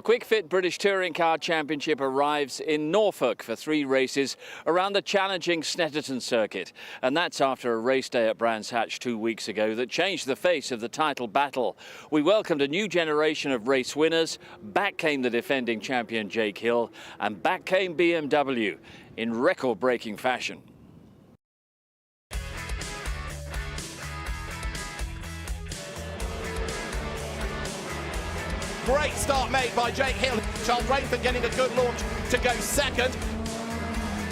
Kwik British Touring Car Championship arrives in Norfolk for 3 races around the challenging Snetterton circuit. And that's after a race day at Brands Hatch 2 weeks ago that changed the face of the title battle. We welcomed a new generation of race winners. Back came the defending champion Jake Hill, and back came BMW in record-breaking fashion. Great start made by Jake Hill. Charles Rainford getting a good launch to go second.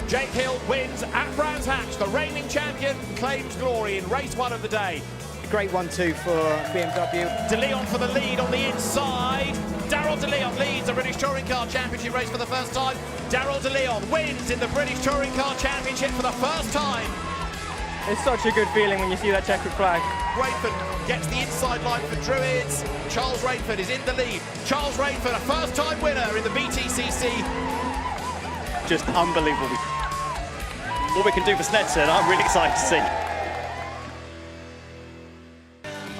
Jake Hill wins at Brands Hatch. The reigning champion claims glory in race 1 of the day. A great 1-2 for BMW. De Leon for the lead on the inside. Daryl De Leon leads the British Touring Car Championship race for the first time. Daryl De Leon wins in the British Touring Car Championship for the first time. It's such a good feeling when you see that checkered flag. Rainford gets the inside line for Druids. Charles Rainford is in the lead. Charles Rainford, a first-time winner in the BTCC. Just unbelievable. What we can do for Snetterton, I'm really excited to see.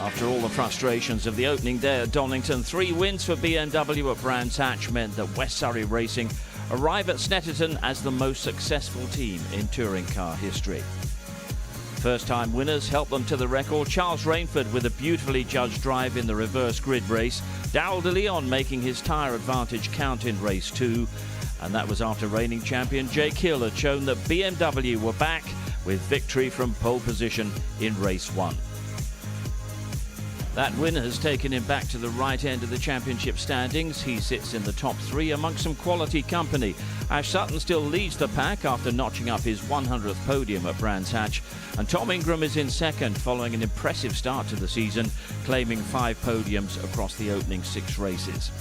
After all the frustrations of the opening day at Donington, 3 wins for BMW at Brands Hatch meant that West Surrey Racing arrive at Snetterton as the most successful team in touring car history. First-time winners helped them to the record. Charles Rainford with a beautifully judged drive in the reverse grid race. Daryl De Leon making his tyre advantage count in race 2. And that was after reigning champion Jake Hill had shown that BMW were back with victory from pole position in race 1. That win has taken him back to the right end of the championship standings. He sits in the top 3 amongst some quality company. Ash Sutton still leads the pack after notching up his 100th podium at Brands Hatch. And Tom Ingram is in second following an impressive start to the season, claiming 5 podiums across the opening 6 races.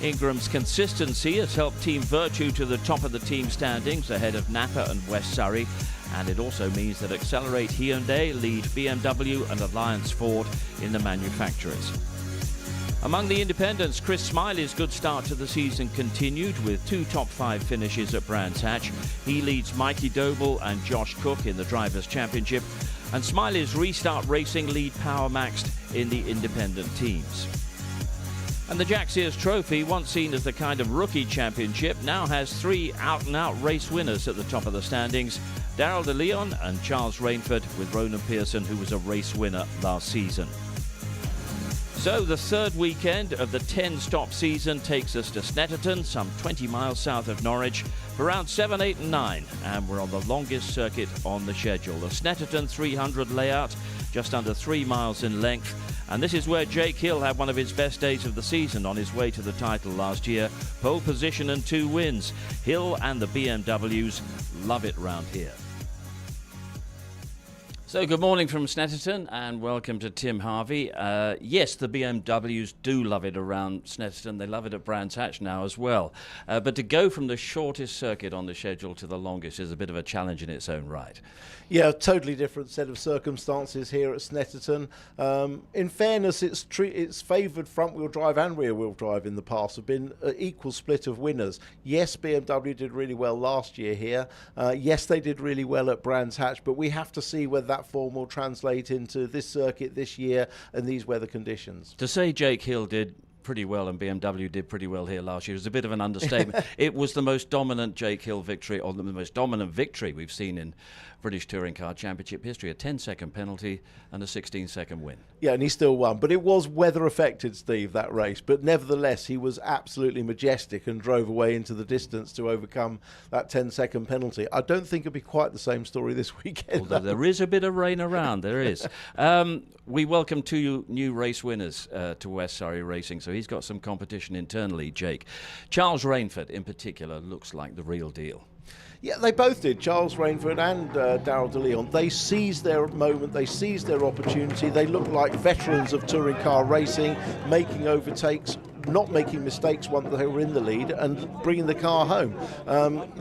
Ingram's consistency has helped Team Vertu to the top of the team standings ahead of Napa and West Surrey. And it also means that Accelerate Hyundai lead BMW and Alliance Ford in the manufacturers. Among the independents, Chris Smiley's good start to the season continued with 2 top 5 finishes at Brands Hatch. He leads Mikey Doble and Josh Cook in the Drivers' Championship, and Smiley's Restart Racing lead Power Maxed in the independent teams. And the Jack Sears Trophy, once seen as the kind of rookie championship, now has 3 out-and-out race winners at the top of the standings. Daryl De Leon and Charles Rainford, with Ronan Pearson, who was a race winner last season. So the 3rd weekend of the 10-stop season takes us to Snetterton, some 20 miles south of Norwich, for rounds 7, 8 and 9. And we're on the longest circuit on the schedule. The Snetterton 300 layout, just under 3 miles in length. And this is where Jake Hill had one of his best days of the season on his way to the title last year. Pole position and 2 wins. Hill and the BMWs love it round here. So good morning from Snetterton and welcome to Tim Harvey. Yes, the BMWs do love it around Snetterton. They love it at Brands Hatch now as well. But to go from the shortest circuit on the schedule to the longest is a bit of a challenge in its own right. Yeah, totally different set of circumstances here at Snetterton. In fairness, it's favoured front-wheel drive and rear-wheel drive in the past. Have been an equal split of winners. Yes, BMW did really well last year here. Yes, they did really well at Brands Hatch, but we have to see whether that form will translate into this circuit this year and these weather conditions. To say Jake Hill did pretty well and BMW did pretty well here last year is a bit of an understatement. It was the most dominant Jake Hill victory, or the most dominant victory we've seen in British Touring Car Championship history. A 10-second penalty and a 16-second win. Yeah, and he still won. But it was weather affected, Steve, that race. But nevertheless, he was absolutely majestic and drove away into the distance to overcome that 10-second penalty. I don't think it'll be quite the same story this weekend. Although there is a bit of rain around, there is. We welcome 2 new race winners to West Surrey Racing, so he's got some competition internally, Jake. Charles Rainford, in particular, looks like the real deal. Yeah, they both did. Charles Rainford and Daryl De Leon. They seized their moment. They seized their opportunity. They look like veterans of touring car racing, making overtakes, not making mistakes once they were in the lead and bringing the car home.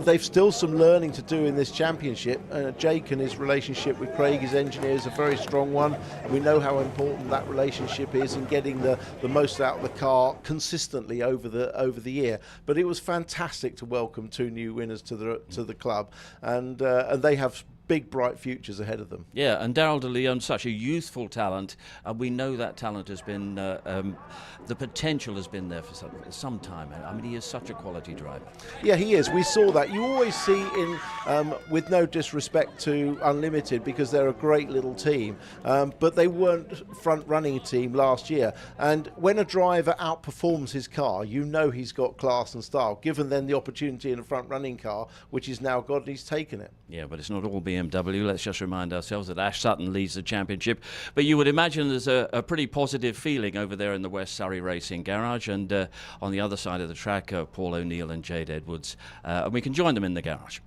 They've still some learning to do in this championship. Jake and his relationship with Craig, his engineer, is a very strong one. We know how important that relationship is in getting the most out of the car consistently over the year. But it was fantastic to welcome 2 new winners to the club, and they have big, bright futures ahead of them. Yeah, and Daryl De Leon, such a youthful talent, and we know that talent has been, the potential has been there for some time. I mean, he is such a quality driver. Yeah, he is. We saw that. You always see in, with no disrespect to Unlimited, because they're a great little team, but they weren't front-running team last year. And when a driver outperforms his car, you know he's got class and style. Given then the opportunity in a front-running car, which he's now got, and he's taken it. Yeah, but it's not all BMW. Let's just remind ourselves that Ash Sutton leads the championship. But you would imagine there's a pretty positive feeling over there in the West Surrey Racing Garage, and on the other side of the track, Paul O'Neill and Jade Edwards. And we can join them in the garage.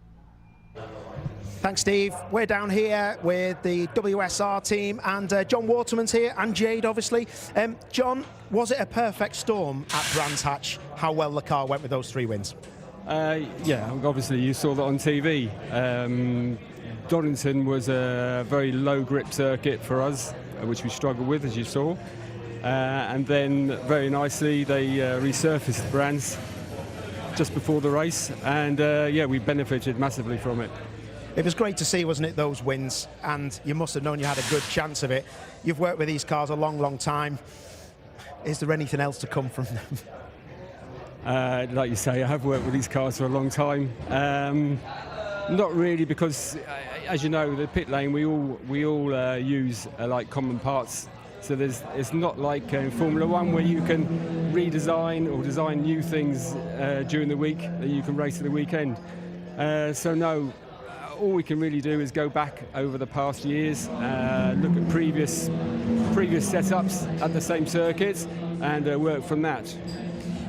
Thanks, Steve. We're down here with the WSR team, and John Waterman's here, and Jade, obviously. John, was it a perfect storm at Brands Hatch, how well the car went with those 3 wins? Yeah, obviously you saw that on TV. Donington was a very low grip circuit for us, which we struggled with, as you saw. And then very nicely they resurfaced Brands just before the race, and yeah, we benefited massively from it. It was great to see, wasn't it, those wins, and you must have known you had a good chance of it. You've worked with these cars a long, long time. Is there anything else to come from them? Like you say, I have worked with these cars for a long time. Not really, because as you know, the pit lane we all use like common parts. So it's not like in Formula One where you can redesign or design new things during the week that you can race at the weekend. So no, all we can really do is go back over the past years, look at previous setups at the same circuits, and work from that.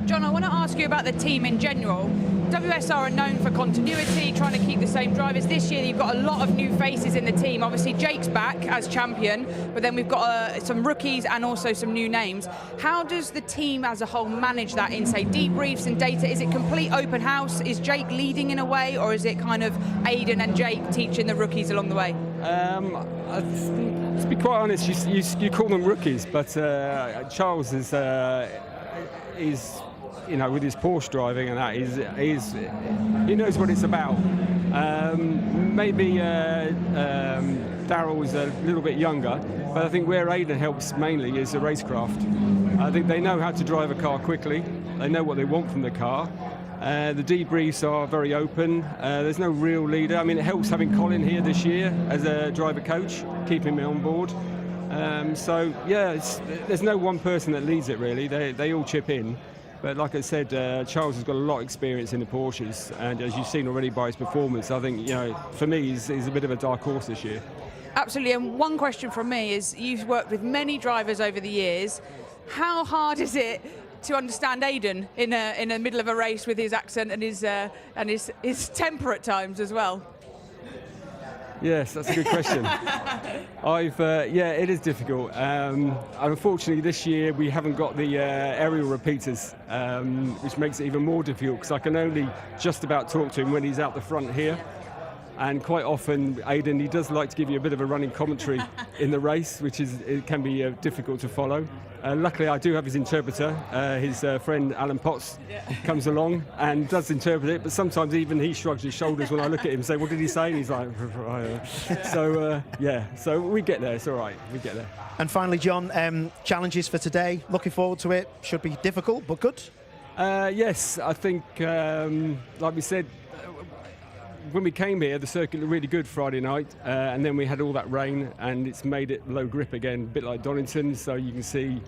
John, I want to ask you about the team in general. WSR are known for continuity, trying to keep the same drivers. This year you've got a lot of new faces in the team. Obviously Jake's back as champion, but then we've got some rookies and also some new names. How does the team as a whole manage that in, say, debriefs and data? Is it complete open house? Is Jake leading in a way, or is it kind of Aidan and Jake teaching the rookies along the way? To be quite honest, you call them rookies, but Charles is you know, with his Porsche driving and that, he knows what it's about. Maybe Daryl is a little bit younger, but I think where Aidan helps mainly is the racecraft. I think they know how to drive a car quickly. They know what they want from the car. The debriefs are very open. There's no real leader. I mean, it helps having Colin here this year as a driver coach, keeping me on board. So yeah, there's no one person that leads it really. They all chip in. But like I said, Charles has got a lot of experience in the Porsches, and as you've seen already by his performance, I think, you know, for me, he's a bit of a dark horse this year. Absolutely, and one question from me is, you've worked with many drivers over the years. How hard is it to understand Aidan in the middle of a race with his accent and his temper at times as well? Yes, that's a good question. Yeah, it is difficult. Unfortunately, this year we haven't got the aerial repeaters, which makes it even more difficult, because I can only just about talk to him when he's out the front here. And quite often, Aidan, he does like to give you a bit of a running commentary in the race, which it can be difficult to follow. Luckily, I do have his interpreter. His friend Alan Potts comes along and does interpret it, but sometimes even he shrugs his shoulders when I look at him and say, what did he say? And he's like, so yeah, so we get there, it's all right, we get there. And finally, John, challenges for today, looking forward to it, should be difficult, but good? Yes, I think, like we said, when we came here, the circuit looked really good Friday night, and then we had all that rain, and it's made it low grip again, a bit like Donington. So you can see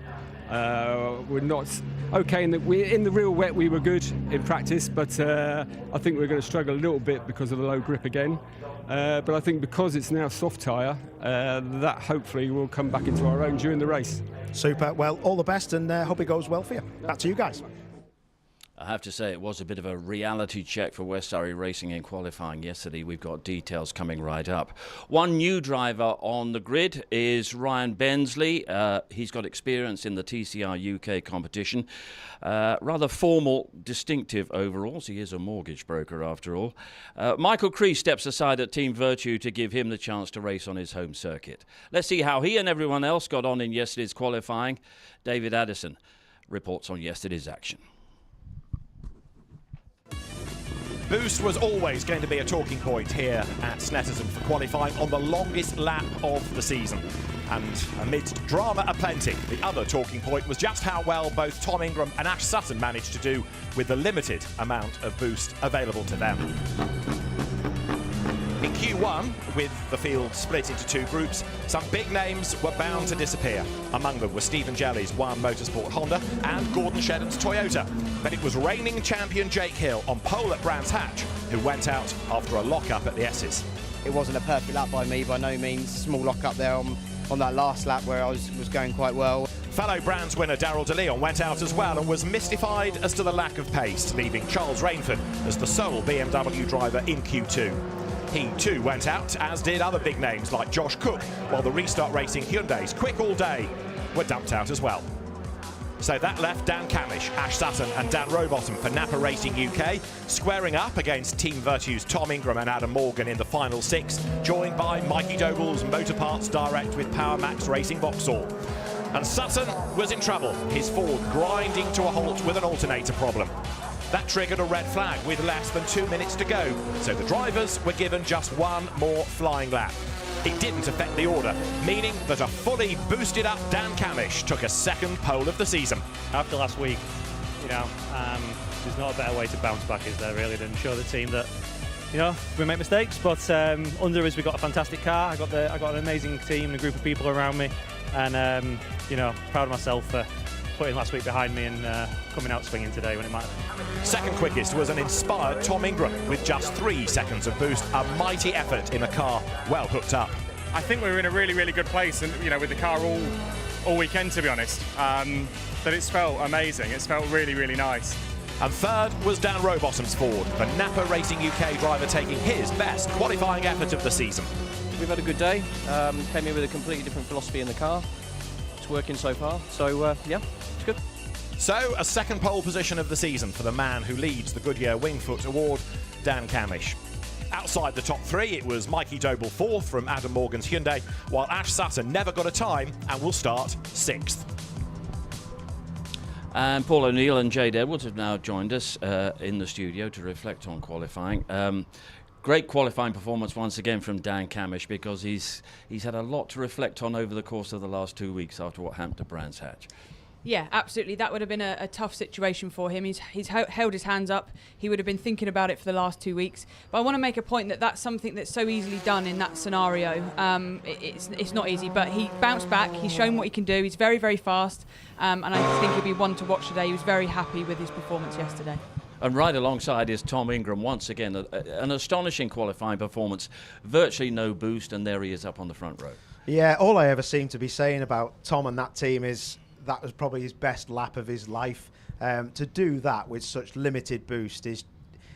we're not okay. In the real wet, we were good in practice, but I think we're going to struggle a little bit because of the low grip again. But I think because it's now soft tyre, that hopefully will come back into our own during the race. Super. Well, all the best, and hope it goes well for you. Back to you guys. I have to say it was a bit of a reality check for West Surrey Racing in qualifying yesterday. We've got details coming right up. One new driver on the grid is Ryan Bensley. He's got experience in the TCR UK competition. Rather formal, distinctive overalls. He is a mortgage broker after all. Michael Crease steps aside at Team Vertu to give him the chance to race on his home circuit. Let's see how he and everyone else got on in yesterday's qualifying. David Addison reports on yesterday's action. Boost was always going to be a talking point here at Snetterton for qualifying on the longest lap of the season. And amidst drama aplenty, the other talking point was just how well both Tom Ingram and Ash Sutton managed to do with the limited amount of boost available to them. In Q1, with the field split into two groups, some big names were bound to disappear. Among them were Stephen Jelly's One Motorsport Honda and Gordon Shedden's Toyota. But it was reigning champion Jake Hill on pole at Brands Hatch who went out after a lock-up at the S's. It wasn't a perfect lap by me, by no means. Small lock-up there on that last lap where I was going quite well. Fellow Brands winner Daryl DeLeon went out as well and was mystified as to the lack of pace, leaving Charles Rainford as the sole BMW driver in Q2. He too went out, as did other big names like Josh Cook, while the Restart Racing Hyundai's Kwik All Day were dumped out as well. So that left Dan Camish, Ash Sutton and Dan Rowbottom for Napa Racing UK, squaring up against Team Vertu's Tom Ingram and Adam Morgan in the final 6, joined by Mikey Doble's Motor Parts Direct with Power Max Racing Vauxhall. And Sutton was in trouble, his Ford grinding to a halt with an alternator problem. That triggered a red flag with less than 2 minutes to go, so the drivers were given just one more flying lap. It didn't affect the order, meaning that a fully boosted up Dan Camish took a second pole of the season. After last week, you know, there's not a better way to bounce back, is there, really, than show the team that, you know, we make mistakes, but under us we've got a fantastic car. I got an amazing team and a group of people around me, and you know, proud of myself for putting last week behind me and coming out swinging today when it mattered. Second quickest was an inspired Tom Ingram with just 3 seconds of boost, a mighty effort in a car well hooked up. I think we were in a really, really good place, and you know, with the car all weekend, to be honest. But it's felt amazing. It's felt really, really nice. And third was Dan Rowbottom's Ford, the Napa Racing UK driver taking his best qualifying effort of the season. We've had a good day. Came in with a completely different philosophy in the car. It's working so far, so yeah, it's good. So, a second pole position of the season for the man who leads the Goodyear Wingfoot Award, Dan Camish. Outside the top 3, it was Mikey Doble 4th from Adam Morgan's Hyundai, while Ash Sutton never got a time and will start 6th. And Paul O'Neill and Jade Edwards have now joined us in the studio to reflect on qualifying. Great qualifying performance once again from Dan Camish, because he's had a lot to reflect on over the course of the last 2 weeks after what happened to Brands Hatch. Yeah, absolutely. That would have been a tough situation for him. He's held his hands up. He would have been thinking about it for the last 2 weeks. But I want to make a point that that's something that's so easily done in that scenario. It's not easy, but he bounced back. He's shown what he can do. He's very, very fast. And I think he'll be one to watch today. He was very happy with his performance yesterday. And right alongside is Tom Ingram once again. An astonishing qualifying performance. Virtually no boost, and there he is up on the front row. Yeah, all I ever seem to be saying about Tom and that team is that was probably his best lap of his life. To do that with such limited boost is,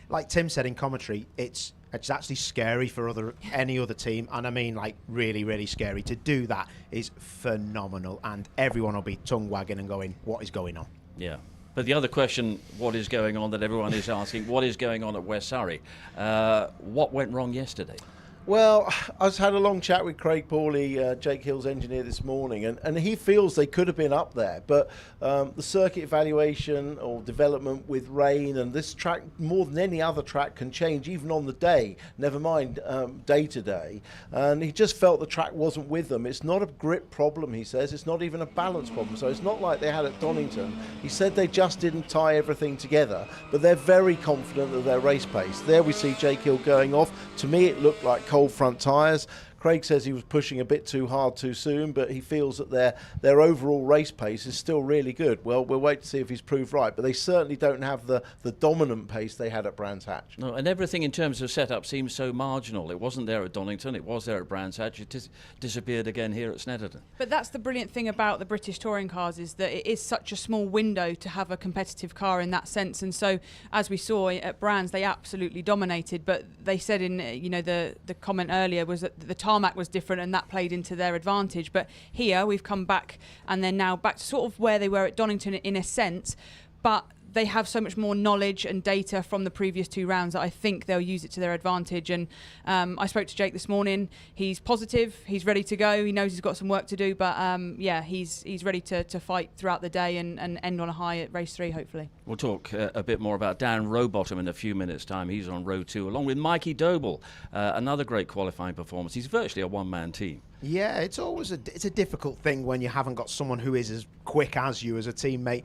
like Tim said in commentary, it's actually scary for any other team, and I mean like really, really scary. To do that is phenomenal, and everyone will be tongue wagging and going, what is going on? Yeah. But the other question, what is going on, that everyone is asking, what is going on at West Surrey? What went wrong yesterday? Well, I had a long chat with Craig Pawley, Jake Hill's engineer, this morning, and he feels they could have been up there, but the circuit evaluation or development with rain, and this track, more than any other track, can change even on the day, never mind day to day, and he just felt the track wasn't with them. It's not a grip problem, he says, it's not even a balance problem, so it's not like they had at Donington. He said they just didn't tie everything together, but they're very confident of their race pace. There we see Jake Hill going off. To me, it looked like cold front tyres. Craig says he was pushing a bit too hard too soon, but he feels that their overall race pace is still really good. Well, we'll wait to see if he's proved right, but they certainly don't have the dominant pace they had at Brands Hatch. No, and everything in terms of setup seems so marginal. It wasn't there at Donington, it was there at Brands Hatch, it disappeared again here at Snetterton. But that's the brilliant thing about the British touring cars, is that it is such a small window to have a competitive car in that sense. And so, as we saw at Brands, they absolutely dominated. But they said in the comment earlier was that the tarmac was different, and that played into their advantage. But here we've come back, and they're now back to sort of where they were at Donington in a sense. But they have so much more knowledge and data from the previous 2 rounds that I think they'll use it to their advantage. And I spoke to Jake this morning. He's positive. He's ready to go. He knows he's got some work to do, but yeah, he's ready to fight throughout the day and end on a high at race 3, hopefully. We'll talk a bit more about Dan Rowbottom in a few minutes' time. He's on row 2, along with Mikey Doble. Another great qualifying performance. He's virtually a one-man team. Yeah, it's always a difficult thing when you haven't got someone who is as quick as you as a teammate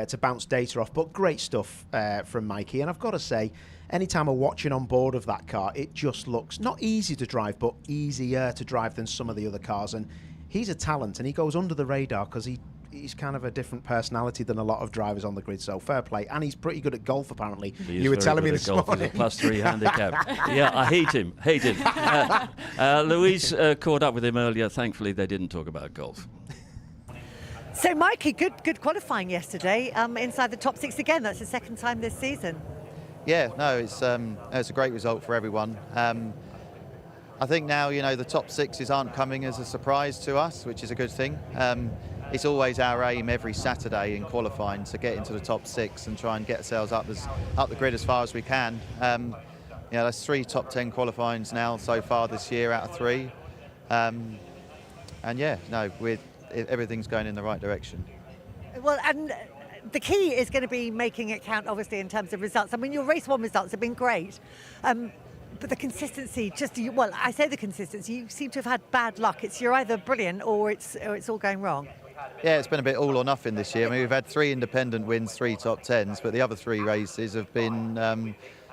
to bounce data off. But great stuff from Mikey. And I've got to say, anytime I'm watching on board of that car, it just looks not easy to drive, but easier to drive than some of the other cars. And he's a talent, and he goes under the radar because he's kind of a different personality than a lot of drivers on the grid, so fair play. And he's pretty good at golf, apparently. You were telling me this morning. With a +3 handicap. Yeah, I hate him. Louise caught up with him earlier. Thankfully, they didn't talk about golf. So, Mikey, good qualifying yesterday. Inside the top 6 again. That's the 2nd time this season. Yeah, no, it's a great result for everyone. I think now, the top 6s aren't coming as a surprise to us, which is a good thing. It's always our aim every Saturday in qualifying to get into the top 6 and try and get ourselves up the grid as far as we can. That's 3 top 10 qualifyings now so far this year out of 3. And yeah, no, everything's going in the right direction. Well, and the key is going to be making it count, obviously, in terms of results. I mean, your race 1 results have been great. But the consistency, I say the consistency, you seem to have had bad luck. You're either brilliant or it's all going wrong. Yeah, it's been a bit all or nothing this year. I mean, we've had 3 independent wins, 3 top 10s, but the other 3 races have been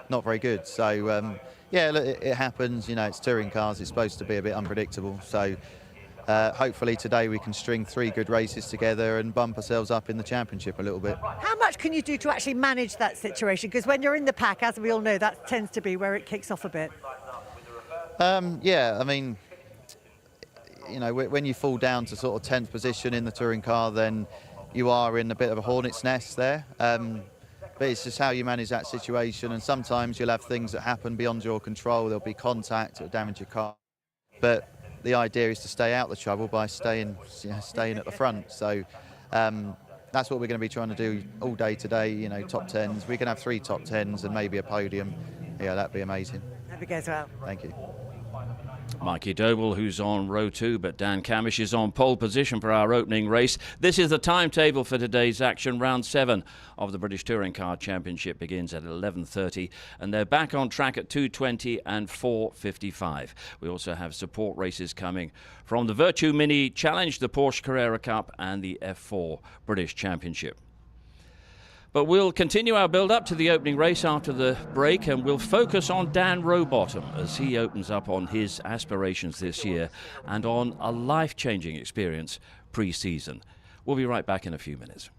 not very good. So, yeah, look, it happens. It's touring cars. It's supposed to be a bit unpredictable. So, hopefully today we can string 3 good races together and bump ourselves up in the championship a little bit. How much can you do to actually manage that situation? Because when you're in the pack, as we all know, that tends to be where it kicks off a bit. Yeah, I mean, when you fall down to sort of 10th position in the touring car, then you are in a bit of a hornet's nest there. But it's just how you manage that situation. And sometimes you'll have things that happen beyond your control. There'll be contact, it'll damage your car. But the idea is to stay out of the trouble by staying at the front. So that's what we're going to be trying to do all day today. Top 10s. We can have 3 top 10s and maybe a podium. Yeah, that'd be amazing. Hope it goes well. Thank you. Mikey Doble, who's on row 2, but Dan Camish is on pole position for our opening race. This is the timetable for today's action. Round 7 of the British Touring Car Championship begins at 11:30, and they're back on track at 2:20 and 4:55. We also have support races coming from the Vertu Mini Challenge, the Porsche Carrera Cup, and the F4 British Championship. But we'll continue our build-up to the opening race after the break, and we'll focus on Dan Rowbottom as he opens up on his aspirations this year and on a life-changing experience pre-season. We'll be right back in a few minutes.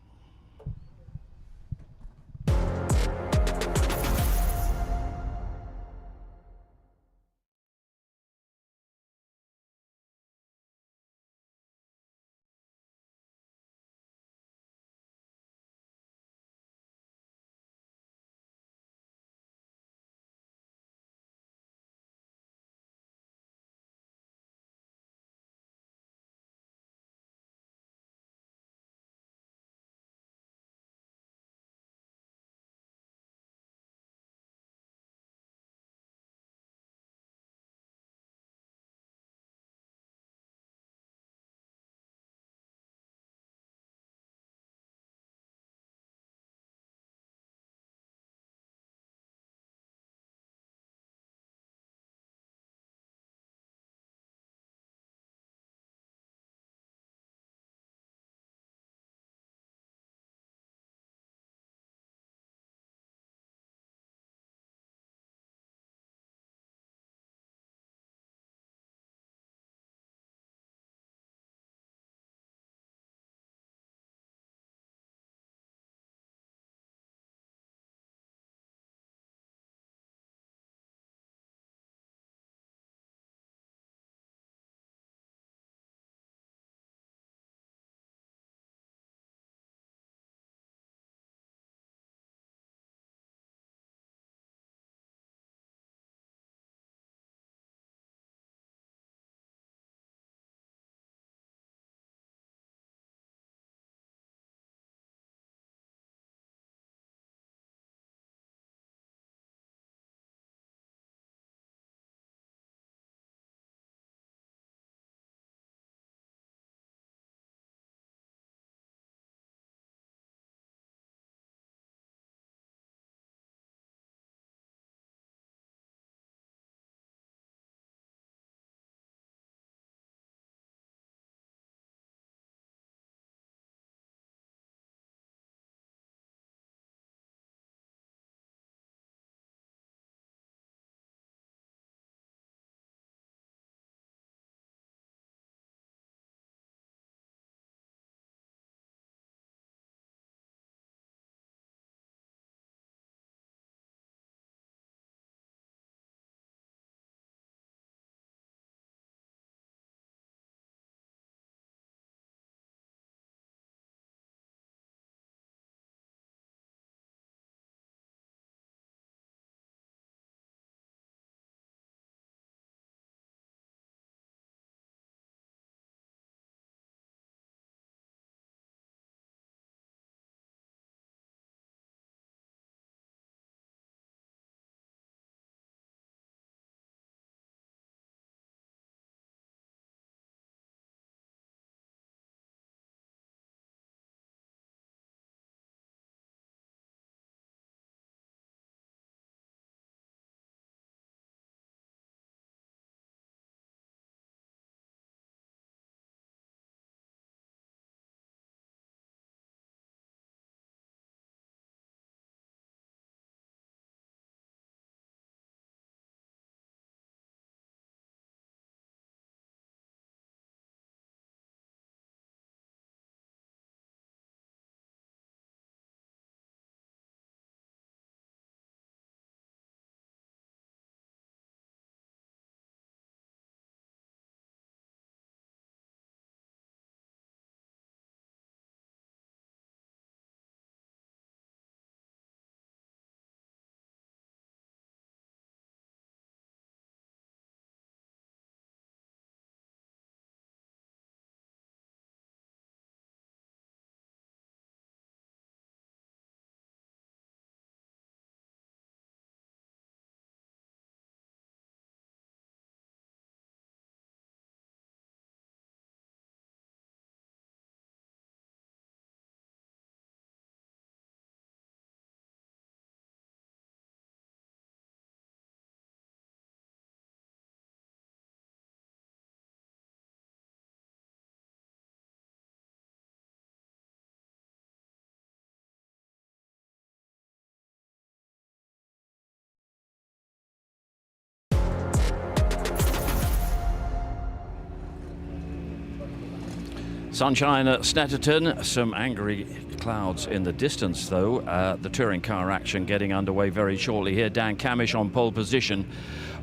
Sunshine at Snetterton, some angry clouds in the distance though. The touring car action getting underway very shortly here. Dan Camish on pole position.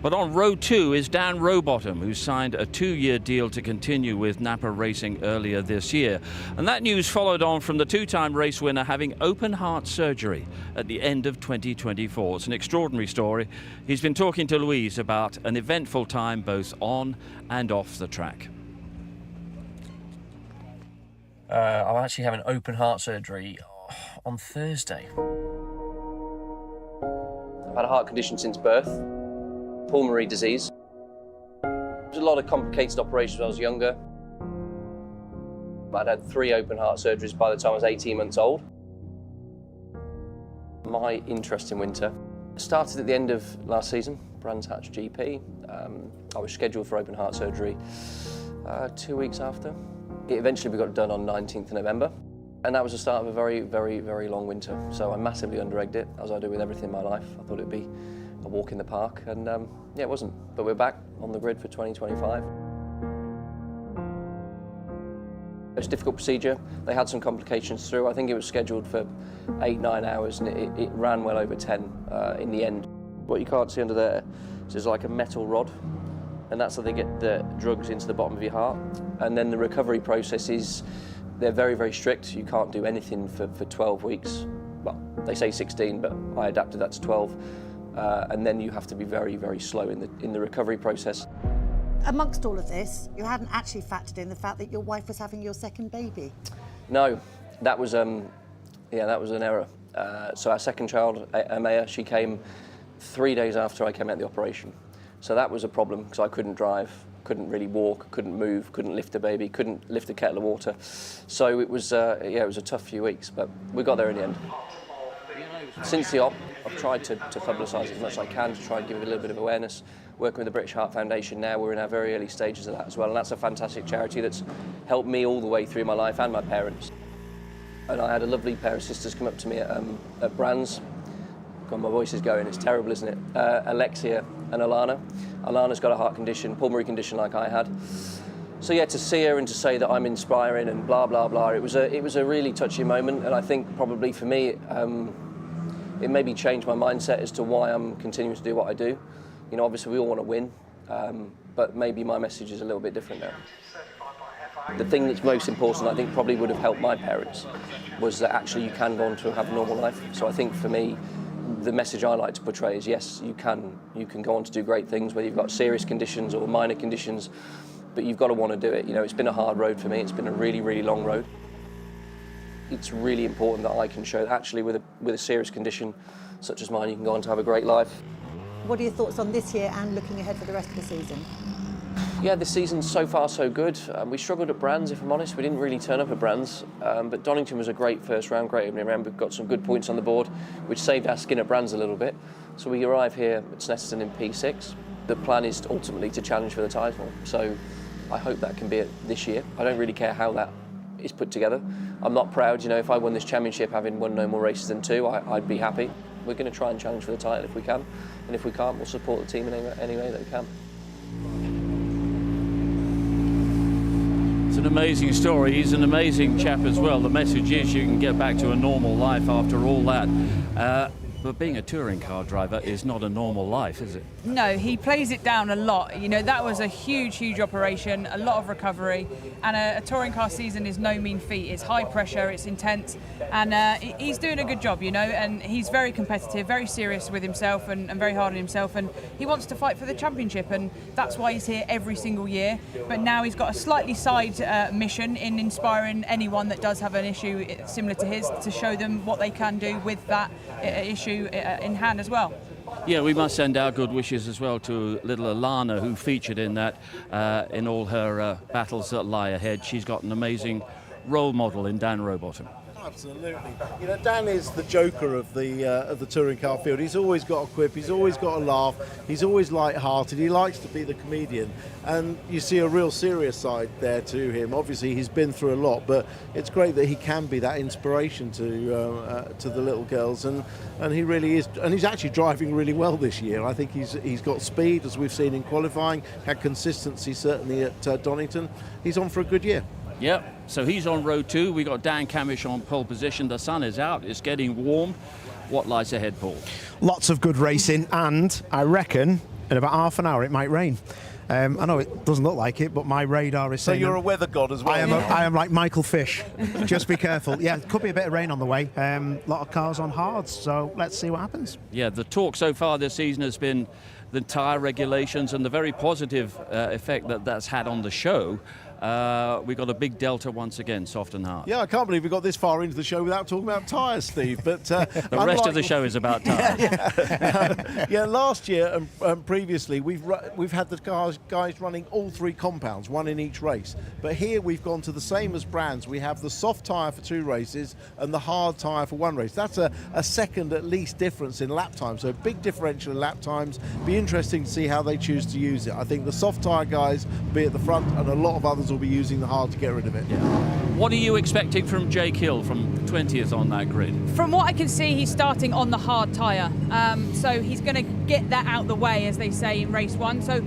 But on row 2 is Dan Rowbottom, who signed a 2-year deal to continue with Napa Racing earlier this year. And that news followed on from the 2-time race winner having open heart surgery at the end of 2024. It's an extraordinary story. He's been talking to Louise about an eventful time both on and off the track. I'm actually having open heart surgery on Thursday. I've had a heart condition since birth. Pulmonary disease. There's a lot of complicated operations when I was younger. I'd had 3 open heart surgeries by the time I was 18 months old. My interest in winter started at the end of last season, Brands Hatch GP. I was scheduled for open heart surgery 2 weeks after. It eventually got done on 19th of November. And that was the start of a very, very, very long winter. So I massively under-egged it, as I do with everything in my life. I thought it'd be a walk in the park, and yeah, it wasn't. But we're back on the grid for 2025. It was a difficult procedure. They had some complications through. I think it was scheduled for 8-9 hours, and it ran well over 10 in the end. What you can't see under there is like a metal rod, and that's how they get the drugs into the bottom of your heart. And then the recovery process is, they're very, very strict. You can't do anything for 12 weeks. Well, they say 16, but I adapted that to 12. And then you have to be very, very slow in the recovery process. Amongst all of this, you hadn't actually factored in the fact that your wife was having your second baby. No, that was an error. So our second child, Amaya, she came 3 days after I came out of the operation. So that was a problem because I couldn't drive, couldn't really walk, couldn't move, couldn't lift a baby, couldn't lift a kettle of water. So it was it was a tough few weeks, but we got there in the end. Since the op, I've tried to publicise as much as I can to try and give it a little bit of awareness. Working with the British Heart Foundation now, we're in our very early stages of that as well, and that's a fantastic charity that's helped me all the way through my life and my parents. And I had a lovely pair of sisters come up to me at Brands. God, my voice is going, it's terrible, isn't it? Alexia and Alana. Alana's got a heart condition, pulmonary condition like I had. So yeah, to see her and to say that I'm inspiring and blah, blah, blah, it was a really touching moment, and I think probably for me, it made me change my mindset as to why I'm continuing to do what I do. You know, obviously we all want to win, but maybe my message is a little bit different now. The thing that's most important, I think probably would have helped my parents, was that actually you can go on to have a normal life. So I think for me, the message I like to portray is yes, you can go on to do great things, whether you've got serious conditions or minor conditions, but you've got to want to do it. You know, it's been a hard road for me. It's been a really, really long road. It's really important that I can show that actually with a serious condition such as mine, you can go on to have a great life. What are your thoughts on this year and looking ahead for the rest of the season? Yeah, this season's so far so good. We struggled at Brands, if I'm honest. We didn't really turn up at Brands, but Donington was a great first round, great opening round. We've got some good points on the board, which saved our skin at Brands a little bit. So we arrive here at Snetterton in P6. The plan is ultimately to challenge for the title, so I hope that can be it this year. I don't really care how that is put together. I'm not proud, you know, if I won this championship having won no more races than 2, I'd be happy. We're going to try and challenge for the title if we can, and if we can't, we'll support the team in any way that we can. It's an amazing story. He's an amazing chap as well. The message is you can get back to a normal life after all that. But being a touring car driver is not a normal life, is it? No, he plays it down a lot. You know, that was a huge, huge operation, a lot of recovery, and a touring car season is no mean feat. It's high pressure, it's intense, and he's doing a good job, you know, and he's very competitive, very serious with himself and very hard on himself, and he wants to fight for the championship, and that's why he's here every single year. But now he's got a slightly side mission in inspiring anyone that does have an issue similar to his to show them what they can do with that issue in hand as well. Yeah, we must send our good wishes as well to little Alana, who featured in that in all her battles that lie ahead. She's got an amazing role model in Dan Rowbottom. Absolutely. You know, Dan is the joker of the touring car field. He's always got a quip, he's always got a laugh, he's always light-hearted, he likes to be the comedian, and you see a real serious side there to him. Obviously he's been through a lot, but it's great that he can be that inspiration to the little girls, and he really is, and he's actually driving really well this year. I think he's got speed, as we've seen in qualifying, had consistency certainly at Donington. He's on for a good year. Yep. So he's on row 2. We got Dan Camish on pole position. The sun is out. It's getting warm. What lies ahead, Paul? Lots of good racing, and I reckon in about half an hour it might rain. I know it doesn't look like it, but my radar is saying... So you're a weather god as well? I am like Michael Fish. Just be careful. Yeah, could be a bit of rain on the way. A lot of cars on hards, so let's see what happens. Yeah, the talk so far this season has been the tyre regulations and the very positive effect that that's had on the show. We got a big delta once again, soft and hard. Yeah, I can't believe we got this far into the show without talking about tyres, Steve. But the rest of the show is about tyres. Yeah, last year and previously we've had the guys running all 3 compounds, one in each race. But here we've gone to the same as brands. We have the soft tyre for 2 races and the hard tyre for 1 race. That's a second at least difference in lap time. So a big differential in lap times. Be interesting to see how they choose to use it. I think the soft tyre guys will be at the front, and a lot of others will be using the hard to get rid of it. Yeah. What are you expecting from Jake Hill from 20th on that grid? From what I can see, he's starting on the hard tyre. So he's going to get that out the way, as they say in race 1. So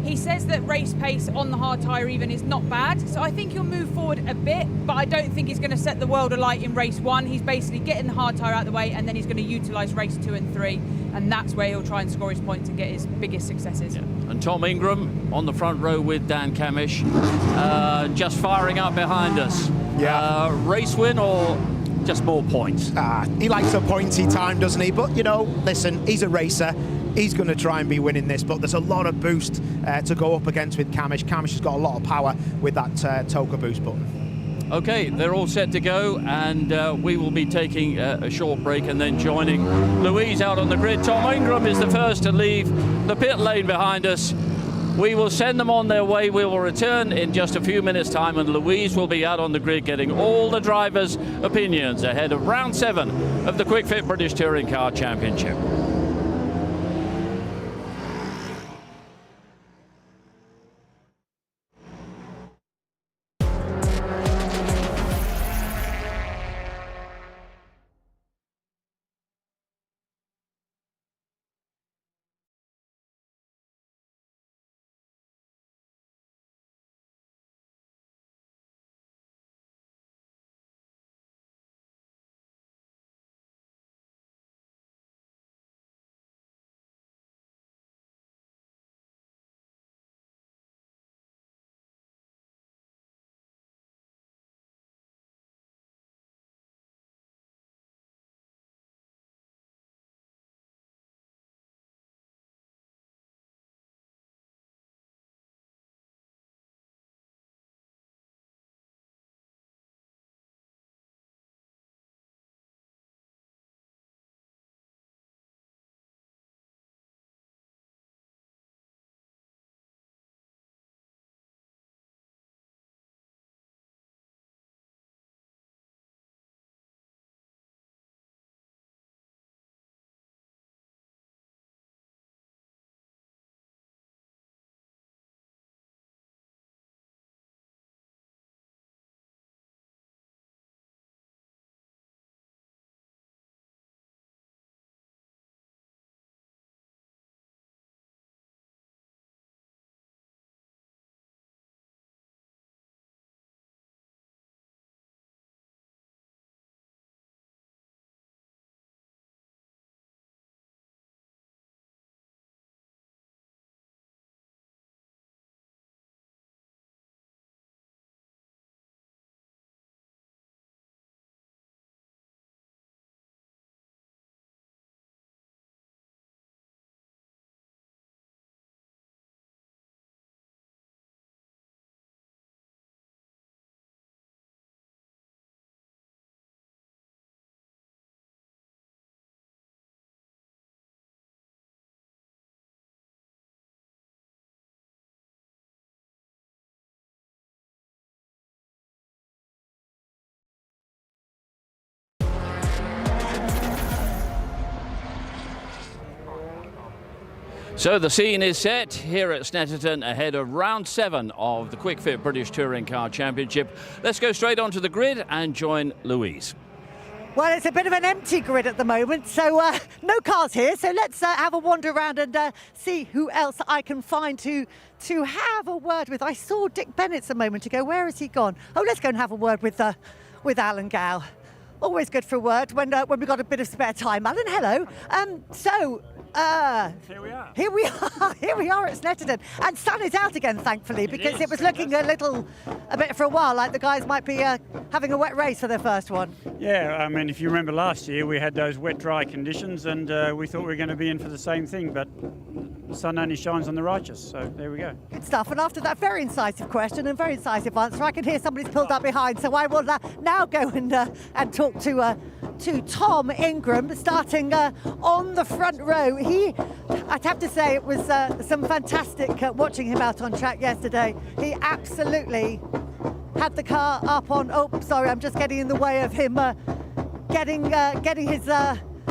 he says that race pace on the hard tyre even is not bad. So I think he'll move forward a bit, but I don't think he's going to set the world alight in race 1. He's basically getting the hard tyre out the way, and then he's going to utilise race 2 and 3. And that's where he'll try and score his points and get his biggest successes. Yeah. And Tom Ingram on the front row with Dan Camish, just firing up behind us. Yeah. Race win or just more points? He likes a pointy time, doesn't he? But, you know, listen, he's a racer. He's going to try and be winning this, but there's a lot of boost to go up against with Camish. Camish has got a lot of power with that Toka boost button. Okay, they're all set to go, and we will be taking a short break and then joining Louise out on the grid. Tom Ingram is the first to leave the pit lane behind us. We will send them on their way. We will return in just a few minutes' time, and Louise will be out on the grid getting all the drivers' opinions ahead of round 7 of the Kwik Fit British Touring Car Championship. So the scene is set here at Snetterton ahead of round 7 of the Kwik Fit British Touring Car Championship. Let's go straight onto the grid and join Louise. Well, it's a bit of an empty grid at the moment, so no cars here. So let's have a wander around and see who else I can find to have a word with. I saw Dick Bennett a moment ago. Where has he gone? Oh, let's go and have a word with Alan Gow. Always good for a word when we've got a bit of spare time. Alan, hello. Here we are. Here we are. Here we are at Snetterton, and sun is out again, thankfully, because it was looking a bit for a while like the guys might be having a wet race for their first one. Yeah, I mean, if you remember last year, we had those wet, dry conditions, and we thought we were going to be in for the same thing, but the sun only shines on the righteous, so there we go. Good stuff. And after that very incisive question and very incisive answer, I can hear somebody's pulled up behind, so I will now go and talk to Tom Ingram, starting on the front row. I'd have to say it was some fantastic watching him out on track yesterday. He absolutely had the car up on, oh, sorry, I'm just getting in the way of him getting his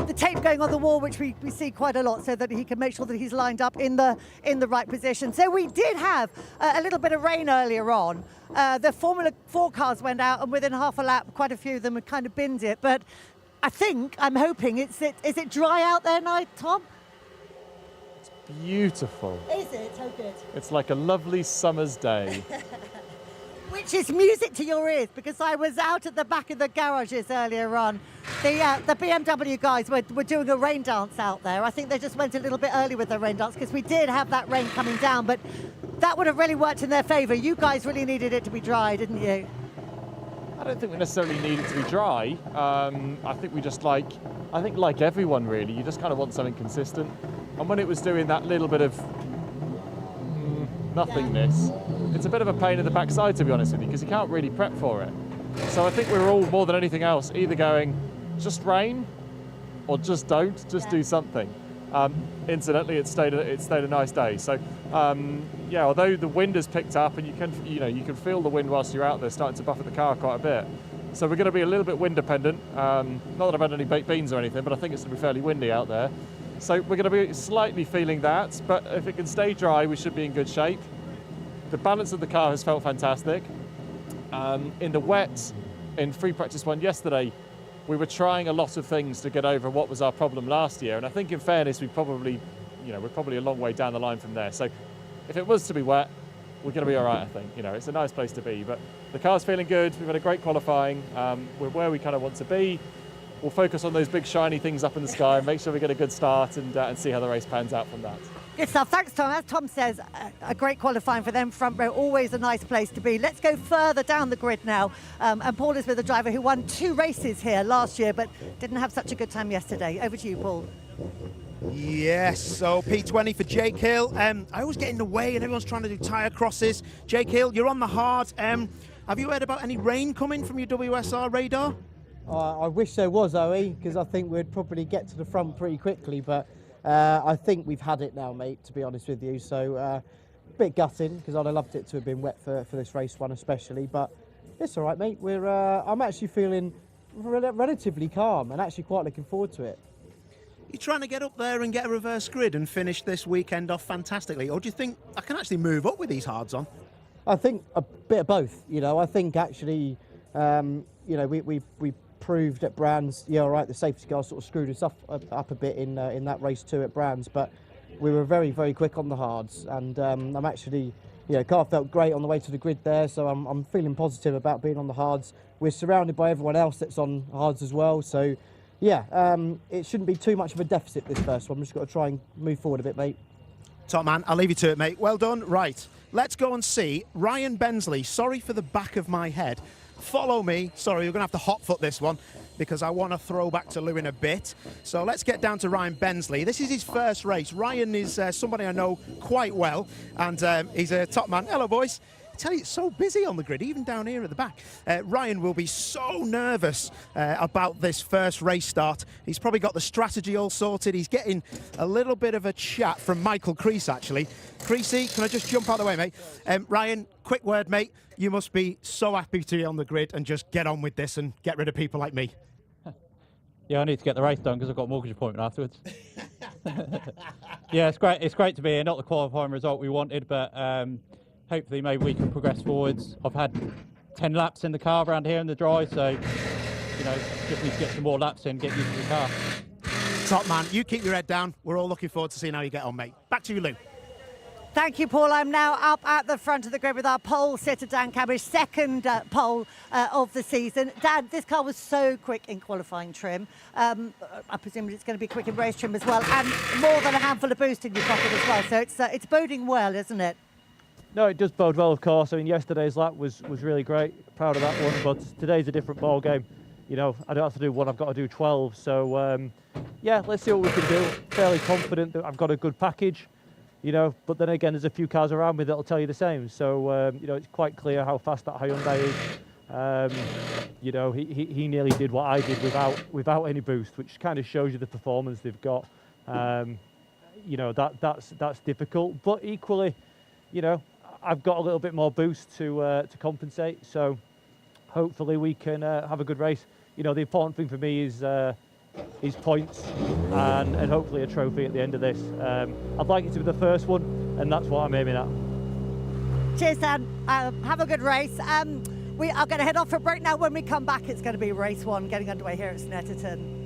the tape going on the wall, which we see quite a lot, so that he can make sure that he's lined up in the right position. So we did have a little bit of rain earlier on. The Formula 4 cars went out, and within half a lap, quite a few of them had kind of binned it. But I'm hoping is it dry out there now, Tom? It's beautiful. Is it? Oh, good. It's like a lovely summer's day. Which is music to your ears, because I was out at the back of the garages earlier on. The BMW guys were doing a rain dance out there. I think they just went a little bit early with their rain dance, because we did have that rain coming down, but that would have really worked in their favour. You guys really needed it to be dry, didn't you? I don't think we necessarily need it to be dry. I think we just like everyone really, you just kind of want something consistent. And when it was doing that little bit of nothingness, it's a bit of a pain in the backside, to be honest with you, because you can't really prep for it. So I think we were all, more than anything else, either going, just rain, or just don't, do something. Incidentally, it stayed a nice day. So yeah, although the wind has picked up, and you can feel the wind whilst you're out there starting to buffet the car quite a bit. So we're going to be a little bit wind dependent. Not that I've had any baked beans or anything, but I think it's going to be fairly windy out there. So we're going to be slightly feeling that, but if it can stay dry, we should be in good shape. The balance of the car has felt fantastic. In the wet, in free practice 1 yesterday, we were trying a lot of things to get over what was our problem last year, and I think in fairness, we're probably a long way down the line from there. So if it was to be wet, we're going to be all right, I think. It's a nice place to be, but the car's feeling good. We've had a great qualifying. We're where we kind of want to be. We'll focus on those big shiny things up in the sky and make sure we get a good start and see how the race pans out from that. Good stuff. Thanks, Tom. As Tom says, a great qualifying for them. Front row, always a nice place to be. Let's go further down the grid now. And Paul is with a driver who won 2 races here last year, but didn't have such a good time yesterday. Over to you, Paul. Yes, so P20 for Jake Hill. I always get in the way and everyone's trying to do tyre crosses. Jake Hill, you're on the hard. Have you heard about any rain coming from your WSR radar? I wish there was, Owie, because I think we'd probably get to the front pretty quickly, but I think we've had it now, mate, to be honest with you. So a bit gutting, because I'd have loved it to have been wet for this race one especially, but it's all right, mate. I'm actually feeling relatively calm and actually quite looking forward to it. You're trying to get up there and get a reverse grid and finish this weekend off fantastically, or do you think I can actually move up with these hards on? I think a bit of both. I think actually, we proved at Brands, yeah, all right, the safety car sort of screwed us up a bit in that race 2 at Brands, but we were very, very quick on the hards, and I'm actually, car felt great on the way to the grid there, so I'm feeling positive about being on the hards. We're surrounded by everyone else that's on hards as well, so yeah, it shouldn't be too much of a deficit this first one. We've just got to try and move forward a bit, mate. Top man, I'll leave you to it, mate. Well done. Right, let's go and see Ryan Bensley. Sorry for the back of my head. Follow me. Sorry, you're going to have to hot foot this one because I want to throw back to Lou in a bit. So let's get down to Ryan Bensley. This is his first race. Ryan is somebody I know quite well, and he's a top man. Hello, boys. I tell you, it's so busy on the grid, even down here at the back. Ryan will be so nervous about this first race start. He's probably got the strategy all sorted. He's getting a little bit of a chat from Michael Creasy, actually. Creasy, can I just jump out of the way, mate? Ryan, quick word, mate. You must be so happy to be on the grid and just get on with this and get rid of people like me. Yeah, I need to get the race done because I've got a mortgage appointment afterwards. Yeah, it's great. It's great to be here. Not the qualifying result we wanted, but hopefully maybe we can progress forwards. I've had 10 laps in the car around here in the dry, so you know, just need to get some more laps in, get used to the car. Top man, you keep your head down. We're all looking forward to seeing how you get on, mate. Back to you, Lou. Thank you, Paul. I'm now up at the front of the grid with our pole sitter, Dan Cabbage, second pole of the season. Dan, this car was so quick in qualifying trim. I presume it's going to be quick in race trim as well, and more than a handful of boost in your pocket as well. So it's boding well, isn't it? No, it does bode well, of course. I mean, yesterday's lap was really great. Proud of that one, but today's a different ball game. You know, I don't have to do one, I've got to do 12. So, yeah, let's see what we can do. Fairly confident that I've got a good package, you know, but then again, there's a few cars around me that'll tell you the same. So, you know, it's quite clear how fast that Hyundai is. You know, he nearly did what I did without any boost, which kind of shows you the performance they've got. You know, that's difficult, but equally, you know, I've got a little bit more boost to compensate. So hopefully we can have a good race. You know, the important thing for me is points and hopefully a trophy at the end of this. I'd like it to be the first one, and that's what I'm aiming at. Cheers, Dan. Have a good race. We are going to head off for a break now. When we come back, it's going to be race 1 getting underway here at Snetterton.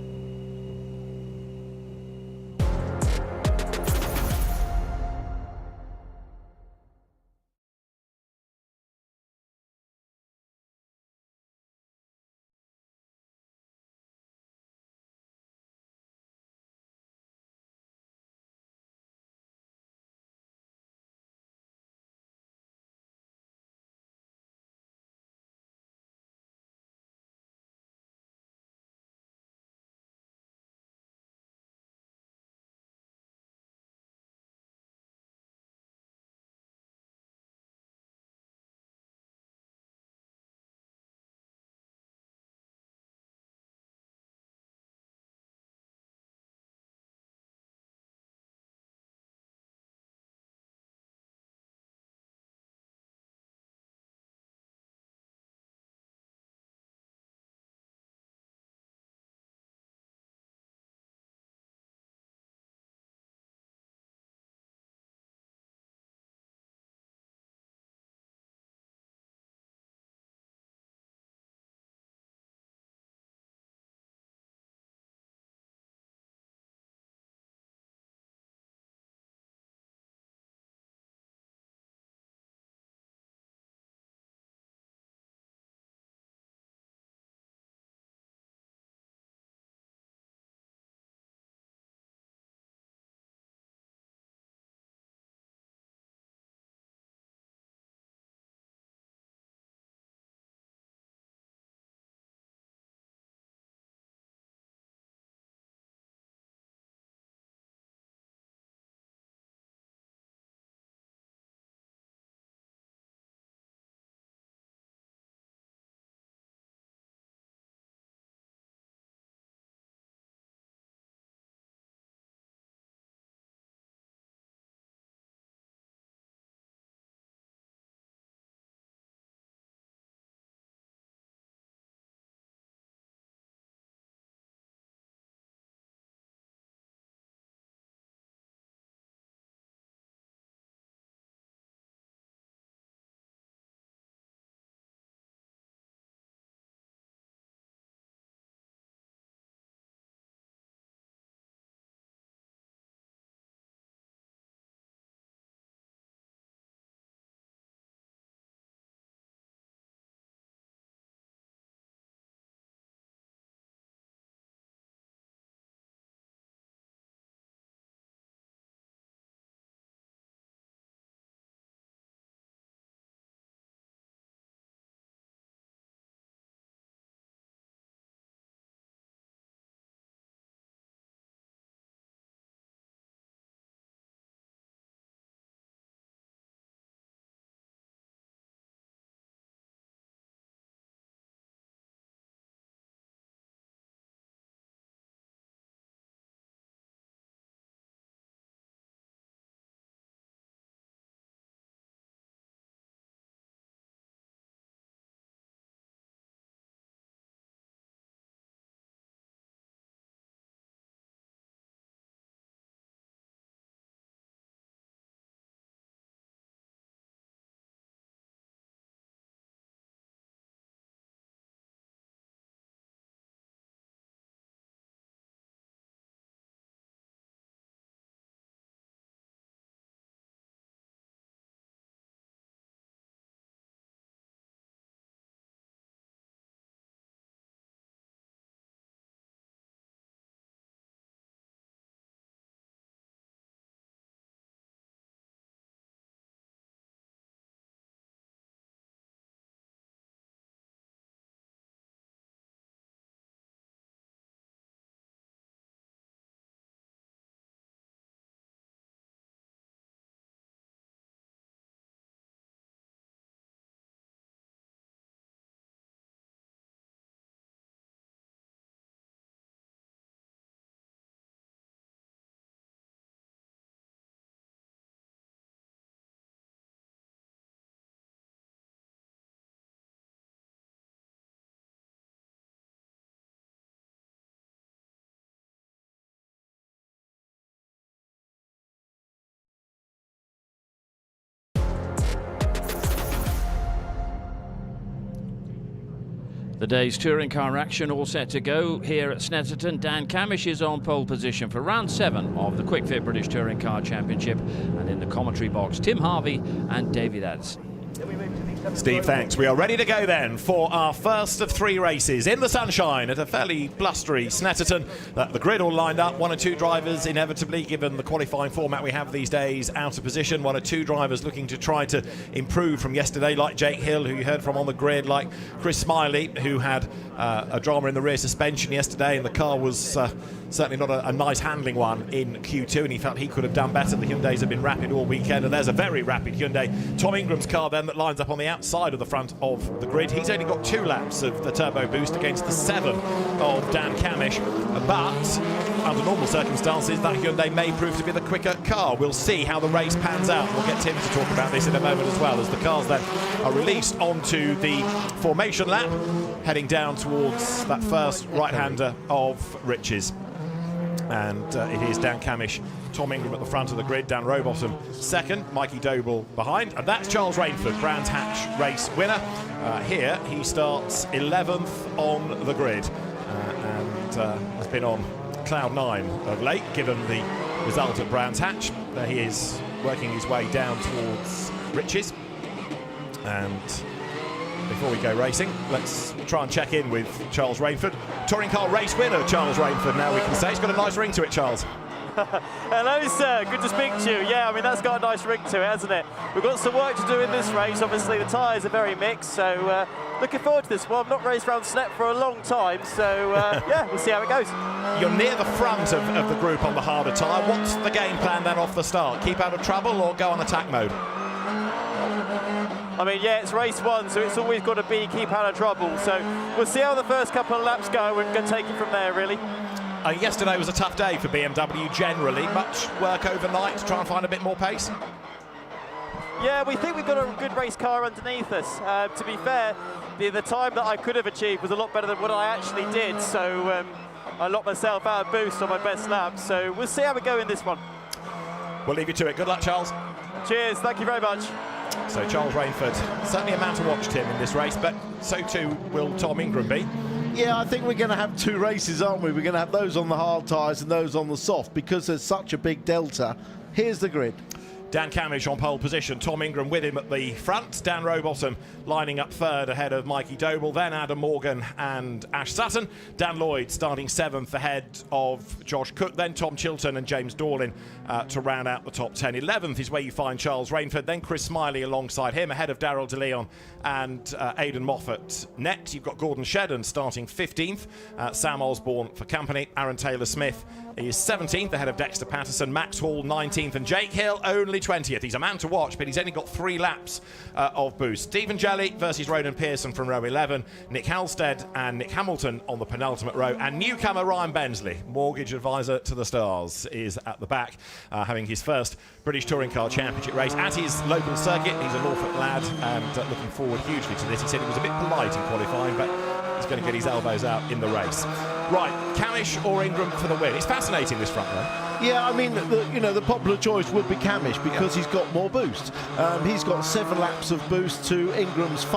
The day's touring car action all set to go here at Snetterton. Dan Camish is on pole position for round 7 of the Kwik Fit British Touring Car Championship, and in the commentary box Tim Harvey and David Adds. Steve, thanks. We are ready to go then for our first of 3 races in the sunshine at a fairly blustery Snetterton. The grid all lined up, 1 or 2 drivers inevitably, given the qualifying format we have these days, out of position. 1 or 2 drivers looking to try to improve from yesterday, like Jake Hill, who you heard from on the grid, like Chris Smiley, who had a drama in the rear suspension yesterday, and the car was certainly not a nice handling one in Q2, and he felt he could have done better. The Hyundais have been rapid all weekend, and there's a very rapid Hyundai. Tom Ingram's car then that lines up on the outside of the front of the grid. He's only got 2 laps of the turbo boost against the 7 of Dan Camish, but under normal circumstances that Hyundai may prove to be the quicker car. We'll see how the race pans out. We'll get Tim to talk about this in a moment as well, as the cars then are released onto the formation lap, heading down towards that first right-hander of Rich's. And it is Dan Camish, Tom Ingram at the front of the grid, Dan Rowbottom second, Mikey Doble behind, and that's Charles Rainford, Brands Hatch race winner. Here he starts 11th on the grid and has been on cloud 9 of late, given the result at Brands Hatch. He is working his way down towards Rich's. And before we go racing, let's try and check in with Charles Rainford. Touring car race winner, Charles Rainford, now we can say. It's got a nice ring to it, Charles. Hello, sir. Good to speak to you. Yeah, I mean, that's got a nice ring to it, hasn't it? We've got some work to do in this race. Obviously, the tyres are very mixed, so looking forward to this one. I've not raced around Snet for a long time, so yeah, we'll see how it goes. You're near the front of the group on the harder tyre. What's the game plan then off the start? Keep out of trouble or go on attack mode? I mean, yeah, it's race 1, so it's always got to be keep out of trouble. So we'll see how the first couple of laps go and go take it from there, really. Yesterday was a tough day for BMW generally. Much work overnight to try and find a bit more pace? Yeah, we think we've got a good race car underneath us. To be fair, the time that I could have achieved was a lot better than what I actually did. So I locked myself out of boost on my best lap. So we'll see how we go in this one. We'll leave you to it. Good luck, Charles. Cheers. Thank you very much. So Charles Rainford, certainly a man to watch, Tim, in this race, but so too will Tom Ingram be. Yeah, I think we're going to have 2 races, aren't we? We're going to have those on the hard tyres and those on the soft, because there's such a big delta. Here's the grid. Dan Camish on pole position, Tom Ingram with him at the front, Dan Rowbottom lining up 3rd ahead of Mikey Doble, then Adam Morgan and Ash Sutton, Dan Lloyd starting 7th ahead of Josh Cook, then Tom Chilton and James Dorlin to round out the top 10. 11th is where you find Charles Rainford, then Chris Smiley alongside him, ahead of Daryl De Leon and Aidan Moffat. Next, you've got Gordon Shedden starting 15th, Sam Osborne for company, Aaron Taylor-Smith is 17th ahead of Dexter Patterson, Max Hall 19th, and Jake Hill only 20th. He's a man to watch, but he's only got 3 laps of boost. Stephen Jelly versus Ronan Pearson from row 11, Nick Halstead and Nick Hamilton on the penultimate row, and newcomer Ryan Bensley, mortgage advisor to the stars, is at the back, having his first British Touring Car Championship race at his local circuit. He's a Norfolk lad and looking forward hugely to this. He said he was a bit polite in qualifying, but he's going to get his elbows out in the race. Right, Camish or Ingram for the win? It's fascinating, this front row. Yeah, I mean, the popular choice would be Camish because he's got more boost. He's got 7 laps of boost to Ingram's 2,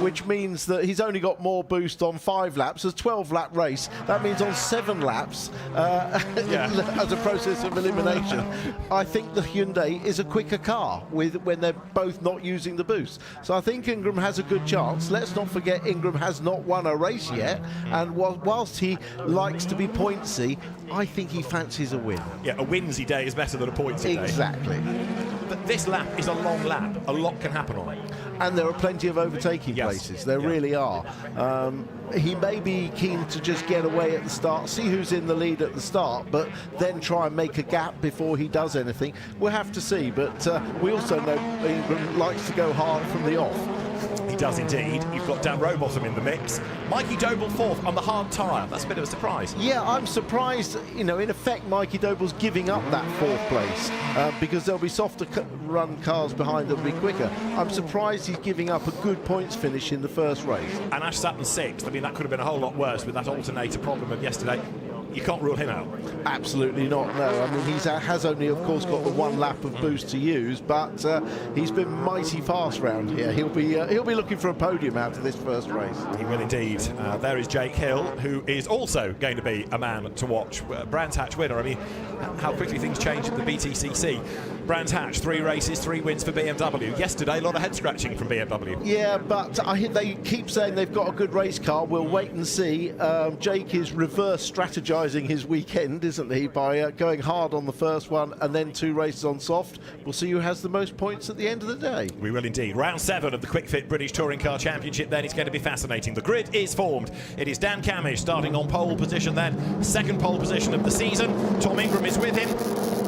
which means that he's only got more boost on 5 laps. It's a 12-lap race. That means on 7 laps, as a process of elimination, I think the Hyundai is a quicker car when they're both not using the boost. So I think Ingram has a good chance. Let's not forget Ingram has not won a race yet, and whilst he likes to be pointsy, I think he fancies a win. Yeah, a winsy day is better than a pointsy day. Exactly. But this lap is a long lap. A lot can happen on it. And there are plenty of overtaking places. There really are. He may be keen to just get away at the start, see who's in the lead at the start, but then try and make a gap before he does anything. We'll have to see, but we also know Ingram likes to go hard from the off. He does indeed. You've got Dan Rowbottom in the mix. Mikey Doble 4th on the hard tyre. That's a bit of a surprise. Yeah, I'm surprised. In effect, Mikey Doble's giving up that 4th place because there'll be softer run cars behind that'll be quicker. I'm surprised he's giving up a good points finish in the first race. And Ash Sutton 6th. I mean, that could have been a whole lot worse with that alternator problem of yesterday. you can't rule him out. Absolutely not, no. I mean, he has only, of course, got the 1 lap of boost to use, but he's been mighty fast round here. He'll be looking for a podium out of this first race. He will indeed. There is Jake Hill, who is also going to be a man to watch. Brands Hatch winner. I mean, how quickly things change at the BTCC. Brands Hatch, 3 races, 3 wins for BMW. Yesterday, a lot of head scratching from BMW. Yeah, but they keep saying they've got a good race car. We'll wait and see. Jake is reverse strategizing his weekend, isn't he, by going hard on the first one and then 2 races on soft. We'll see who has the most points at the end of the day. We will indeed. Round 7 of the Kwik Fit British Touring Car Championship, then it's going to be fascinating. The grid is formed. It is Dan Camish starting on pole position then, second pole position of the season. Tom Ingram is with him,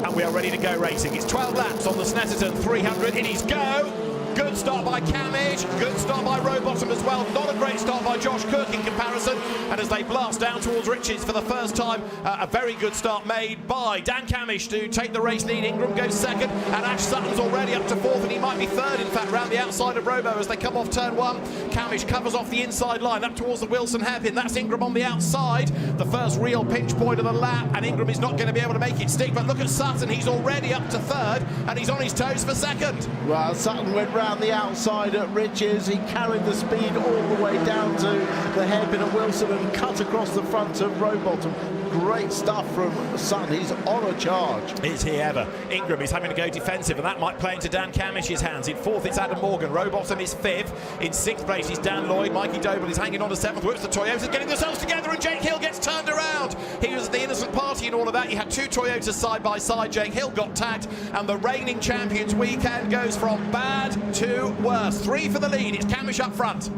and we are ready to go racing. It's 12 laps on the Snetterton 300. It is go! Good start by Camish, good start by Rowbottom as well. Not a great start by Josh Cook in comparison. And as they blast down towards Riches for the first time, a very good start made by Dan Camish to take the race lead. Ingram goes second, and Ash Sutton's already up to 4th, and he might be 3rd, in fact, round the outside of Robo as they come off turn 1. Camish covers off the inside line up towards the Wilson hairpin. That's Ingram on the outside. The first real pinch point of the lap, and Ingram is not going to be able to make it stick. But look at Sutton, he's already up to 3rd, and he's on his toes for 2nd. Well, Sutton went round the outside at Riches. He carried the speed all the way down to the hairpin of Wilson and cut across the front of Rowbottom. Great stuff from Sutton. He's on a charge. Is he ever? Ingram is having to go defensive, and that might play into Dan Camish's hands. In 4th, it's Adam Morgan. Rowbottom is 5th. In 6th place is Dan Lloyd. Mikey Doble is hanging on to 7th. Whips the Toyotas, getting themselves together, and Jake Hill gets turned around. He was the innocent party in all of that. You had 2 Toyotas side by side. Jake Hill got tagged, and the reigning champions weekend goes from bad to worse. 3 for the lead. It's Camish up front.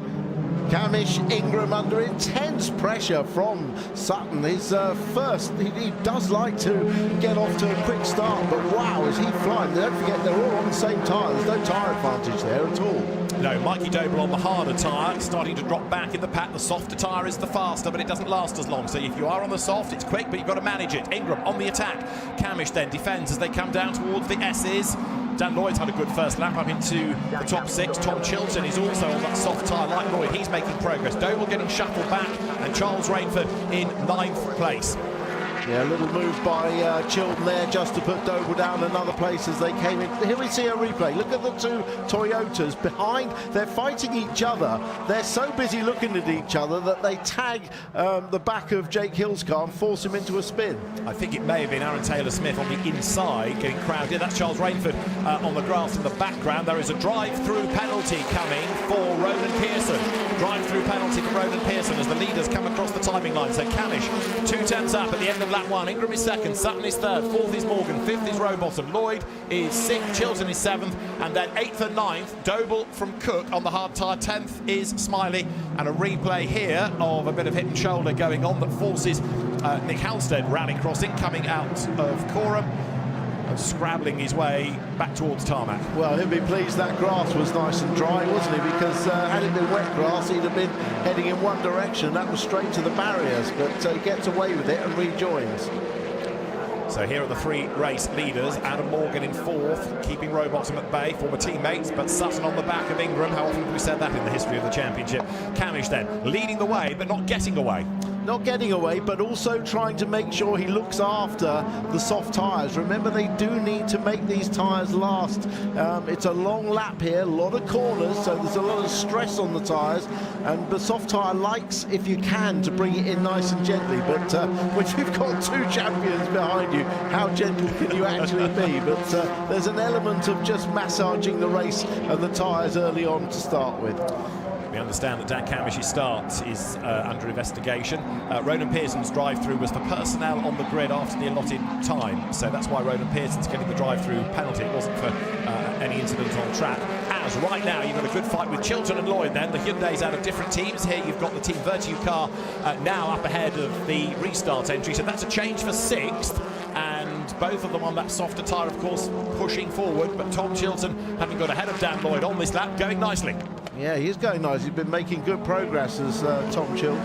Camish, Ingram under intense pressure from Sutton. His first, he does like to get off to a quick start, but wow, is he flying. Don't forget, they're all on the same tyre. There's no tyre advantage there at all. No, Mikey Doble on the harder tyre, starting to drop back in the pack. The softer tyre is the faster, but it doesn't last as long. So if you are on the soft, it's quick, but you've got to manage it. Ingram on the attack. Camish then defends as they come down towards the S's. Dan Lloyd's had a good first lap up into the top 6. Tom Chilton is also on that soft tyre like Lloyd. He's making progress. Doble getting shuffled back, and Charles Rainford in 9th place. Yeah, a little move by Chilton there just to put Doble down another place as they came in. Here we see a replay. Look at the 2 Toyotas behind. They're fighting each other. They're so busy looking at each other that they tag the back of Jake Hill's car and force him into a spin. I think it may have been Aaron Taylor-Smith on the inside getting crowded. That's Charles Rainford on the grass in the background. There is a drive-through penalty coming for Ronan Pearson. Drive-through penalty for Ronan Pearson as the leaders come across the timing line. So Camish 2 tenths up at the end of lap 1. Ingram is 2nd, Sutton is 3rd, 4th is Morgan, 5th is Rowbottom, Lloyd is 6th, Chilton is 7th, and then 8th and 9th, Doble from Cook on the hard tyre, 10th is Smiley, and a replay here of a bit of hip and shoulder going on that forces Nick Halstead rally crossing, coming out of Coram and scrabbling his way back towards tarmac. Well, he'll be pleased that grass was nice and dry, wasn't he? Because had it been wet grass, he'd have been heading in one direction. That was straight to the barriers, but he gets away with it and rejoins. So here are the 3 race leaders. Adam Morgan in 4th, keeping Rowbottom at bay, former teammates, but Sutton on the back of Ingram. How often have we said that in the history of the championship? Camish then leading the way, but not getting away. Not getting away, but also trying to make sure he looks after the soft tyres. Remember, they do need to make these tyres last. It's a long lap here, a lot of corners, so there's a lot of stress on the tyres, and the soft tyre likes, if you can, to bring it in nice and gently, but when you've got 2 champions behind you, how gentle can you actually be? But there's an element of just massaging the race and the tyres early on to start with. We understand that Dan Camish's start is under investigation. Ronan Pearson's drive-through was for personnel on the grid after the allotted time, so that's why Ronan Pearson's getting the drive-through penalty. It wasn't for any incident on track. As right now you've got a good fight with Chilton and Lloyd then. The Hyundai's out of different teams. Here you've got the Team Vertu car now up ahead of the restart entry, so that's a change for 6th. And both of them on that softer tyre, of course, pushing forward. But Tom Chilton, having got ahead of Dan Lloyd on this lap, going nicely. Yeah, he's going nice. He's been making good progress as Tom Chilton.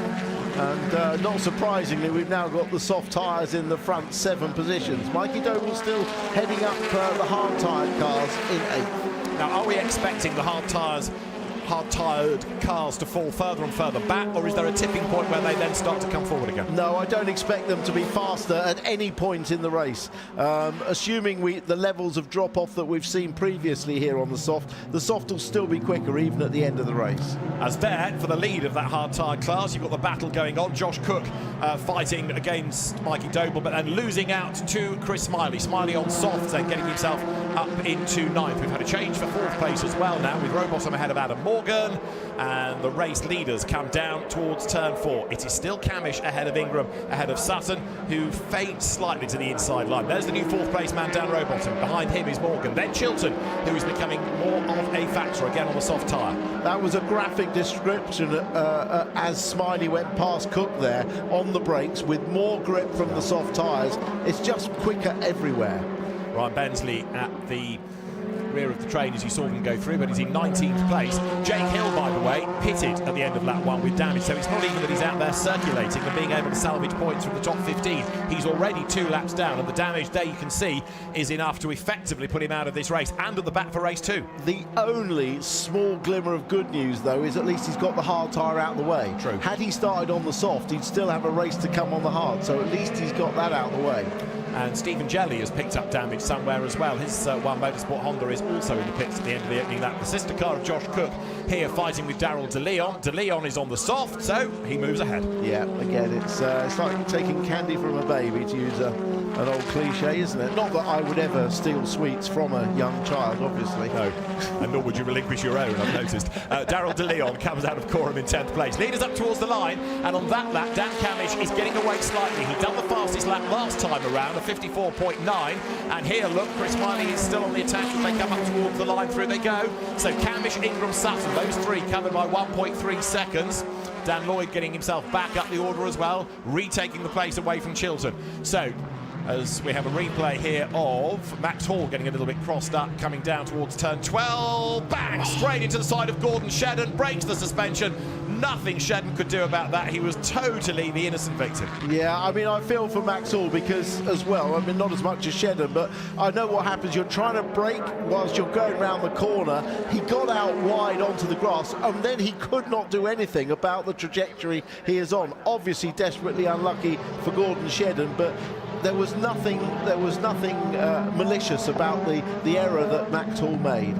And not surprisingly, we've now got the soft tyres in the front 7 positions. Mikey Doble still heading up the hard tyre cars in 8th. Now, are we expecting the hard tyres hard-tired cars to fall further and further back, or is there a tipping point where they then start to come forward again? No, I don't expect them to be faster at any point in the race. Assuming the levels of drop-off that we've seen previously here on the soft will still be quicker even at the end of the race. As there, for the lead of that hard-tired class, you've got the battle going on. Josh Cook fighting against Mikey Doble, but then losing out to Chris Smiley. Smiley on softs and getting himself up into 9th. We've had a change for 4th place as well now, with Rowbottom ahead of Adam Morgan, and the race leaders come down towards turn 4. It is still Camish ahead of Ingram, ahead of Sutton, who fades slightly to the inside line. There's the new 4th place man, Dan Rowbottom. Behind him is Morgan. Then Chilton, who is becoming more of a factor again on the soft tyre. That was a graphic description as Smiley went past Cook there on the brakes with more grip from the soft tyres. It's just quicker everywhere. Ryan Bensley at the rear of the train as you saw them go through, but he's in 19th place. Jake Hill, by the way, pitted at the end of lap 1 with damage, so it's not even that he's out there circulating and being able to salvage points from the top 15. He's already 2 laps down, and the damage there you can see is enough to effectively put him out of this race and at the back for race 2. The only small glimmer of good news, though, is at least he's got the hard tyre out of the way. True. Had he started on the soft, he'd still have a race to come on the hard, so at least he's got that out of the way. And Stephen Jelly has picked up damage somewhere as well. His One Motorsport Honda is also in the pits at the end of the opening lap. The sister car of Josh Cook here fighting with Daryl De Leon. De Leon is on the soft, so he moves ahead. Yeah, again, it's like taking candy from a baby, to use an old cliche, isn't it? Not that I would ever steal sweets from a young child, obviously. No, and nor would you relinquish your own, I've noticed. Daryl De Leon comes out of Coram in 10th place. Leaders up towards the line, and on that lap, Dan Camish is getting away slightly. He done the fastest lap last time around, a 54.9, and here, look, Chris Smiley is still on the attack as they come up towards the line. Through they go. So Camish, Ingram, Sutton, those 3 covered by 1.3 seconds. Dan Lloyd getting himself back up the order as well, retaking the place away from Chilton. So, as we have a replay here of Max Hall getting a little bit crossed up, coming down towards turn 12, bang, straight into the side of Gordon Shedden, breaks the suspension. Nothing Shedden could do about that. He was totally the innocent victim. Yeah, I mean, I feel for Max Hall because, as well, I mean, not as much as Shedden, but I know what happens. You're trying to brake whilst you're going round the corner. He got out wide onto the grass, and then he could not do anything about the trajectory he is on. Obviously, desperately unlucky for Gordon Shedden, but there was nothing malicious about the error that Max Hall made.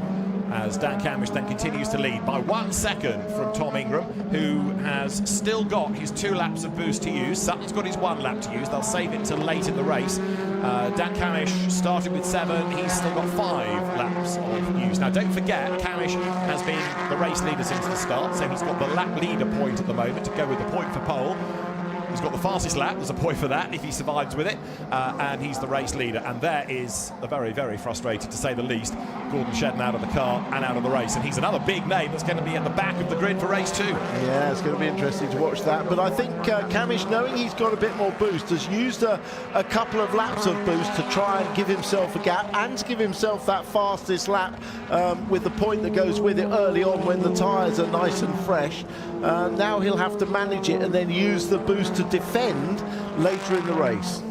As Dan Camish then continues to lead by 1 second from Tom Ingram, who has still got his 2 laps of boost to use. Sutton's got his 1 lap to use. They'll save it till late in the race. Dan Camish started with 7. He's still got 5 laps of use. Now, don't forget, Camish has been the race leader since the start, so he's got the lap leader point at the moment to go with the point for pole. He's got the fastest lap, there's a point for that if he survives with it, and he's the race leader. And there is a very, very frustrated, to say the least, Gordon Shedden out of the car and out of the race. And he's another big name that's going to be at the back of the grid for race 2. Yeah, it's going to be interesting to watch that. But I think Camish, knowing he's got a bit more boost, has used a couple of laps of boost to try and give himself a gap and to give himself that fastest lap with the point that goes with it early on when the tyres are nice and fresh. Now he'll have to manage it and then use the boost to defend later in the race.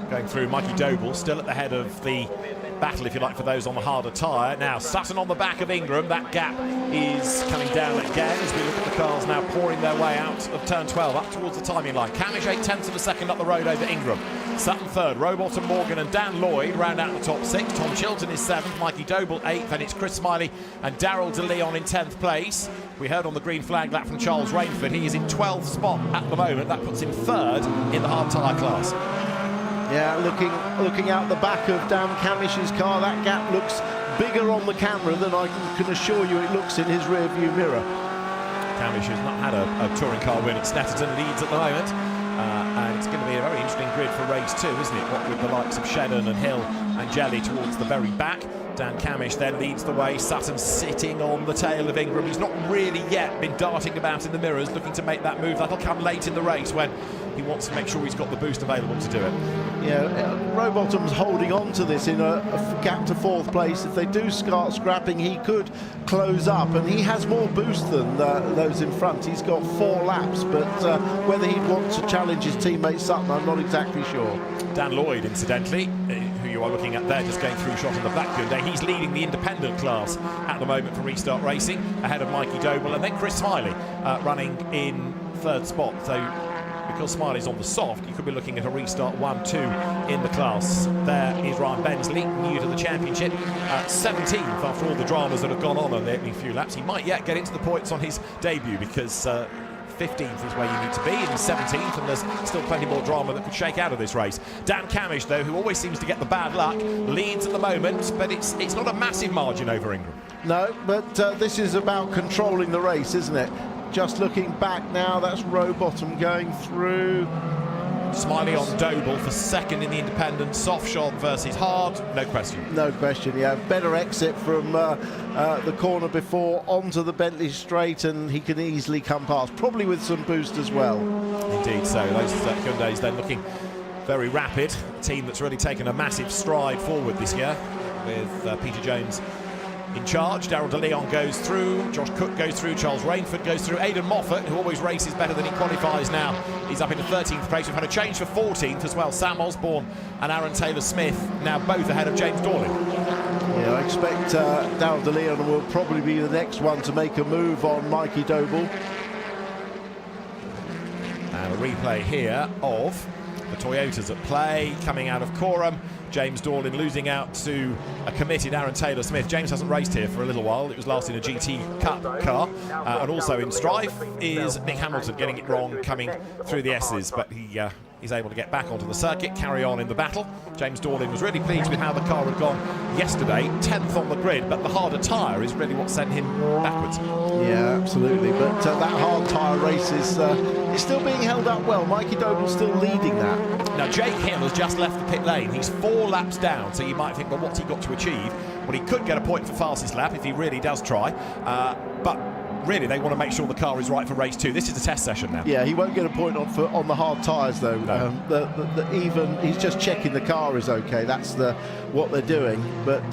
Going through, Mikey Doble still at the head of the battle, if you like, for those on the harder tyre. Now Sutton on the back of Ingram. That gap is coming down again as we look at the cars now pouring their way out of turn 12 up towards the timing line. Camish 0.8 of a second up the road over Ingram. Sutton 3rd, Rowbottom, Morgan and Dan Lloyd round out the top 6. Tom Chilton is 7th, Mikey Doble 8th, and it's Chris Smiley and Daryl De Leon in 10th place. We heard on the green flag lap from Charles Rainford, he is in 12th spot at the moment. That puts him 3rd in the hard tyre class. Yeah, looking out the back of Dan Camish's car, that gap looks bigger on the camera than I can assure you it looks in his rear view mirror. Camish has not had a touring car win at Snetterton, leads at the moment. And it's going to be a very interesting grid for race 2, isn't it? What with the likes of Shedden and Hill and Jelly towards the very back. Dan Camish then leads the way. Sutton sitting on the tail of Ingram. He's not really yet been darting about in the mirrors, looking to make that move. That'll come late in the race when he wants to make sure he's got the boost available to do it. Yeah, Rowbottom's holding on to this in a gap to 4th place. If they do start scrapping, he could close up, and he has more boost than those in front. He's got 4 laps, but whether he'd want to challenge his teammate Sutton, I'm not exactly sure. Dan Lloyd, incidentally, who you are looking at there, just going through shot in the black Hyundai. He's leading the independent class at the moment for Restart Racing, ahead of Mikey Doble, and then Chris Smiley running in third spot. So because Smiley's on the soft, you could be looking at a restart 1-2 in the class. There is Ryan Bensley, new to the championship, 17th after all the dramas that have gone on the opening few laps. He might yet get into the points on his debut, because 15th is where you need to be, and 17th, and there's still plenty more drama that could shake out of this race. Dan Camish, though, who always seems to get the bad luck, leads at the moment, but it's not a massive margin over Ingram. No, but this is about controlling the race, isn't it? Just looking back now, that's Rowbottom going through. Smiley on Doble for second in the independent. Soft shot versus hard, no question. No question, yeah. Better exit from the corner before onto the Bentley straight, and he can easily come past, probably with some boost as well. Indeed so. Those Hyundais then looking very rapid. A team that's really taken a massive stride forward this year, with Peter Jones in charge. Daryl De Leon goes through, Josh Cook goes through, Charles Rainford goes through, Aidan Moffat, who always races better than he qualifies now, he's up into 13th place. We've had a change for 14th as well. Sam Osborne and Aaron Taylor-Smith now both ahead of James Dorling. Yeah, I expect Daryl De Leon will probably be the next one to make a move on Mikey Doble. And a replay here of the Toyotas at play, coming out of Coram. James Dorling losing out to a committed Aaron Taylor-Smith. James hasn't raced here for a little while. It was last in a GT Cup car. And also in strife is Nick Hamilton getting it wrong coming through the S's, but he's able to get back onto the circuit, carry on in the battle. James Dorling was really pleased with how the car had gone yesterday, 10th on the grid, but the harder tyre is really what sent him backwards. Yeah, absolutely, but that hard tyre race is still being held up well. Mikey Doble's still leading that. Now Jake Hill has just left the pit lane. He's 4 laps down, so you might think, well, what's he got to achieve? Well, he could get a point for fastest lap if he really does try, but really they want to make sure the car is right for race 2. This is a test session now. Yeah, he won't get a point on the hard tyres though. No. He's just checking the car is okay. That's what they're doing. But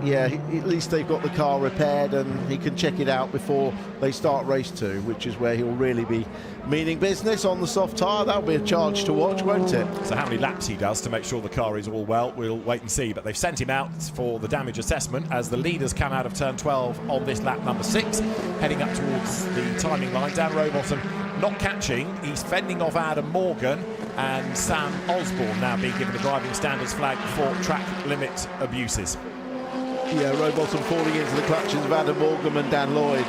yeah, at least they've got the car repaired and he can check it out before they start race 2, which is where he'll really be meaning business on the soft tyre. That'll be a charge to watch, won't it? So how many laps he does to make sure the car is all well, we'll wait and see. But they've sent him out for the damage assessment as the leaders come out of turn 12 on this lap number 6, heading up towards the timing line. Dan Rowbottom not catching. He's fending off Adam Morgan, and Sam Osborne now being given the driving standards flag for track limit abuses. Yeah, Rowbottom falling into the clutches of Adam Morgan and Dan Lloyd.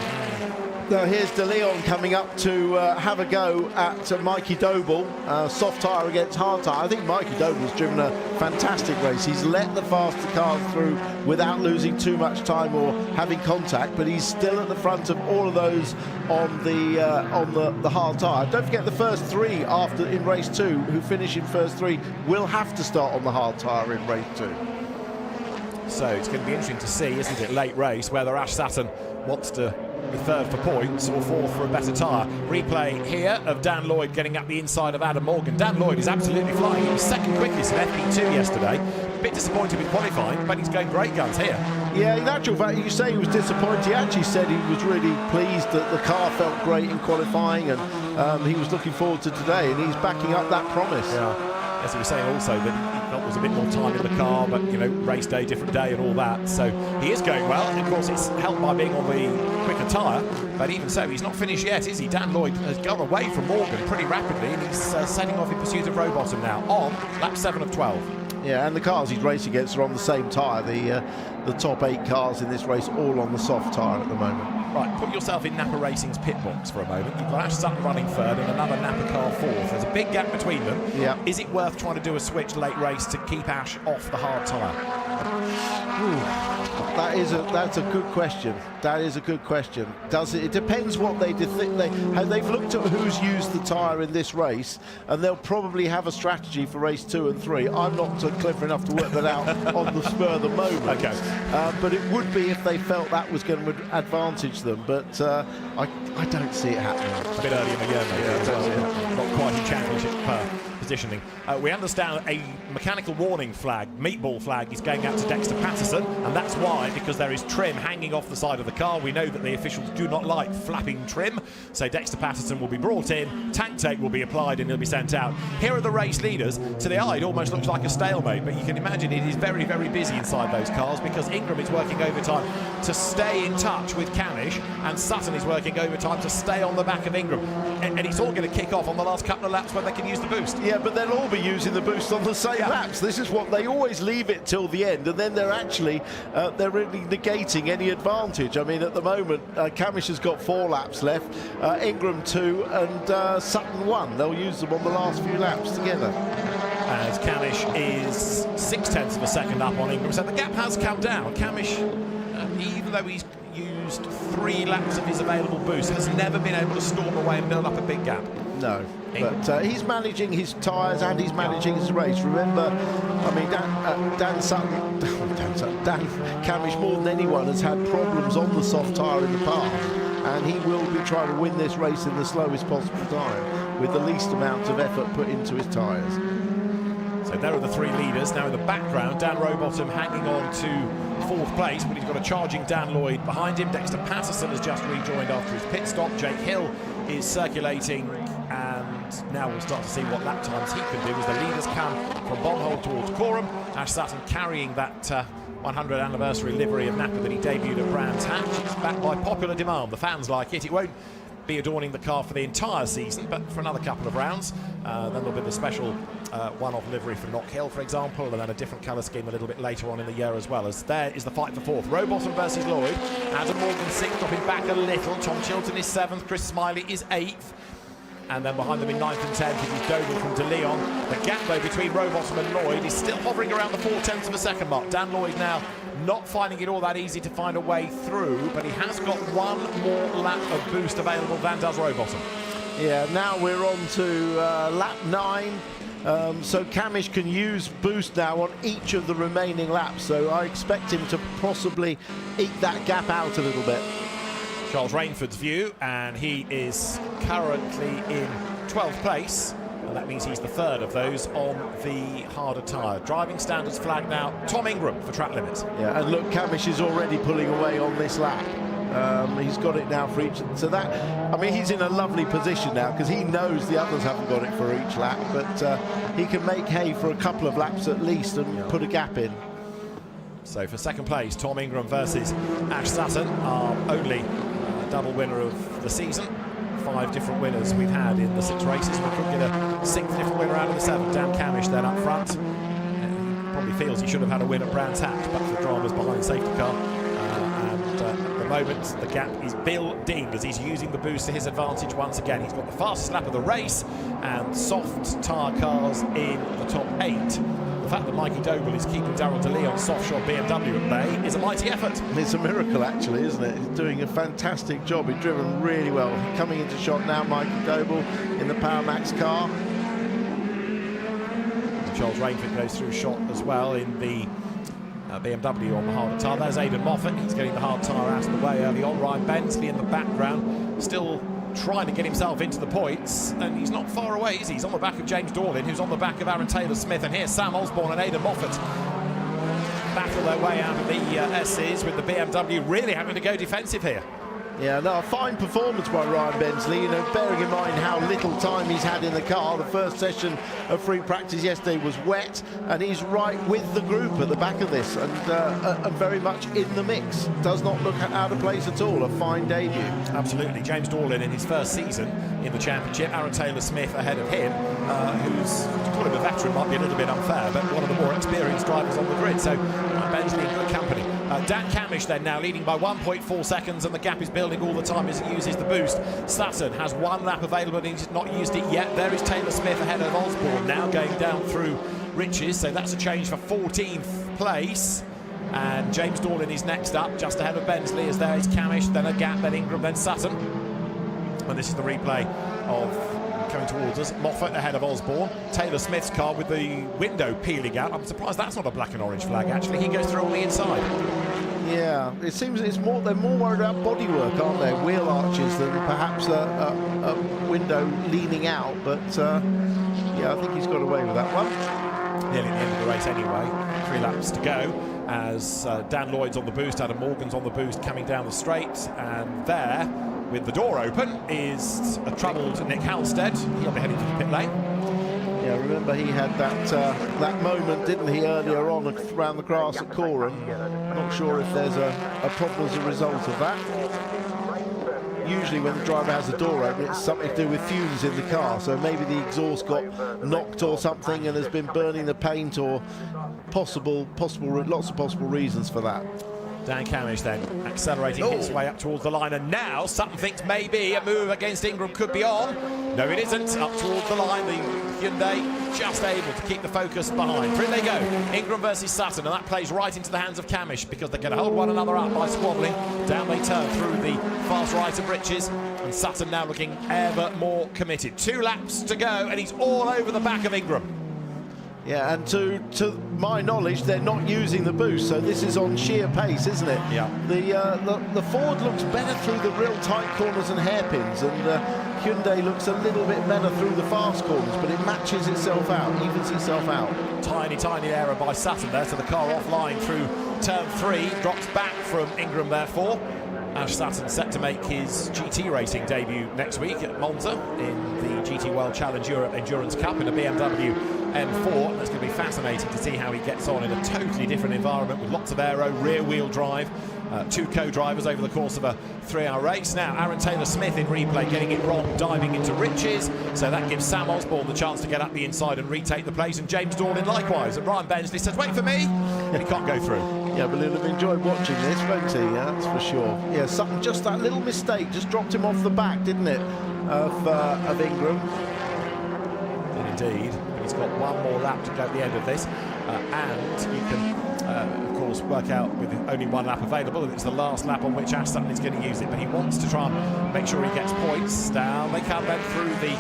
Now here's De Leon coming up to have a go at Mikey Doble. Soft tyre against hard tyre. I think Mikey Doble's driven a fantastic race. He's let the faster cars through without losing too much time or having contact, but he's still at the front of all of those on the hard tyre. Don't forget the first 3 in race 2 who finish in first 3 will have to start on the hard tyre in race 2. So it's going to be interesting to see, isn't it, late race, whether Ash Sutton wants to be third for points or fourth for a better tyre. Replay here of Dan Lloyd getting up the inside of Adam Morgan. Dan Lloyd is absolutely flying. He was second quickest in FP2 yesterday. A bit disappointed with qualifying, but he's going great guns here. Yeah, in actual fact, you say he was disappointed. He actually said he was really pleased that the car felt great in qualifying, and he was looking forward to today, and he's backing up that promise. Yeah. As he was saying also that he felt there was a bit more time in the car, but, you know, race day, different day and all that. So he is going well. And of course, it's helped by being on the quicker tyre. But even so, he's not finished yet, is he? Dan Lloyd has gone away from Morgan pretty rapidly, and he's setting off in pursuit of Rowbottom now on lap 7 of 12. Yeah, and the cars he's racing against are on the same tyre. The top 8 cars in this race all on the soft tyre at the moment. Right, put yourself in Napa Racing's pit box for a moment. You've got Ash Sutton running third and another Napa car fourth. There's a big gap between them. Yeah. Is it worth trying to do a switch late race to keep Ash off the hard tyre? That's a good question. That is a good question. It depends what they think. They've looked at who's used the tyre in this race, and they'll probably have a strategy for race 2 and 3. I'm not clever enough to work that out on the spur of the moment. Okay. But it would be if they felt that was going to advantage them. But I don't see it happening. A bit early in the year, maybe. Yeah, not quite in championship positioning. We understand a mechanical warning flag, meatball flag, is going out to Dexter Patterson, and that's why, because there is trim hanging off the side of the car. We know that the officials do not like flapping trim, so Dexter Patterson will be brought in, tank tape will be applied, and he'll be sent out. Here are the race leaders. To the eye, it almost looks like a stalemate, but you can imagine it is very, very busy inside those cars, because Ingram is working overtime to stay in touch with Camish, and Sutton is working overtime to stay on the back of Ingram. And it's all going to kick off on the last couple of laps when they can use the boost. Yeah, but they'll all be using the boost on the same laps. This is what they always leave it till the end, and then they're actually they're really negating any advantage. I mean, at the moment, Camish has got 4 laps left, Ingram 2, and Sutton 1. They'll use them on the last few laps together. As Camish is 0.6 of a second up on Ingram, so the gap has come down. Camish, even though he's used 3 laps of his available boost, has never been able to storm away and build up a big gap. No, but he's managing his tyres and he's managing his race. Remember, I mean, Dan Camish, more than anyone, has had problems on the soft tyre in the past, and he will be trying to win this race in the slowest possible time with the least amount of effort put into his tyres. So there are the 3 leaders. Now in the background, Dan Rowbottom hanging on to 4th place, but he's got a charging Dan Lloyd behind him. Dexter Patterson has just rejoined after his pit stop. Jake Hill is circulating, and now we'll start to see what lap times he can do as the leaders come from Bonhold towards Coram. Ash Sutton carrying that 100th anniversary livery of Napa that he debuted at Brands Hatch. It's backed by popular demand. The fans like it. It won't be adorning the car for the entire season, but for another couple of rounds. Then there'll be the special one-off livery for Knock Hill, for example, and then a different colour scheme a little bit later on in the year as well. As there is the fight for 4th. Rowbottom versus Lloyd. Adam Morgan 6th, dropping back a little. Tom Chilton is 7th. Chris Smiley is 8th. And then behind them in 9th and 10th is Doble from De Leon. The gap, though, between Rowbottom and Lloyd is still hovering around the 0.4 of a second mark. Dan Lloyd now not finding it all that easy to find a way through, but he has got 1 more lap of boost available than does Rowbottom. Yeah, now we're on to lap 9. So Camish can use boost now on each of the remaining laps, so I expect him to possibly eke that gap out a little bit. Charles Rainford's view, and he is currently in 12th place, and that means he's the 3rd of those on the harder tyre. Driving standards flag now, Tom Ingram for track limits. Yeah, and look, Camish is already pulling away on this lap. He's got it now for each, so that, I mean, he's in a lovely position now because he knows the others haven't got it for each lap, but he can make hay for a couple of laps at least and put a gap in. So for 2nd place, Tom Ingram versus Ash Sutton, our only double winner of the season. 5 different winners we've had in the 6 races. We could get a 6th different winner out of the 7th. Dan Camish then up front. He probably feels he should have had a win at Brands Hatch, but the dramas behind the safety car. At the moment, the gap is building as he's using the boost to his advantage once again. He's got the fastest lap of the race and soft tyre cars in the top 8. The fact that Mikey Doble is keeping Darrell De Leon's soft shod BMW at bay is a mighty effort. It's a miracle, actually, isn't it? He's doing a fantastic job. He's driven really well. Coming into shot now, Mikey Doble in the Power Max car. Charles Rainford goes through shot as well in the BMW on the harder tyre. There's Aidan Moffat. He's getting the hard tyre out of the way early on. Ryan Bensley in the background, still trying to get himself into the points, and he's not far away, is he? He's on the back of James Dorlin, who's on the back of Aaron Taylor-Smith, and here's Sam Osborne and Aidan Moffat battle their way out of the S's, with the BMW really having to go defensive here. Yeah, no, a fine performance by Ryan Bensley, you know, bearing in mind how little time he's had in the car. The first session of free practice yesterday was wet, and he's right with the group at the back of this, and very much in the mix. Does not look out of place at all. A fine debut. Absolutely. James Dorlin in his first season in the championship. Aaron Taylor-Smith ahead of him, who's, to call him a veteran might be a little bit unfair, but one of the more experienced drivers on the grid. So Ryan Bensley in good company. Dan Camish then now leading by 1.4 seconds, and the gap is building all the time as he uses the boost. Sutton has 1 lap available and he's not used it yet. There is Taylor-Smith ahead of Osborne now going down through Riches, so that's a change for 14th place. And James Dorlin is next up, just ahead of Bensley, as there is Camish, then a gap, then Ingram, then Sutton. And this is the replay of coming towards us. Moffat ahead of Osborne. Taylor-Smith's car with the window peeling out. I'm surprised that's not a black and orange flag, actually. He goes through on the inside. Yeah, it seems they're more worried about bodywork, aren't they? Wheel arches than perhaps a window leaning out. But Yeah, I think he's got away with that one. Nearly at the end of the race anyway. 3 laps to go as Dan Lloyd's on the boost, Adam Morgan's on the boost coming down the straight, and there, with the door open, is a troubled Nick Halstead. He'll be heading to the pit lane. Yeah, remember he had that moment, didn't he, earlier on around the grass at Coram. Not sure if there's a problem as a result of that. Usually when the driver has the door open, it's something to do with fumes in the car, so maybe the exhaust got knocked or something and has been burning the paint, or lots of possible reasons for that. Dan Camish then accelerating his way up towards the line, and now Sutton thinks maybe a move against Ingram could be on. No, it isn't. Up towards the line, the Hyundai just able to keep the focus behind. Through they go, Ingram versus Sutton, and that plays right into the hands of Camish because they're going to hold one another up by squabbling. Down they turn through the fast right of Britches, and Sutton now looking ever more committed. 2 laps to go, and he's all over the back of Ingram. Yeah, and to my knowledge, they're not using the boost, so this is on sheer pace, isn't it? Yeah. The Ford looks better through the real tight corners and hairpins, and Hyundai looks a little bit better through the fast corners, but it matches itself out, evens itself out. Tiny error by Sutton there, so the car offline through turn 3, drops back from Ingram therefore. Ash Sutton set to make his GT racing debut next week at Monza in the GT World Challenge Europe Endurance Cup in a BMW M4. That's going to be fascinating to see how he gets on in a totally different environment with lots of aero, rear-wheel drive. 2 co-drivers over the course of a 3-hour race. Now Aaron Taylor-Smith in replay getting it wrong, diving into Riches, so that gives Sam Osborne the chance to get up the inside and retake the place, and James Dorlin likewise. And Ryan Bensley says, wait for me, and he can't go through. Yeah, but he'll have enjoyed watching this, won't he? Yeah, that's for sure. Yeah, Sutton, just that little mistake just dropped him off the back, didn't it, of Ingram. And indeed, but he's got one more lap to go at the end of this, and you can of course work out with only 1 lap available, and it's the last lap on which Ash Sutton is going to use it, but he wants to try and make sure he gets points. Down they come then through the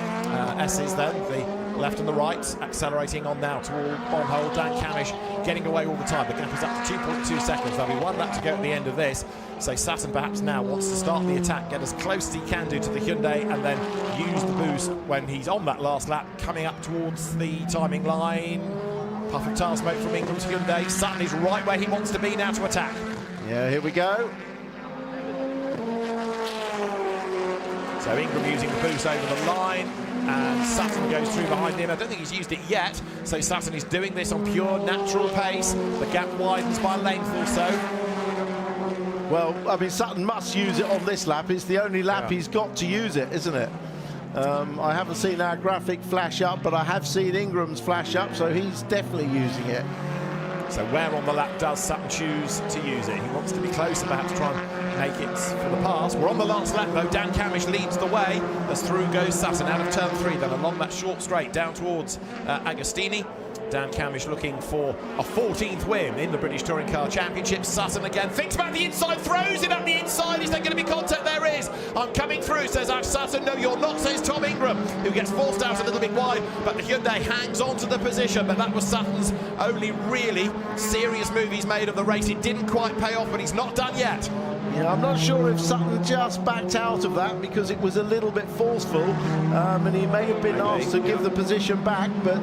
S's then, the left and the right, accelerating on now toward bomb hole. Dan Camish getting away all the time. The gap is up to 2.2 seconds. There'll be 1 lap to go at the end of this, so Sutton perhaps now wants to start the attack, get as close as he can do to the Hyundai, and then use the boost when he's on that last lap, coming up towards the timing line. Puff of tar smoke from Ingram's Hyundai. Sutton is right where he wants to be now to attack. Yeah, here we go. So Ingram using the boost over the line, and Sutton goes through behind him. I don't think he's used it yet, so Sutton is doing this on pure natural pace. The gap widens by a length or so. Well, I mean, Sutton must use it on this lap. It's the only lap he's got to use it, isn't it? I haven't seen our graphic flash up, but I have seen Ingram's flash up, so he's definitely using it. So where on the lap does Sutton choose to use it? He wants to be closer, perhaps try and make it for the pass. We're on the last lap though. Dan Camish leads the way as through goes Sutton out of turn 3, then along that short straight down towards Agostini. Dan Camish looking for a 14th win in the British Touring Car Championship. Sutton again thinks about the inside, throws it up the inside. Is there going to be contact? There is. I'm coming through, says Ash Sutton. No, you're not, says Tom Ingram, who gets forced out a little bit wide, but the Hyundai hangs on to the position. But that was Sutton's only really serious move he's made of the race. It didn't quite pay off, but he's not done yet. Yeah, I'm not sure if Sutton just backed out of that because it was a little bit forceful, and he may have been asked to give the position back, but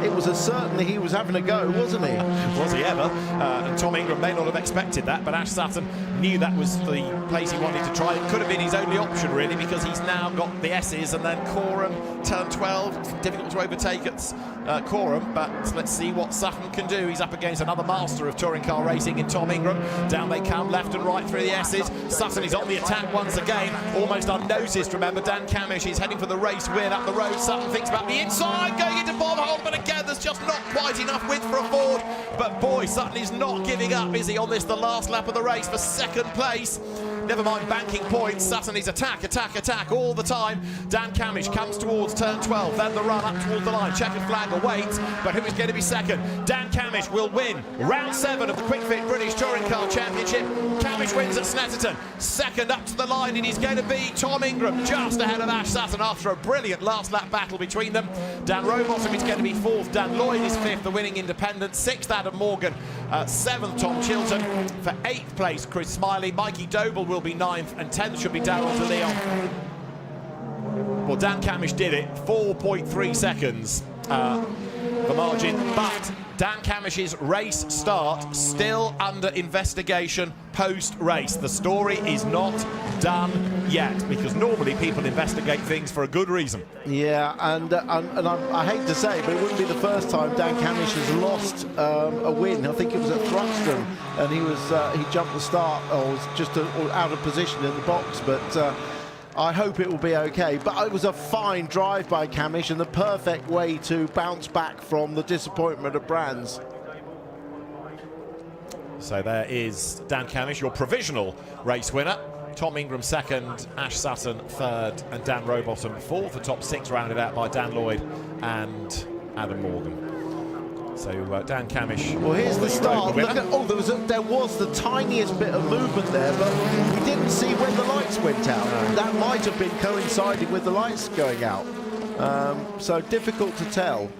it was certainly he was having a go, wasn't he? Was he ever? And Tom Ingram may not have expected that, but Ash Sutton knew that was the place he wanted to try. It could have been his only option, really, because he's now got the S's and then Coram, turn 12. Difficult to overtake at Coram, but let's see what Sutton can do. He's up against another master of touring car racing in Tom Ingram. Down they come, left and right through the S's. Sutton is on the attack once again, almost unnoticed. Remember, Dan Camish is heading for the race win up the road. Sutton thinks about the inside, going into bomb hole, but again, there's just not quite enough width for a Ford. But boy, Sutton is not giving up, is he, on this, the last lap of the race for 2nd place. Never mind banking points, Sutton is attack all the time. Dan Camish comes towards turn 12, then the run up towards the line. Checkered flag awaits, but who is going to be 2nd? Dan Camish will win round 7 of the Kwik Fit British Touring Car Championship. Camish wins at Snetterton. 2nd up to the line, it is going to be Tom Ingram, just ahead of Ash Sutton after a brilliant last lap battle between them. Dan Rowbottom is going to be 4th, Dan Lloyd is 5th, the winning independent. 6th, Adam Morgan. 7th, Tom Chilton. For 8th place, Chris Smiley. Mikey Doble will be 9th, and 10th should be Darryl De Leon. Well, Dan Camish did it, 4.3 seconds. the margin, but Dan Camish's race start still under investigation post-race. The story is not done yet, because normally people investigate things for a good reason. Yeah, and I hate to say, but it wouldn't be the first time Dan Camish has lost a win. I think it was at Thruxton, and he jumped the start, or was just out of position in the box, but I hope it will be okay. But it was a fine drive by Camish and the perfect way to bounce back from the disappointment of Brands. So there is Dan Camish, your provisional race winner. Tom Ingram second, Ash Sutton third, and Dan Rowbottom fourth. The top six rounded out by Dan Lloyd and Adam Morgan. So Dan Camish. Well, here's the start. Look at, there was the tiniest bit of movement there, but we didn't see when the lights went out. That might have been coinciding with the lights going out. So difficult to tell.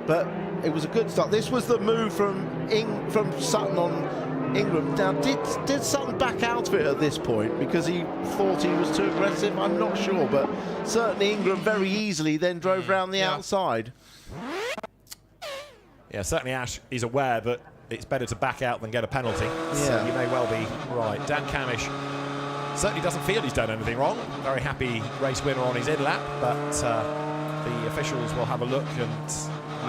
But it was a good start. This was the move from Sutton on Ingram. Now, did Sutton back out of it at this point because he thought he was too aggressive? I'm not sure, but certainly Ingram very easily then drove round the outside. Yeah, certainly Ash is aware that it's better to back out than get a penalty. So you may well be right. Dan Camish certainly doesn't feel he's done anything wrong. Very happy race winner on his in-lap, but the officials will have a look and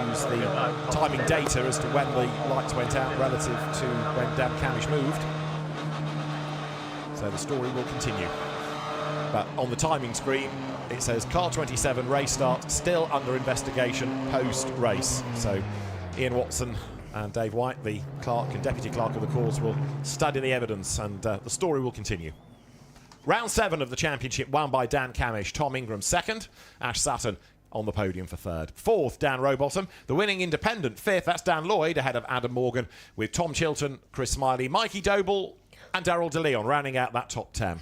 use the timing data as to when the lights went out relative to when Dan Camish moved. So the story will continue. But on the timing screen, it says car 27 race start still under investigation post-race. So Ian Watson and Dave White, the clerk and deputy clerk of the course, will study the evidence, and the story will continue. Round 7 of the championship won by Dan Camish. Tom Ingram second, Ash Sutton on the podium for third. Fourth, Dan Rowbottom. The winning independent fifth, that's Dan Lloyd, ahead of Adam Morgan, with Tom Chilton, Chris Smiley, Mikey Doble and Daryl DeLeon rounding out that top 10.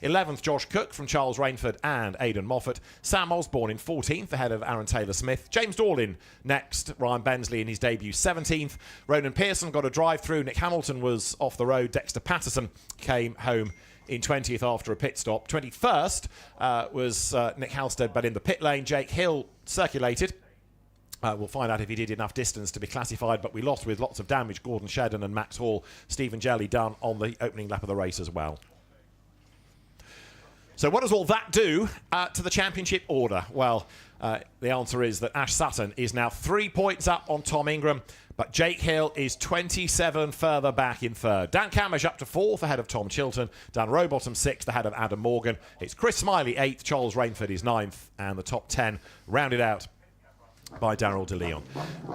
11th, Josh Cook from Charles Rainford and Aidan Moffat. Sam Osborne in 14th, ahead of Aaron Taylor-Smith. James Dorlin next. Ryan Bensley in his debut 17th. Ronan Pearson got a drive-through. Nick Hamilton was off the road. Dexter Patterson came home in 20th after a pit stop. 21st was Nick Halstead, but in the pit lane. Jake Hill circulated. We'll find out if he did enough distance to be classified, but we lost with lots of damage. Gordon Shedden and Max Hall. Stephen Jelly done on the opening lap of the race as well. So what does all that do to the championship order? Well, the answer is that Ash Sutton is now 3 points up on Tom Ingram, but Jake Hill is 27 further back in third. Dan Camish up to 4th, ahead of Tom Chilton. Dan Rowbottom 6th, ahead of Adam Morgan. It's Chris Smiley 8th, Charles Rainford is 9th, and the top 10 rounded out by Daryl DeLeon.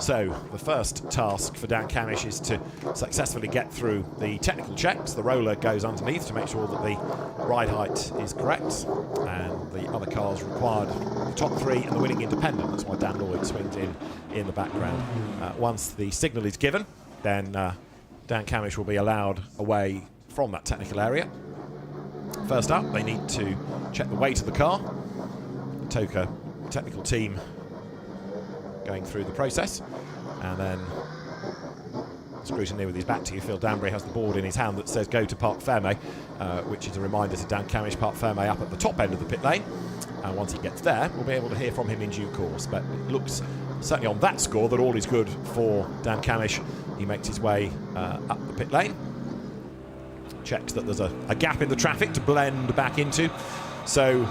So the first task for Dan Camish is to successfully get through the technical checks. The roller goes underneath to make sure that the ride height is correct, and the other cars required the top 3 and the winning independent. That's why Dan Lloyd swings in the background. Once the signal is given, then Dan Camish will be allowed away from that technical area. First up, they need to check the weight of the car. The TOCA technical team going through the process, and then scrutineer with his back to you. Phil Danbury has the board in his hand that says go to Parc Fermé, which is a reminder to Dan Camish. Parc Fermé up at the top end of the pit lane, and once he gets there we'll be able to hear from him in due course. But it looks certainly on that score that all is good for Dan Camish. He makes his way up the pit lane, checks that there's a gap in the traffic to blend back into. So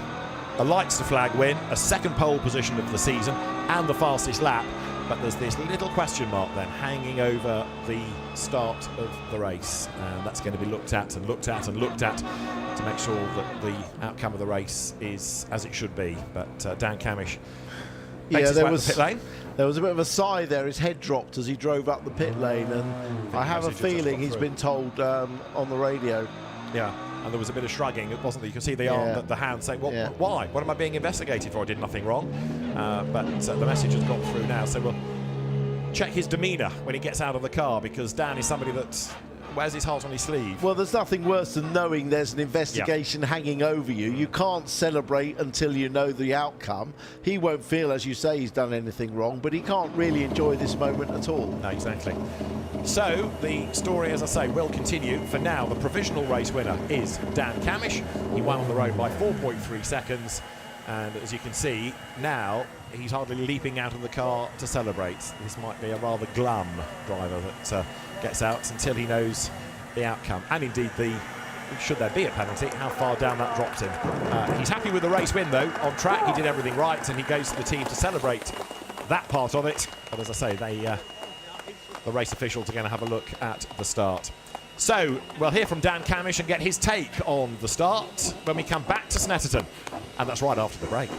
a lights to flag win, a second pole position of the season, and the fastest lap. But there's this little question mark then hanging over the start of the race, and that's going to be looked at and looked at and looked at to make sure that the outcome of the race is as it should be. But Dan Camish makes his way up the pit lane. There was a bit of a sigh there. His head dropped as he drove up the pit lane, and I have a feeling he's been told on the radio. Yeah. And there was a bit of shrugging, wasn't there? You can see the arm, the hand saying, well, why? What am I being investigated for? I did nothing wrong. But the message has got through now. So we'll check his demeanour when he gets out of the car, because Dan is somebody that wears his heart on his sleeve. Well, there's nothing worse than knowing there's an investigation hanging over you. You can't celebrate until you know the outcome. He won't feel, as you say, he's done anything wrong, but he can't really enjoy this moment at all. No, exactly. So the story, as I say, will continue. For now, the provisional race winner is Dan Camish. He won on the road by 4.3 seconds. And as you can see, now he's hardly leaping out of the car to celebrate. This might be a rather glum driver that gets out until he knows the outcome. And indeed, should there be a penalty, how far down that dropped him. He's happy with the race win, though. On track, he did everything right, and he goes to the team to celebrate that part of it. But as I say, the race officials are going to have a look at the start. So we'll hear from Dan Camish and get his take on the start when we come back to Snetterton. And that's right after the break.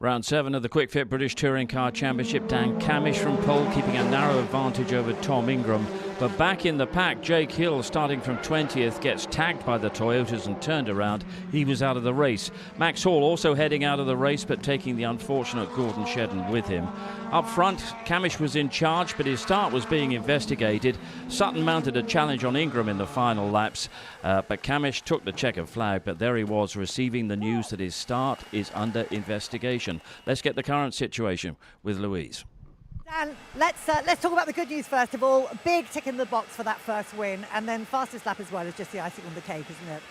Round 7 of the Kwik Fit British Touring Car Championship. Dan Camish from pole, keeping a narrow advantage over Tom Ingram. But back in the pack, Jake Hill, starting from 20th, gets tagged by the Toyotas and turned around. He was out of the race. Max Hall also heading out of the race, but taking the unfortunate Gordon Shedden with him. Up front, Camish was in charge, but his start was being investigated. Sutton mounted a challenge on Ingram in the final laps, but Camish took the checkered flag, but there he was, receiving the news that his start is under investigation. Let's get the current situation with Louise. Dan, let's talk about the good news first of all. Big tick in the box for that first win, and then fastest lap as well is just the icing on the cake, isn't it?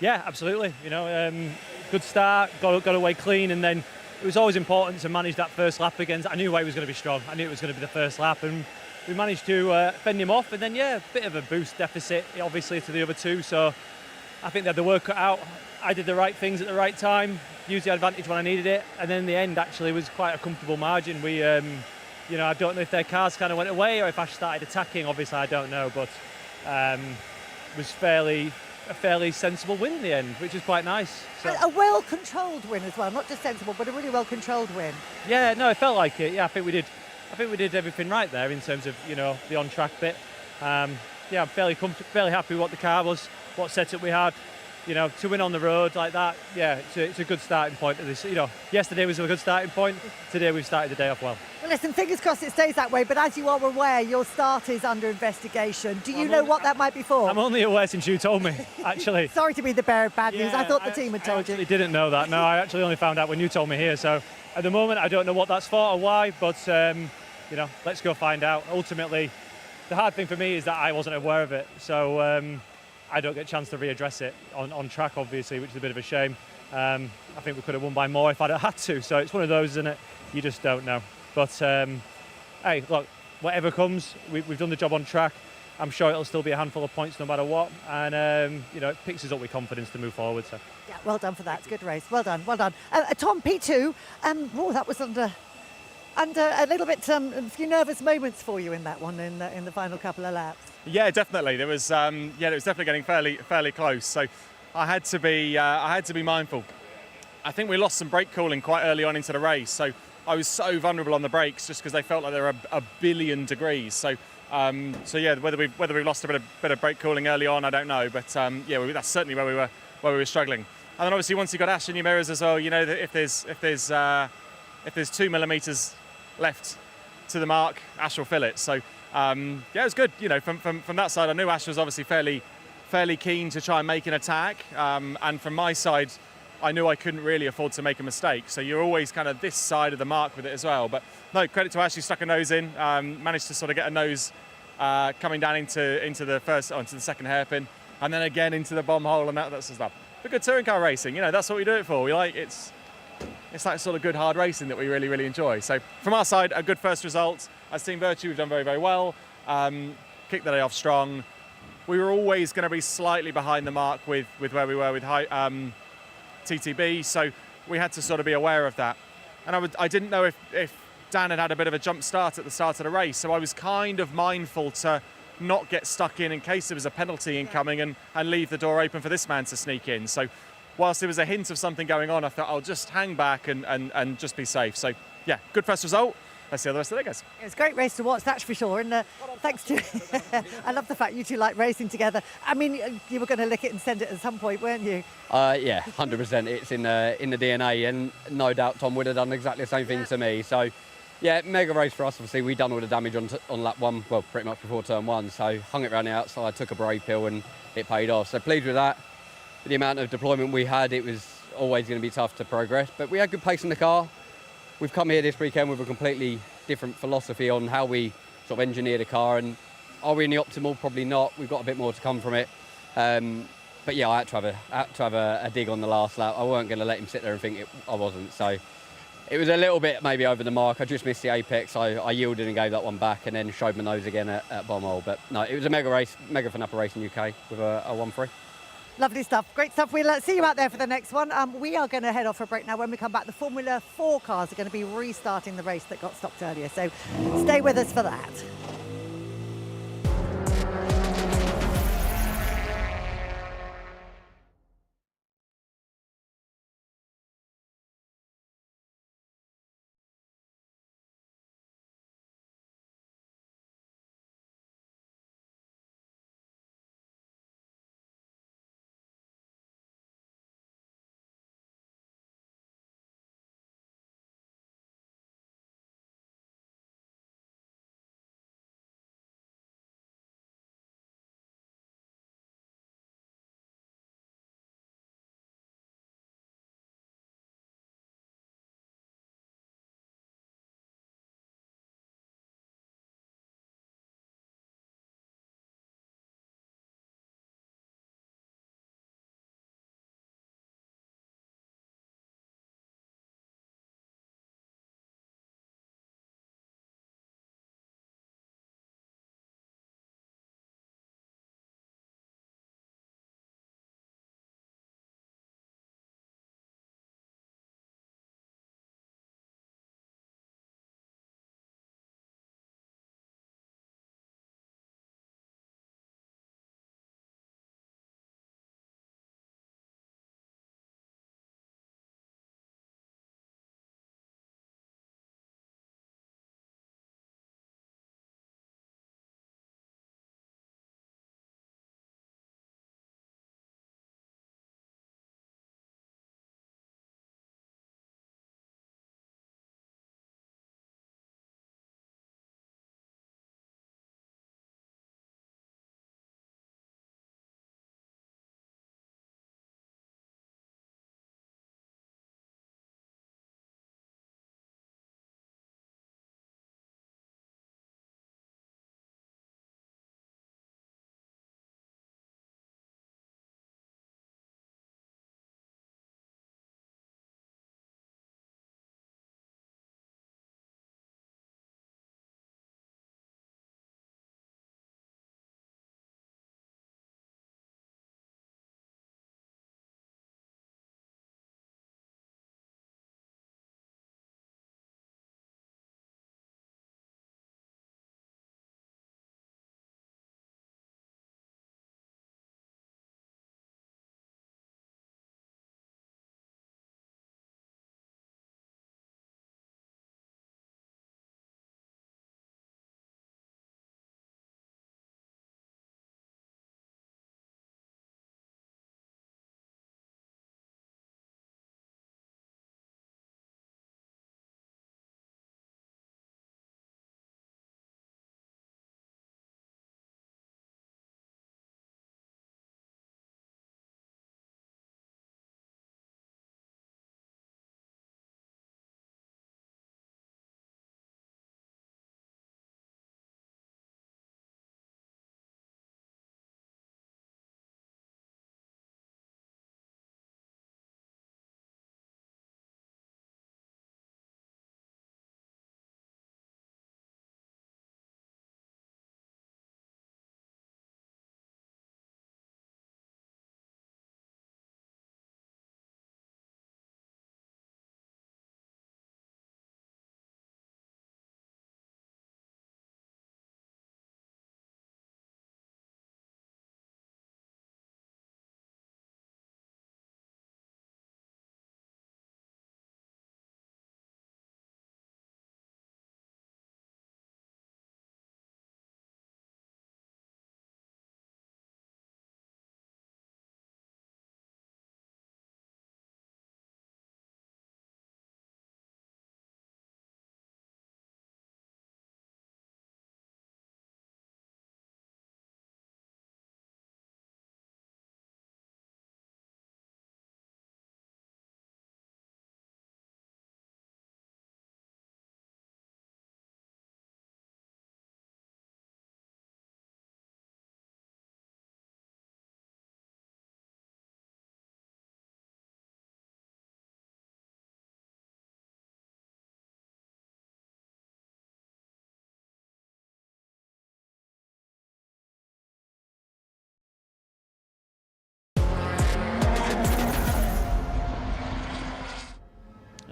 Yeah, absolutely. You know, good start, got away clean, and then it was always important to manage that first lap against. I knew Wade was going to be strong. I knew it was going to be the first lap, and we managed to fend him off. And then, yeah, a bit of a boost deficit, obviously, to the other two. So I think they had the work cut out. I did the right things at the right time, used the advantage when I needed it, and then the end actually was quite a comfortable margin. We. You know, I don't know if their cars kind of went away or if Ash started attacking. Obviously, I don't know, but was a fairly sensible win in the end, which is quite nice. So. A well-controlled win as well, not just sensible, but a really well-controlled win. Yeah, no, it felt like it. Yeah, I think we did everything right there in terms of, you know, the on-track bit. Yeah, I'm fairly happy with what the car was, what setup we had. You know, to win on the road like that, yeah, it's a good starting point. You know, yesterday was a good starting point. Today we've started the day off well. Well, listen, fingers crossed it stays that way. But as you are aware, your start is under investigation. Do you know what that might be for? I'm only aware since you told me, actually. Sorry to be the bearer of bad news. Yeah, I thought the team had told you. I didn't know that. No, I actually only found out when you told me here. So at the moment, I don't know what that's for or why. But you know, let's go find out. Ultimately, the hard thing for me is that I wasn't aware of it. So. I don't get a chance to readdress it on track, obviously, which is a bit of a shame. I think we could have won by more if I'd had to. So it's one of those, isn't it? You just don't know. But hey, look, whatever comes, we've done the job on track. I'm sure it'll still be a handful of points no matter what. And, you know, it picks us up with confidence to move forward. So. Yeah, well done for that. It's a good race. Well done, well done. Tom, P2, that was under a little bit, a few nervous moments for you in that one in the final couple of laps. Yeah, definitely. There was, it was definitely getting fairly close. So I had to be mindful. I think we lost some brake cooling quite early on into the race. So I was so vulnerable on the brakes just because they felt like they were a billion degrees. So yeah, whether we've lost a bit of brake cooling early on, I don't know. But yeah, that's certainly where we were struggling. And then obviously once you got ash in your mirrors as well, you know that if there's 2 millimeters left to the mark, Ash will fill it. So yeah, it was good. You know, from that side, I knew Ash was obviously fairly keen to try and make an attack. And from my side, I knew I couldn't really afford to make a mistake. So you're always kind of this side of the mark with it as well. But no, credit to Ash, he stuck a nose in, managed to sort of get a nose coming down into the second hairpin, and then again into the bomb hole and that sort of stuff. But good touring car racing, you know, that's what we do it for. We like it's that sort of good hard racing that we really enjoy. So from our side, a good first result. As Team Vertu, we've done very well. Kicked the day off strong. We were always going to be slightly behind the mark with where we were with TTB, so we had to sort of be aware of that. And I didn't know if Dan had a bit of a jump start at the start of the race, so I was kind of mindful to not get stuck in case there was a penalty incoming and leave the door open for this man to sneak in. So whilst there was a hint of something going on, I thought I'll just hang back and just be safe. So yeah, good first result. Let's see how the rest of the day goes. It was a great race to watch, that's for sure. And thanks to, I love the fact you two like racing together. I mean, you were going to lick it and send it at some point, weren't you? Yeah, 100%. It's in the DNA, and no doubt Tom would have done exactly the same thing to me. So yeah, mega race for us. Obviously, we'd done all the damage on lap 1, well, pretty much before turn 1. So hung it around the outside, took a brake pill, and it paid off. So pleased with that. With the amount of deployment we had, it was always going to be tough to progress, but we had good pace in the car. We've come here this weekend with a completely different philosophy on how we sort of engineer the car, and are we in the optimal? Probably not. We've got a bit more to come from it. But yeah, I had to have a dig on the last lap. I weren't going to let him sit there and think I wasn't. So it was a little bit maybe over the mark. I just missed the apex. I yielded and gave that one back, and then showed my nose again at Bombhole. But no, it was a mega race, mega fun upper race in UK with a 1-3. Lovely stuff, great stuff. We'll see you out there for the next one. We are going to head off for a break now. When we come back, the Formula 4 cars are going to be restarting the race that got stopped earlier. So stay with us for that.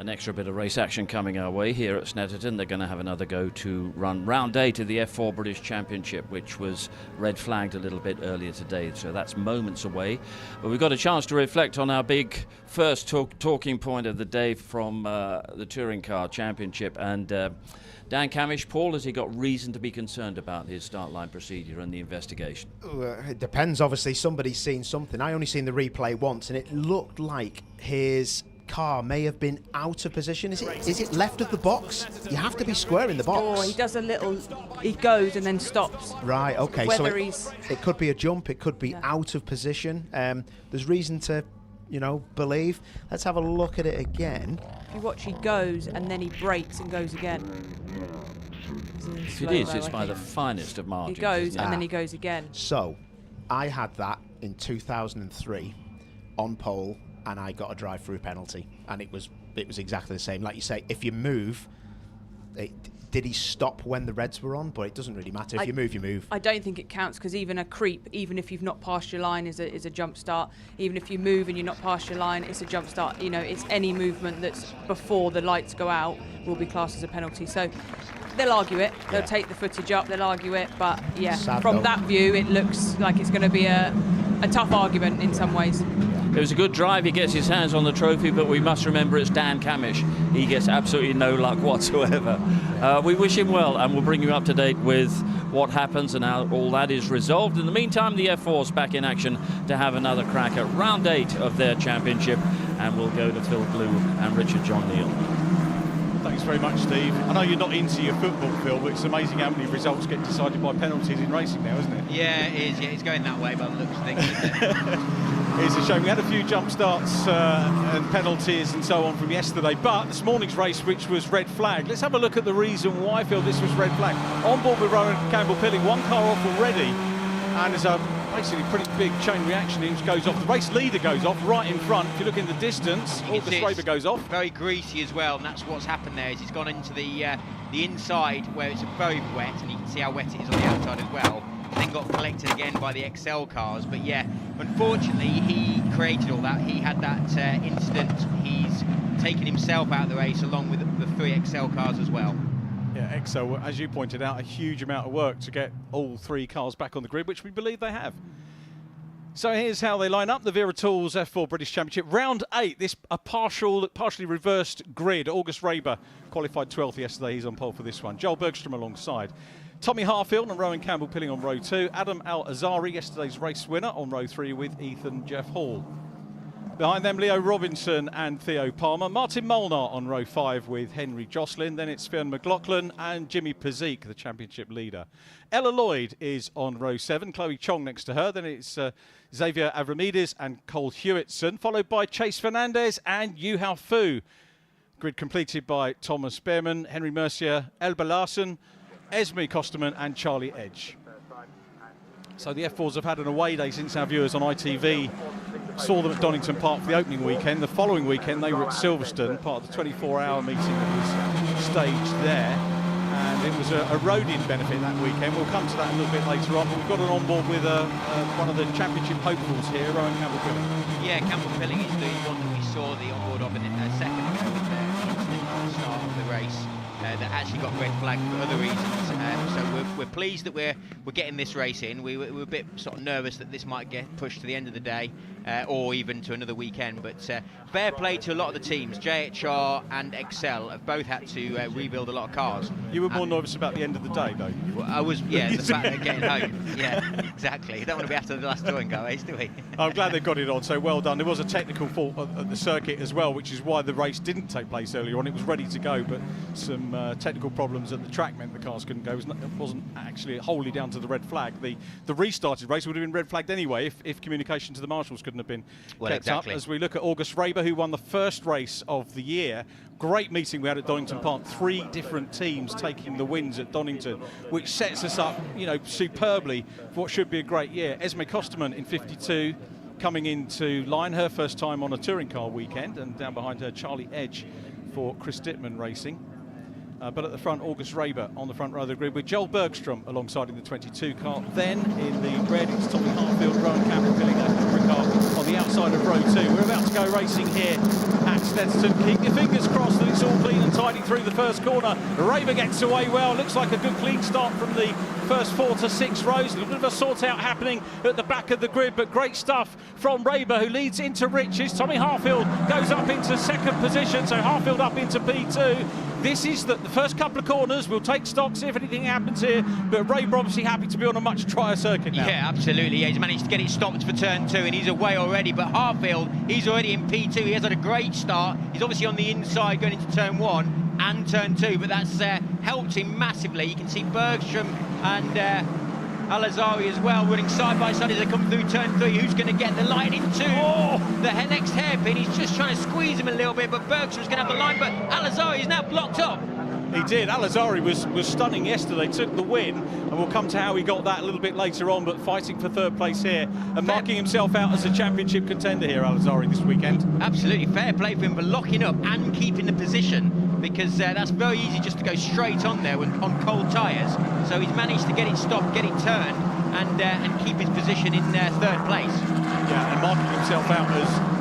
An extra bit of race action coming our way here at Snetterton. They're going to have another go to run round 8 of the F4 British Championship, which was red flagged a little bit earlier today, so that's moments away. But we've got a chance to reflect on our big first talking point of the day from the Touring Car Championship. And Dan Camish, Paul, has he got reason to be concerned about his start line procedure and the investigation? It depends, obviously. Somebody's seen something. I only seen the replay once, and it looked like his car may have been out of position. Is it left of the box? You have to be square in the box. Oh, he does a little, he goes and then stops. Right, okay. Whether So it could be a jump, it could be out of position. There's reason to, believe. Let's have a look at it again. If you watch, he goes and then he brakes and goes again. If it is, it's by the finest of margins. He goes and then he goes again. So, I had that in 2003 on pole, and I got a drive-through penalty, and it was exactly the same. Like you say, if you move, did he stop when the reds were on? But it doesn't really matter. If you move, you move. I don't think it counts, because even a creep, even if you've not passed your line, is a jump start. Even if you move and you're not past your line, it's a jump start. It's any movement that's before the lights go out will be classed as a penalty. So they'll argue it. They'll take the footage up. They'll argue it. But yeah, from that view, it looks like it's going to be a tough argument in some ways. It was a good drive. He gets his hands on the trophy, but we must remember it's Dan Camish. He gets absolutely no luck whatsoever. We wish him well, and we'll bring you up to date with what happens and how all that is resolved. In the meantime, the F4's back in action to have another crack at round 8 of their championship, and we'll go to Phil Blue and Richard John Neal. Thanks very much, Steve. I know you're not into your football, Phil, but it's amazing how many results get decided by penalties in racing now, isn't it? Yeah, it is. Yeah, it's going that way by the looks of things, isn't it? It's a shame. We had a few jump starts and penalties and so on from yesterday, but this morning's race, which was red flag. Let's have a look at the reason why, Phil, this was red flag. On board with Rowan Campbell-Pilling, one car off already, and there's a basically pretty big chain reaction. It goes off. The race leader goes off right in front. If you look in the distance, August Raber goes off. Very greasy as well, and that's what's happened there. Is he's gone into the inside where it's very wet, and you can see how wet it is on the outside as well. Then got collected again by the XL cars, but yeah, unfortunately he created all that. He had that incident. He's taken himself out of the race along with the 3 XL cars as well. Yeah, XL, as you pointed out, a huge amount of work to get all 3 cars back on the grid, which we believe they have. So here's how they line up. The Vera Tools F4 British Championship. Round 8, this a partially reversed grid. August Raber qualified 12th yesterday. He's on pole for this one. Joel Bergstrom alongside. Tommy Harfield and Rowan Campbell-Pilling on row 2. Adam Al-Azari, yesterday's race winner, on row 3 with Ethan Jeff Hall. Behind them, Leo Robinson and Theo Palmer. Martin Molnar on row 5 with Henry Jocelyn. Then it's Fionn McLaughlin and Jimmy Pazik, the championship leader. Ella Lloyd is on row 7. Chloe Chong next to her. Then it's Xavier Avramides and Cole Hewitson, followed by Chase Fernandez and Yu Hao Fu. Grid completed by Thomas Behrman, Henry Mercier, Elba Larsen, Esme Kosterman and Charlie Edge. So the F4s have had an away day since our viewers on ITV saw them at Donington Park for the opening weekend. The following weekend they were at Silverstone, part of the 24-hour meeting that was staged there. And it was a roading benefit that weekend. We'll come to that a little bit later on. But we've got an onboard with one of the championship hopefuls here, Rowan Campbell-Pilling. Yeah, Campbell-Pilling is the one that we saw the onboard of in a second ago with the start of the race. That actually got red flagged for other reasons. So we're pleased that we're getting this race in. We were a bit sort of nervous that this might get pushed to the end of the day or even to another weekend. But fair play to a lot of the teams. JHR and Excel have both had to rebuild a lot of cars. You were more nervous about the end of the day, though. Well, I was, yeah, the fact of getting home. Yeah, exactly. You don't want to be after the last touring car race, do we? I'm glad they got it on, so well done. There was a technical fault at the circuit as well, which is why the race didn't take place earlier on. It was ready to go, but some technical problems at the track meant the cars couldn't go. It wasn't actually wholly down to the red flag. The restarted race would have been red flagged anyway if communication to the marshals couldn't have been kept up. As we look at August Raber, who won the first race of the year. Great meeting we had at Donington Park. 3 different teams taking the wins at Donington, which sets us up, superbly for what should be a great year. Esme Kosterman in 52 coming into line, her first time on a touring car weekend, and down behind her Charlie Edge for Chris Dittman Racing. but at the front, August Raber on the front row of the grid with Joel Bergstrom alongside in the 22 car. Then in the red, it's Tommy Hartfield, Rowan Campbell, Billy Car on the outside of row 2. We're about to go racing here at Snetterton. Keep your fingers crossed that it's all clean and tidy through the first corner. Raber gets away well. Looks like a good clean start from the first 4 to 6 rows. A little bit of a sort out happening at the back of the grid, but great stuff from Raber, who leads into Riches. Tommy Hartfield goes up into second position, so Hartfield up into P2. This is the first couple of corners. We'll take stock, see if anything happens here, but Raber obviously happy to be on a much drier circuit now. Yeah, absolutely. Yeah, he's managed to get it stopped for turn 2 and he's away already, but Hartfield, he's already in P2. He has had a great start. He's obviously on the inside going into turn 1 and turn 2, but that's helped him massively. You can see Bergstrom and Al-Azhari as well running side by side as they come through turn 3. Who's going to get the line into the next hairpin? He's just trying to squeeze him a little bit, but Bergstrom's going to have the line, but Al-Azhari is now blocked up. He did. Al-Azhari was stunning yesterday, took the win, and we'll come to how he got that a little bit later on, but fighting for third place here and marking himself out as a championship contender here, Al-Azhari, this weekend. Absolutely, fair play for him for locking up and keeping the position, because that's very easy just to go straight on there on cold tyres. So he's managed to get it stopped, get it turned, and keep his position in third place. Yeah, and marking himself out as...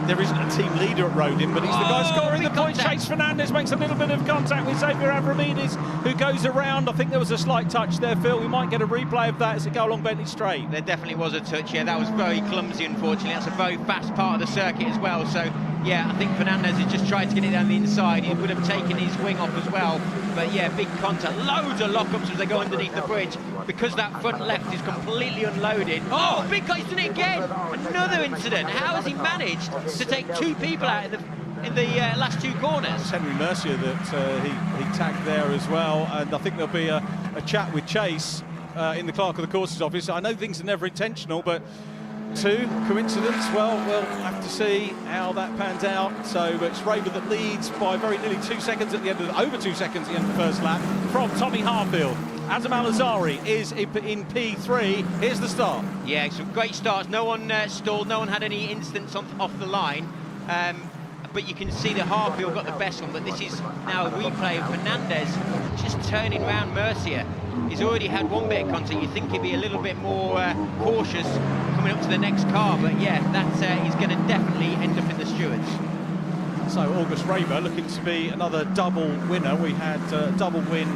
There isn't a team leader at Rodin, but he's the guy scoring the points. Chase Fernandez makes a little bit of contact with Xavier Avramides, who goes around. I think there was a slight touch there, Phil. We might get a replay of that as it go along Bentley Straight. There definitely was a touch, yeah. That was very clumsy, unfortunately. That's a very fast part of the circuit as well. So, yeah, I think Fernandez has just tried to get it down the inside. He would have taken his wing off as well. But, yeah, big contact. Loads of lockups as they go underneath the bridge. Because that front left is completely unloaded. Oh, big guy, he's done it again. Another incident. How has he managed to take 2 people out in the last 2 corners? It's Henry Mercier that he tagged there as well, and I think there'll be a chat with Chase in the Clerk of the Courses office. I know things are never intentional, but 2 coincidence. Well, we'll have to see how that pans out. So it's Raber that leads by very nearly 2 seconds at the end of over 2 seconds at the end of the first lap from Tommy Hartfield. Azam Al-Azhari is in P3. Here's the start. Yeah, some great starts. No one stalled. No one had any incidents off the line. But you can see that Hartfield got the best one. But this is now a replay of Fernandez just turning around Mercier. He's already had one bit of contact. You think he'd be a little bit more cautious coming up to the next car. But yeah, he's going to definitely end up in the stewards. So August Raber looking to be another double winner. We had a double win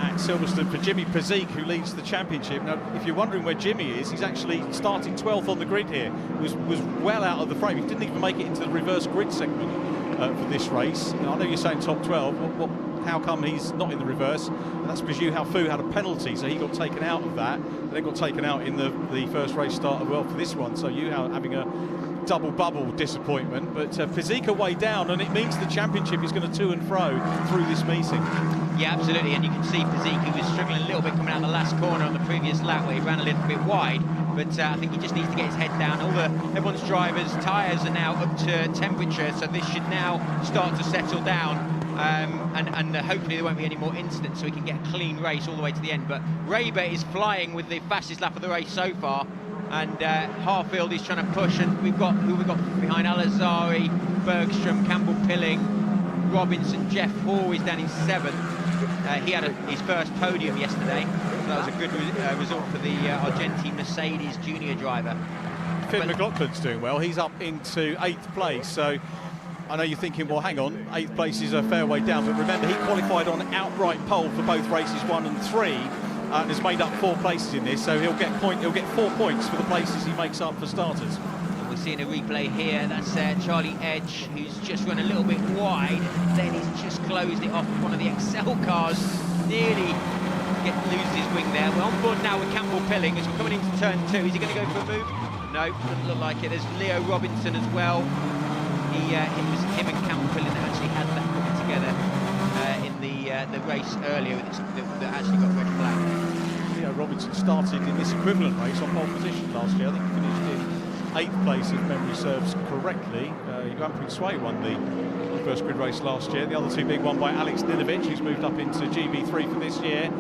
at Silverstone for Jimmy Pezik, who leads the championship. Now, if you're wondering where Jimmy is, he's actually starting 12th on the grid here. Was well out of the frame. He didn't even make it into the reverse grid segment for this race. Now, I know you're saying top 12. How come he's not in the reverse? And that's because Yu Haofu had a penalty, so he got taken out of that. And then got taken out in the first race start as well for this one. So Yu Hao having a double bubble disappointment, but Pezik way down, and it means the championship is going to to and fro through this meeting. Yeah, absolutely, and you can see Pezik was struggling a little bit coming out the last corner on the previous lap where he ran a little bit wide, but I think he just needs to get his head down. Everyone's drivers' tyres are now up to temperature, so this should now start to settle down, and hopefully there won't be any more incidents so we can get a clean race all the way to the end. But Raber is flying with the fastest lap of the race so far, and Hartfield is trying to push, and we've got behind Al-Azhari, Bergstrom, Campbell-Pilling, Robinson, Jeff Hoare is down in 7th. He had his first podium yesterday, so that was a good result for the Argentine Mercedes junior driver. Finn McLaughlin's doing well. He's up into 8th place, so I know you're thinking, well, hang on, 8th place is a fair way down, but remember, he qualified on outright pole for both races 1 and 3, and has made up 4 places in this, so he'll get 4 points for the places he makes up for starters. And we're seeing a replay here. That's Charlie Edge, who's just run a little bit wide, and then he's just closed it off with one of the Excel cars. Nearly loses his wing there. We're on board now with Campbell-Pilling as we're coming into turn 2. Is he going to go for a move? No, doesn't look like it. There's Leo Robinson as well. It was him and Campbell-Pilling that actually had that coming together in the race earlier that actually got red flag. Leo Robinson started in this equivalent race on pole position last year. I think he finished in 8th place, if memory serves correctly. Yuan Sway won the first grid race last year. The other 2 being won by Alex Ninovich, who's moved up into GB3 for this year.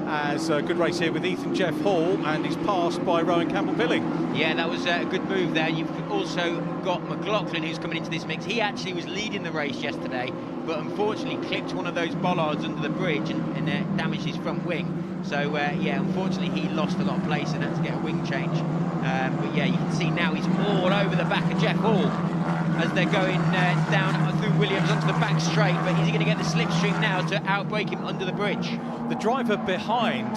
As a good race here with Ethan Jeff Hall, and he's passed by Rowan Campbell-Pilling. Yeah, that was a good move there. You've also got McLaughlin, who's coming into this mix. He actually was leading the race yesterday. but unfortunately clipped one of those bollards under the bridge and damaged his front wing. So yeah, unfortunately he lost a lot of place and had to get a wing change. But yeah, you can see now he's all over the back of Jeff Hall as they're going down through Williams onto the back straight. But is he going to get the slipstream now to outbrake him under the bridge? The driver behind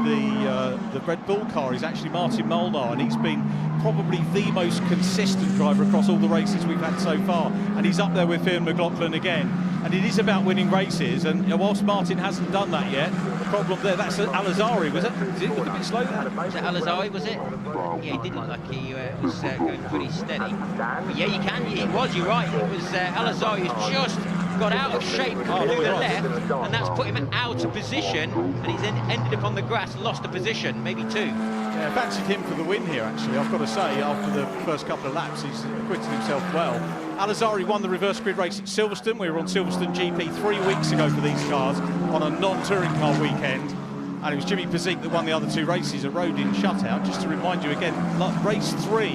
the Red Bull car is actually Martin Molnar, and he's been probably the most consistent driver across all the races we've had so far, and he's up there with Fionn McLaughlin again. And it is about winning races, and whilst Martin hasn't done that yet, the problem there, that's Al-Azhari, was it? Did it look a bit slow there? Was it Al-Azhari, was it? Yeah, he did look like he was going pretty steady. But yeah, you can, it was, you're right, it was Al-Azhari who's just got out of shape to the left, and that's put him out of position, and he's then ended up on the grass, lost a position, maybe two. Yeah, fancied him for the win here, actually. I've got to say, after the first couple of laps, he's acquitted himself well. Al-Azhari won the reverse grid race at Silverstone. We were on Silverstone GP 3 weeks ago for these cars on a non-touring car weekend. And it was Jimmy Pezik that won the other 2 races, a road-in shutout. Just to remind you again, race 3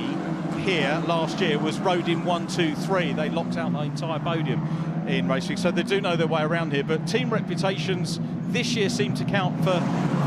here last year was road-in 1, 2, 3. They locked out the entire podium in racing, so they do know their way around here. But team reputations this year seem to count for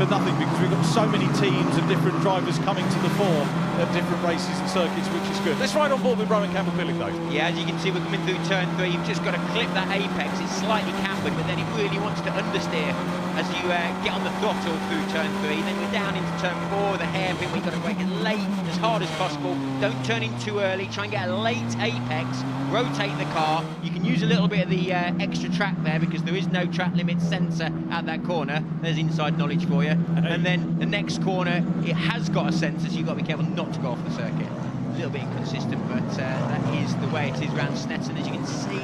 nothing, because we've got so many teams and different drivers coming to the fore at different races and circuits, which is good. Let's ride on board with Rowan Campbell-Pilling though. Yeah, as you can see, we're coming through turn 3. You've just got to clip that apex. It's slightly cambered, but then it really wants to understeer as you get on the throttle through turn 3. Then we're down into turn 4, the hairpin. We've got to brake it late, as hard as possible. Don't turn in too early. Try and get a late apex. Rotate the car. You can use a little bit of the extra track there, because there is no track limit sensor at that corner. There's inside knowledge for you. And then the next corner, it has got a sensor, so you've got to be careful not to go off the circuit. A little bit inconsistent, but that is the way it is around Snetterton. As you can see,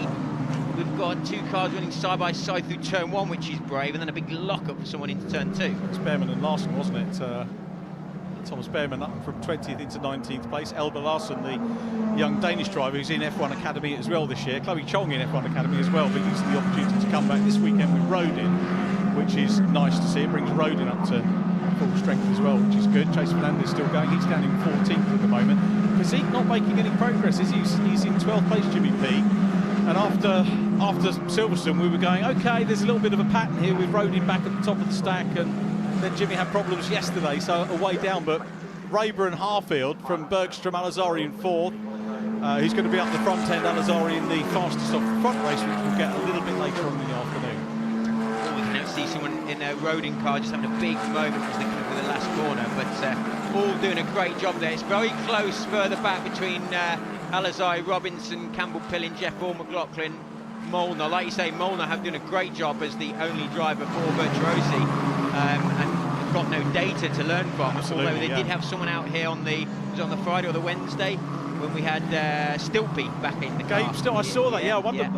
we've got 2 cars running side by side through turn 1, which is brave, and then a big lock-up for someone into turn 2. It's Behrman and Larson, wasn't it? Thomas Behrman up from 20th into 19th place. Elba Larson, the young Danish driver who's in F1 Academy as well this year. Chloe Chong in F1 Academy as well, but using the opportunity to come back this weekend with Rodin, which is nice to see. It brings Rodin up to full strength as well, which is good. Chase Fernandez still going. He's down in 14th at the moment. Pezik not making any progress. He's in 12th place, Jimmy P. And after Silverstone, we were going, okay, there's a little bit of a pattern here with Rodin back at the top of the stack, and then Jimmy had problems yesterday, so away down. But Raber and Harfield from Bergstrom, Al-Azhari in 4th. Who's going to be up the front end, Al-Azhari in the fastest off the front race, which we'll get a little bit later on in the afternoon. Well, we can now see someone in a Rodin car just having a big moment as they come through the last corner, but all doing a great job there. It's very close further back between Al-Azhari, Robinson, Campbell-Pilling, Jeff Hall, McLaughlin, Molnar. Like you say, Molnar have done a great job as the only driver for Virtuosi, and have got no data to learn from. Although they did have someone out here on the Friday or the Wednesday when we had Stilpe back in the car. Gabe Still, I saw that. Yeah, I wonder.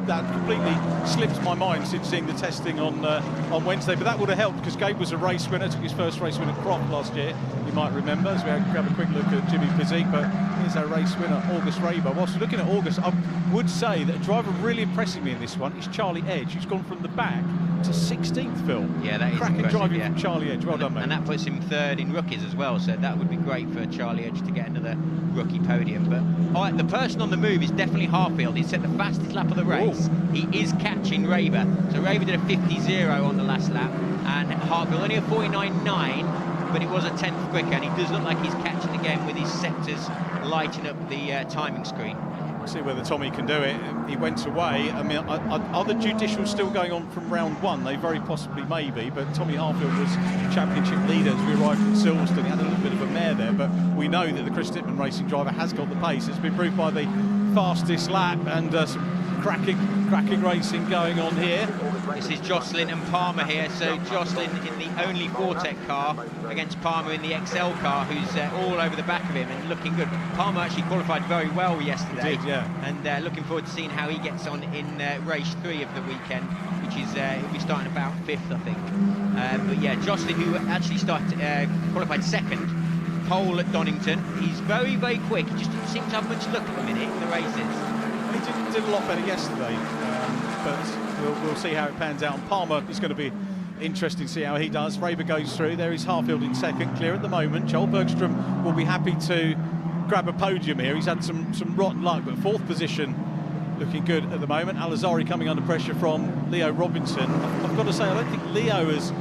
That completely slipped my mind since seeing the testing on Wednesday. But that would have helped, because Gabe was a race winner, took his first race win at Crop last year. You might remember, as we have a quick look at Jimmy Pezik. But here's our race winner, August Raber. Whilst we're looking at August, I would say that a driver really impressing me in this one is Charlie Edge, who's gone from the back to 16th, Phil. Yeah, that is cracking impressive, driving from Charlie Edge. Well done, mate. And that puts him 3rd in rookies as well, so that would be great for Charlie Edge to get another rookie podium. But all right, the person on the move is definitely Harfield. He set the fastest lap of the race. He is catching Raber. So Raber did a 50.0 on the last lap, and Harfield only a 49.9, but it was a 10th quicker, and he does look like he's catching again with his sectors lighting up the timing screen. See whether Tommy can do it. He went away. I mean, are the judicials still going on from round 1? They very possibly may be, but Tommy Harfield was championship leader as we arrived at Silverstone. He had a little bit of a mare there, but we know that the Chris Dittman racing driver has got the pace. It's been proved by the fastest lap, and some cracking racing going on here. This is Jocelyn and Palmer here. So Jocelyn in the only Vortec car against Palmer in the XL car, who's all over the back of him and looking good. Palmer actually qualified very well yesterday. He did, yeah. And looking forward to seeing how he gets on in race 3 of the weekend, which is he'll be starting about 5th, I think. But yeah, Jocelyn, who actually qualified 2nd, pole at Donington. He's very, very quick. He just doesn't seem to have much luck at the minute in the races. He did a lot better yesterday, but we'll see how it pans out. And Palmer is going to be interesting to see how he does. Raber goes through. There is Harfield in 2nd, clear at the moment. Joel Bergstrom will be happy to grab a podium here. He's had some rotten luck, but 4th position looking good at the moment. Alazari coming under pressure from Leo Robinson. I've got to say, I don't think Leo has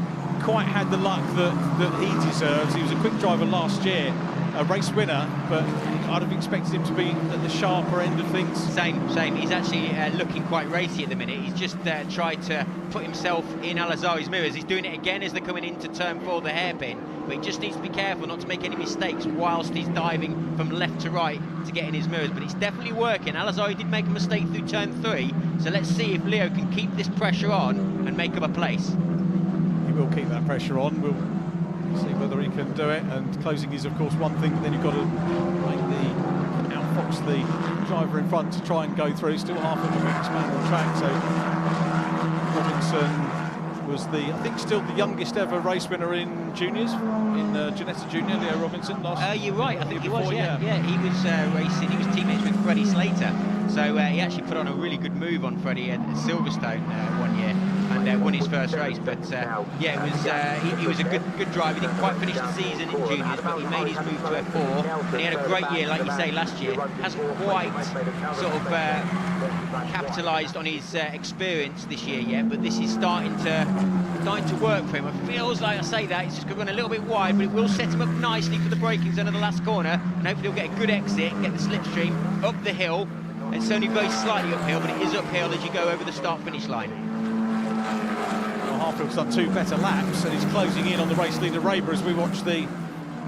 quite had the luck that he deserves. He was a quick driver last year, a race winner, but I'd have expected him to be at the sharper end of things. Same. He's actually looking quite racy at the minute. He's just tried to put himself in Alazari's mirrors. He's doing it again as they're coming into turn 4, the hairpin. But he just needs to be careful not to make any mistakes whilst he's diving from left to right to get in his mirrors. But it's definitely working. Alazari did make a mistake through turn 3. So let's see if Leo can keep this pressure on and make up a place. He will keep that pressure on. We'll see whether he can do it. And closing is, of course, one thing. But then you've got to outfox the driver in front to try and go through. Still half of a minute span on track. So Robinson was I think still the youngest ever race winner in juniors, in Ginetta Junior, Leo Robinson. You're right, I think he was, yeah. He was racing, he was teammates with Freddie Slater. So he actually put on a really good move on Freddie at Silverstone one year and won his first race. But yeah, it was he was a good driver. He didn't quite finish the season in juniors, but he made his move to F4. And he had a great year, like you say, last year. Hasn't quite sort of capitalised on his experience this year yet, but this is starting to work for him. It feels like, I say that, it's just going to run a little bit wide, but it will set him up nicely for the braking zone of the last corner, and hopefully he'll get a good exit, get the slipstream up the hill. It's only very slightly uphill, but it is uphill as you go over the start-finish line. Well, Harfield's done 2 better laps, and he's closing in on the race leader Raber as we watch the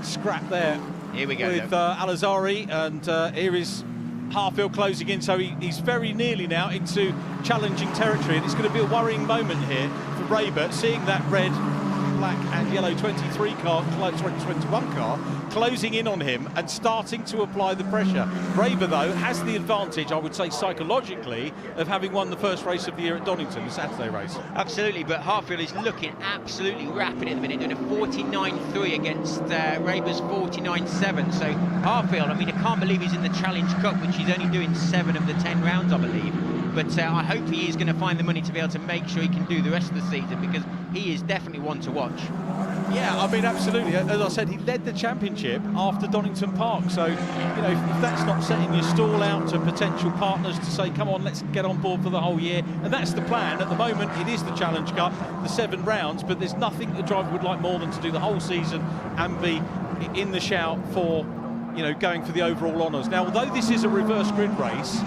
scrap there. Here we go. With Alazari, and here is Harfield closing in, so he's very nearly now into challenging territory, and it's going to be a worrying moment here for Raber, seeing that red, black and yellow 23 car, 21 car, closing in on him and starting to apply the pressure. Raber, though, has the advantage, I would say psychologically, of having won the first race of the year at Donington, the Saturday race. Absolutely, but Harfield is looking absolutely rapid at the minute, doing a 49.3 against Raber's 49.7. So Harfield, I mean, I can't believe he's in the Challenge Cup, which he's only doing 7 of the 10 rounds, I believe. But I hope he is going to find the money to be able to make sure he can do the rest of the season, because he is definitely one to watch. Yeah, I mean, absolutely. As I said, he led the championship after Donington Park. So, you know, if that's not setting your stall out to potential partners to say, come on, let's get on board for the whole year. And that's the plan. At the moment, it is the Challenge Cup, the 7 rounds, but there's nothing the driver would like more than to do the whole season and be in the shout for, you know, going for the overall honours. Now, although this is a reverse grid race,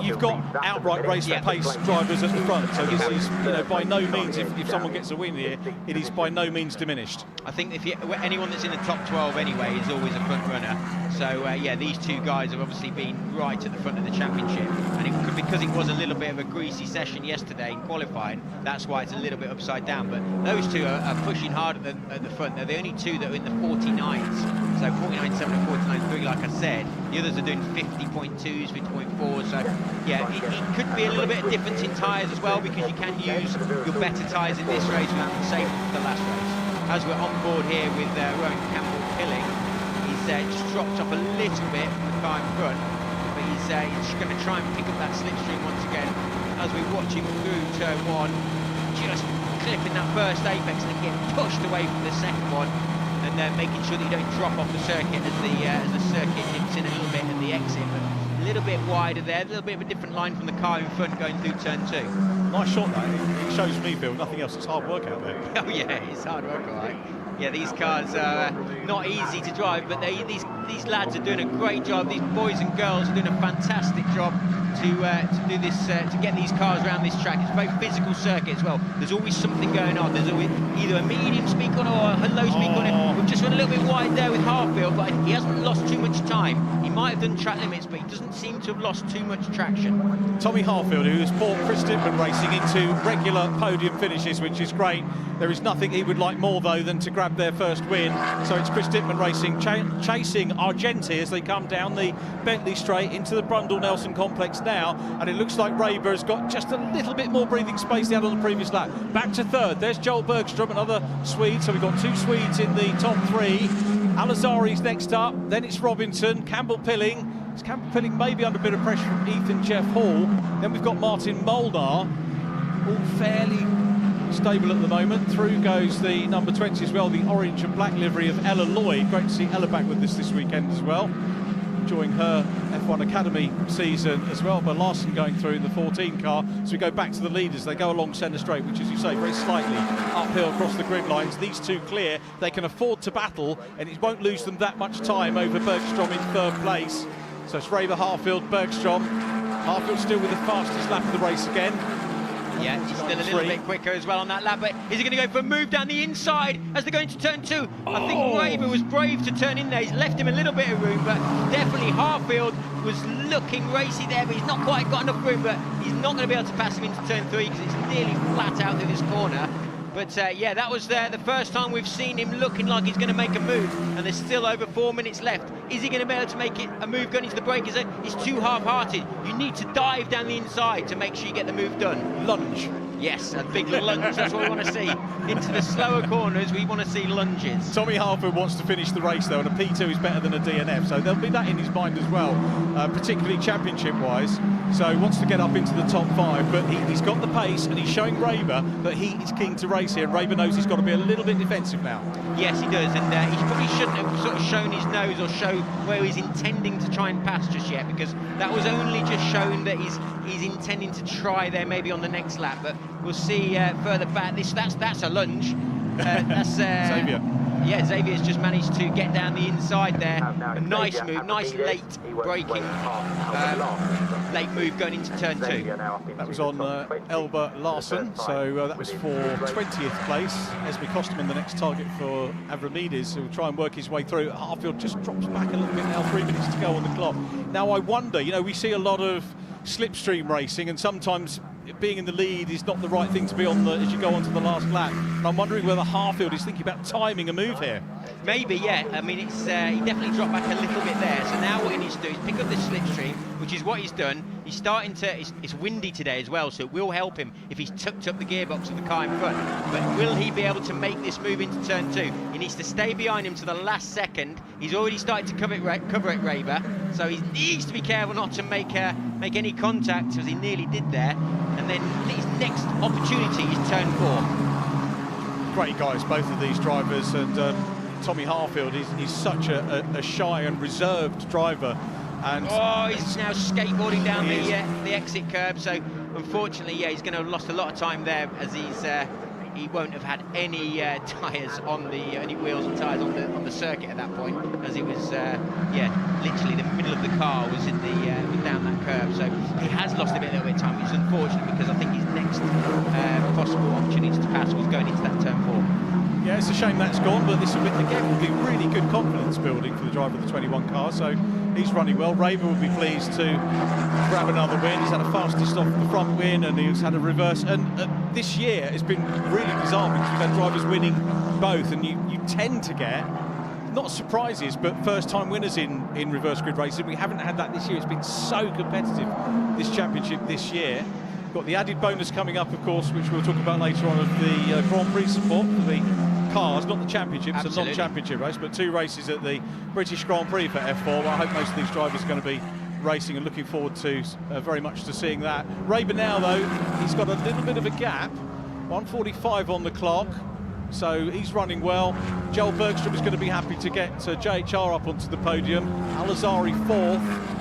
you've got outright race pace drivers at the front, so this is, you know, by no means, if someone gets a win here, it is by no means diminished. I think if anyone that's in the top 12 anyway is always a front runner. So yeah, these 2 guys have obviously been right at the front of the championship, and because it was a little bit of a greasy session yesterday in qualifying, that's why it's a little bit upside down. But those 2 are pushing hard at the front. They're the only 2 that are in the 49s, so 49.7 and 49.3, like I said. The others are doing 50.2s, 50.4s. So yeah, it could be a little bit of difference in tyres as well, because you can use your better tyres in this race without the same for the last race. As we're on board here with Rowan Campbell-Pilling, he's just dropped off a little bit from the car in front, but he's just going to try and pick up that slipstream once again. As we watch him through turn 1, just clipping that first apex and then getting pushed away from the second one, and making sure that you don't drop off the circuit as the circuit nips in a little bit at the exit. But a little bit wider there, a little bit of a different line from the car in front going through turn 2. Nice shot, though. It shows me, Bill, nothing else. It's hard work out there. Oh yeah, it's hard work, all right. Yeah, these cars are not easy to drive, but these lads are doing a great job. These boys and girls are doing a fantastic job to do this, to get these cars around this track. It's a very physical circuit as well. There's always something going on. There's always either a medium speed on or a low speed on it. We've just run a little bit wide there with Harfield, but he hasn't lost too much time. He might have done track limits, but he doesn't seem to have lost too much traction. Tommy Harfield, who has brought Chris Dittman Racing into regular podium finishes, which is great. There is nothing he would like more, though, than to grab their first win. So it's Chris Dittman Racing chasing Argenti as they come down the Bentley Straight into the Brundle-Nelson complex now. And it looks like Raber has got just a little bit more breathing space down on the previous lap. Back to third. There's Joel Bergstrom, another Swede. So we've got 2 Swedes in the top 3. Alazari's next up. Then it's Robinson, Campbell-Pilling. Campbell-Pilling may be under a bit of pressure from Ethan Jeff Hall. Then we've got Martin Molnar, all fairly stable at the moment. Through goes the number 20 as well, the orange and black livery of Ella Lloyd. Great to see Ella back with us this weekend as well. enjoying her F1 Academy season as well. But Larson going through in the 14 car. So we go back to the leaders. They go along centre straight, which, as you say, very slightly uphill across the grid lines. These two clear. They can afford to battle, and it won't lose them that much time over Bergstrom in third place. So it's Raver, Harfield, Bergstrom. Harfield still with the fastest lap of the race again. Yeah, he's still a little bit quicker as well on that lap, but is he going to go for a move down the inside as they're going to turn 2? I think Raver was brave to turn in there. He's left him a little bit of room, but definitely Harfield was looking racy there, but he's not quite got enough room, but he's not going to be able to pass him into turn 3 because it's nearly flat out through this corner. But yeah, that was the first time we've seen him looking like he's going to make a move, and there's still over 4 minutes left. Is he going to be able to make it a move going into the break? It's too half-hearted. You need to dive down the inside to make sure you get the move done. Lunge. Yes, a big lunge, that's what we want to see. Into the slower corners, we want to see lunges. Tommy Harfield wants to finish the race, though, and a P2 is better than a DNF, so there'll be that in his mind as well, particularly championship-wise. So he wants to get up into the top 5, but he's got the pace, and he's showing Raver that he is keen to race here. Raver knows he's got to be a little bit defensive now. Yes, he does, and he probably shouldn't have sort of shown his nose or show where he's intending to try and pass just yet, because that was only just showing that he's intending to try there maybe on the next lap, but we'll see further back. That's a lunge. That's Xavier. Yeah, Xavier's just managed to get down the inside there. A nice move, nice late braking, late move going into turn 2. That was on Elba Larson, so that was for 20th place. Esme Kosterman, the next target for Avramidis, who will try and work his way through. Harfield just drops back a little bit now, 3 minutes to go on the clock. Now I wonder, you know, we see a lot of slipstream racing, and sometimes being in the lead is not the right thing to be on as you go on to the last lap. And I'm wondering whether Harfield is thinking about timing a move here. Maybe, yeah. I mean, it's he definitely dropped back a little bit there. So now what he needs to do is pick up this slipstream, which is what he's done. He's starting to. It's windy today as well, so it will help him if he's tucked up the gearbox of the car in front. But will he be able to make this move into turn 2? He needs to stay behind him to the last second. He's already started to cover it, Raver. So he needs to be careful not to make any contact, as he nearly did there. And then his next opportunity is turn 4. Great guys, both of these drivers, and Tommy Harfield is such a shy and reserved driver. And he's now skateboarding down the exit curb. So unfortunately, yeah, he's going to have lost a lot of time there, as he won't have had any tyres on any wheels and tyres on the circuit at that point, as he was literally the middle of the car was in was down that curve. So he has lost a little bit of time, which is unfortunate, because I think his next possible opportunity to pass was going into that turn 4. Yeah, it's a shame that's gone, but this will be really good confidence building for the driver of the 21 car. So he's running well. Raver will be pleased to grab another win. He's had a fastest off the front win, and he's had a reverse. And this year has been really bizarre, because we've had drivers winning both, and you tend to get not surprises, but first-time winners in reverse grid racing. We haven't had that this year. It's been so competitive, this championship this year. Got the added bonus coming up, of course, which we'll talk about later on, of the Grand Prix support for the cars, not the championship. It's a non-championship race, but 2 races at the British Grand Prix for F4. Well, I hope most of these drivers are going to be racing, and looking forward to very much to seeing that. Raver now, though, he's got a little bit of a gap. 1:45 on the clock, so he's running well. Joel Bergstrom is going to be happy to get JHR up onto the podium. Al-Azhari 4th.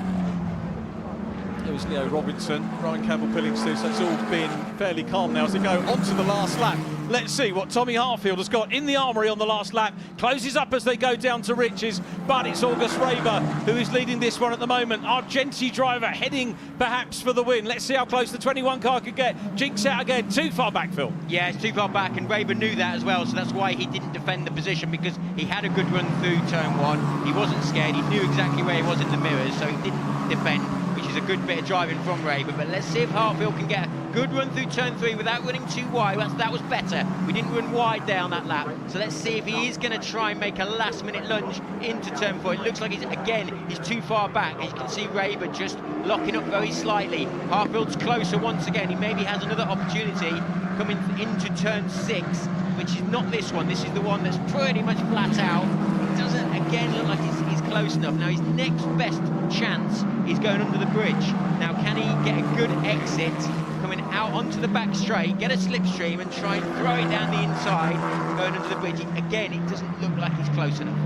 There was Leo Robinson, Ryan Campbell-Pillington, so it's all been fairly calm now as they go on to the last lap. Let's see what Tommy Harfield has got in the armoury on the last lap. Closes up as they go down to Riches, but it's August Raver who is leading this one at the moment. Argenti driver heading perhaps for the win. Let's see how close the 21 car could get. Jinx out again, too far back, Phil. Yeah, it's too far back, and Raver knew that as well, so that's why he didn't defend the position, because he had a good run through turn 1. He wasn't scared, he knew exactly where he was in the mirrors, so he didn't defend, which is a good bit of driving from Raver. But let's see if Harfield can get a good run through turn 3 without running too wide. That was better. We didn't run wide there on that lap. So let's see if he is going to try and make a last-minute lunge into turn 4. It looks like he's too far back. As you can see, Raver just locking up very slightly. Harfield's closer once again. He maybe has another opportunity coming into turn 6, which is not this one. This is the one that's pretty much flat out. It doesn't, again, look like he's close enough. Now, his next best chance is going under the bridge. Now, can he get a good exit coming out onto the back straight, get a slipstream and try and throw it down the inside, going under the bridge? Again, it doesn't look like he's close enough.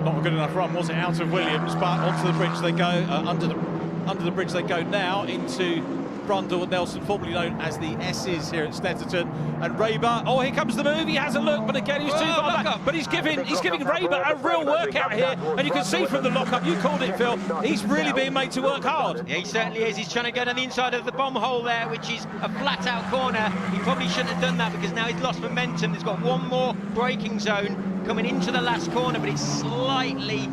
Not a good enough run, was it, out of Williams, but onto the bridge they go, under the bridge they go now into Brundle and Nelson, formerly known as the S's here at Snetterton, and Raber. Oh, here comes the move. He has a look, but again he's too far back. But he's giving Raber a real workout here, and you can see from the lock-up, you called it, Phil, he's really being made to work hard. Yeah, he certainly is. He's trying to go down the inside of the bomb hole there, which is a flat-out corner. He probably shouldn't have done that because now he's lost momentum. He's got one more braking zone coming into the last corner, but it's slightly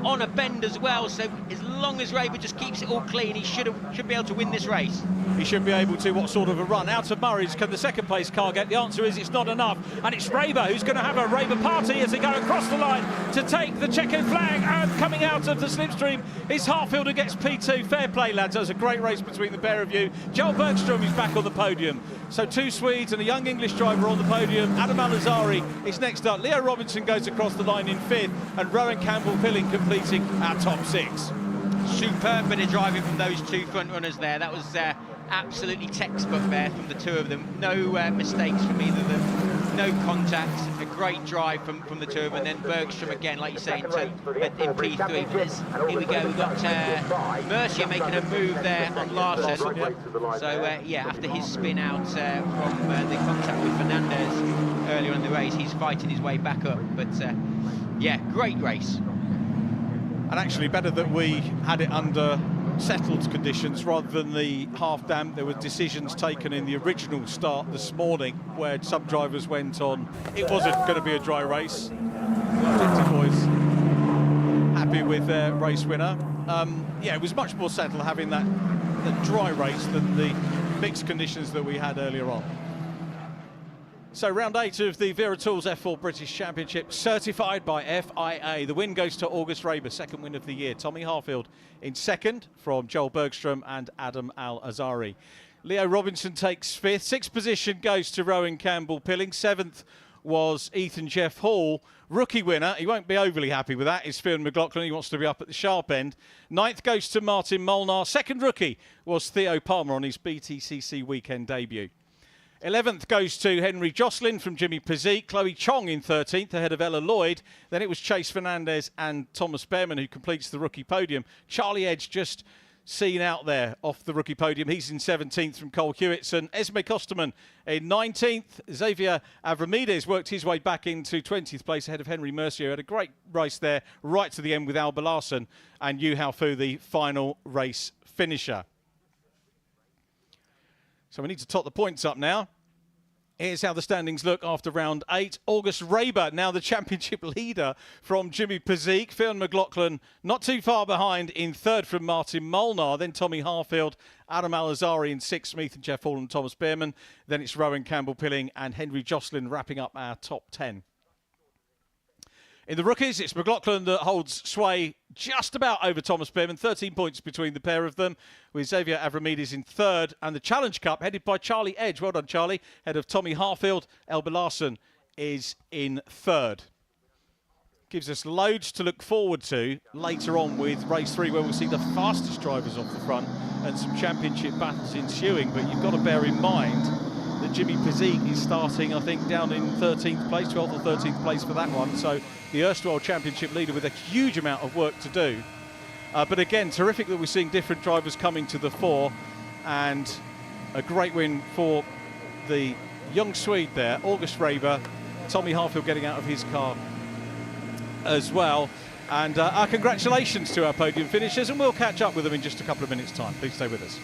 on a bend as well, so as long as Raber just keeps it all clean, he should be able to win this race. He should be able to. What sort of a run? Out of Murray's, can the second place car get? The answer is it's not enough, and it's Raber who's going to have a Raber party as they go across the line to take the checkered flag, and coming out of the slipstream is Harfield who gets P2. Fair play, lads. That was a great race between the pair of you. Joel Bergstrom is back on the podium. So 2 Swedes and a young English driver on the podium. Adam Al-Azhari is next up. Leo Robinson goes across the line in 5th, and Rowan Campbell-Pilling completing our top 6. Superb bit of driving from those 2 front runners there. That was absolutely textbook there from the 2 of them. No mistakes from either of them. No contact. A great drive from the 2 of them. And then Bergstrom again, like you say, in P3. But here we go. We've got Mercier making a move there on Larson. So yeah, after his spin out from the contact with Fernandez earlier in the race, he's fighting his way back up. But yeah, great race. And actually better that we had it under settled conditions rather than the half damp. There were decisions taken in the original start this morning where some drivers went on. It wasn't going to be a dry race. Objective boys happy with their race winner. Yeah, it was much more settled having that dry race than the mixed conditions that we had earlier on. So round 8 of the Wera Tools F4 British Championship, certified by FIA. The win goes to August Raber, 2nd win of the year. Tommy Harfield in 2nd from Joel Bergstrom and Adam Al-Azhari. Leo Robinson takes 5th. 6th position goes to Rowan Campbell-Pilling. 7th was Ethan Jeff Hall. Rookie winner, he won't be overly happy with that, is Phil McLaughlin. He wants to be up at the sharp end. 9th goes to Martin Molnar. 2nd rookie was Theo Palmer on his BTCC weekend debut. 11th goes to Henry Jocelyn from Jimmy Pizzique. Chloe Chong in 13th ahead of Ella Lloyd. Then it was Chase Fernandez and Thomas Behrman who completes the rookie podium. Charlie Edge just seen out there off the rookie podium. He's in 17th from Cole Hewitson. Esme Kosterman in 19th. Xavier Avramides worked his way back into 20th place ahead of Henry Mercier. Had a great race there right to the end with Alba Larson and Yu Haofu, the final race finisher. So we need to top the points up now. Here's how the standings look after round 8. August Raber, now the championship leader from Jimmy Pizzique. Phil McLaughlin not too far behind in 3rd from Martin Molnar. Then Tommy Harfield, Adam Al-Azhari in 6th, Smith and Jeff Hall and Thomas Behrman. Then it's Rowan Campbell-Pilling and Henry Jocelyn wrapping up our top 10. In the rookies, it's McLaughlin that holds sway just about over Thomas Behrman. 13 points between the pair of them, with Xavier Avramides in 3rd. And the Challenge Cup, headed by Charlie Edge. Well done, Charlie. Head of Tommy Harfield. Elba Larson is in 3rd. Gives us loads to look forward to later on with race 3, where we'll see the fastest drivers off the front and some championship battles ensuing. But you've got to bear in mind that Jimmy Pizzique is starting, I think, down in 13th place, 12th or 13th place for that one. So the erstwhile championship leader with a huge amount of work to do. But again, terrific that we're seeing different drivers coming to the fore, and a great win for the young Swede there, August Raber. Tommy Harfield getting out of his car as well. And our congratulations to our podium finishers, and we'll catch up with them in just a couple of minutes' time. Please stay with us.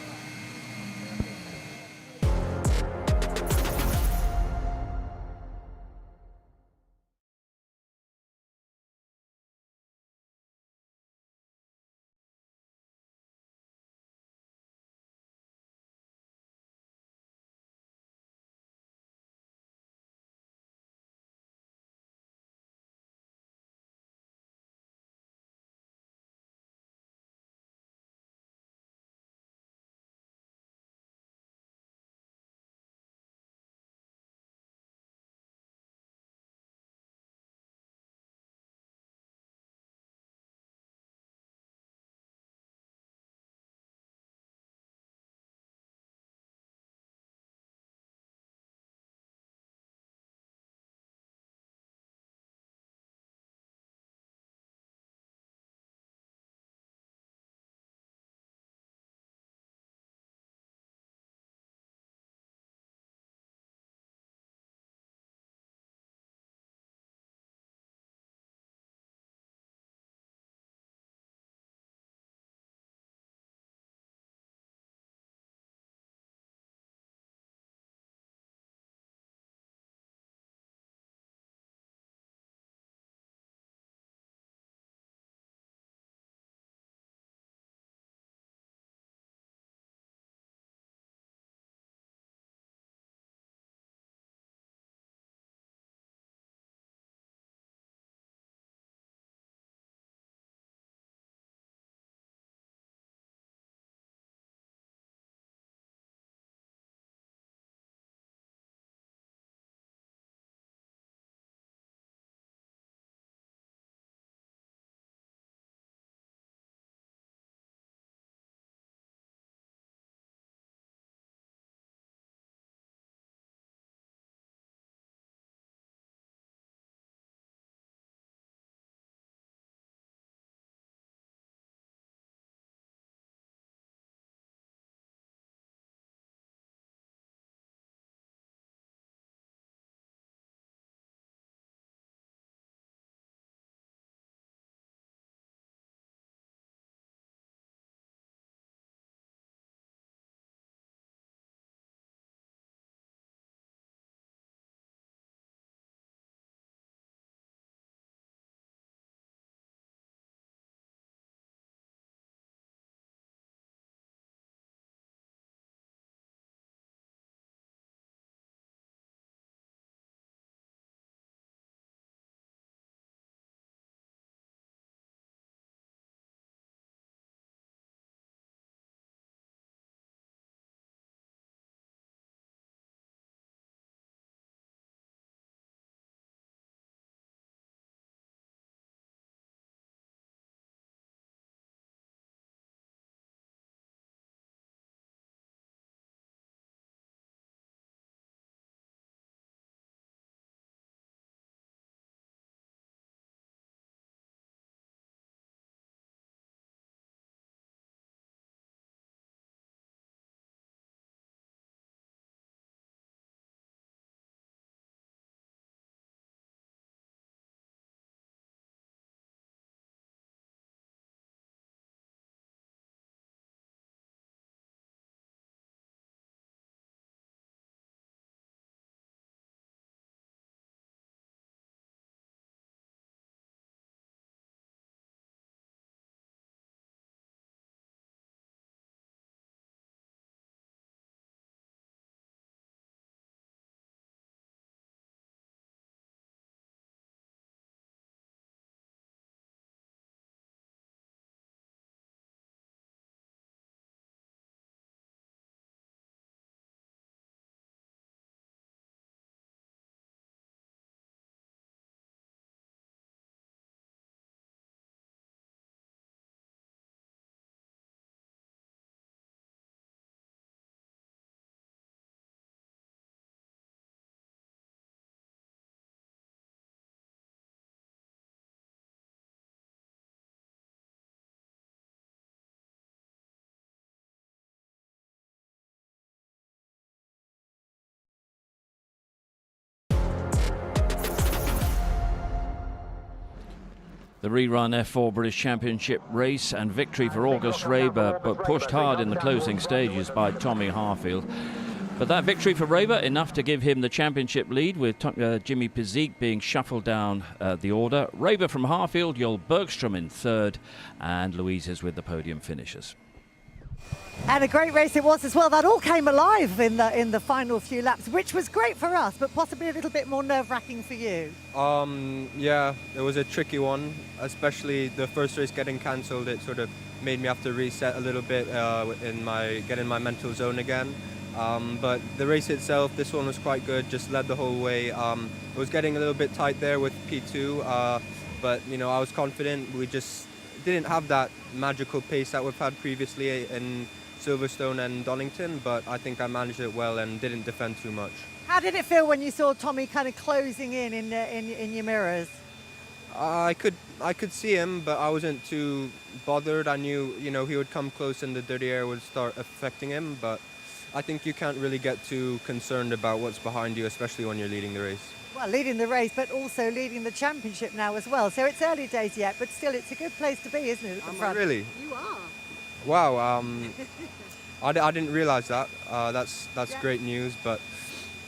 The rerun F4 British Championship race and victory for August Raber, but pushed hard in the closing stages by Tommy Harfield. But that victory for Raber, enough to give him the championship lead, with Jimmy Pizik being shuffled down the order. Raber from Harfield, Joel Bergstrom in third, and Louises with the podium finishes. And a great race it was as well. That all came alive in the final few laps, which was great for us, but possibly a little bit more nerve-wracking for you. Yeah, it was a tricky one, especially the first race getting cancelled. It sort of made me have to reset a little bit get in my mental zone again. But the race itself, this one was quite good, just led the whole way. It was getting a little bit tight there with P2, but you know, I was confident. We just didn't have that magical pace that we've had previously in Silverstone and Donington, but I think I managed it well and didn't defend too much. How did it feel when you saw Tommy kind of closing in your mirrors? I could see him, but I wasn't too bothered. I knew, you know, he would come close and the dirty air would start affecting him, but I think you can't really get too concerned about what's behind you, especially when you're leading the race. Well, leading the race, but also leading the championship now as well. So it's early days yet, but still it's a good place to be, isn't it, at the front? Really? You are. Wow, I didn't realise that. That's great news, but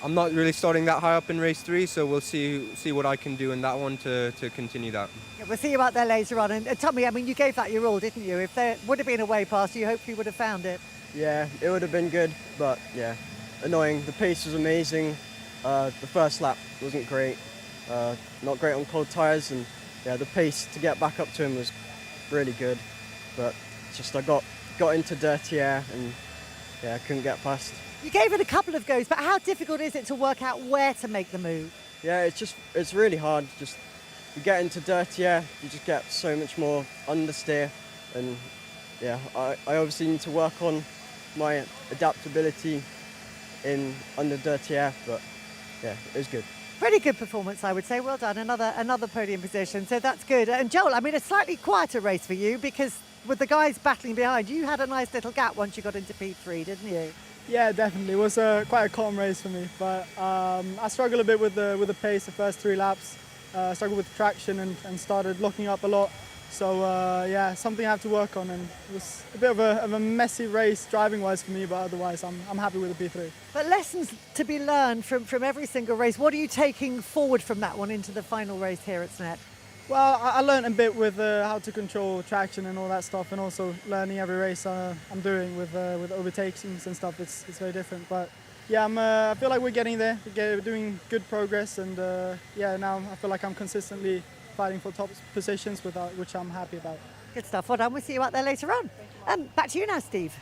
I'm not really starting that high up in race 3, so we'll see what I can do in that one to continue that. Yeah, we'll see you out there later on. And Tommy, I mean, you gave that your all, didn't you? If there would have been a way past, you hopefully would have found it. Yeah, it would have been good, but yeah, annoying. The pace was amazing. The first lap wasn't great. Not great on cold tyres, and yeah, the pace to get back up to him was really good. But just I got into dirty air and yeah, I couldn't get past. You gave it a couple of goes, but how difficult is it to work out where to make the move? Yeah, it's really hard. Just you get into dirty air, you just get so much more understeer, and yeah, I obviously need to work on my adaptability in under dirty air, but yeah, it was good. Pretty good performance, I would say. Well done, another podium position, so that's good. And Joel, I mean, a slightly quieter race for you because with the guys battling behind, you had a nice little gap once you got into P3, didn't you? Yeah, definitely. It was quite a calm race for me, but I struggled a bit with the pace the first 3 laps. I struggled with traction and started locking up a lot. So yeah, something I have to work on, and it was a bit of a messy race driving-wise for me, but otherwise I'm happy with the P3. But lessons to be learned from every single race. What are you taking forward from that one into the final race here at Snet? Well, I learned a bit with how to control traction and all that stuff, and also learning every race I'm doing with overtakes and stuff. It's very different, but yeah, I feel like we're getting there. We're doing good progress, and yeah, now I feel like I'm consistently fighting for top positions, which I'm happy about. Good stuff. Well done. We'll see you out there later on. Back to you now, Steve.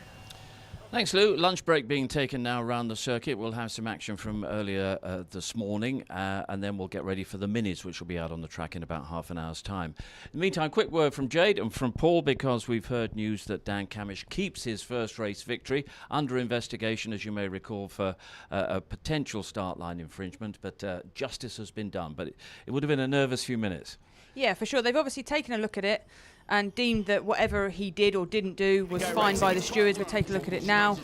Thanks, Lou. Lunch break being taken now around the circuit. We'll have some action from earlier this morning, and then we'll get ready for the minis, which will be out on the track in about half an hour's time. In the meantime, quick word from Jade and from Paul, because we've heard news that Dan Camish keeps his first race victory under investigation, as you may recall, for a potential start line infringement, but justice has been done. But it would have been a nervous few minutes. Yeah, for sure. They've obviously taken a look at it and deemed that whatever he did or didn't do was fine by the stewards. We'll take a look at it now.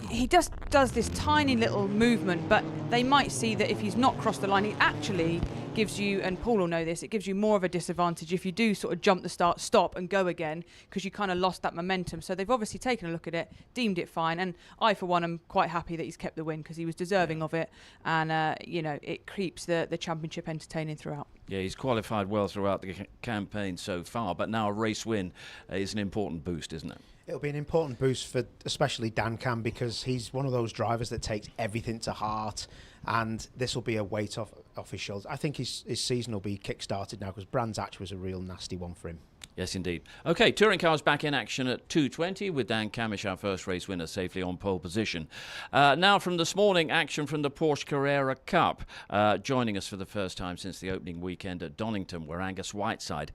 He just does this tiny little movement, but they might see that if he's not crossed the line, he actually gives you, and Paul will know this, it gives you more of a disadvantage if you do sort of jump the start, stop and go again, because you kind of lost that momentum. So they've obviously taken a look at it, deemed it fine, and I, for one, am quite happy that he's kept the win because he was deserving of it, and you know, it keeps the championship entertaining throughout. Yeah, he's qualified well throughout the campaign so far, but now a race win is an important boost, isn't it? It'll be an important boost for especially Dan Cam, because he's one of those drivers that takes everything to heart, and this will be a weight off his shoulders. I think his season will be kick-started now, because Brands Hatch was a real nasty one for him. Yes, indeed. OK, touring cars back in action at 2:20 with Dan Camish, our first race winner, safely on pole position. Now from this morning, action from the Porsche Carrera Cup. Joining us for the first time since the opening weekend at Donington, where Angus Whiteside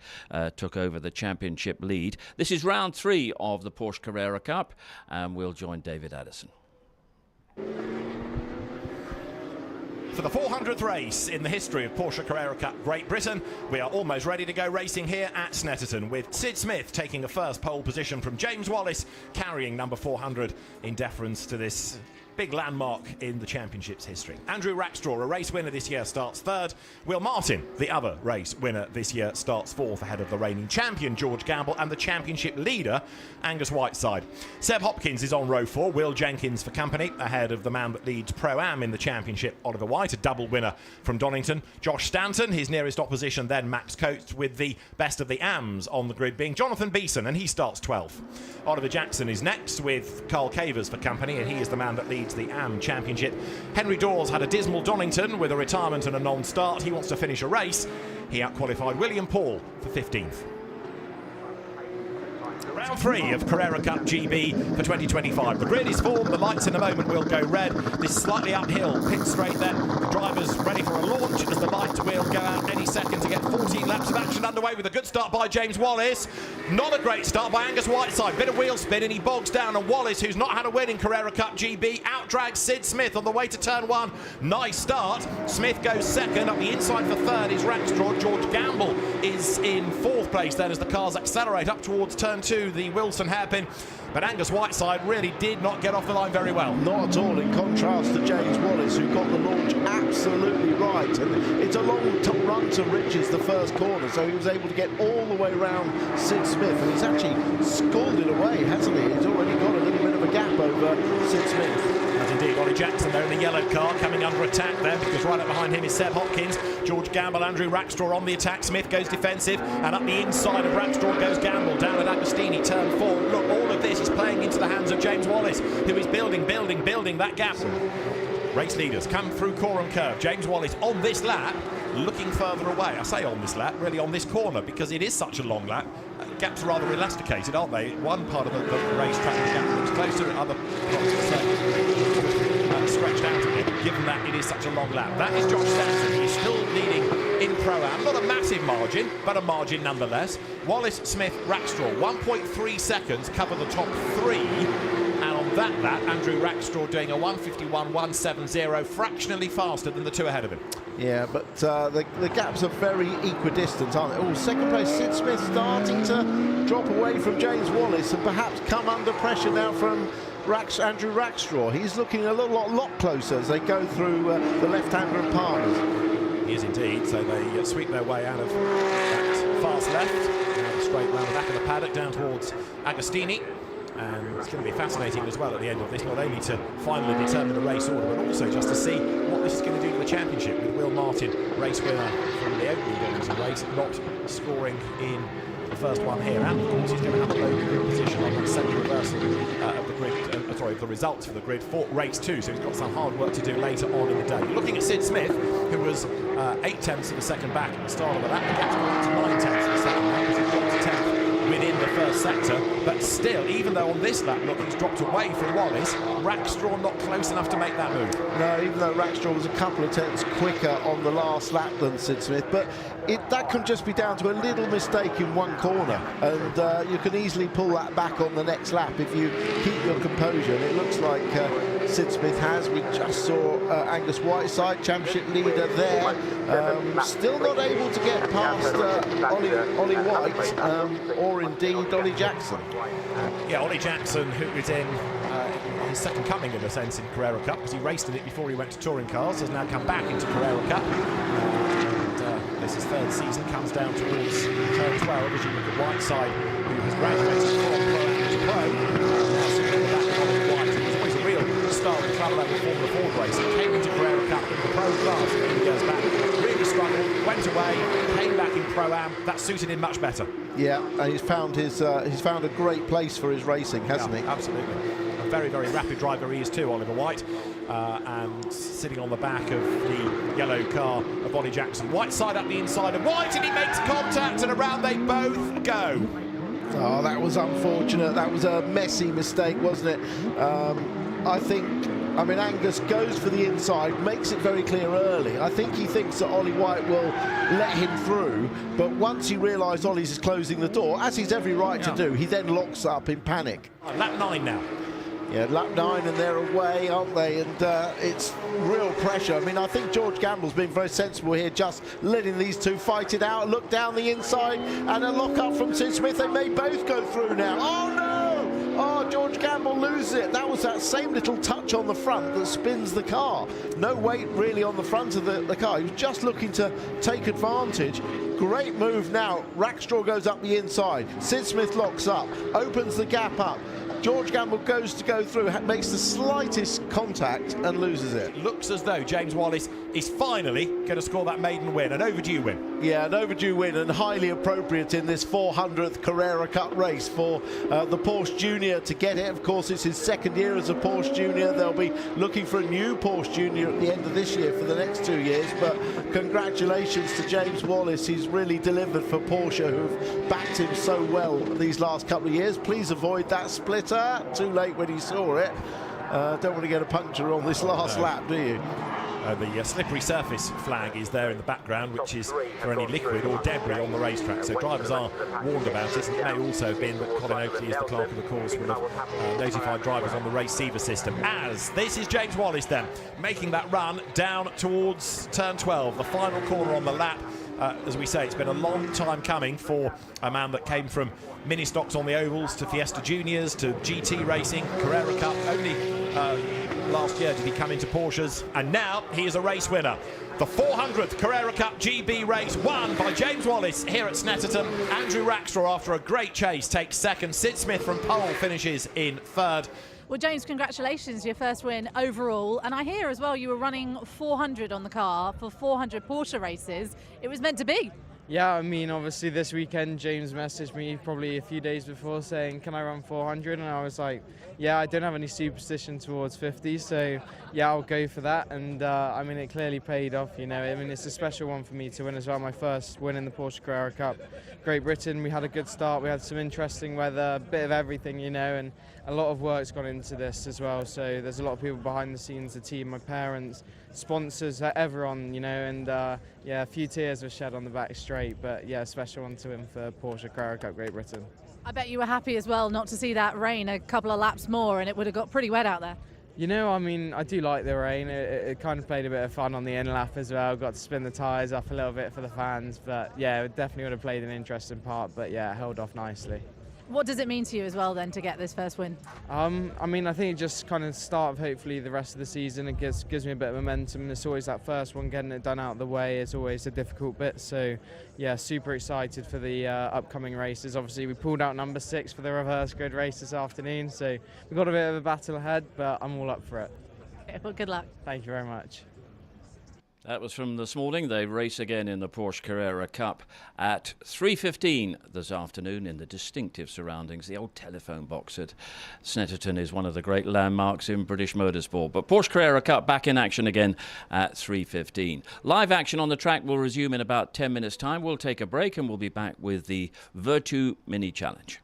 took over the championship lead. This is round 3 of the Porsche Carrera Cup, and we'll join David Addison. For the 400th race in the history of Porsche Carrera Cup Great Britain, we are almost ready to go racing here at Snetterton, with Sid Smith taking a first pole position from James Wallace, carrying number 400 in deference to this big landmark in the championship's history. Andrew Rackstraw, a race winner this year, starts third. Will Martin, the other race winner this year, starts fourth ahead of the reigning champion George Gamble and the championship leader Angus Whiteside. Seb Hopkins is on row 4, Will Jenkins for company ahead of the man that leads Pro-Am in the championship, Oliver White, a double winner from Donington. Josh Stanton, his nearest opposition then Max Coates, with the best of the AMs on the grid being Jonathan Beeson, and he starts 12th. Oliver Jackson is next with Carl Cavers for company, and he is the man that leads the AM Championship. Henry Dawes had a dismal Donington with a retirement and a non-start. He wants to finish a race. He outqualified William Paul for 15th. Round 3 of Carrera Cup GB for 2025. The grid is formed, the lights in a moment will go red. This slightly uphill pit straight then. The driver's ready for a launch as the lights will go out any second to get 14 laps of action underway with a good start by James Wallace. Not a great start by Angus Whiteside. Bit of wheel spin and he bogs down, and Wallace, who's not had a win in Carrera Cup GB, outdrags Sid Smith on the way to turn 1. Nice start. Smith goes second. Up the inside for third is Rackstraw. George Gamble is in 4th place then as the cars accelerate up towards turn 2. The Wilson hairpin, but Angus Whiteside really did not get off the line very well. Not at all, in contrast to James Wallace, who got the launch absolutely right. And it's a long run to riches, the first corner, so he was able to get all the way around Sid Smith, and he's actually scored it away, hasn't he? He's already got a little bit of a gap over Sid Smith. As indeed, Ollie Jackson there in the yellow car, coming under attack there, because right up behind him is Seb Hopkins. George Gamble, Andrew Rackstraw on the attack. Smith goes defensive, and up the inside of Rackstraw goes Gamble, down at Agostini, turn 4. Look, all of this is playing into the hands of James Wallace, who is building that gap. Race leaders come through Coram Curve. James Wallace on this lap, looking further away. I say on this lap, really on this corner, because it is such a long lap. Gaps are rather elasticated, aren't they? One part of the racetrack, the gap looks closer, and other parts of the circuit stretched out a bit, given that it is such a long lap. That is Josh Stanton. He's still leading in Pro-Am. Not a massive margin, but a margin nonetheless. Wallace, Smith, Rackstraw, 1.3 seconds cover the top 3. And on that lap, Andrew Rackstraw doing a 1:51.170, fractionally faster than the 2 ahead of him. Yeah, but the gaps are very equidistant, aren't they? Oh, second place, Sid Smith starting to drop away from James Wallace and perhaps come under pressure now from Andrew Rackstraw. He's looking a lot closer as they go through the left-hander and partners. He is indeed, so they sweep their way out of that fast left, straight round the back of the paddock down towards Agostini. And it's going to be fascinating as well at the end of this, not only to finally determine the race order, but also just to see what this is going to do to the championship, with Will Martin, race winner from the opening Donington race, not scoring in the first one here. And of course, he's going to have a low grid position on the second reversal of the grid, the results for the grid for race 2. So he's got some hard work to do later on in the day. Looking at Sid Smith, who was 8 tenths of a second back at the start of the lap, the gap's gone up to 9 tenths of a second lap, because he dropped to 10th within the first sector, but still, even though on this lap, look, he's dropped away from Wallace, Rackstraw not close enough to make that move. No, even though Rackstraw was a couple of tenths quicker on the last lap than Sid Smith, but that can just be down to a little mistake in one corner, and you can easily pull that back on the next lap if you keep your composure, and it looks like Sid Smith has. We just saw Angus Whiteside, championship leader there, still not able to get past Ollie White, or indeed Ollie Jackson. Yeah, Ollie Jackson, who is in his second coming in a sense in Carrera Cup, because he raced in it before he went to touring cars, has now come back into Carrera Cup. This is 3rd season, comes down towards turn 12 as you look at Whiteside, who has graduated from Pro to Pro. Now sitting on the back of Ollie White, who was always a real star of the club level Formula Ford race. He came into Carrera Cup in the Pro class a few years back, really struggled, went away, came back in Pro-Am. That suited him much better. Yeah, and he's found a great place for his racing, hasn't he? Absolutely. A very, very rapid driver he is too, Oliver White, and sitting on the back of the yellow car of Ollie Jackson. Whiteside up the inside of White, and he makes contact, and around they both go. Oh, that was unfortunate. That was a messy mistake, wasn't it? I mean, Angus goes for the inside, makes it very clear early. I think he thinks that Ollie White will let him through, but once he realised Ollie's is closing the door, as he's every right to do, he then locks up in panic. Lap 9 now. Yeah, lap 9 and they're away, aren't they? And it's real pressure. I mean, I think George Gamble's been very sensible here, just letting these two fight it out. Look down the inside and a lock up from Sid Smith. They may both go through now. Oh no! Oh, George Gamble loses it. That was that same little touch on the front that spins the car. No weight really on the front of the car. He was just looking to take advantage. Great move now. Rackstraw goes up the inside. Sid Smith locks up, opens the gap up. George Gamble goes to go through, makes the slightest contact and loses it. Looks as though James Wallace is finally going to score that maiden win, an overdue win. Yeah, an overdue win, and highly appropriate in this 400th Carrera Cup race for the Porsche Junior to get it. Of course, it's his second year as a Porsche Junior. They'll be looking for a new Porsche Junior at the end of this year for the next 2 years, but congratulations to James Wallace. He's really delivered for Porsche, who've backed him so well these last couple of years. Please avoid that splitter. Too late when he saw it. Don't want to get a puncture on this last lap, do you? The slippery surface flag is there in the background, which is for any liquid or debris on the racetrack. So drivers are warned about it. It may also have been that Colin Oakley, as the clerk of the course, will have notified drivers on the receiver system. As this is James Wallace then, making that run down towards turn 12, the final corner on the lap. As we say, it's been a long time coming for a man that came from mini stocks on the ovals to Fiesta Juniors to GT racing, Carrera Cup. Only last year did he come into Porsches, and now he is a race winner. The 400th Carrera Cup GB race won by James Wallace here at Snetterton. Andrew Rackstraw, after a great chase, takes second. Sid Smith from pole finishes in third. Well, James, congratulations, your first win overall. And I hear as well you were running 400 on the car for 400 Porsche races. It was meant to be. Yeah, I mean, obviously this weekend James messaged me probably a few days before saying, can I run 400? And I was like, yeah, I don't have any superstition towards 50, so yeah, I'll go for that. And I mean, it clearly paid off, you know. I mean, it's a special one for me to win as well, my first win in the Porsche Carrera Cup. Great Britain, we had a good start, we had some interesting weather, a bit of everything, you know, and a lot of work's gone into this as well. So there's a lot of people behind the scenes, the team, my parents, sponsors, everyone, you know, and yeah, a few tears were shed on the back straight, but yeah, a special one to win for Porsche Carrera Cup Great Britain. I bet you were happy as well not to see that rain a couple of laps more, and it would have got pretty wet out there. You know, I mean, I do like the rain. It kind of played a bit of fun on the end lap as well. Got to spin the tyres up a little bit for the fans, but yeah, it definitely would have played an interesting part, but yeah, it held off nicely. What does it mean to you as well then to get this first win? I mean, I think it just kind of start of hopefully the rest of the season. It gives me a bit of momentum. It's always that first one, getting it done out of the way is always a difficult bit. So yeah, super excited for the upcoming races. Obviously we pulled out number 6 for the reverse grid race this afternoon, so we've got a bit of a battle ahead, but I'm all up for it. Okay, well, good luck. Thank you very much. That was from this morning. They race again in the Porsche Carrera Cup at 3:15 this afternoon in the distinctive surroundings. The old telephone box at Snetterton is one of the great landmarks in British motorsport. But Porsche Carrera Cup back in action again at 3:15. Live action on the track will resume in about 10 minutes' time. We'll take a break and we'll be back with the Vertu Mini Challenge.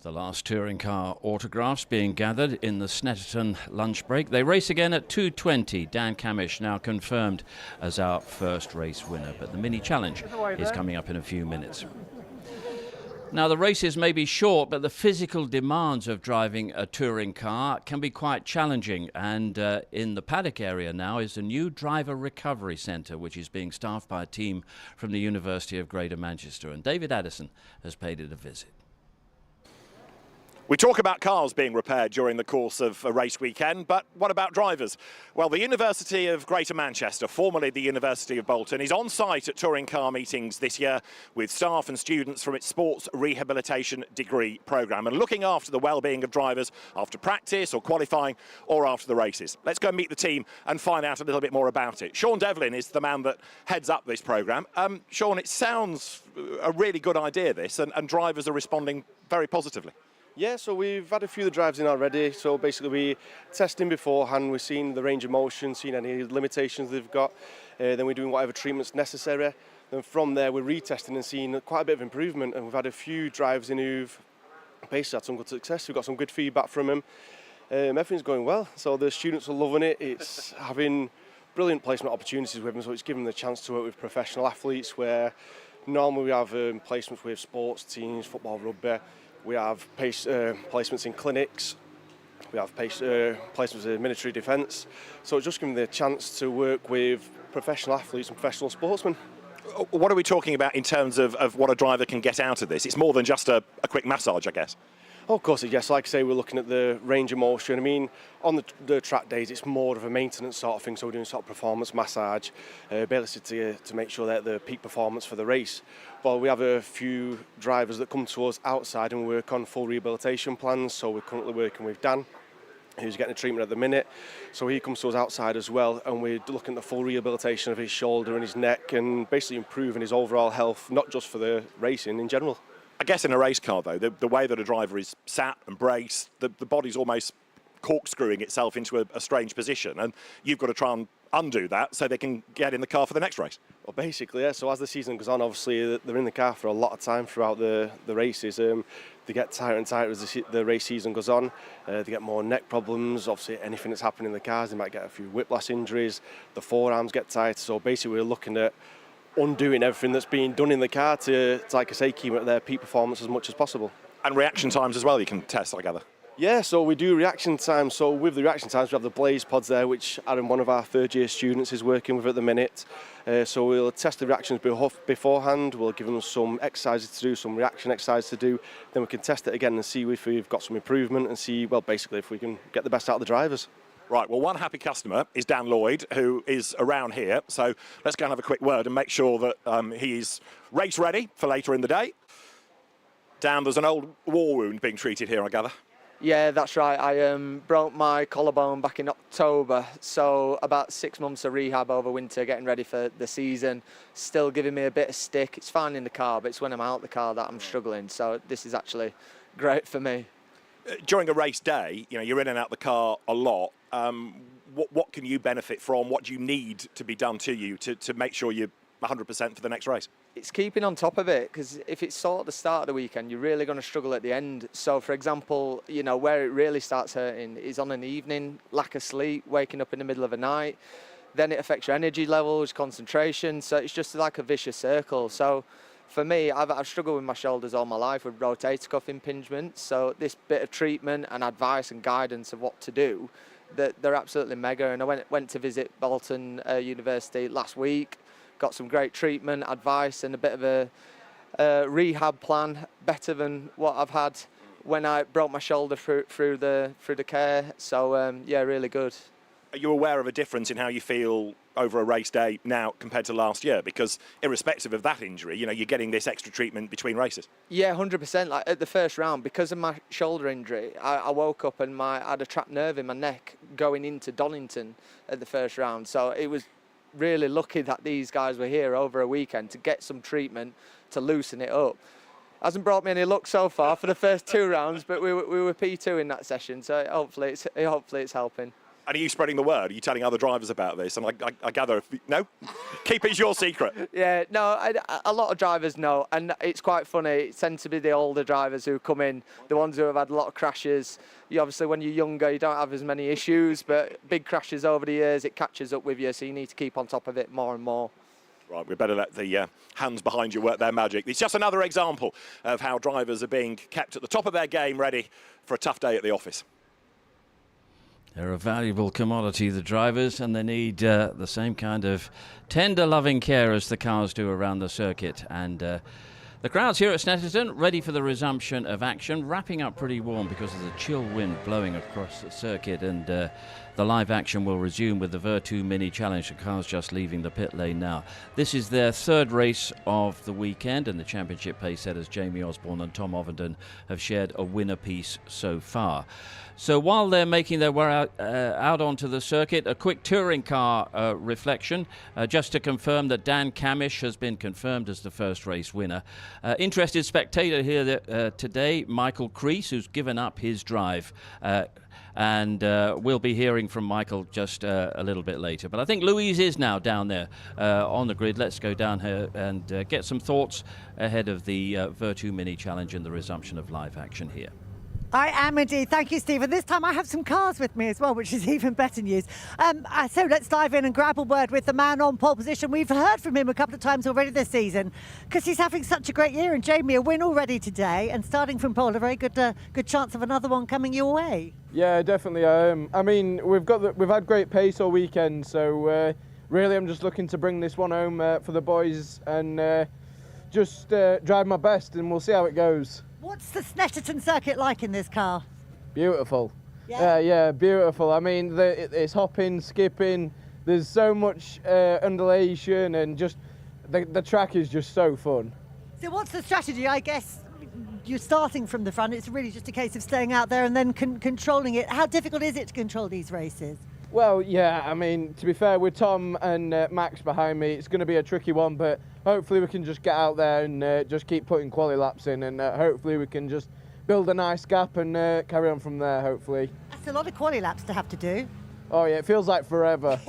The last touring car autographs being gathered in the Snetterton lunch break. They race again at 2:20. Dan Camish now confirmed as our first race winner, but the mini challenge is coming up in a few minutes. Now, the races may be short, but the physical demands of driving a touring car can be quite challenging. And in the paddock area now is a new driver recovery centre, which is being staffed by a team from the University of Greater Manchester. And David Addison has paid it a visit. We talk about cars being repaired during the course of a race weekend, but what about drivers? Well, the University of Greater Manchester, formerly the University of Bolton, is on site at touring car meetings this year with staff and students from its sports rehabilitation degree programme and looking after the well-being of drivers after practice or qualifying or after the races. Let's go meet the team and find out a little bit more about it. Sean Devlin is the man that heads up this programme. Sean, it sounds a really good idea, this, and drivers are responding very positively. Yeah, so we've had a few of the drives in already. So basically we're testing beforehand, we're seeing the range of motion, seeing any limitations they've got. Then we're doing whatever treatment's necessary. Then from there we're retesting and seeing quite a bit of improvement. And we've had a few drives in who've basically had some good success. We've got some good feedback from them. Everything's going well. So the students are loving it. It's having brilliant placement opportunities with them. So it's giving them the chance to work with professional athletes where normally we have placements with sports teams, football, rugby. We have placements in clinics, we have placements in military defence. So it's just giving them the chance to work with professional athletes and professional sportsmen. What are we talking about in terms of what a driver can get out of this? It's more than just a quick massage, I guess. Oh, of course, yes. Like I say, we're looking at the range of motion. I mean, on the track days, it's more of a maintenance sort of thing. So we're doing sort of performance massage, basically to make sure they're at the peak performance for the race. But we have a few drivers that come to us outside and work on full rehabilitation plans. So we're currently working with Dan, who's getting a treatment at the minute. So he comes to us outside as well, and we're looking at the full rehabilitation of his shoulder and his neck and basically improving his overall health, not just for the racing in general. I guess in a race car, though, the way that a driver is sat and braced, the body's almost corkscrewing itself into a strange position, and you've got to try and undo that so they can get in the car for the next race. Well, basically, yeah. So as the season goes on, obviously, they're in the car for a lot of time throughout the races. They get tighter and tighter as the race season goes on. They get more neck problems. Obviously, anything that's happening in the cars, they might get a few whiplash injuries. The forearms get tight. So basically, we're looking at undoing everything that's being done in the car to, like I say, keep it at their peak performance as much as possible. And reaction times as well, you can test, I gather. Yeah, so we do reaction times. So with the reaction times, we have the Blaze pods there, which Aaron, one of our third-year students, is working with at the minute. So we'll test the reactions beforehand. We'll give them some exercises to do, some reaction exercises to do. Then we can test it again and see if we've got some improvement and see, well, basically if we can get the best out of the drivers. Right, well, one happy customer is Dan Lloyd, who is around here. So let's go and have a quick word and make sure that he is race ready for later in the day. Dan, there's an old war wound being treated here, I gather. Yeah, that's right. I broke my collarbone back in October, so about 6 months of rehab over winter, getting ready for the season. Still giving me a bit of stick. It's fine in the car, but it's when I'm out the car that I'm struggling. So this is actually great for me. During a race day, you're in and out the car a lot. What can you benefit from? What do you need to be done to you to make sure you're 100% for the next race? It's keeping on top of it, because if it's sort of the start of the weekend, you're really going to struggle at the end. So, for example, where it really starts hurting is on an evening, lack of sleep, waking up in the middle of the night. Then it affects your energy levels, concentration. So it's just like a vicious circle. So for me, I've struggled with my shoulders all my life with rotator cuff impingement. So this bit of treatment and advice and guidance of what to do, they're absolutely mega. And I went to visit Bolton University last week. Got some great treatment, advice, and a bit of a rehab plan, better than what I've had when I broke my shoulder through the care. So yeah, really good. Are you aware of a difference in how you feel over a race day now compared to last year? Because irrespective of that injury, you're getting this extra treatment between races. Yeah, 100%. Like at the first round, because of my shoulder injury, I woke up and I had a trapped nerve in my neck going into Donington at the first round. So it was really lucky that these guys were here over a weekend to get some treatment to loosen it up. Hasn't brought me any luck so far for the first 2 rounds, but we were P2 in that session, so hopefully it's helping. And are you spreading the word? Are you telling other drivers about this? And I gather, no? Keep it your secret. Yeah, no, a lot of drivers know, and it's quite funny. It tends to be the older drivers who come in, the ones who have had a lot of crashes. Obviously, when you're younger, you don't have as many issues, but big crashes over the years, it catches up with you, so you need to keep on top of it more and more. Right, we better let the hands behind you work their magic. It's just another example of how drivers are being kept at the top of their game, ready for a tough day at the office. They're a valuable commodity, the drivers, and they need the same kind of tender, loving care as the cars do around the circuit. And the crowds here at Snetterton ready for the resumption of action, wrapping up pretty warm because of the chill wind blowing across the circuit. And the live action will resume with the Vertu Mini Challenge. The cars just leaving the pit lane now. This is their third race of the weekend, and the championship pace setters Jamie Osborne and Tom Ovenden have shared a winner piece so far. So while they're making their way out onto the circuit, a quick touring car reflection, just to confirm that Dan Camish has been confirmed as the first race winner. Interested spectator here today, Michael Crease, who's given up his drive. And we'll be hearing from Michael just a little bit later. But I think Louise is now down there on the grid. Let's go down here and get some thoughts ahead of the Vertu Mini Challenge and the resumption of live action here. I am indeed. Thank you, Stephen. This time I have some cars with me as well, which is even better news. So let's dive in and grab a word with the man on pole position. We've heard from him a couple of times already this season because he's having such a great year. And Jamie, a win already today, and starting from pole, a very good chance of another one coming your way. Yeah, definitely. I mean, we've had great pace all weekend, so really I'm just looking to bring this one home for the boys and just drive my best, and we'll see how it goes. What's the Snetterton circuit like in this car? Beautiful. Yeah, yeah, beautiful. I mean, it's hopping, skipping. There's so much undulation, and just the track is just so fun. So what's the strategy? I guess you're starting from the front. It's really just a case of staying out there and then controlling it. How difficult is it to control these races? Well, yeah, I mean, to be fair, with Tom and Max behind me, it's going to be a tricky one, but hopefully we can just get out there and just keep putting quali laps in, and hopefully we can just build a nice gap and carry on from there, hopefully. That's a lot of quali laps to have to do. Oh yeah, it feels like forever.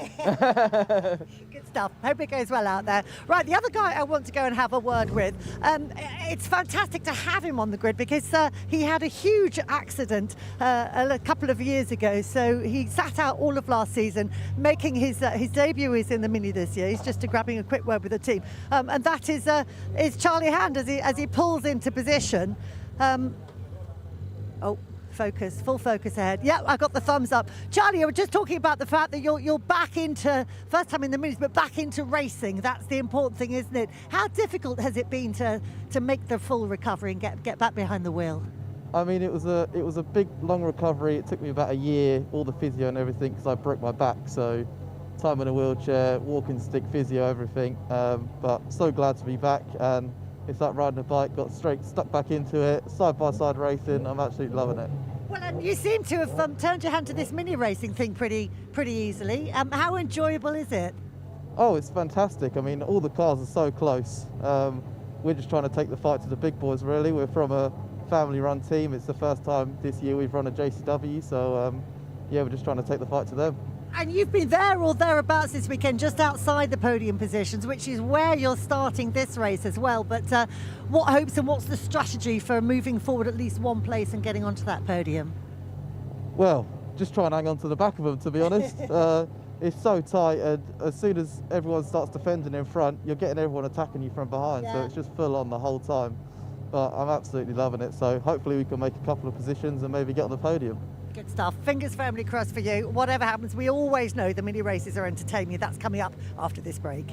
Good stuff. Hope it goes well out there. Right, the other guy I want to go and have a word with, it's fantastic to have him on the grid because he had a huge accident a couple of years ago. So he sat out all of last season, making his debut is in the Mini this year. He's just grabbing a quick word with the team. And that is Charlie Hand as he pulls into position. Focus, full focus ahead. Yeah, I got the thumbs up. Charlie, you were just talking about the fact that you're back into, first time in the minis, but back into racing. That's the important thing, isn't it? How difficult has it been to make the full recovery and get back behind the wheel? I mean, it was a big, long recovery. It took me about a year, all the physio and everything, because I broke my back. So time in a wheelchair, walking stick, physio, everything. But so glad to be back. And it's like riding a bike, got stuck back into it, side-by-side racing. I'm absolutely loving it. Well, and you seem to have turned your hand to this mini racing thing pretty easily. How enjoyable is it? Oh, it's fantastic. I mean, all the cars are so close. We're just trying to take the fight to the big boys, really. We're from a family-run team. It's the first time this year we've run a JCW, so yeah, we're just trying to take the fight to them. And you've been there or thereabouts this weekend, just outside the podium positions, which is where you're starting this race as well. But what hopes and what's the strategy for moving forward at least one place and getting onto that podium? Well, just try and hang on to the back of them, to be honest. It's so tight, and as soon as everyone starts defending in front, you're getting everyone attacking you from behind. Yeah. So it's just full on the whole time. But I'm absolutely loving it. So hopefully we can make a couple of positions and maybe get on the podium. Good stuff. Fingers firmly crossed for you. Whatever happens, we always know the mini races are entertaining. That's coming up after this break.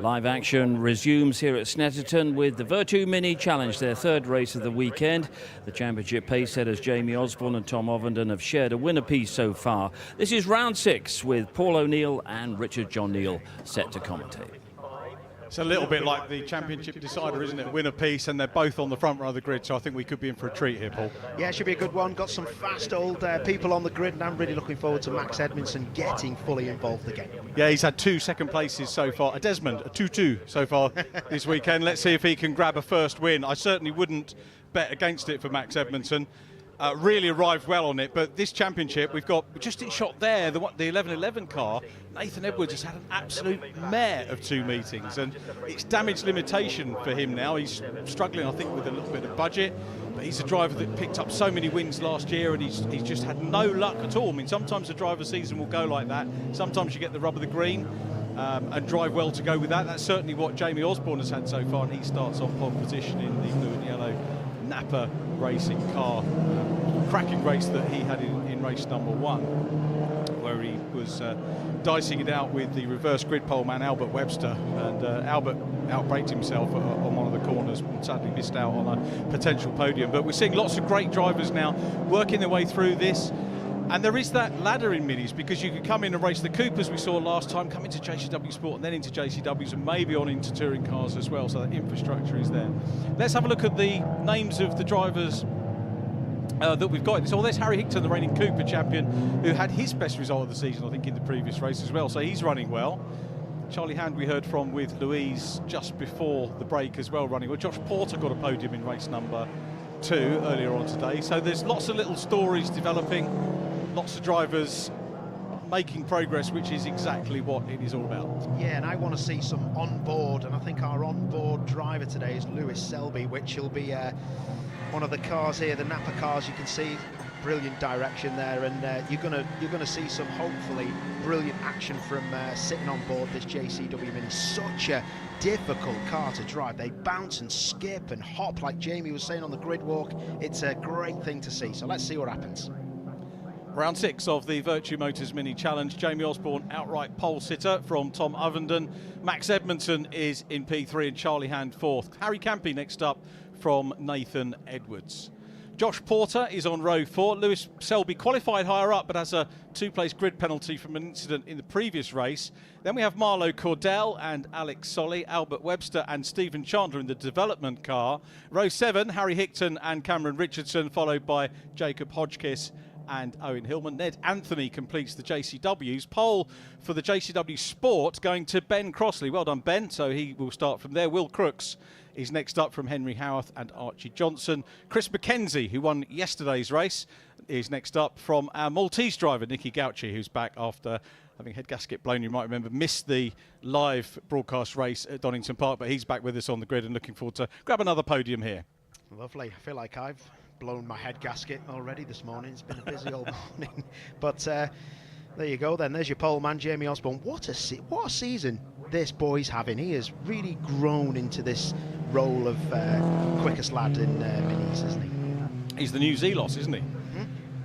Live action resumes here at Snetterton with the Vertu Mini Challenge, their third race of the weekend. The championship pace setters Jamie Osborne and Tom Ovenden have shared a winner piece so far. This is round 6 with Paul O'Neill and Richard John Neal set to commentate. It's a little bit like the championship decider, isn't it? Winner piece, and they're both on the front row of the grid, so I think we could be in for a treat here, Paul. Yeah, it should be a good one. Got some fast old people on the grid, and I'm really looking forward to Max Edmondson getting fully involved again. Yeah, he's had 2 second places so far. A Desmond, a 2-2 so far this weekend. Let's see if he can grab a first win. I certainly wouldn't bet against it for Max Edmondson. Really arrived well on it, but this championship, we've got just in shot there, the 1111 car. Nathan Edwards has had an absolute mare of 2 meetings, and it's damage limitation for him now. He's struggling, I think, with a little bit of budget, but he's a driver that picked up so many wins last year, and he's just had no luck at all. I mean, sometimes a driver season will go like that. Sometimes you get the rub of the green and drive well to go with that. That's certainly what Jamie Osborne has had so far, and he starts on pole position in the blue and yellow Napa racing car. Cracking race that he had in race number 1, where he was dicing it out with the reverse grid pole man Albert Webster, and Albert outbraked himself on one of the corners and sadly missed out on a potential podium. But we're seeing lots of great drivers now working their way through this. And there is that ladder in minis, because you could come in and race the Coopers we saw last time, come into JCW Sport and then into JCWs and maybe on into touring cars as well, so that infrastructure is there. Let's have a look at the names of the drivers that we've got. So there's Harry Higton, the reigning Cooper champion, who had his best result of the season, I think, in the previous race as well, so he's running well. Charlie Hand we heard from with Louise just before the break as well, running well. Josh Porter got a podium in race number 2 earlier on today, so there's lots of little stories developing. Lots of drivers making progress, which is exactly what it is all about. Yeah, and I want to see some on-board, and I think our on-board driver today is Lewis Selby, which will be one of the cars here, the Napa cars. You can see brilliant direction there, and you're gonna see some hopefully brilliant action from sitting on board this JCW Mini. Such a difficult car to drive. They bounce and skip and hop, like Jamie was saying on the grid walk. It's a great thing to see. So let's see what happens. Round 6 of the Vertu Motors Mini Challenge. Jamie Osborne, outright pole sitter from Tom Ovenden. Max Edmondson is in P3 and Charlie Hand 4th. Harry Campy next up from Nathan Edwards. Josh Porter is on row 4. Lewis Selby qualified higher up, but has a 2-place grid penalty from an incident in the previous race. Then we have Marlo Cordell and Alex Solly, Albert Webster and Stephen Chandler in the development car. Row 7, Harry Higton and Cameron Richardson, followed by Jacob Hodgkiss and Owen Hillman. Ned Anthony completes the JCWs. Pole for the JCW Sport going to Ben Crossley. Well done, Ben. So he will start from there. Will Crooks is next up from Henry Howarth and Archie Johnson. Chris McKenzie, who won yesterday's race, is next up from our Maltese driver, Nicky Gauci, who's back after having head gasket blown. You might remember, missed the live broadcast race at Donington Park, but he's back with us on the grid and looking forward to grab another podium here. Lovely. I feel like I've blown my head gasket already this morning. It's been a busy old morning, but there you go then. There's your pole man, Jamie Osborne. What a season this boy's having. He has really grown into this role of quickest lad in minis, isn't he? He's the new Zelos, isn't he?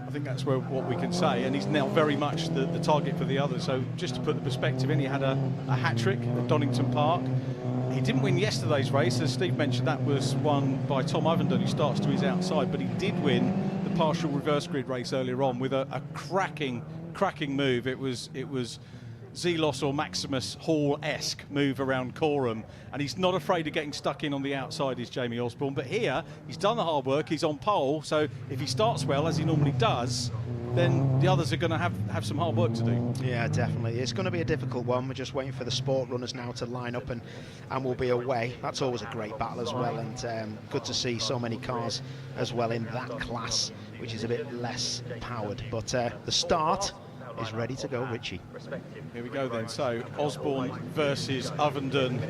I think that's what we can say, and he's now very much the target for the others. So just to put the perspective in, he had a hat-trick at Donington Park. He didn't win yesterday's race, as Steve mentioned. That was won by Tom Ovenden, who starts to his outside, but he did win the partial reverse grid race earlier on with a cracking move. It was Zelos or Maximus Hall-esque move around Coram, and he's not afraid of getting stuck in on the outside, is Jamie Osborne. But here, he's done the hard work, he's on pole, so if he starts well, as he normally does, then the others are going to have some hard work to do. Yeah, definitely. It's going to be a difficult one. We're just waiting for the sport runners now to line up, and we'll be away. That's always a great battle as well, and good to see so many cars as well in that class, which is a bit less powered. But the start is ready to go, Richie. Here we go then. So Osborne versus Ovenden.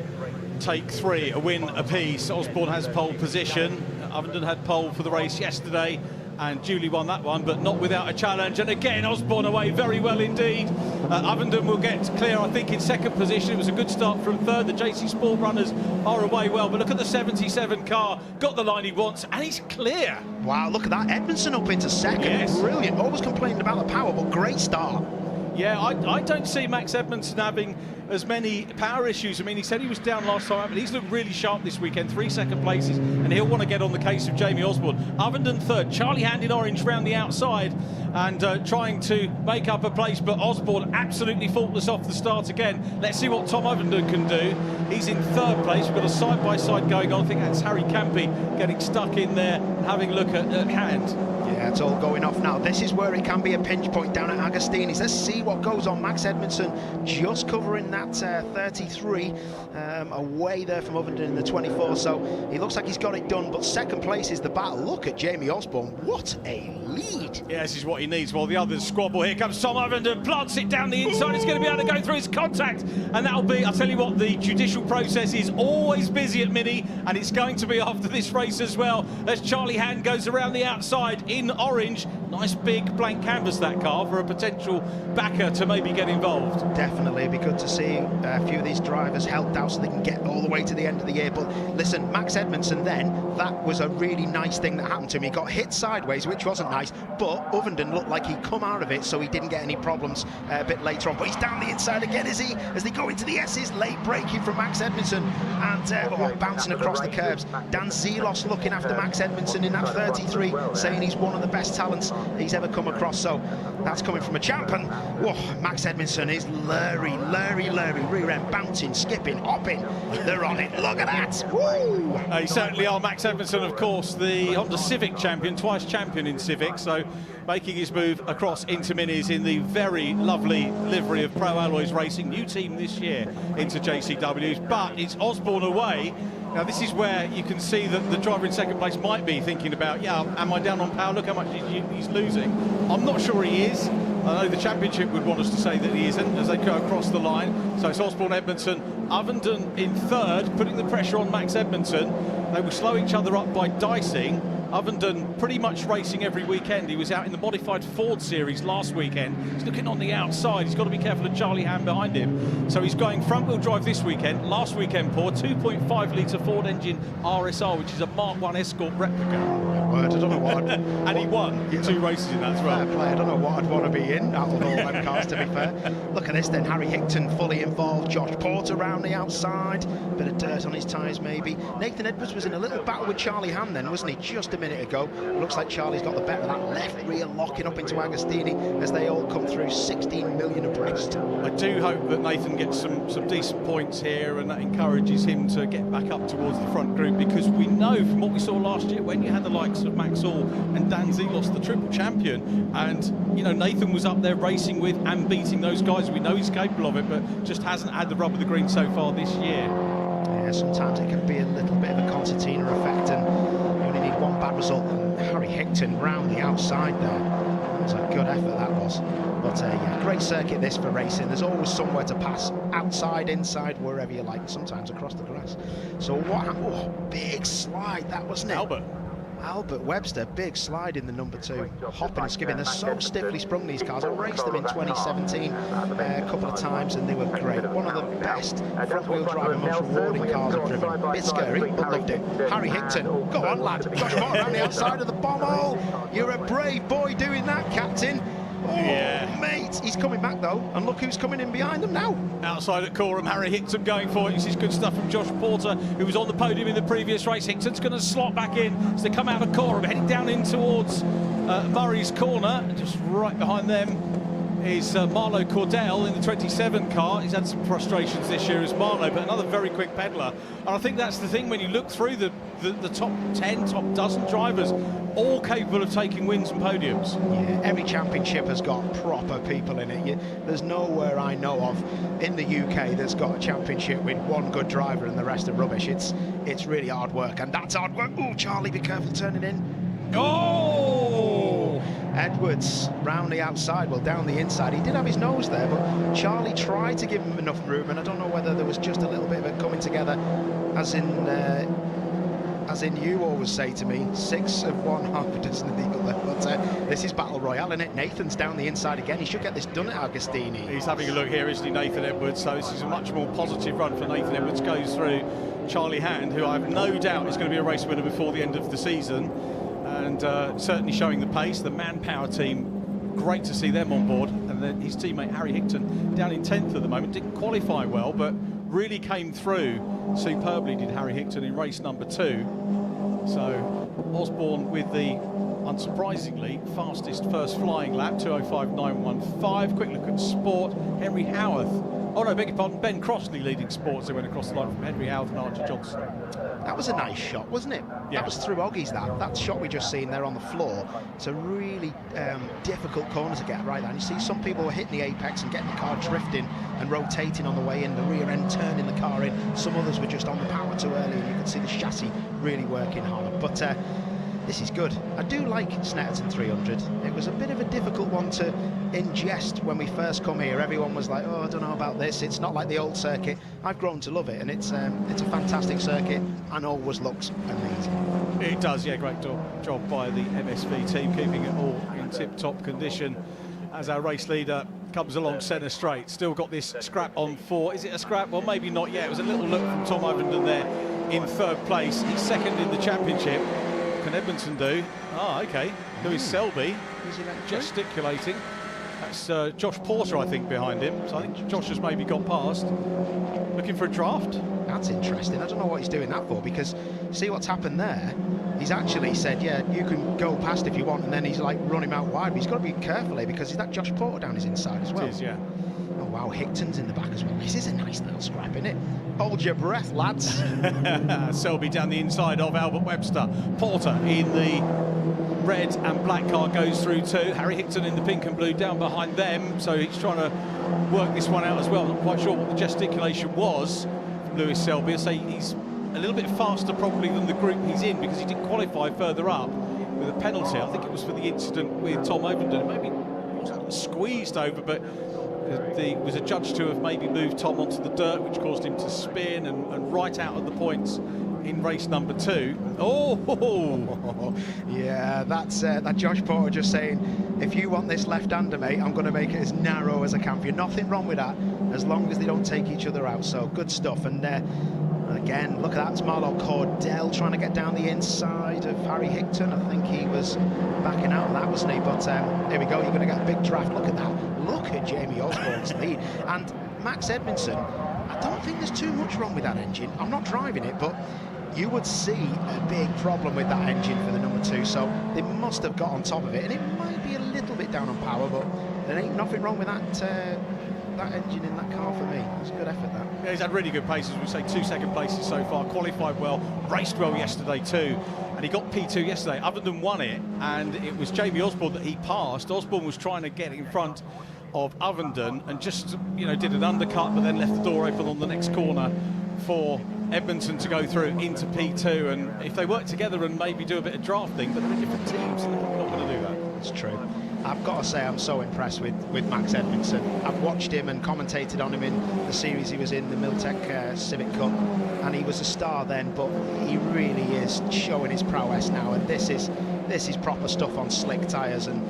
Take 3, a win apiece. Osborne has pole position. Ovenden had pole for the race yesterday and duly won that one, but not without a challenge. And again, Osborne away very well indeed. Ovenden will get clear, I think, in second position. It was a good start from third. The JC Sport runners are away well, but look at the 77 car. Got the line he wants, and he's clear. Wow, look at that. Edmondson up into second. Yes. Brilliant. Always complaining about the power, but great start. Yeah, I don't see Max Edmondson having as many power issues. I mean, he said he was down last time, but he's looked really sharp this weekend. 3 second places, and he'll want to get on the case of Jamie Osborne. Ovenden third, Charlie Hand in orange round the outside and trying to make up a place, but Osborne absolutely faultless off the start again. Let's see what Tom Ovenden can do. He's in third place. We've got a side-by-side going on. I think that's Harry Campy getting stuck in there and having a look at Hand. Yeah, it's all going off now. This is where it can be a pinch point down at Agostini's. Let's see what goes on. Max Edmondson just covering that 33, away there from Ovenden in the 24, so he looks like he's got it done, but second place is the battle. Look at Jamie Osborne, what a lead. Yeah, this is what he needs while the others squabble. Here comes Tom Ovenden, plants it down the inside. It's going to be able to go through his contact, and that'll be, I'll tell you what, the judicial process is always busy at Mini, and it's going to be after this race as well, as Charlie Hand goes around the outside in orange. Nice big blank canvas, that car, for a potential backer to maybe get involved. Definitely, it'd be good to see a few of these drivers helped out so they can get all the way to the end of the year. But listen, Max Edmondson then, that was a really nice thing that happened to him. He got hit sideways, which wasn't nice, but Ovenden looked like he'd come out of it, so he didn't get any problems a bit later on. But he's down the inside again, is he? As they go into the S's, late braking from Max Edmondson and bouncing across the curbs. Dan Zelos looking after Max Edmondson in that 33, saying he's one of the best talents he's ever come across, so that's coming from a champ. And whoa, Max Edmondson is Lurie, rear end bouncing, skipping, hopping. They're on it. Look at that. Woo! They certainly are. Max Edmondson, of course, the Honda Civic champion, twice champion in Civic, so making his move across into Minis in the very lovely livery of Pro Alloys Racing, new team this year into JCWs, but it's Osborne away. Now, this is where you can see that the driver in second place might be thinking about, yeah, am I down on power? Look how much he's losing. I'm not sure he is. I know the championship would want us to say that he isn't as they go across the line. So it's Osborne, Edmondson, Ovenden in third, putting the pressure on Max Edmondson. They will slow each other up by dicing. Ovenden pretty much racing every weekend. He was out in the modified Ford series last weekend. He's looking on the outside. He's got to be careful of Charlie Hand behind him. So he's going front-wheel drive this weekend. Last weekend, poor 2.5 litre Ford engine RSR, which is a Mark 1 Escort replica. I don't know what and he won 2 races in that as well. Fair play. I don't know what I'd want to be in out of all them cars, to be fair. Look at this then. Harry Hickton fully involved. Josh Porter around the outside. Bit of dirt on his tyres maybe. Nathan Edwards was in a little battle with Charlie Hand then, wasn't he, just a minute ago. Looks like Charlie's got the better of that left rear, locking up into Agostini as they all come through 16 million abreast. I do hope that Nathan gets some decent points here, and that encourages him to get back up towards the front group, because we know from what we saw last year when you had the likes of Max Hall and Dan Zelos, the triple champion, and you know Nathan was up there racing with and beating those guys. We know he's capable of it, but just hasn't had the rub of the green so far this year. Yeah, sometimes it can be a little bit of a concertina effect, and you only need one bad result. And Harry Hickton round the outside there. That was a good effort, that was. But yeah, great circuit this for racing. There's always somewhere to pass, outside, inside, wherever you like, sometimes across the grass. So what happened? Oh, big slide that, wasn't it? Albert Webster, big slide in the number 2, hopping and skipping. They're so stiffly sprung, these cars. I raced them in 2017 a couple of times and they were great. One of the best front-wheel drive and most rewarding cars I've driven. Bit scary, but loved it. Harry Hickton, go on lad. Josh Moore around the outside of the bomb hole. You're a brave boy doing that, Captain. Oh, yeah, mate, he's coming back though, and look who's coming in behind them now. Outside at Coram, Harry Hickton going for it. This is good stuff from Josh Porter, who was on the podium in the previous race. Hickton's going to slot back in as they come out of Coram, heading down in towards Murray's corner. Just right behind them is Marlo Cordell in the 27 car. He's had some frustrations this year as Marlo, but another very quick peddler. And I think that's the thing when you look through the top 10, top dozen drivers, all capable of taking wins and podiums. Yeah, every championship has got proper people in it. There's nowhere I know of in the UK that's got a championship with one good driver and the rest are rubbish. It's really hard work, and that's hard work. Oh, Charlie, be careful turning in. Oh! Edwards round the outside, well, down the inside. He did have his nose there, but Charlie tried to give him enough room, and I don't know whether there was just a little bit of it coming together, as in you always say to me, 6 of 1, half a dozen of the other. But this is Battle Royale, isn't it? Nathan's down the inside again. He should get this done at Agostini. He's having a look here, isn't he, Nathan Edwards? So this is a much more positive run for Nathan Edwards. Goes through Charlie Hand, who I have no doubt is going to be a race winner before the end of the season. And certainly showing the pace. The manpower team, great to see them on board. And And then his teammate Harry Higton down in 10th at the moment. Didn't qualify well, but really came through superbly, did Harry Higton in race number 2. So Osborne with the, unsurprisingly, fastest first flying lap, 2:05.915. Quick look at Sport. Henry Howarth. Oh no, beg your pardon. Ben Crossley leading Sports. They went across the line from Henry Howarth and Archie Johnson. That was a nice shot, wasn't it? Yeah. That was through Oggies, that shot we just seen there on the floor. It's a really difficult corner to get right there. And you see some people were hitting the apex and getting the car drifting and rotating on the way in, the rear end turning the car in. Some others were just on the power too early, and you could see the chassis really working hard. But this is good. I do like Snetterton 300. It was a bit of a difficult one to ingest when we first come here. Everyone was like, oh, I don't know about this. It's not like the old circuit. I've grown to love it, and it's a fantastic circuit and always looks amazing. It does, yeah, great job by the MSV team, keeping it all in tip-top condition as our race leader comes along centre straight. Still got this scrap on 4. Is it a scrap? Well, maybe not yet. It was a little look from Tom Ovenden there in 3rd place. He's 2nd in the championship. Can Edmondson do? Ah, okay. Lewis Selby gesticulating. That's Josh Porter, I think, behind him. So I think Josh has maybe got past. Looking for a draft. That's interesting. I don't know what he's doing that for, because see what's happened there? He's actually said, yeah, you can go past if you want, and then he's like running out wide. But he's got to be careful here, because is that Josh Porter down his inside as well? It is, yeah. Oh, wow, Higton's in the back as well. This is a nice little scrap, isn't it? Hold your breath, lads. Selby down the inside of Albert Webster. Porter in the red and black car goes through too. Harry Higton in the pink and blue down behind them. So he's trying to work this one out as well. Not quite sure what the gesticulation was from Lewis Selby. I say he's a little bit faster probably than the group he's in, because he didn't qualify further up with a penalty. I think it was for the incident with Tom Ovenden. Maybe wasn't squeezed over, but there was a judge to have maybe moved Tom onto the dirt, which caused him to spin and right out of the points in race number 2. Oh, yeah, that's that Josh Porter just saying, if you want this left-hander, mate, I'm going to make it as narrow as I can for you. Nothing wrong with that, as long as they don't take each other out. So good stuff. And again, look at that. It's Marlon Cordell trying to get down the inside of Harry Higton. I think he was backing out of that, wasn't he? But here we go. You're going to get a big draft. Look at that. Look at Jamie Osborne's lead. And Max Edmondson, I don't think there's too much wrong with that engine. I'm not driving it, but you would see a big problem with that engine for the number 2. So they must have got on top of it. And it might be a little bit down on power, but there ain't nothing wrong with that engine in that car for me. It's a good effort, that. Yeah, he's had really good paces. We say 2 second places so far. Qualified well, raced well yesterday too, and he got P2 yesterday. Ovenden won it, and it was Jamie Osborne that he passed. Osborne was trying to get in front of Ovenden and just, you know, did an undercut, but then left the door open on the next corner for Edmondson to go through into P2. And if they work together and maybe do a bit of drafting, but they're in different teams, and they're probably not going to do that. It's true. I've got to say, I'm so impressed with Max Edmondson. I've watched him and commentated on him in the series he was in, the Miltech Civic Cup, and he was a star then, but he really is showing his prowess now, and this is proper stuff on slick tyres, and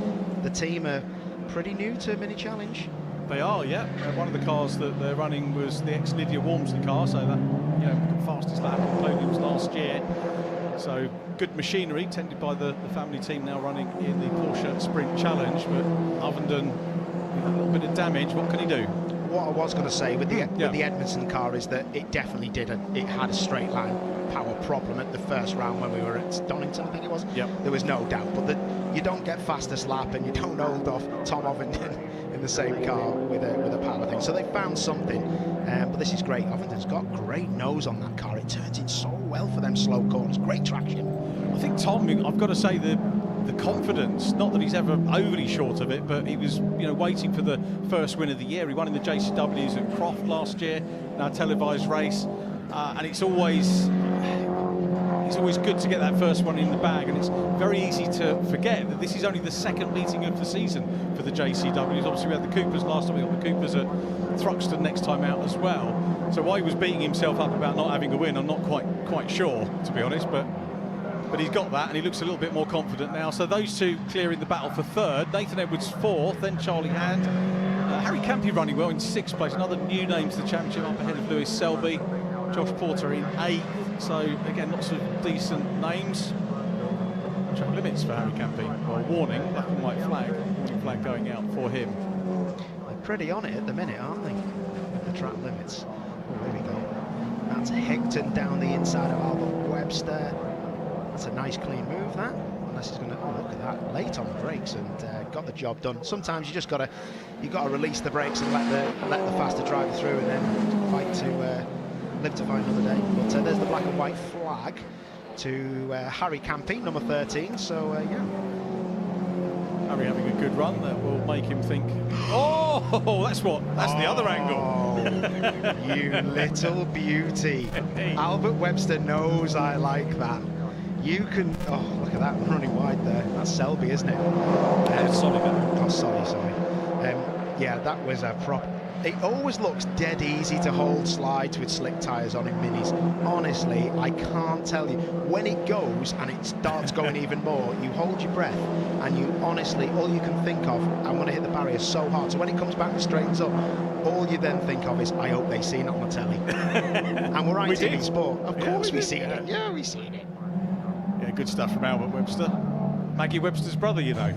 the team are pretty new to Mini Challenge. They are, yeah. One of the cars that they're running was the ex-Lydia Wormsley car, so that, you know, fastest lap on podiums last year. So good machinery, tended by the family team now running in the Porsche Sprint Challenge. But Ovenden, a little bit of damage. What can he do? What I was going to say with the Edmondson car is that it definitely it had a straight line power problem at the first round when we were at Donington, I think it was. Yep. There was no doubt, but you don't get fastest lap and you don't hold off Tom Ovenden in the same car with a power thing. So they found something, but this is great. Ovenden's got great nose on that car. It turns in so well for them slow corners. Great traction. I think Tom, I've got to say, the confidence, not that he's ever overly short of it, but he was, you know, waiting for the first win of the year. He won in the JCWs at Croft last year, in our televised race, and it's always good to get that first one in the bag, and it's very easy to forget that this is only the second meeting of the season for the JCWs. Obviously we had the Coopers last time, we got the Coopers at Thruxton next time out as well. So why he was beating himself up about not having a win, I'm not quite sure, to be honest, but he's got that, and he looks a little bit more confident now. So those two clearing the battle for third. Nathan Edwards fourth, then Charlie Hand. Harry Campy running well in sixth place. Another new name to the championship, up ahead of Lewis Selby. Josh Porter in eighth. So again, lots of decent names. Track limits for Harry Campy. Well, warning, black and white flag. Warning flag going out for him. pretty on it at the minute, aren't they? The track limits. Oh, here we go. That's Hickton down the inside of Albert Webster. That's a nice clean move, that. Unless he's going to, oh, look at that, late on the brakes and got the job done. Sometimes you just got to release the brakes and let the faster driver through, and then fight to live to fight another day. But there's the black and white flag to Harry Campy, number 13. So yeah. Harry having a good run that will make him think, oh, that's the other angle. You little beauty. Albert Webster knows I like that. You can, oh, look at that, running wide there. That's Selby, isn't it? Sorry. Yeah, that was a prop. It always looks dead easy to hold slides with slick tyres on in minis. Honestly, I can't tell you. When it goes and it starts going even more, you hold your breath and you honestly, all you can think of, I'm going to hit the barrier so hard. So when it comes back and straightens up, all you then think of is, I hope they seen it on the telly. And we're right in sport. Of course we've seen it. Yeah, we've seen it. Yeah, good stuff from Albert Webster. Maggie Webster's brother, you know.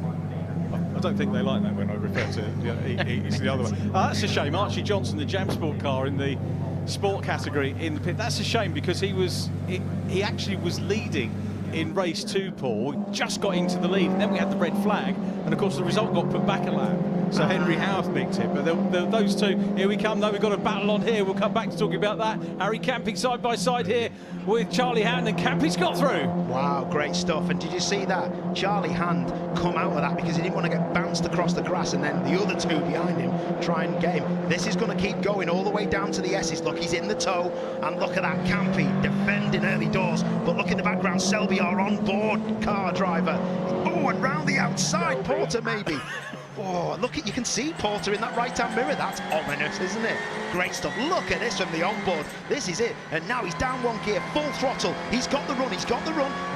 I don't think they like that when I refer to he's the other one. That's a shame. Archie Johnson, the Jam Sport car in the sport category in the pit. That's a shame because he actually was leading in race 2, Paul. We just got into the lead. Then we had the red flag, and of course the result got put back a lap. So Henry Howarth nicked it. But those two, here we come. Though we've got a battle on here. We'll come back to talking about that. Harry Camping side by side here with Charlie Hand, and Campy's got through. Wow, great stuff. And did you see that? Charlie Hand come out of that because he didn't want to get bounced across the grass, and then the other two behind him try and get him. This is going to keep going all the way down to the S's. Look, he's in the tow, and look at that, Campy defending early doors. But look in the background, Selby, our on-board car driver. Oh, and round the outside, Porter maybe. Oh, look, you can see Porter in that right-hand mirror. That's ominous, isn't it? Great stuff. Look at this from the onboard. This is it. And now he's down one gear, full throttle. He's got the run.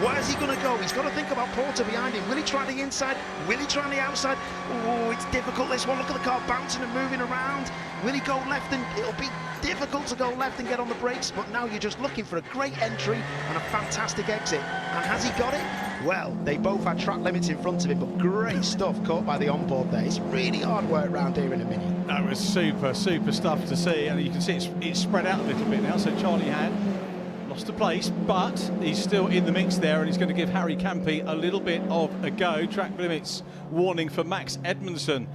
Where's he going to go? He's got to think about Porter behind him. Will he try the inside? Will he try the outside? Oh, it's difficult, this one. Look at the car bouncing and moving around. Will he go left? And it'll be difficult to go left and get on the brakes. But now you're just looking for a great entry and a fantastic exit. And has he got it? Well, they both had track limits in front of him, but great stuff caught by the onboard there. It's really hard work round here in a Mini. That was super stuff to see, and you can see it's spread out a little bit now. So Charlie Hand lost a place, but he's still in the mix there, and he's going to give Harry Campy a little bit of a go. Track limits warning for Max Edmondson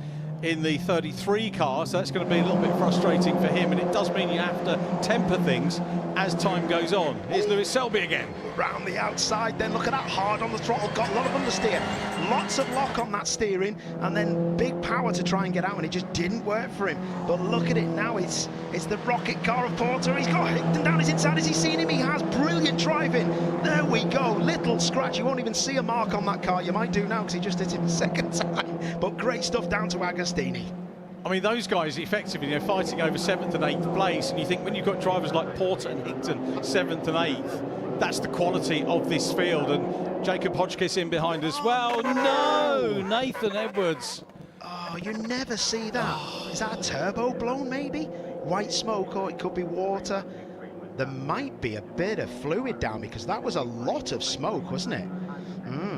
in the 33 car, so that's going to be a little bit frustrating for him, and it does mean you have to temper things as time goes on. Here's Lewis Selby again. Round the outside, then look at that, hard on the throttle, got a lot of understeer, lots of lock on that steering, and then big power to try and get out, and it just didn't work for him. But look at it now, it's the rocket car of Porter. He's got Hickton down his inside. Has he seen him? He has. Brilliant driving. There we go. Little scratch. You won't even see a mark on that car. You might do now because he just hit him the second time. But great stuff down to Agostini. I mean, those guys effectively, fighting over 7th and 8th place, and you think when you've got drivers like Porter and Hickton 7th and 8th, that's the quality of this field. And Jacob Hodgkiss in behind as well. No, Nathan Edwards. Oh, you never see that. Is that a turbo blown maybe? White smoke, or it could be water. There might be a bit of fluid down because that was a lot of smoke, wasn't it?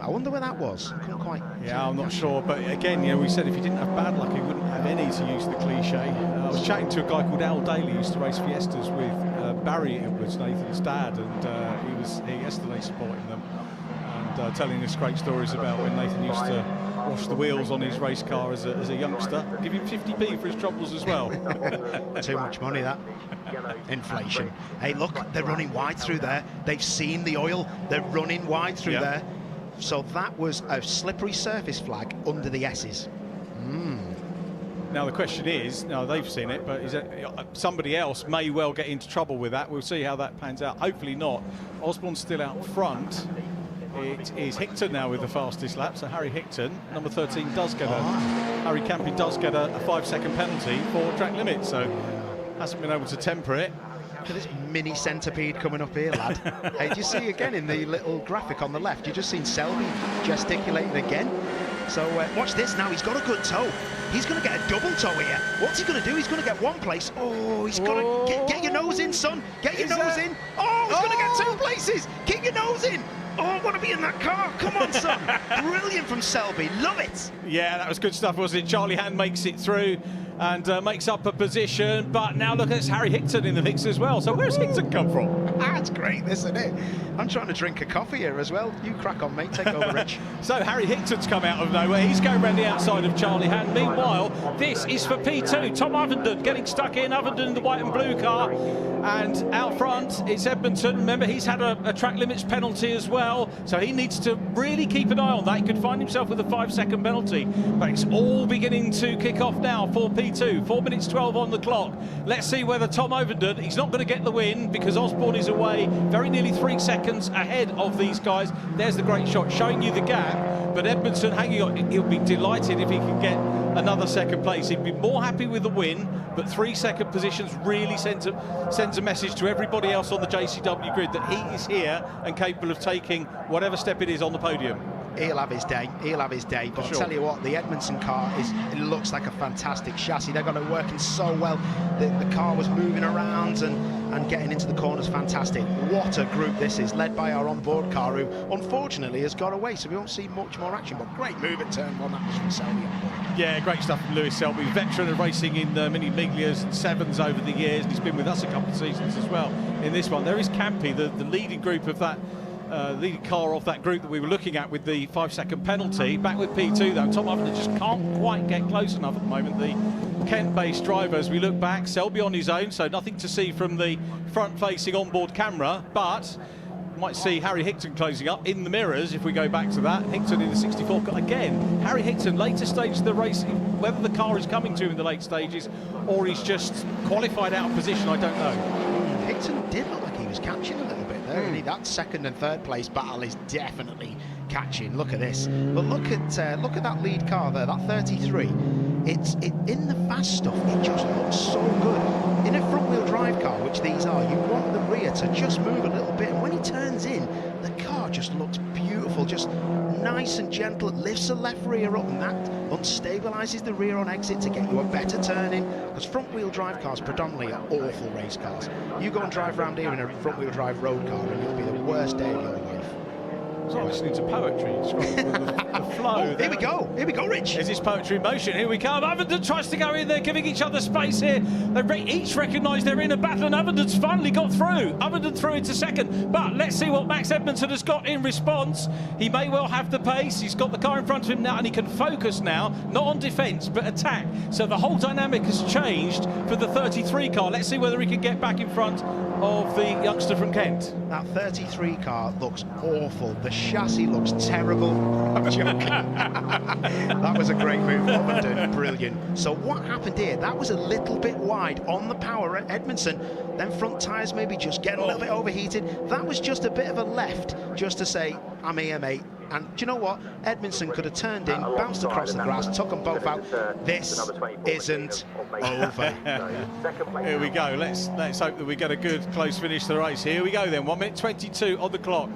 I wonder where that was. I couldn't quite. Yeah, I'm not sure. But again, we said if he didn't have bad luck, he wouldn't have any, to use the cliche. I was chatting to a guy called Al Daly, who used to race Fiestas with Barry Edwards, Nathan's dad, and he was here yesterday supporting them and telling us great stories about when Nathan used to wash the wheels on his race car as a youngster. Give him 50p for his troubles as well. Too much money, that. Inflation. Hey, look, they're running wide through there. They've seen the oil. They're running wide through there. So that was a slippery surface flag under the S's. Now the question is, now they've seen it, but is it, somebody else may well get into trouble with that. We'll see how that pans out. Hopefully not. Osborne's still out front. It is Hickton now with the fastest lap. So Harry Hickton, number 13, does get Harry Campy does get a 5-second penalty for track limit. So hasn't been able to temper it. Look at this mini centipede coming up here, lad. Hey, do you see again in the little graphic on the left? You've just seen Selby gesticulating again. So watch this now. He's got a good toe. He's going to get a double toe here. What's he going to do? He's going to get one place. Oh, he's got to get your nose in, son. Get your nose in. Oh, he's going to get 2 places. Keep your nose in. Oh, I want to be in that car. Come on, son. Brilliant from Selby. Love it. Yeah, that was good stuff, wasn't it? Charlie Hand makes it through. and makes up a position. But now look, it's Harry Higton in the mix as well. So where's Higton come from? That's great, isn't it? I'm trying to drink a coffee here as well. You crack on, mate. Take over, Rich. So Harry Higton's come out of nowhere. He's going around the outside of Charlie Hand. Meanwhile, this is for P2. Tom Ovenden getting stuck in. Ovenden in the white and blue car. And out front, it's Edmondson. Remember, he's had a track limits penalty as well. So he needs to really keep an eye on that. He could find himself with a 5-second penalty. But it's all beginning to kick off now for P2. 4 minutes 12 on the clock. Let's see whether Tom Ovenden, he's not going to get the win because Osborne is away, very nearly 3 seconds ahead of these guys. There's the great shot showing you the gap. But Edmondson hanging on, he'll be delighted if he can get another second place. He'd be more happy with the win, but 3-second positions really sends a message to everybody else on the JCW grid that he is here and capable of taking whatever step it is on the podium. He'll have his day. He'll have his day. But I'll tell you what, the Edmondson car it looks like a fantastic chassis. They've got it working so well. The car was moving around and getting into the corners. Fantastic. What a group this is, led by our onboard car, who unfortunately has got away, so we won't see much more action. But great move at turn one. That was from Selby on board. Yeah, great stuff from Lewis Selby, veteran of racing in Mini Miglias and Sevens over the years, and he's been with us a couple of seasons as well in this one. There is Campy, the leading group of that. Leading car of that group that we were looking at with the 5-second penalty. Back with P2 though, Tom Ovenden just can't quite get close enough at the moment. The Kent-based driver, as we look back, Selby on his own, so nothing to see from the front-facing onboard camera, but might see Harry Higton closing up in the mirrors if we go back to that. Higton in the 64 car. Again, Harry Higton, later stage of the race, whether the car is coming to him in the late stages or he's just qualified out of position, I don't know. Higton did look like he was catching a little bit there. Really, that second and third place battle is definitely catching. Look at this. But look at that lead car there, that 33. It's in the fast stuff. It just looks so good. In a front-wheel drive car, which these are, you want the rear to just move a little bit, and when he turns in, the car just looks beautiful, just nice and gentle. It lifts the left rear up, and that unstabilizes the rear on exit to get you a better turn in. Because front-wheel drive cars predominantly are awful race cars. You go and drive around here in a front-wheel drive road car, and it'll be the worst day of your life. It's like listening to poetry. The flow. Oh, here we go. Here we go, Rich. Is this poetry in motion? Here we come. Ovenden tries to go in there, giving each other space here. They each recognise they're in a battle, and Ovenden's finally got through. Ovenden through into second. But let's see what Max Edmondson has got in response. He may well have the pace. He's got the car in front of him now, and he can focus now, not on defence, but attack. So the whole dynamic has changed for the 33 car. Let's see whether he can get back in front of the youngster from Kent. That 33 car looks awful. The chassis looks terrible. I'm joking. That was a great move, Ovenden. Brilliant. So what happened here? That was a little bit wide on the power at Edmondson. Then front tyres maybe just getting a little bit overheated. That was just a bit of a left, just to say, I'm here, mate. And do you know what? Edmondson could have turned in, bounced across the grass, took them both out. This isn't over. Here we go. Let's hope that we get a good close finish to the race. Here we go then. 1 minute 22 on the clock.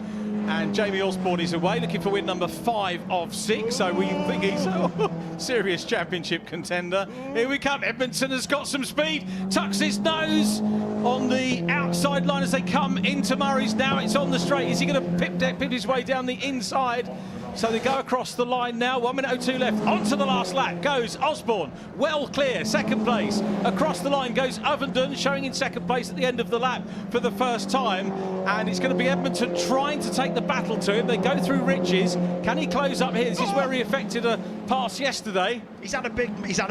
And Jamie Osborne is away, looking for win number 5 of 6. So we think he's a serious championship contender. Here we come. Edmondson has got some speed. Tucks his nose on the outside line as they come into Murray's. Now it's on the straight. Is he going to pip his way down the inside? So they go across the line now. 1 minute 02 left. Onto the last lap goes Osborne. Well clear. Second place. Across the line goes Ovenden, showing in second place at the end of the lap for the first time. And it's going to be Edmondson trying to take the battle to him. They go through Riches. Can he close up here? This is where he affected a pass yesterday. He's had a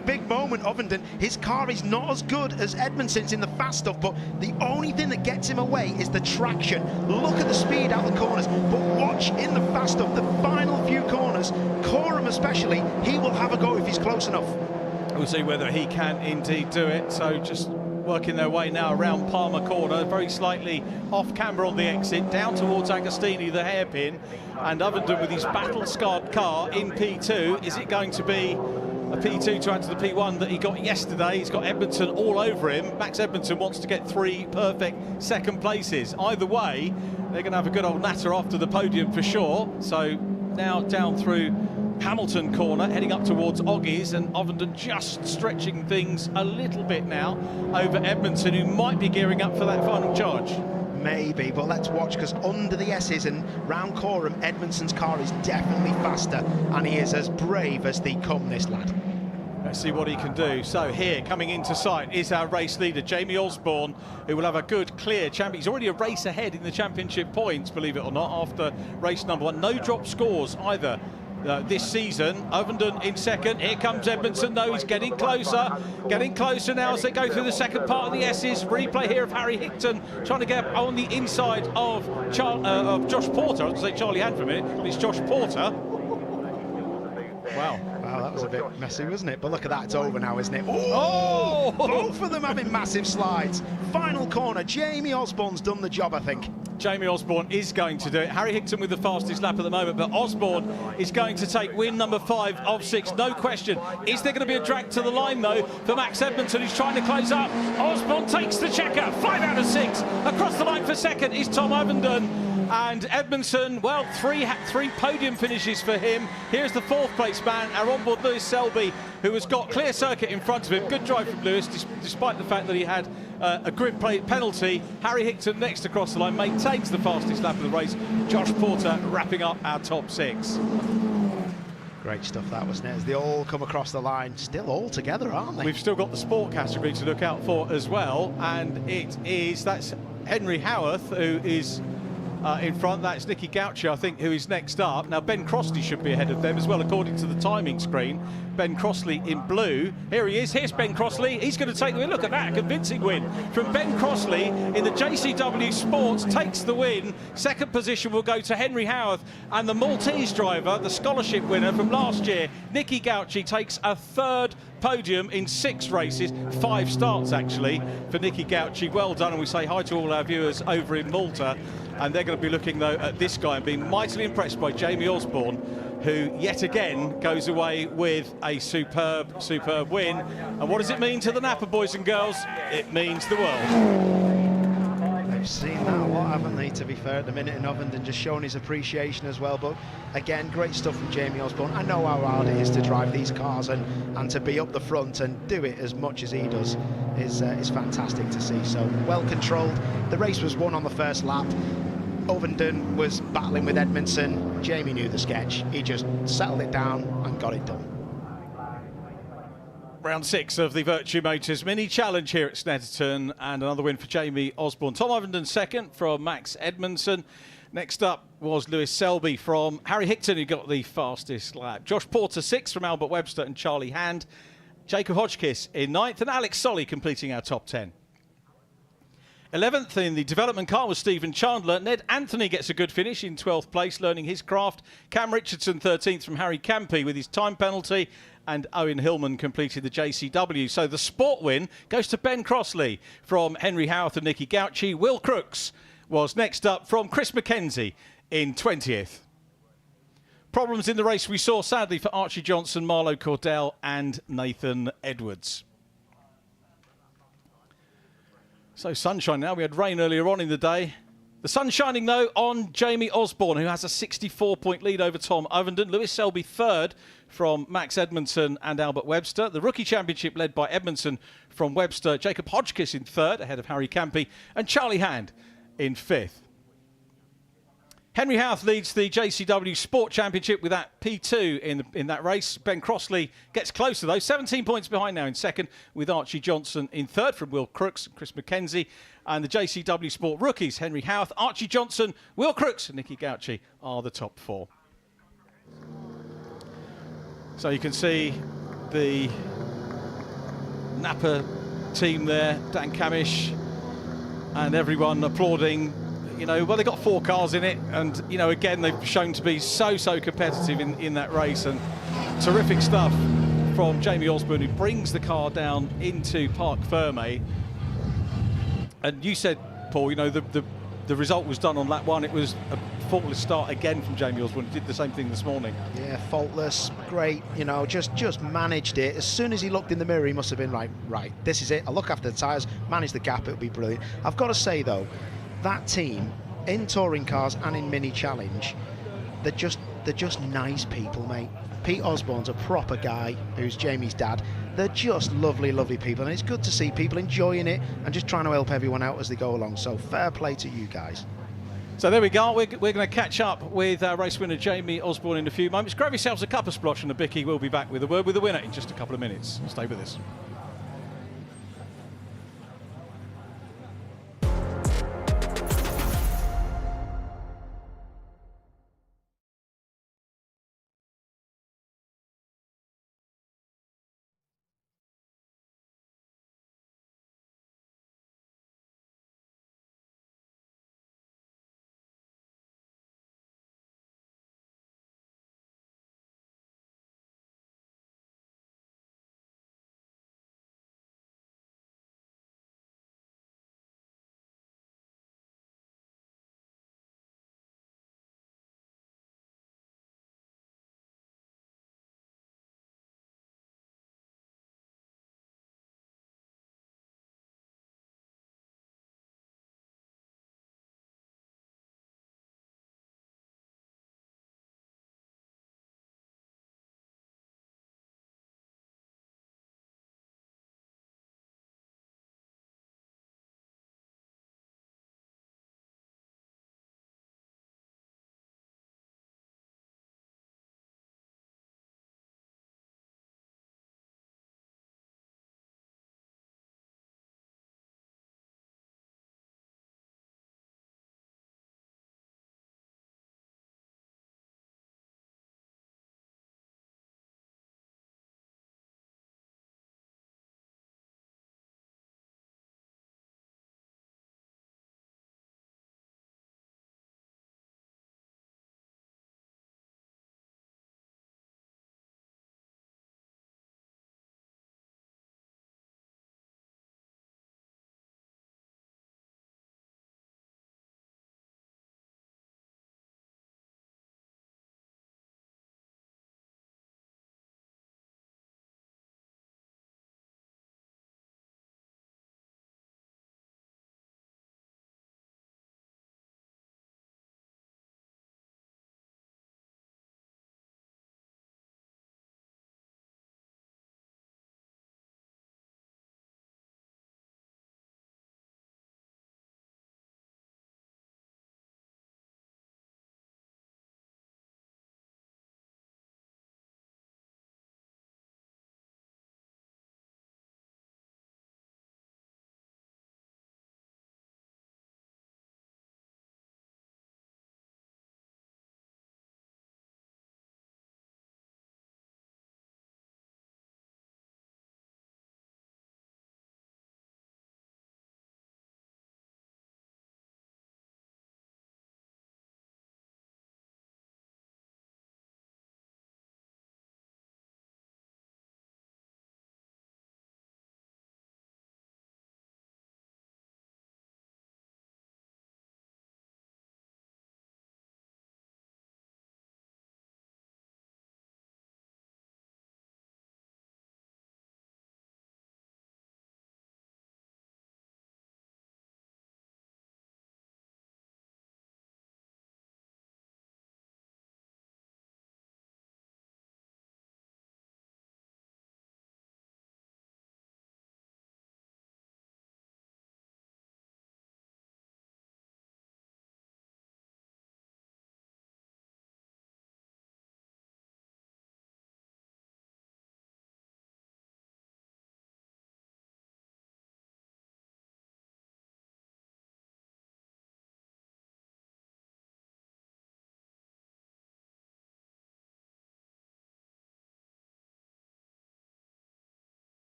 big moment, Ovenden. His car is not as good as Edmondson's in the fast stuff, but the only thing that gets him away is the traction. Look at the speed out the corners, but watch in the fast stuff, the final few corners, Coram especially, he will have a go if he's close enough. We'll see whether he can indeed do it. So just working their way now around Palmer Corner, very slightly off camber on the exit, down towards Agostini, the hairpin, and Ovenden with his battle-scarred car in P2. Is it going to be a P2 to add to the P1 that he got yesterday? He's got Edmondson all over him. Max Edmondson wants to get 3 perfect second places. Either way, they're going to have a good old natter after the podium for sure. So now down through Hamilton Corner, heading up towards Oggies, and Ovenden just stretching things a little bit now over Edmondson, who might be gearing up for that final charge. Maybe, but let's watch, because under the S's and round Coram, Edmondson's car is definitely faster, and he is as brave as they come, this lad. Let's see what he can do. So here, coming into sight, is our race leader, Jamie Osborne, who will have a good, clear champion. He's already a race ahead in the championship points, believe it or not, after race number 1. No drop scores either this season. Ovenden in second. Here comes Edmondson, though. He's getting closer now as they go through the second part of the S's. Replay here of Harry Hickton trying to get on the inside of Josh Porter. I was going to say Charlie Hand for a minute, but it's Josh Porter. Wow, that was a bit messy, wasn't it? But look at that, it's over now, isn't it? Oh! Both of them having massive slides. Final corner, Jamie Osborne's done the job, I think. Jamie Osborne is going to do it. Harry Hickton with the fastest lap at the moment, but Osborne is going to take win number 5 of 6, no question. Is there going to be a drag to the line, though, for Max Edmondson, who's trying to close up? Osborne takes the checker, 5 out of 6. Across the line for second is Tom Ovenden. And Edmondson, well, three podium finishes for him. Here's the 4th place man, our onboard Lewis Selby, who has got clear circuit in front of him. Good drive from Lewis, despite the fact that he had a grid plate penalty. Harry Hickton next across the line maintains the fastest lap of the race. Josh Porter wrapping up our top 6. Great stuff that, wasn't it? As they all come across the line, still all together, aren't they? We've still got the sport category to look out for as well, and that's Henry Howarth, who is in front. That's Nicky Gauchi, I think, who is next up. Now, Ben Crossley should be ahead of them as well, according to the timing screen. Ben Crossley in blue. Here he is. Here's Ben Crossley. He's going to take the win. Look at that, a convincing win from Ben Crossley in the JCW Sports. Takes the win. Second position will go to Henry Howarth, and the Maltese driver, the scholarship winner from last year, Nicky Gauchi, takes a 3rd podium in 6 races, 5 starts actually for Nicky Gauchi. Well done, and we say hi to all our viewers over in Malta. And they're going to be looking, though, at this guy and being mightily impressed by Jamie Osborne, who yet again goes away with a superb win. And what does it mean to the Napa boys and girls? It means the world. They've seen that a lot, haven't they, to be fair, at the minute, and Ovenden just showing his appreciation as well. But again, great stuff from Jamie Osborne. I know how hard it is to drive these cars, and to be up the front and do it as much as he does is fantastic to see. So well controlled. The race was won on the first lap. Ovenden was battling with Edmondson. Jamie knew the sketch. He just settled it down and got it done. Round 6 of the Vertu Motors Mini Challenge here at Snetterton, and another win for Jamie Osborne. Tom Ovenden second from Max Edmondson. Next up was Lewis Selby from Harry Hickton, who got the fastest lap. Josh Porter 6th from Albert Webster and Charlie Hand. Jacob Hodgkiss in 9th, and Alex Solly completing our top 10. 11th in the development car was Stephen Chandler. Ned Anthony gets a good finish in 12th place, learning his craft. Cam Richardson 13th from Harry Campy with his time penalty. And Owen Hillman completed the JCW. So the sport win goes to Ben Crossley from Henry Howarth and Nicky Gauchi. Will Crooks was next up from Chris McKenzie in 20th. Problems in the race we saw, sadly, for Archie Johnson, Marlo Cordell and Nathan Edwards. So sunshine now. We had rain earlier on in the day. The sun shining, though, on Jamie Osborne, who has a 64-point lead over Tom Ovenden. Lewis Selby 3rd from Max Edmondson and Albert Webster. The rookie championship led by Edmondson from Webster. Jacob Hodgkiss in 3rd, ahead of Harry Campy. And Charlie Hand in 5th. Henry Howarth leads the JCW Sport Championship with that P2 in that race. Ben Crossley gets closer, though. 17 points behind now in 2nd, with Archie Johnson in 3rd from Will Crooks and Chris McKenzie. And the JCW Sport rookies, Henry Howarth, Archie Johnson, Will Crooks and Nicky Gauchi are the top 4. So you can see the Napa team there, Dan Camish and everyone applauding. You know, well, they've got 4 cars in it, and, you know, again, they've shown to be so competitive in that race, and terrific stuff from Jamie Osborne, who brings the car down into Parc Fermé. And you said, Paul, you know, the result was done on lap 1. It was a faultless start again from Jamie Osborne. He did the same thing this morning. Yeah, faultless, great, you know, just managed it. As soon as he looked in the mirror, he must have been right, this is it. I'll look after the tyres, manage the gap, it'll be brilliant. I've got to say, though, that team in touring cars and in mini challenge, they're just nice people, mate. Pete Osborne's a proper guy, who's Jamie's dad. They're just lovely people, and it's good to see people enjoying it and just trying to help everyone out as they go along. So fair play to you guys. So there we go. We're going to catch up with race winner Jamie Osborne in a few moments. Grab yourselves a cup of splotch and the Bicky will be back with a word with the winner in just a couple of minutes. Stay with us.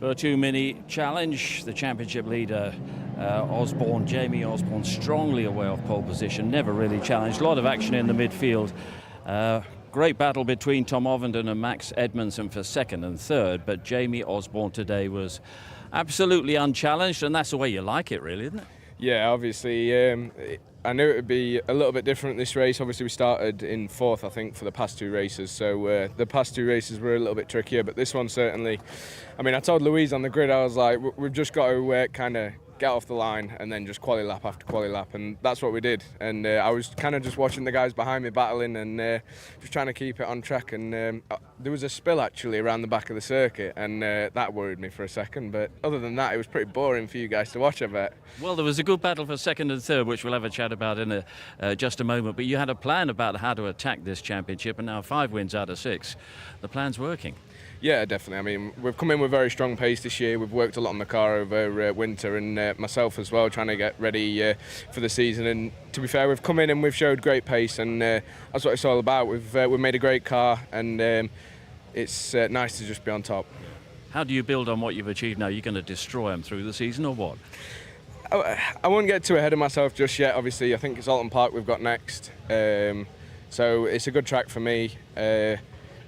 Vertu Mini Challenge, the championship leader, Jamie Osborne, strongly away off pole position, never really challenged. A lot of action in the midfield. Great battle between Tom Ovenden and Max Edmondson for second and third, but Jamie Osborne today was absolutely unchallenged, and that's the way you like it, really, isn't it? Yeah, obviously. I knew it would be a little bit different this race. Obviously, we started in fourth, I think, for the past two races. So the past two races were a little bit trickier, but this one certainly. I mean, I told Louise on the grid, I was like, we've just got to kind of get off the line and then just quali lap after quali lap, and that's what we did. And I was kind of just watching the guys behind me battling and just trying to keep it on track. And there was a spill actually around the back of the circuit, and that worried me for a second. But other than that, it was pretty boring for you guys to watch, I bet. Well, there was a good battle for second and third, which we'll have a chat about in just a moment. But you had a plan about how to attack this championship, and now 5 wins out of 6. The plan's working. Yeah, definitely. I mean, we've come in with very strong pace this year. We've worked a lot on the car over winter, and myself as well, trying to get ready for the season. And to be fair, we've come in and we've showed great pace, and that's what it's all about. We've made a great car, and it's nice to just be on top. How do you build on what you've achieved now? You're going to destroy them through the season, or what? I won't get too ahead of myself just yet. Obviously, I think it's Alton Park we've got next, so it's a good track for me.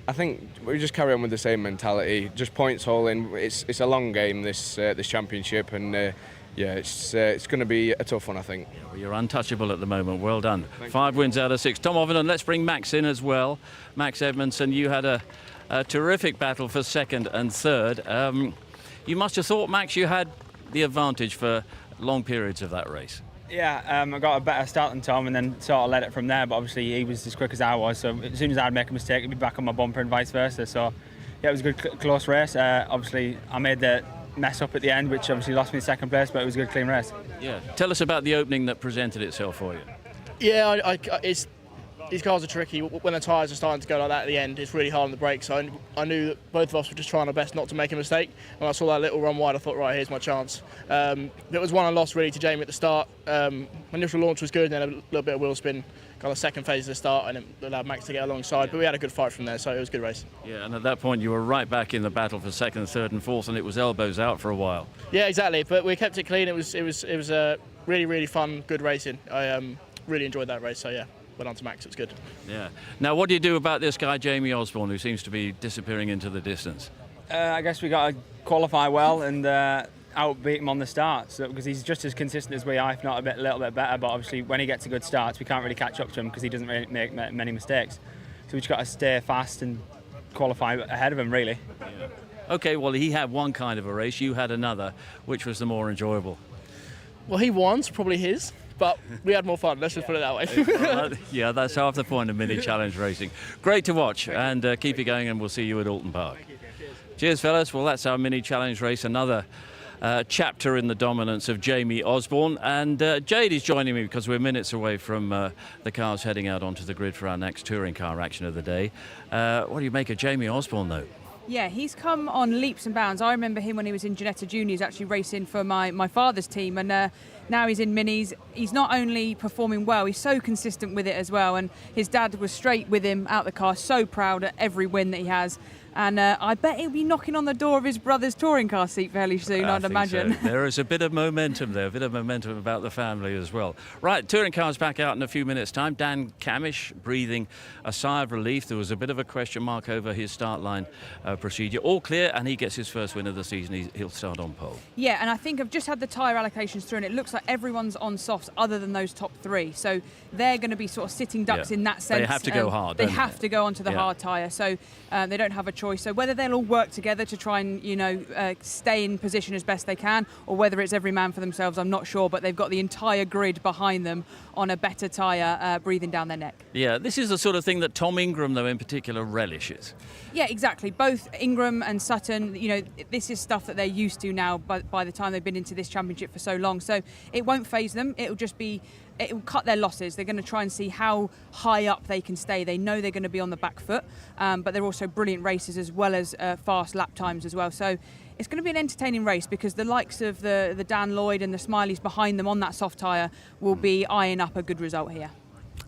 I think we just carry on with the same mentality, just points hauling. It's a long game, this championship, and yeah, it's going to be a tough one, I think. Well, you're untouchable at the moment. Well done. 5 wins out of 6. Tom Ovenden, let's bring Max in as well. Max Edmondson, you had a terrific battle for second and third. You must have thought, Max, you had the advantage for long periods of that race. Yeah, I got a better start than Tom and then sort of led it from there, but obviously he was as quick as I was, so as soon as I'd make a mistake, he'd be back on my bumper and vice versa. So yeah, it was a good close race. Obviously I made the mess up at the end, which obviously lost me second place, but it was a good clean race. Yeah, tell us about the opening that presented itself for you. Yeah, these cars are tricky. When the tyres are starting to go like that at the end, it's really hard on the brakes. So I knew that both of us were just trying our best not to make a mistake. When I saw that little run wide, I thought, right, here's my chance. It was one I lost really to Jamie at the start. Initial launch was good, and then a little bit of wheel spin, got the second phase of the start, and it allowed Max to get alongside. But we had a good fight from there, so it was a good race. Yeah, and at that point you were right back in the battle for second, third, and fourth, and it was elbows out for a while. Yeah, exactly. But we kept it clean. It was a really fun, good racing. I really enjoyed that race. So yeah. Went on to Max, it was good. Yeah. Now, what do you do about this guy, Jamie Osborne, who seems to be disappearing into the distance? I guess we got to qualify well and outbeat him on the start, because he's just as consistent as we are, if not a little bit better. But obviously, when he gets a good starts, we can't really catch up to him because he doesn't really make many mistakes. So we just got to stay fast and qualify ahead of him, really. Yeah. Okay, well, he had one kind of a race, you had another. Which was the more enjoyable? Well, he won, so probably his. But we had more fun, let's just put it that way. Yeah, that's half the point of mini challenge racing. Great to watch, and keep it going, and we'll see you at Alton Park. Cheers, fellas. Well, that's our mini challenge race, another chapter in the dominance of Jamie Osborne. And Jade is joining me because we're minutes away from the cars heading out onto the grid for our next touring car action of the day. What do you make of Jamie Osborne, though? Yeah, he's come on leaps and bounds. I remember him when he was in Ginetta Juniors, actually racing for my father's team, and now he's in minis. He's not only performing well, he's so consistent with it as well, and his dad was straight with him out the car, so proud at every win that he has. And I bet he'll be knocking on the door of his brother's touring car seat fairly soon, I'd imagine. So. There is a bit of momentum there, a bit of momentum about the family as well. Right, touring cars back out in a few minutes' time. Dan Camish breathing a sigh of relief. There was a bit of a question mark over his start line procedure. All clear, and he gets his first win of the season. He'll start on pole. Yeah, and I think I've just had the tyre allocations through, and it looks like everyone's on softs other than those top 3. So they're going to be sort of sitting ducks in that sense. They have to go hard. They have to go onto the hard tyre, so they don't have a choice. So whether they'll all work together to try and, stay in position as best they can, or whether it's every man for themselves, I'm not sure. But they've got the entire grid behind them on a better tyre breathing down their neck. Yeah, this is the sort of thing that Tom Ingram, though, in particular, relishes. Yeah, exactly. Both Ingram and Sutton, this is stuff that they're used to now by the time they've been into this championship for so long. So it won't faze them. It will cut their losses. They're going to try and see how high up they can stay. They know they're going to be on the back foot, but they're also brilliant racers as well as fast lap times as well. So it's going to be an entertaining race because the likes of the Dan Lloyd and the Smileys behind them on that soft tyre will be eyeing up a good result here.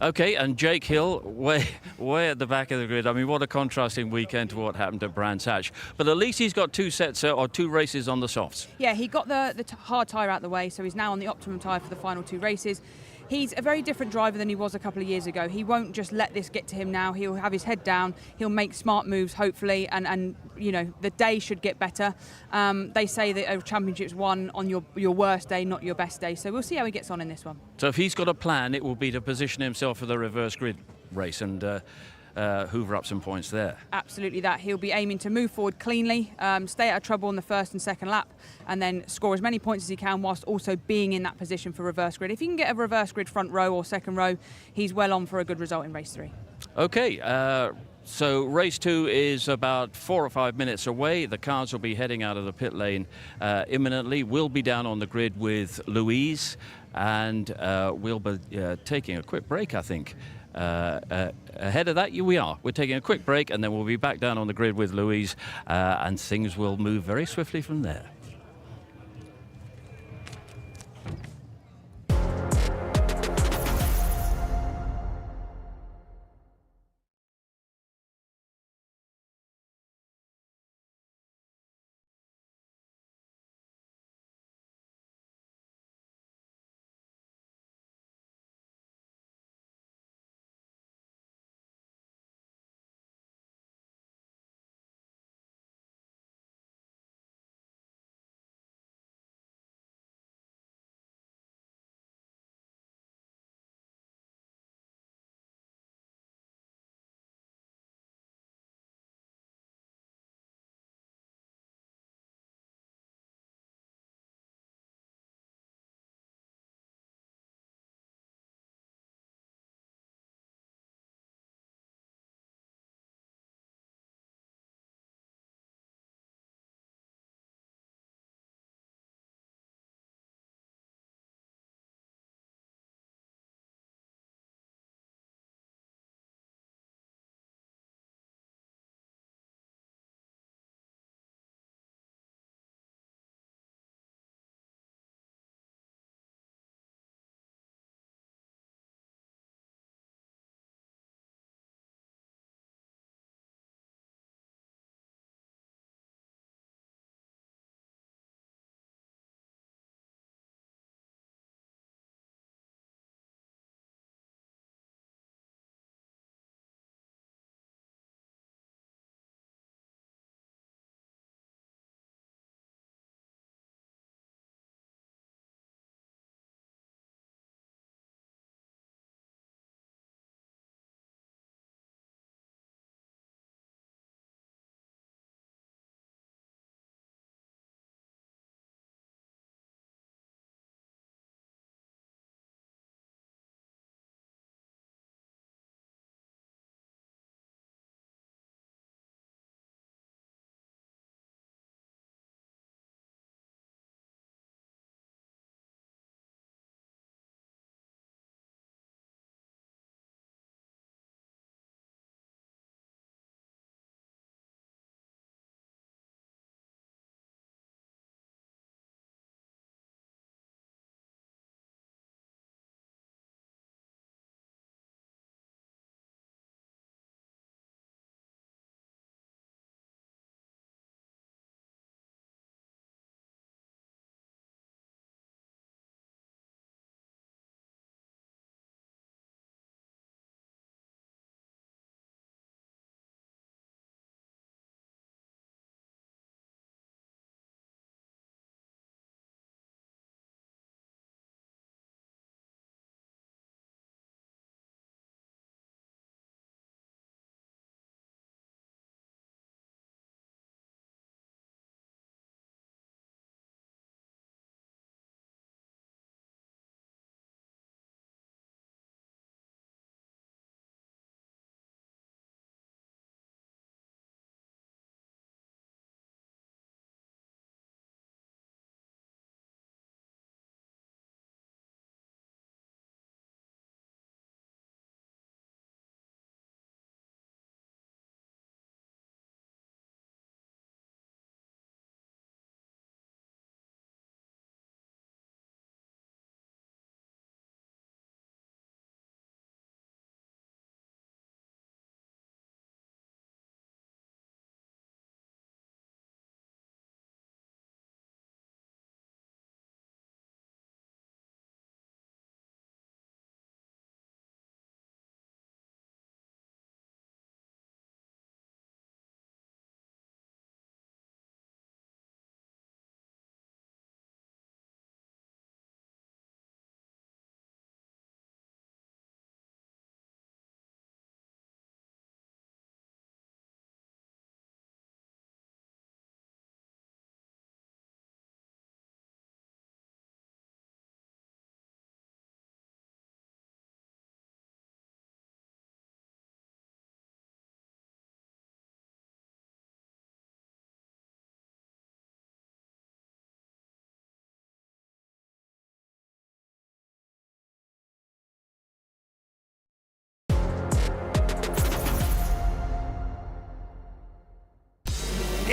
Okay, and Jake Hill, way at the back of the grid. I mean, what a contrasting weekend to what happened at Brands Hatch. But at least he's got two sets or two races on the softs. Yeah, he got the hard tyre out the way, so he's now on the optimum tyre for the final 2 races. He's a very different driver than he was a couple of years ago. He won't just let this get to him now. He'll have his head down. He'll make smart moves, hopefully, and you know, the day should get better. They say that a championship's won on your worst day, not your best day. So we'll see how he gets on in this one. So if he's got a plan, it will be to position himself for the reverse grid race and hoover up some points there. Absolutely that. He'll be aiming to move forward cleanly, stay out of trouble on the first and second lap, and then score as many points as he can whilst also being in that position for reverse grid. If he can get a reverse grid front row or second row, he's well on for a good result in race 3. Okay, so race 2 is about 4 or 5 minutes away. The cars will be heading out of the pit lane imminently. We'll be down on the grid with Louise, and we'll be taking a quick break, I think. Ahead of that, we are. We're taking a quick break, and then we'll be back down on the grid with Louise, and things will move very swiftly from there.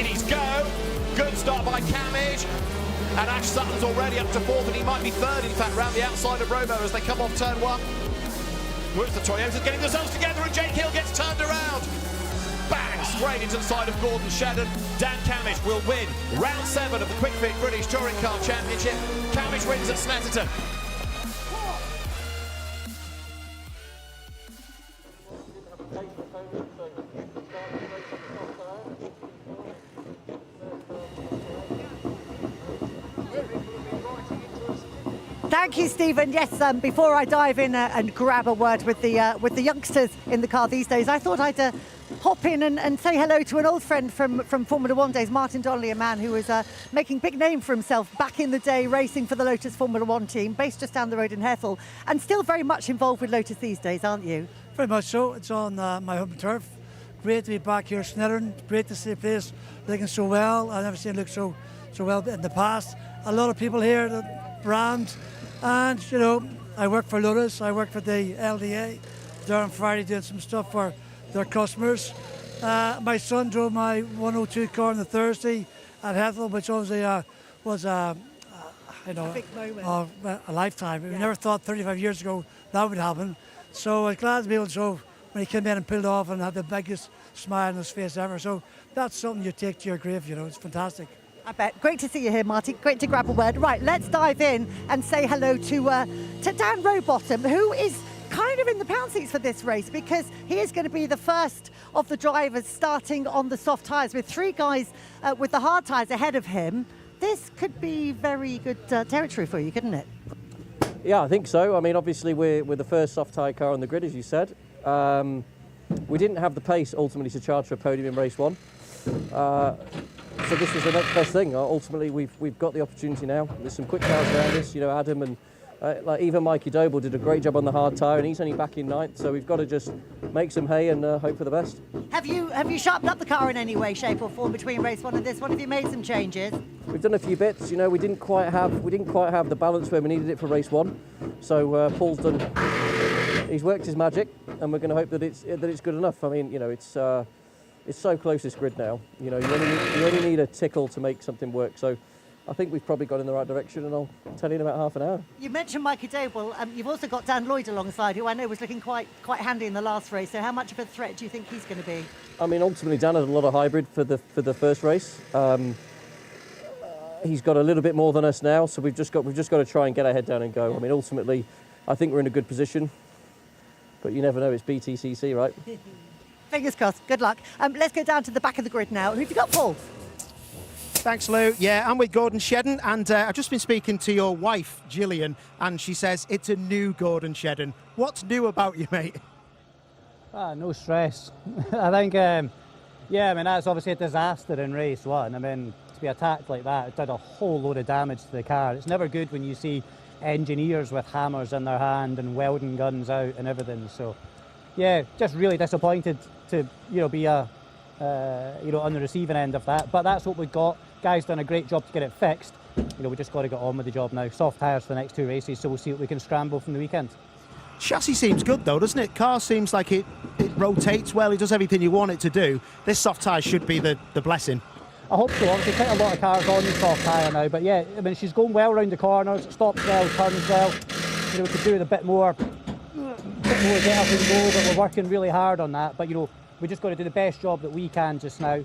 Guineas go. Good start by Camage. And Ash Sutton's already up to 4th, and he might be 3rd, in fact, round the outside of Romo as they come off turn 1. Where's the Toyotas getting themselves together, and Jake Hill gets turned around. Bang, straight into the side of Gordon Shedden. Dan Camage will win round 7 of the Kwik British Touring Car Championship. Camage wins at Snetterton. Thank you, Stephen. Yes, before I dive in and grab a word with the youngsters in the car these days, I thought I'd hop in and say hello to an old friend from Formula One days, Martin Donnelly, a man who was making big name for himself back in the day, racing for the Lotus Formula One team, based just down the road in Hethel, and still very much involved with Lotus these days, aren't you? Very much so. It's on my home turf. Great to be back here at Snetterton. Great to see the place looking so well. I've never seen it look so well in the past. A lot of people here, the brand. And, you know, I work for Lotus, I work for the LDA. They're on Friday doing some stuff for their customers. My son drove my 102 car on the Thursday at Hethel, which obviously was a big moment. A lifetime. We never thought 35 years ago that would happen. So I was glad to be able to show when he came in and pulled off and had the biggest smile on his face ever. So that's something you take to your grave, you know, it's fantastic. I bet. Great to see you here, Marty. Great to grab a word. Right, let's dive in and say hello to Dan Rowbottom, who is kind of in the pound seats for this race because he is going to be the first of the drivers starting on the soft tyres with 3 guys with the hard tyres ahead of him. This could be very good territory for you, couldn't it? Yeah, I think so. I mean, obviously we're the first soft tyre car on the grid, as you said. We didn't have the pace ultimately to charge for a podium in race 1. So this was the next best thing. Ultimately, we've got the opportunity now. There's some quick cars around us. You know, Adam and even Mikey Doble did a great job on the hard tyre, and he's only back in 9th. So we've got to just make some hay and hope for the best. Have you sharpened up the car in any way, shape, or form between race 1 and this one? Have you made some changes? We've done a few bits. You know, we didn't quite have the balance where we needed it for race 1. So Paul's done. He's worked his magic, and we're going to hope that it's good enough. I mean, you know, it's so close, this grid now. You know, you only need a tickle to make something work. So I think we've probably got in the right direction, and I'll tell you in about half an hour. You mentioned Mikey Doble. You've also got Dan Lloyd alongside, who I know was looking quite handy in the last race. So how much of a threat do you think he's going to be? I mean, ultimately, Dan had a lot of hybrid for the first race. He's got a little bit more than us now, so we've just got to try and get our head down and go. I mean, ultimately, I think we're in a good position, but you never know. It's BTCC, right? Fingers crossed. Good luck. Let's go down to the back of the grid now. Who've you got, Paul? Thanks, Lou. Yeah, I'm with Gordon Shedden, and I've just been speaking to your wife, Gillian, and she says it's a new Gordon Shedden. What's new about you, mate? No stress. I think, I mean, that's obviously a disaster in race 1. I mean, to be attacked like that, it did a whole load of damage to the car. It's never good when you see engineers with hammers in their hand and welding guns out and everything. So, yeah, just really disappointed to, be on the receiving end of that. But that's what we've got. Guy's done a great job to get it fixed. We just got to get on with the job now. Soft tyres for the next 2 races, so we'll see what we can scramble from the weekend. Chassis seems good though, doesn't it? Car seems like it rotates well, it does everything you want it to do. This soft tyre should be the blessing. I hope so. Obviously quite a lot of cars on the soft tyre now, but yeah, I mean, she's going well around the corners, stops well, turns well. We could do with a bit more get up and go, but we're working really hard on that. But we just got to do the best job that we can just now,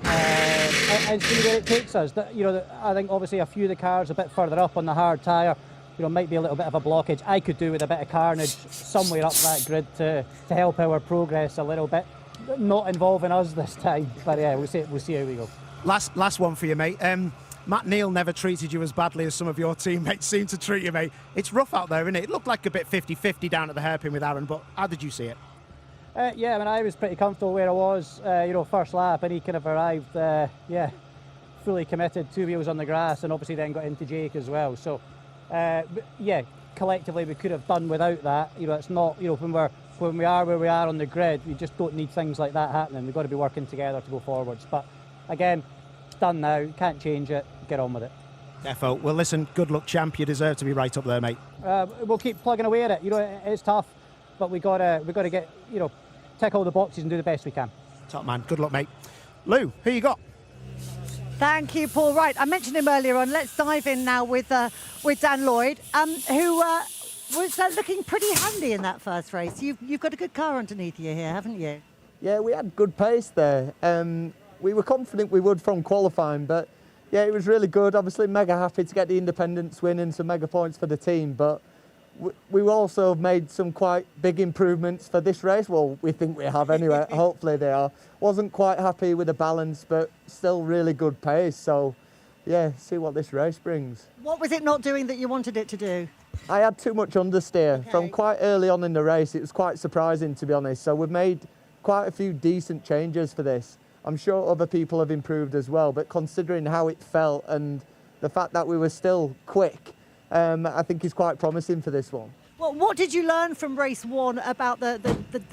and see where it takes us. I think obviously a few of the cars a bit further up on the hard tyre, might be a little bit of a blockage. I could do with a bit of carnage somewhere up that grid to help our progress a little bit. Not involving us this time, but yeah, we'll see how we go. Last one for you, mate. Matt Neal never treated you as badly as some of your teammates seem to treat you, mate. It's rough out there, isn't it? It looked like a bit 50-50 down at the hairpin with Aaron, but how did you see it? Yeah, I mean, I was pretty comfortable where I was, first lap, and he kind of arrived, fully committed, 2 wheels on the grass, and obviously then got into Jake as well. So, collectively we could have done without that. It's not, when we are where we are on the grid, we just don't need things like that happening. We've got to be working together to go forwards. But again, it's done now, can't change it, get on with it. Defo. Well, listen, good luck, champ. You deserve to be right up there, mate. We'll keep plugging away at it. It's tough, but we got to get, tick all the boxes and do the best we can. Top man. Good luck, mate. Lou, who you got? Thank you, Paul. Right, I mentioned him earlier on. Let's dive in now with Dan Lloyd, who was looking pretty handy in that first race. You've got a good car underneath you here, haven't you? Yeah, we had good pace there. We were confident we would from qualifying, but yeah, it was really good. Obviously, mega happy to get the independence win and some mega points for the team, but we also made some quite big improvements for this race. Well, we think we have anyway. Hopefully they are. Wasn't quite happy with the balance, but still really good pace. So, yeah, see what this race brings. What was it not doing that you wanted it to do? I had too much understeer from quite early on in the race. It was quite surprising, to be honest. So we've made quite a few decent changes for this. I'm sure other people have improved as well, but considering how it felt and the fact that we were still quick, I think is quite promising for this one. Well, what did you learn from race one about the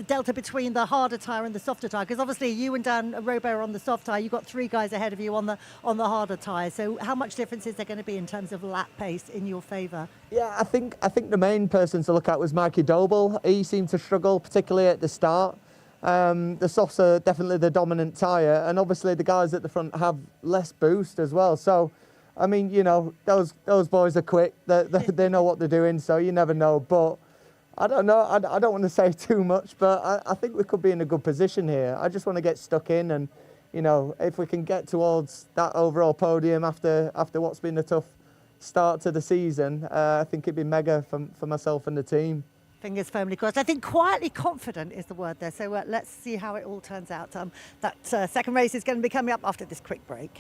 delta between the harder tyre and the softer tyre? Because obviously you and Dan Robo are on the soft tyre. You've got 3 guys ahead of you on the harder tyre. So how much difference is there going to be in terms of lap pace in your favour? Yeah, I think the main person to look at was Mikey Doble. He seemed to struggle, particularly at the start. The softs are definitely the dominant tyre, and obviously the guys at the front have less boost as well. So, I mean, you know, those boys are quick. They know what they're doing, so you never know. But I don't know. I don't want to say too much, but I think we could be in a good position here. I just want to get stuck in, and you know, if we can get towards that overall podium after what's been a tough start to the season, I think it'd be mega for myself and the team. Fingers firmly crossed. I think quietly confident is the word there. So let's see how it all turns out. That second race is going to be coming up after this quick break.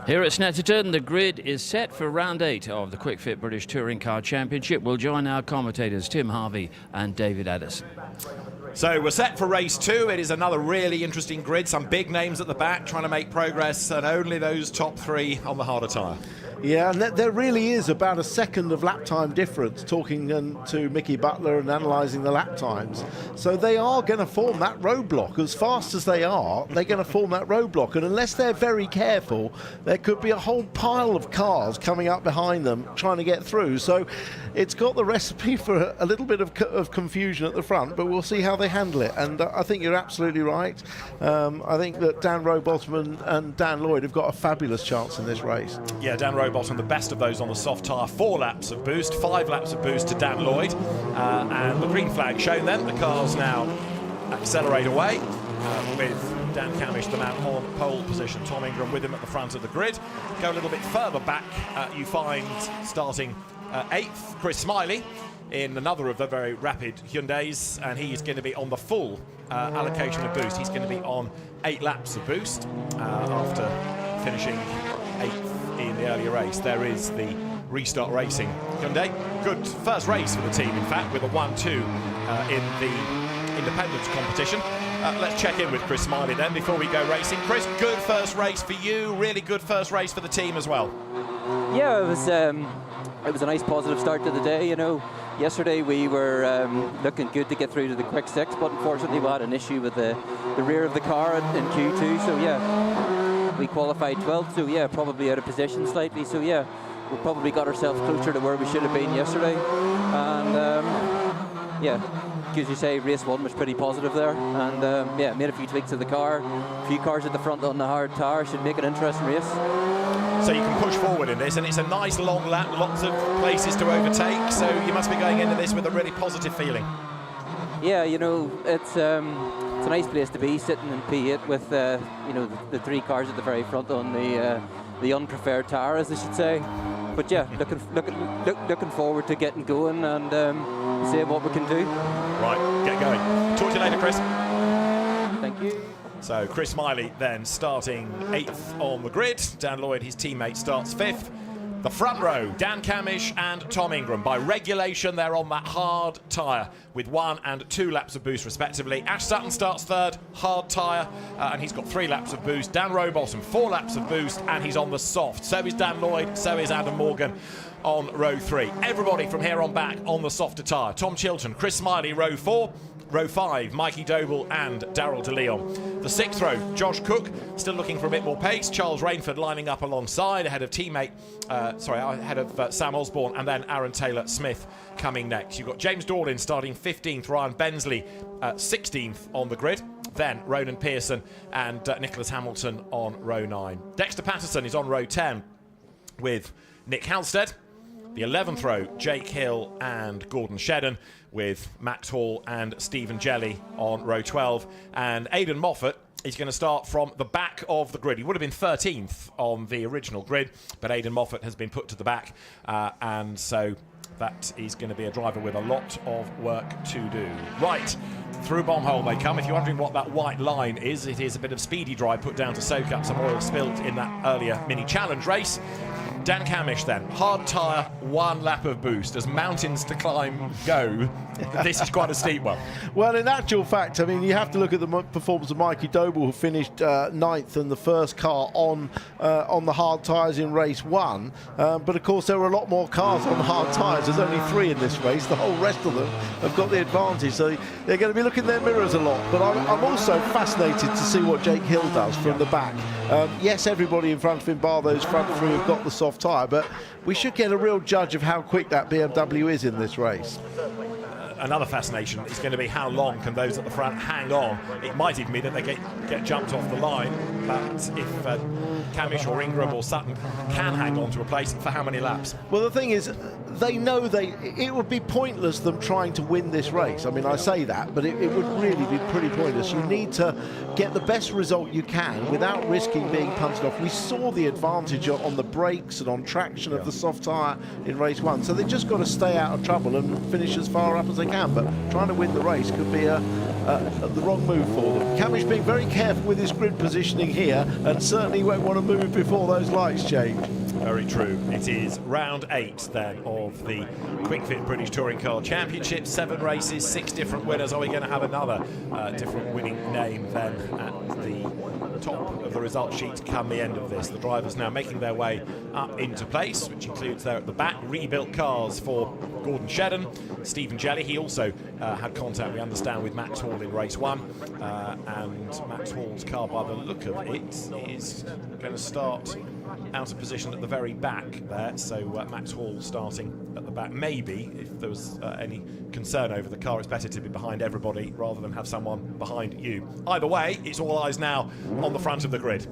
Here at Snetterton, the grid is set for round 8 of the Kwik Fit British Touring Car Championship. We'll join our commentators Tim Harvey and David Addison. So we're set for race 2. It is another really interesting grid. Some big names at the back trying to make progress, and only those top 3 on the harder tyre. Yeah, and there really is about a second of lap time difference, talking to Mickey Butler and analysing the lap times. So they are going to form that roadblock. As fast as they are, they're going to form that roadblock. And unless they're very careful, there could be a whole pile of cars coming up behind them trying to get through. So it's got the recipe for a little bit of confusion at the front, but we'll see how they handle it. And I think you're absolutely right. I think that Dan Rowbottom and Dan Lloyd have got a fabulous chance in this race. Yeah, Dan Rowbottom Rowbottom, the best of those on the soft tyre. 4 laps of boost, 5 laps of boost to Dan Lloyd. And the green flag shown then. The cars now accelerate away with Dan Camish, the man on pole position. Tom Ingram with him at the front of the grid. Go a little bit further back, you find starting 8th, Chris Smiley, in another of the very rapid Hyundais, and he's going to be on the full allocation of boost. He's going to be on 8 laps of boost after finishing 8th in the earlier race. There is the Restart Racing Hyundai. Good first race for the team, in fact, with a 1-2 in the independence competition. Let's check in with Chris Smiley then before we go racing. Chris, good first race for you, really good first race for the team as well. Yeah, it was a nice positive start to the day. You know, yesterday we were looking good to get through to the quick 6, but unfortunately we had an issue with the rear of the car in Q2, so yeah, we qualified 12th, so yeah, probably out of position slightly, so yeah, we probably got ourselves closer to where we should have been yesterday, and yeah, as you say, race 1 was pretty positive there, and yeah, made a few tweaks to the car, a few cars at the front on the hard tyre, should make an interesting race. So you can push forward in this, and it's a nice long lap, lots of places to overtake, so you must be going into this with a really positive feeling. Yeah, you know, it's a nice place to be, sitting in P8 with you know, the 3 cars at the very front on the unpreferred tyre, as they should say. But yeah, looking forward to getting going and seeing what we can do. Right, get going. Talk to you later, Chris. Thank you. So Chris Smiley then starting 8th on the grid. Dan Lloyd, his teammate, starts 5th. The front row, Dan Camish and Tom Ingram. By regulation, they're on that hard tyre with 1 and 2 laps of boost respectively. Ash Sutton starts 3rd, hard tyre, and he's got 3 laps of boost. Dan Rowbottom, 4 laps of boost, and he's on the soft. So is Dan Lloyd, so is Adam Morgan on row 3. Everybody from here on back on the softer tyre. Tom Chilton, Chris Smiley, row 4. Row 5, Mikey Doble and Daryl De Leon. The 6th row, Josh Cook, still looking for a bit more pace. Charles Rainford lining up alongside, ahead of Sam Osborne, and then Aaron Taylor-Smith coming next. You've got James Dorlin starting 15th, Ryan Bensley 16th on the grid. Then Ronan Pearson and Nicholas Hamilton on row 9. Dexter Patterson is on row 10 with Nick Halstead. The 11th row, Jake Hill and Gordon Shedden, with Max Hall and Stephen Jelly on row 12. And Aidan Moffat is going to start from the back of the grid. He would have been 13th on the original grid, but Aidan Moffat has been put to the back, and so that is going to be a driver with a lot of work to do. Right, through Bombhole they come. If you're wondering what that white line is, it is a bit of speedy dry put down to soak up some oil spilt in that earlier mini challenge race. Dan Camish then, hard tyre, 1 lap of boost. As mountains to climb go, this is quite a steep one. Well, in actual fact, I mean, you have to look at the performance of Mikey Doble, who finished 9th and the first car on the hard tyres in race 1. But of course, there were a lot more cars on the hard tyres. There's only 3 in this race. The whole rest of them have got the advantage. So they're going to be looking in their mirrors a lot. But I'm also fascinated to see what Jake Hill does from the back. Yes, everybody in front of him, bar those front 3, have got the soft tyre, but we should get a real judge of how quick that BMW is in this race. Another fascination is going to be how long can those at the front hang on. It might even be that they get jumped off the line, but if Camish or Ingram or Sutton can hang on to a place, for how many laps? Well, the thing is, they know it would be pointless them trying to win this race. I mean, I say that, but it would really be pretty pointless. You need to get the best result you can without risking being punted off. We saw the advantage on the brakes and on traction of the soft tyre in race 1, so they've just got to stay out of trouble and finish as far up as they can, but trying to win the race could be the wrong move for them. Camish being very careful with his grid positioning here, and certainly won't want to move before those lights change. Very true. It is round 8 then of the Kwik Fit British Touring Car Championship. 7 races, 6 different winners. Are we going to have another different winning name then at the top of the result sheet come the end of this? The drivers now making their way up into place, which includes there at the back rebuilt cars for Gordon Shedden, Stephen Jelly. He also had contact, we understand, with Max Hall in race 1, and Max Hall's car, by the look of it, is going to start out of position at the very back there, so Max Hall starting at the back. Maybe if there was any concern over the car, it's better to be behind everybody rather than have someone behind you. Either way, it's all eyes now on the front of the grid.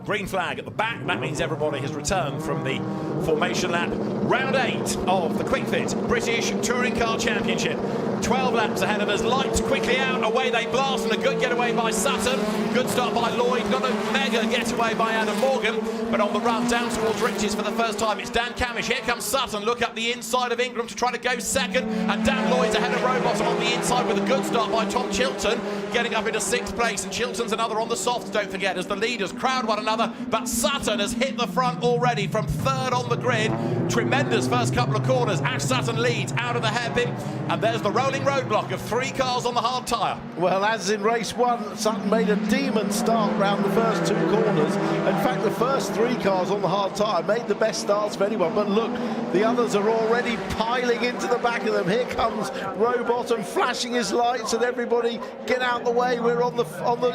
Green flag at the back. That means everybody has returned from the formation lap. Round 8 of the Kwik British Touring Car Championship. 12 laps ahead of us. Lights quickly out. Away they blast, and a good getaway by Sutton. Good start by Lloyd. Not a mega getaway by Adam Morgan. But on the run down towards riches for the first time, it's Dan Camish. Here comes Sutton. Look up the inside of Ingram to try to go second. And Dan Lloyd's ahead of Rowbottom on the inside with a good start by Tom Chilton. Getting up into 6th place. And Chilton's another on the softs, don't forget, as the leaders crowd one another. But Sutton has hit the front already from 3rd on the grid. Tremendous first couple of corners. Ash Sutton leads out of the hairpin. And there's the rolling roadblock of 3 cars on the hard tyre. Well, as in race 1, Sutton made a demon start round the first 2 corners. In fact, the first 3 cars on the hard tyre made the best starts of anyone. But look, the others are already piling into the back of them. Here comes Rowbottom flashing his lights, and everybody get out the way. We're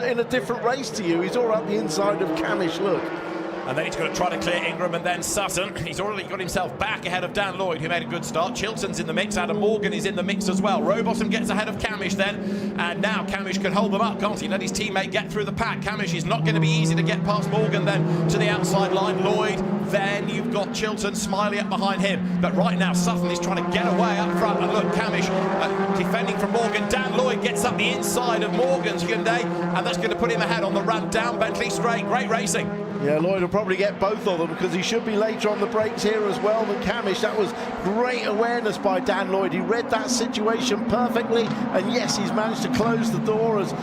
in a different race to you. He's all up the inside of Camish, look. And then he's going to try to clear Ingram and then Sutton. He's already got himself back ahead of Dan Lloyd, who made a good start. Chilton's in the mix. Adam Morgan is in the mix as well. Rowbottom gets ahead of Camish then. And now Camish can hold them up, can't he? Let his teammate get through the pack. Camish is not going to be easy to get past Morgan then to the outside line. Lloyd, then you've got Chilton, Smiley up behind him. But right now Sutton is trying to get away up front. And look, Camish defending from Morgan. Dan Lloyd gets up the inside of Morgan's Hyundai. And that's going to put him ahead on the run down Bentley Straight. Great racing. Yeah, Lloyd will probably get both of them because he should be later on the brakes here as well than Camish. That was great awareness by Dan Lloyd. He read that situation perfectly, and yes, he's managed to close the door as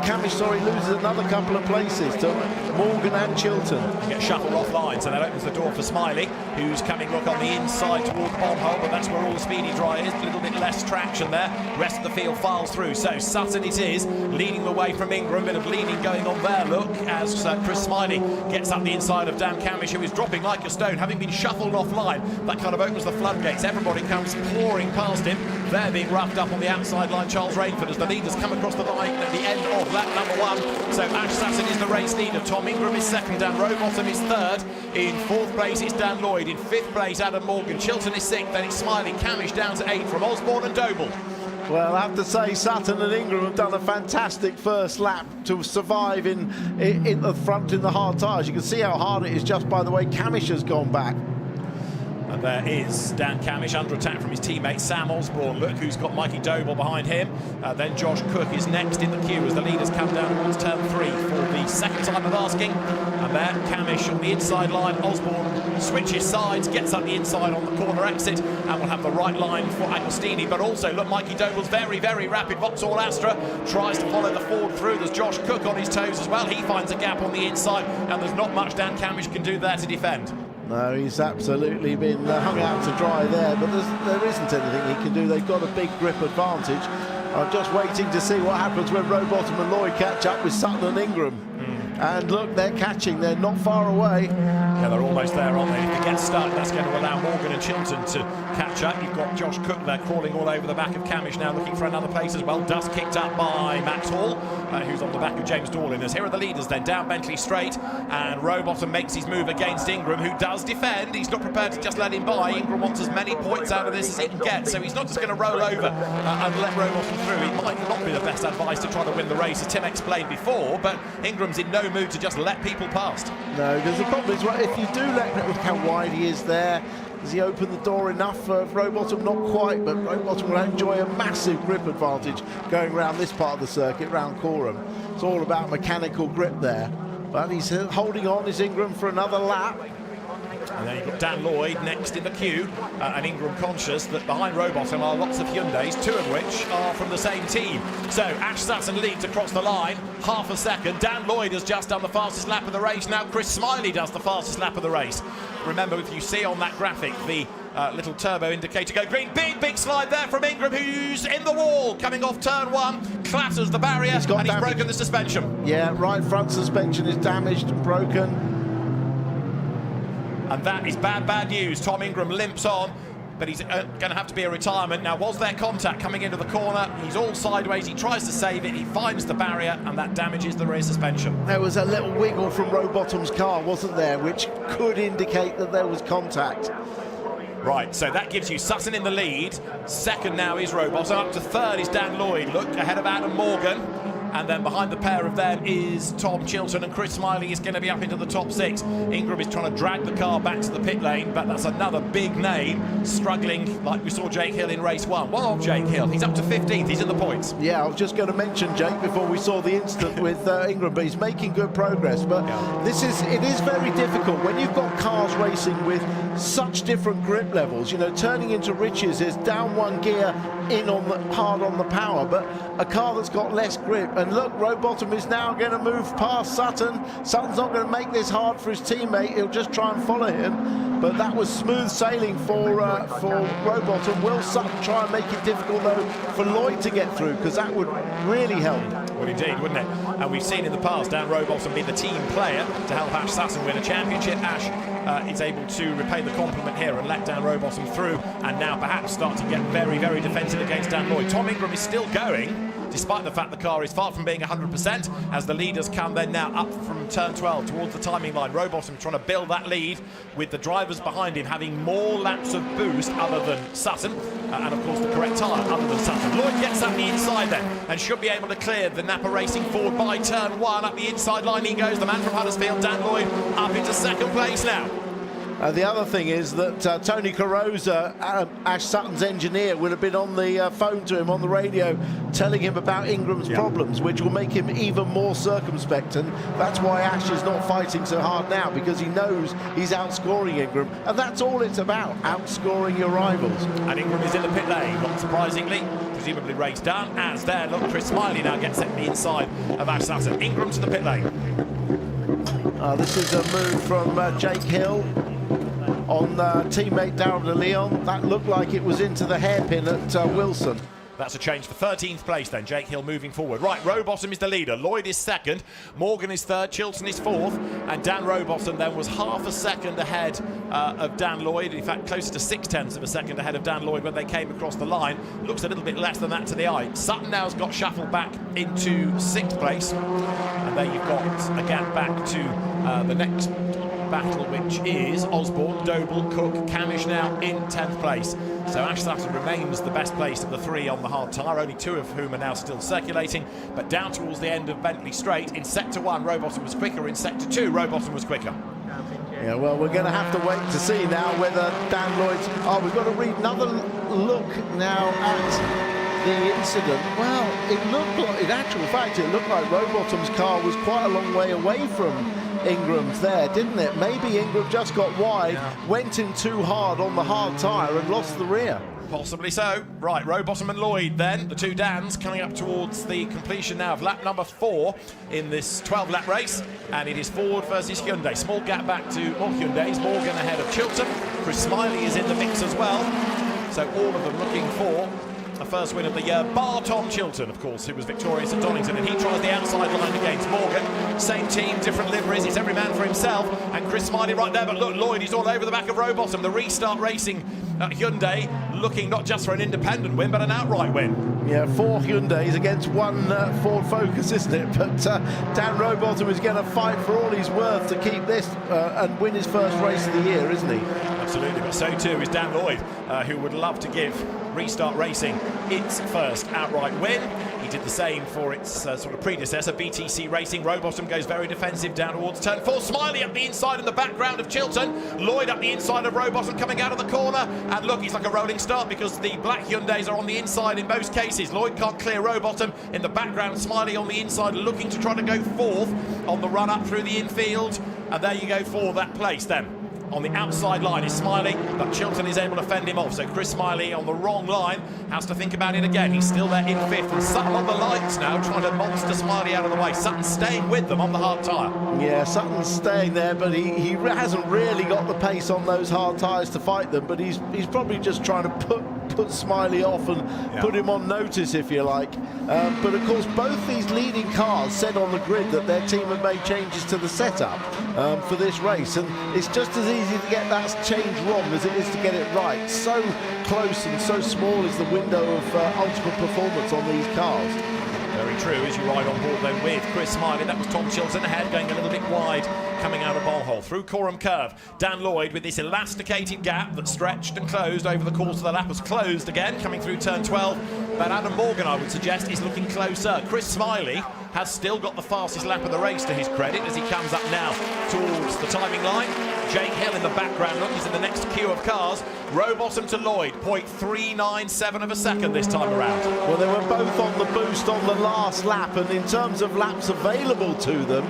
Camish loses another couple of places to Morgan and Chilton. Get shuffled offline, so that opens the door for Smiley, who's coming, look, on the inside towards bomb hole, but that's where all the speedy dry is. A little bit less traction there. Rest of the field files through. So Sutton it is, leading the way from Ingram. Bit of leading going on there, look, as Chris Smiley gets up the inside of Dan Camish, who is dropping like a stone, having been shuffled offline. That kind of opens the floodgates. Everybody comes pouring past him. They're being roughed up on the outside line. Charles Rainford as the leaders come across the line at the end of lap number 1. So Ash Sutton is the race leader. Tom Ingram is second. Dan Rowbottom is third. In 4th place it's Dan Lloyd. In 5th place Adam Morgan. Chilton is 6th. Then it's Smiley. Camish down to 8th from Osborne and Doble. Well, I have to say, Sutton and Ingram have done a fantastic first lap to survive in the front in the hard tyres. You can see how hard it is just by the way Camish has gone back. And there is Dan Camish under attack from his teammate Sam Osborne. Look who's got Mikey Doble behind him. Then Josh Cook is next in the queue as the leaders come down towards turn 3 for the second time of asking. And there, Camish on the inside line. Osborne switches sides, gets up the inside on the corner exit, and will have the right line for Agostini. But also, look, Mikey Doble's very, very rapid. Vauxhall Astra tries to follow the Ford through. There's Josh Cook on his toes as well. He finds a gap on the inside, and there's not much Dan Camish can do there to defend. No, he's absolutely been hung out to dry there, but there isn't anything he can do. They've got a big grip advantage. I'm just waiting to see what happens when Rowbottom and Lloyd catch up with Sutton and Ingram. And look, they're catching. They're not far away. Yeah, they're almost there, aren't they? If they get stuck, that's going to allow Morgan and Chilton to catch up. You've got Josh Cook there crawling all over the back of Camish now, looking for another place as well. Dust kicked up by Max Hall, who's on the back of James Dorlin. As here are the leaders then, down Bentley Straight, and Rowbottom makes his move against Ingram, who does defend. He's not prepared to just let him by. Ingram wants as many points out of this as he can get, so he's not just going to roll over and let Rowbottom through. It might not be the best advice to try to win the race, as Tim explained before, but Ingram's in no mood to just let people past. No, because the problem is, if you do let him, look how wide he is there. Does he open the door enough for Rowbottom? Not quite, but Rowbottom will enjoy a massive grip advantage going around this part of the circuit, round Coram. It's all about mechanical grip there. But he's holding on, is Ingram, for another lap. And then you've got Dan Lloyd next in the queue, and Ingram conscious that behind Rowbottom are lots of Hyundais, 2 of which are from the same team. So Ash Sutton leads across the line, half a second. Dan Lloyd has just done the fastest lap of the race. Now Chris Smiley does the fastest lap of the race. Remember, if you see on that graphic the little turbo indicator go green, big slide there from Ingram, who's in the wall, coming off turn 1, clatters the barrier, and he's broken the suspension. Yeah, right front suspension is damaged and broken. And that is bad news. Tom Ingram limps on, but he's going to have to be a retirement. Now, was there contact coming into the corner? He's all sideways. He tries to save it. He finds the barrier, and that damages the rear suspension. There was a little wiggle from Rowbottom's car, wasn't there, which could indicate that there was contact. Right, so that gives you Sutton in the lead. Second now is Rowbottom. Up to third is Dan Lloyd. Look, ahead of Adam Morgan. and then behind the pair of them is Tom Chilton, and Chris Smiley is going to be up into the top 6. Ingram is trying to drag the car back to the pit lane, but that's another big name struggling, like we saw Jake Hill in race 1. One of Jake Hill, he's up to 15th, he's in the points. Yeah, I was just going to mention Jake before we saw the incident with Ingram, but he's making good progress. But it is very difficult when you've got cars racing with such different grip levels. You know, turning into riches is down one gear, in on the hard on the power, but a car that's got less grip. And look, Rowbottom is now going to move past Sutton. Sutton's not going to make this hard for his teammate. He'll just try and follow him. But that was smooth sailing for Rowbottom. Will Sutton try and make it difficult though for Lloyd to get through, because that would really help. Well, indeed, wouldn't it? And we've seen in the past Dan Rowbottom be the team player to help Ash Sutton win a championship. Ash is able to repay the compliment here and let Dan Rowbottom through, and now perhaps start to get very, very defensive against Dan Lloyd. Tom Ingram is still going, despite the fact the car is far from being 100%, as the leaders come then now up from turn 12 towards the timing line. Rowbottom trying to build that lead with the drivers behind him having more laps of boost other than Sutton, and of course the correct tyre other than Sutton. Lloyd gets up the inside then and should be able to clear the Napa Racing Ford by turn 1. Up the inside line he goes, the man from Huddersfield, Dan Lloyd, up into second place now. The other thing is that Tony Carosa, Ash Sutton's engineer, would have been on the phone to him on the radio telling him about Ingram's problems, which will make him even more circumspect, and that's why Ash is not fighting so hard now, because he knows he's outscoring Ingram, and that's all it's about, outscoring your rivals. And Ingram is in the pit lane, not surprisingly, presumably race done, as there, look, Chris Smiley now gets set the inside of Ash Sutton. Ingram to the pit lane. This is a move from Jake Hill on teammate Darrell de Leon. That looked like it was into the hairpin at Wilson. That's a change for 13th place then. Jake Hill moving forward. Right, Rowbottom is the leader. Lloyd is second. Morgan is third. Chilton is fourth. And Dan Rowbottom then was half a second ahead of Dan Lloyd. In fact, closer to 0.6 of a second ahead of Dan Lloyd when they came across the line. Looks a little bit less than that to the eye. Sutton now has got shuffled back into 6th place. And there you've got a gap back to the next battle, which is Osborne, Doble, Cook, Camish now in 10th place. So Ash Sutton remains the best place of the 3 on the hard tyre, only 2 of whom are now still circulating. But down towards the end of Bentley Straight, in Sector 1, Rowbottom was quicker. In Sector 2, Rowbottom was quicker. Yeah, well, we're going to have to wait to see now whether Dan Lloyd's... Oh, we've got to read another look now at the incident. Well, it looked like, in actual fact, it looked like Rowbottom's car was quite a long way away from Ingram's there, didn't it? Maybe Ingram just got wide, went in too hard on the hard tyre and lost the rear. Possibly so. Right, Rowbottom and Lloyd then, the 2 Dans, coming up towards the completion now of lap number 4 in this 12-lap race, and it is Ford versus Hyundai. Small gap back to more Hyundais. Morgan ahead of Chilton. Chris Smiley is in the mix as well. So all of them looking for a first win of the year, bar Tom Chilton, of course, who was victorious at Donington, and he tries the outside line against Morgan. Same team, different liveries, it's every man for himself, and Chris Smiley right there, but look, Lloyd is all over the back of Rowbottom. The Restart Racing Hyundai looking not just for an independent win, but an outright win. Yeah, 4 Hyundais against 1 Ford Focus, isn't it? But Dan Rowbottom is going to fight for all he's worth to keep this and win his first race of the year, isn't he? Absolutely, but so too is Dan Lloyd, who would love to give Restart Racing its first outright win. He did the same for its sort of predecessor, BTC Racing. Rowbottom goes very defensive down towards turn 4. Smiley up the inside in the background of Chilton. Lloyd up the inside of Rowbottom coming out of the corner. And look, he's like a rolling start because the black Hyundais are on the inside in most cases. Lloyd can't clear Rowbottom in the background. Smiley on the inside looking to try to go 4th on the run up through the infield. And there you go for that place then. On the outside line is Smiley, but Chilton is able to fend him off. So Chris Smiley on the wrong line has to think about it again. He's still there in 5th, and Sutton on the lights now trying to monster Smiley out of the way. Sutton staying with them on the hard tyre. Yeah, Sutton's staying there, but he hasn't really got the pace on those hard tyres to fight them, but he's probably just trying to put Smiley off and put him on notice, if you like. But of course, both these leading cars said on the grid that their team had made changes to the setup for this race, and it's just as easy to get that change wrong as it is to get it right. So close and so small is the window of ultimate performance on these cars. Very true, as you ride on board then with Chris Smiley. That was Tom Chilton ahead, going a little bit wide, coming out of Bolhole. Through Coram Curve, Dan Lloyd with this elasticated gap that stretched and closed over the course of the lap was closed again, coming through turn 12. But Adam Morgan, I would suggest, is looking closer. Chris Smiley has still got the fastest lap of the race to his credit as he comes up now towards the timing line. Jake Hill in the background, look, he's in the next queue of cars. Rowbottom to Lloyd, 0.397 of a second this time around. Well, they were both on the boost on the last lap, and in terms of laps available to them,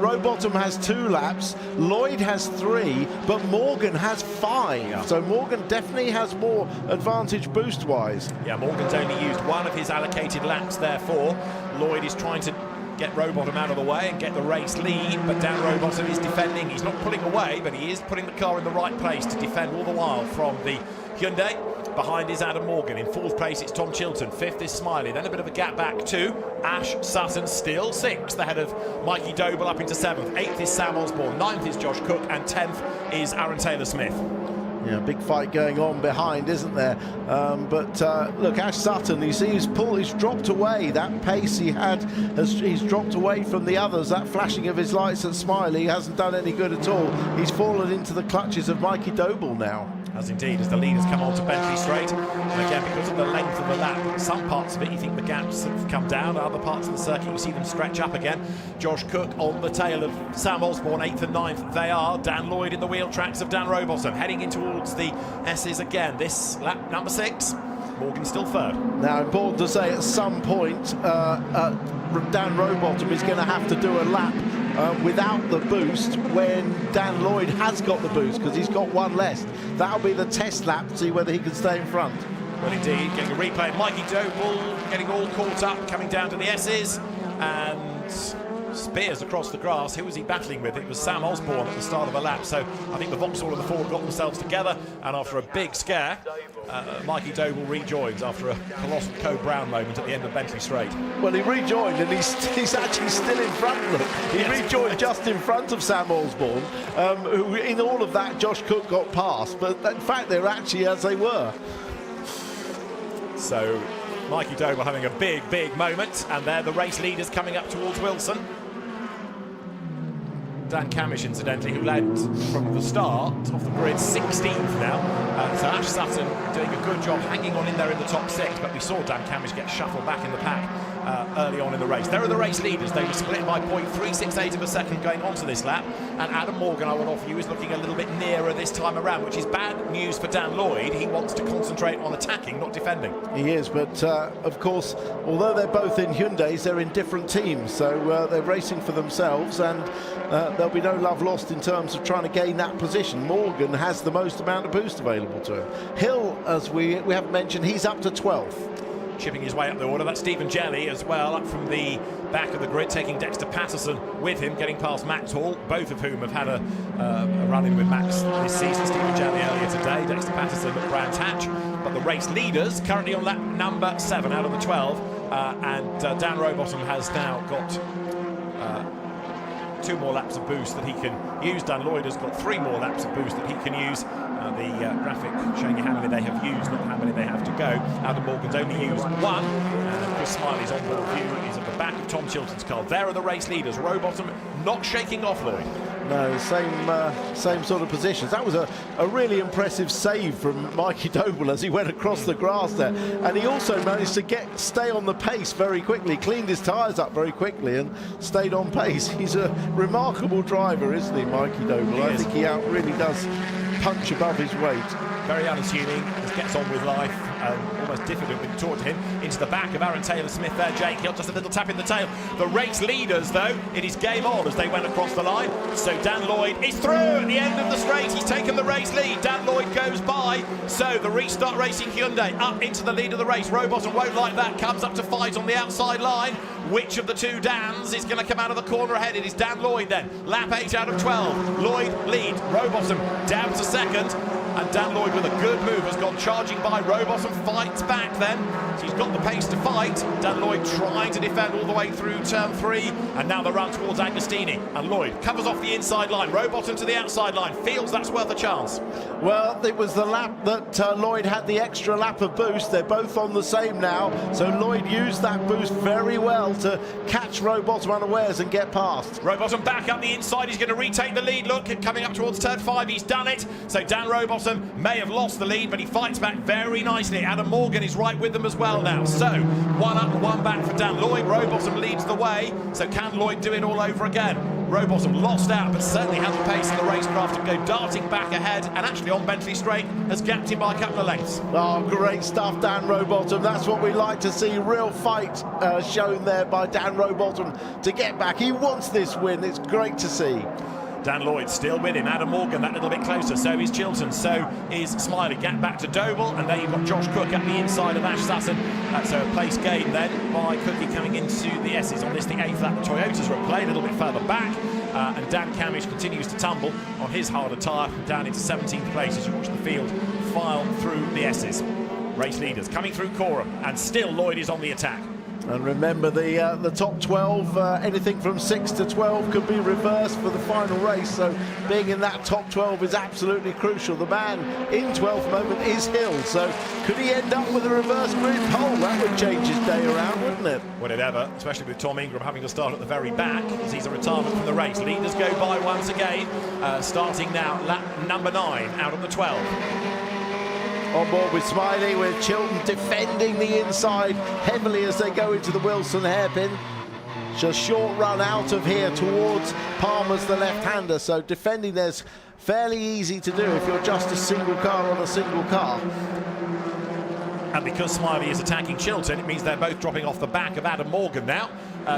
Rowbottom has 2 laps, Lloyd has 3, but Morgan has 5. Yeah. So Morgan definitely has more advantage boost-wise. Yeah, Morgan's only used 1 of his allocated laps, therefore. Lloyd is trying to get Rowbottom out of the way and get the race lead, but Dan Rowbottom is defending. He's not pulling away, but he is putting the car in the right place to defend all the while from the Hyundai. Behind is Adam Morgan. In 4th place, it's Tom Chilton. 5th is Smiley. Then a bit of a gap back to Ash Sutton, still 6th, ahead of Mikey Doble up into 7th. 8th is Sam Osborne. 9th is Josh Cook, and 10th is Aaron Taylor-Smith. Yeah, big fight going on behind, isn't there? Look, Ash Sutton, you see he's dropped away. That pace he had, he's dropped away from the others. That flashing of his lights at Smiley hasn't done any good at all. He's fallen into the clutches of Mikey Doble now. As indeed, as the leaders come on to Bentley Straight. And again, because of the length of the lap, some parts of it you think the gaps have come down, other parts of the circuit you see them stretch up again. Josh Cook on the tail of Sam Osborne, 8th and 9th. They are Dan Lloyd in the wheel tracks of Dan Rowbottom, heading in towards the S's again. This lap number 6. Morgan still 3rd. Now, important to say, at some point, Dan Rowbottom is going to have to do a lap without the boost when Dan Lloyd has got the boost, because he's got 1 less. That'll be the test lap to see whether he can stay in front. Well, indeed, getting a replay. Mikey Doble getting all caught up, coming down to the S's, and Spears across the grass. Who was he battling with? It was Sam Osborne at the start of the lap. So I think the Vauxhall and the Ford got themselves together, and after a big scare, Mikey Doble rejoins after a colossal Code Brown moment at the end of Bentley Straight. Well, he rejoined, and he's actually still in front. Look, he rejoined just in front of Sam Osborne, who in all of that Josh Cook got past, but in fact they're actually as they were. So Mikey Doble having a big moment, and they're the race leaders coming up towards Wilson. Dan Camish, incidentally, who led from the start off the grid, 16th now. So Ash Sutton doing a good job hanging on in there in the top 6, but we saw Dan Camish get shuffled back in the pack early on in the race. There are the race leaders. They were split by 0.368 of a second going onto this lap, and Adam Morgan, I would offer you, is looking a little bit nearer this time around, which is bad news for Dan Lloyd. He wants to concentrate on attacking, not defending. He is, but of course, although they're both in Hyundais, they're in different teams, so they're racing for themselves, and there'll be no love lost in terms of trying to gain that position. Morgan has the most amount of boost available to him. Hill, as we haven't mentioned, he's up to 12th. Chipping his way up the order, that's Stephen Jelly as well, up from the back of the grid, taking Dexter Patterson with him, getting past Max Hall, both of whom have had a run-in with Max this season. Stephen Jelly earlier today, Dexter Patterson at Brands Hatch, but the race leaders currently on lap number 7 out of the 12, and Dan Rowbottom has now got 2 more laps of boost that he can use. Dan Lloyd has got 3 more laps of boost that he can use. The graphic showing you how many they have used, not how many they have to go. Adam Morgan's only used 1, and Chris Smiley's on-board view is at the back of Tom Chilton's car. There are the race leaders. Rowbottom not shaking off, Lloyd. No, same sort of positions. That was a really impressive save from Mikey Doble as he went across the grass there, and he also managed to stay on the pace very quickly, cleaned his tyres up very quickly and stayed on pace. He's a remarkable driver, isn't he, Mikey Doble? I think he really does punch above his weight. Very unassuming, just gets on with life, almost difficult when you talk to him. Into the back of Aaron Taylor-Smith there, Jake Hill, just a little tap in the tail. The race leaders, though, it is game on as they went across the line. So Dan Lloyd is through at the end of the straight. He's taken the race lead. Dan Lloyd goes by. So the Restart Racing Hyundai up into the lead of the race. Rowbottom won't like that, comes up to fight on the outside line. Which of the 2 Dans is going to come out of the corner ahead? It is Dan Lloyd then. Lap 8 out of 12. Lloyd lead. Rowbottom down to 2nd. And Dan Lloyd with a good move has gone charging by. Rowbottom fights back then. So he's got the pace to fight. Dan Lloyd trying to defend all the way through turn 3. And now the run towards Agostini. And Lloyd covers off the inside line. Rowbottom to the outside line. Feels that's worth a chance. Well, it was the lap that Lloyd had the extra lap of boost. They're both on the same now. So Lloyd used that boost very well to catch Rowbottom unawares and get past. Rowbottom back up the inside. He's going to retake the lead. Look, coming up towards turn 5. He's done it. So Dan Rowbottom Rowbottom may have lost the lead, but he fights back very nicely. Adam Morgan is right with them as well now. So, 1 up, 1 back for Dan Lloyd. Rowbottom leads the way. So can Lloyd do it all over again? Rowbottom lost out, but certainly had the pace in the racecraft and go darting back ahead, and actually on Bentley Straight has gapped him by a couple of lengths. Oh, great stuff, Dan Rowbottom. That's what we like to see. Real fight shown there by Dan Rowbottom to get back. He wants this win. It's great to see. Dan Lloyd still with him. Adam Morgan that little bit closer. So is Chilton. So is Smiley. Gap back to Doble. And there you've got Josh Cook at the inside of Ash Sutton. So a place gain then by Cookie coming into the S's on this, the 8th lap. The Toyotas are at play a little bit further back. And Dan Camish continues to tumble on his harder tyre down into 17th place as you watch the field file through the S's. Race leaders coming through Coram. And still Lloyd is on the attack. And remember the top 12, anything from 6 to 12 could be reversed for the final race. So being in that top 12 is absolutely crucial. The man in 12th moment is Hill. So could he end up with a reverse grid pole? That would change his day around, wouldn't it? Would it ever, especially with Tom Ingram having to start at the very back as he's a retirement from the race. Leaders go by once again, starting now lap number 9 out of the 12. On board with Smiley, with Chilton defending the inside heavily as they go into the Wilson hairpin. Just short run out of here towards Palmer's the left-hander, so defending there's fairly easy to do if you're just a single car on a single car. And because Smiley is attacking Chilton, it means they're both dropping off the back of Adam Morgan now.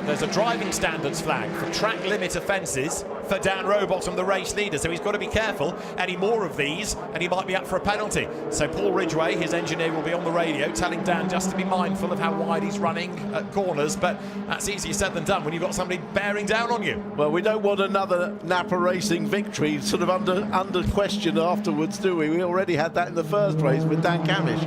There's a driving standards flag for track limit offences for Dan Rowbottom, the race leader. So he's got to be careful. Any more of these, and he might be up for a penalty. So Paul Ridgway, his engineer, will be on the radio telling Dan just to be mindful of how wide he's running at corners. But that's easier said than done when you've got somebody bearing down on you. Well, we don't want another Napa Racing victory sort of under question afterwards, do we? We already had that in the first race with Dan Camish.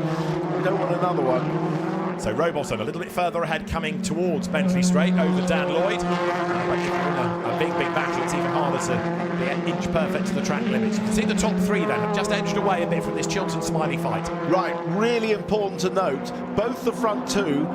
We don't want another one. So Rowbottom a little bit further ahead, coming towards Bentley Straight over Dan Lloyd. But if you're in a big battle, it's even harder to be an inch perfect to the track limits. You can see the top 3 then have just edged away a bit from this Chilton-Smiley fight. Right, really important to note, both the front 2,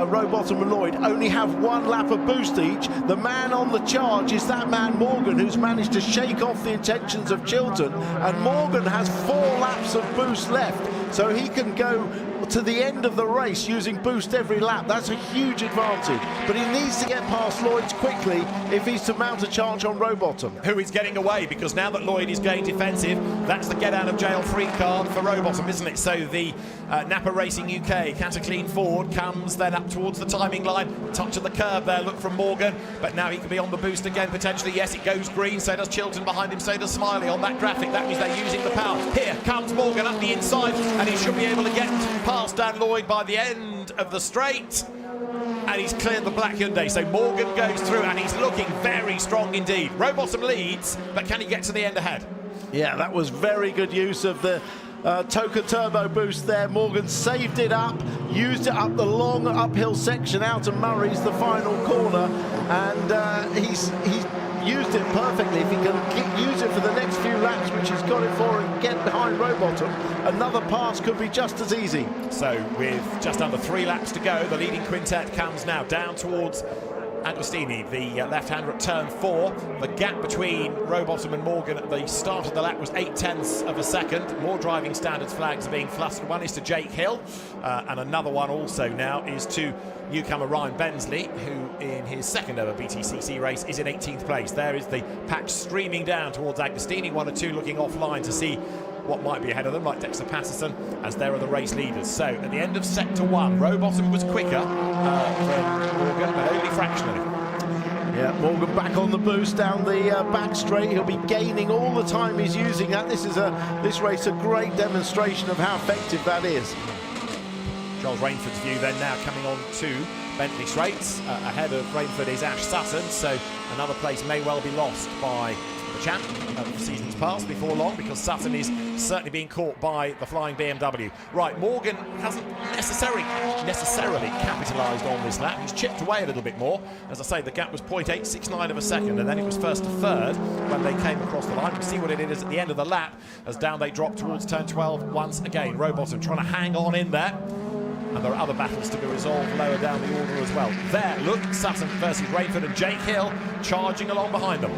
Rowbottom and Lloyd, only have 1 lap of boost each. The man on the charge is that man Morgan, who's managed to shake off the intentions of Chilton, and Morgan has 4 laps of boost left, so he can go to the end of the race using boost every lap. That's a huge advantage, but he needs to get past Lloyd's quickly if he's to mount a charge on Rowbottom. Who is getting away, because now that Lloyd is going defensive, that's the get out of jail free card for Rowbottom, isn't it? So the Napa Racing UK Cataclean Ford comes then up towards the timing line, touch of the curb there, look from Morgan, but now he can be on the boost again potentially. Yes, it goes green, so does Chilton behind him, so does Smiley on that graphic. That means they're using the power. Here comes Morgan up the inside, and he should be able to get past Dan Lloyd by the end of the straight, and he's cleared the black Hyundai. So Morgan goes through, and he's looking very strong indeed. Rowbottom leads, but can he get to the end ahead? Yeah, that was very good use of the Toka Turbo boost there. Morgan saved it up, used it up the long uphill section out of Murray's, the final corner, and he's used it perfectly. If he can use it for the next few laps, which he's got it for, and get behind Rowbottom, another pass could be just as easy. So with just under 3 laps to go, the leading quintet comes now down towards Agostini, the left-hander at turn 4. The gap between Rowbottom and Morgan at the start of the lap was 0.8 of a second. More driving standards flags are being flustered. One is to Jake Hill, and another one also now is to newcomer Ryan Bensley, who in his second ever BTCC race is in 18th place. There is the patch streaming down towards Agostini, 1 or 2 looking offline to see what might be ahead of them, like Dexter Patterson, as there are the race leaders. So at the end of sector 1, Rowbottom was quicker than Morgan, but only fractionally. Yeah, Morgan back on the boost down the back straight. He'll be gaining all the time he's using that. This race a great demonstration of how effective that is. Charles Rainford's view then now coming on to Bentley Straights. Ahead of Rainford is Ash Sutton, so another place may well be lost by the champ of seasons past before long, because Sutton is certainly being caught by the flying BMW. Right, Morgan hasn't necessarily capitalised on this lap. He's chipped away a little bit more. As I say, the gap was 0.869 of a second, and then it was first to third when they came across the line. We'll see what it is at the end of the lap as down they drop towards turn 12 once again. Rowbottom trying to hang on in there. And there are other battles to be resolved lower down the order as well. There, look, Sutton versus Rainford, and Jake Hill charging along behind them.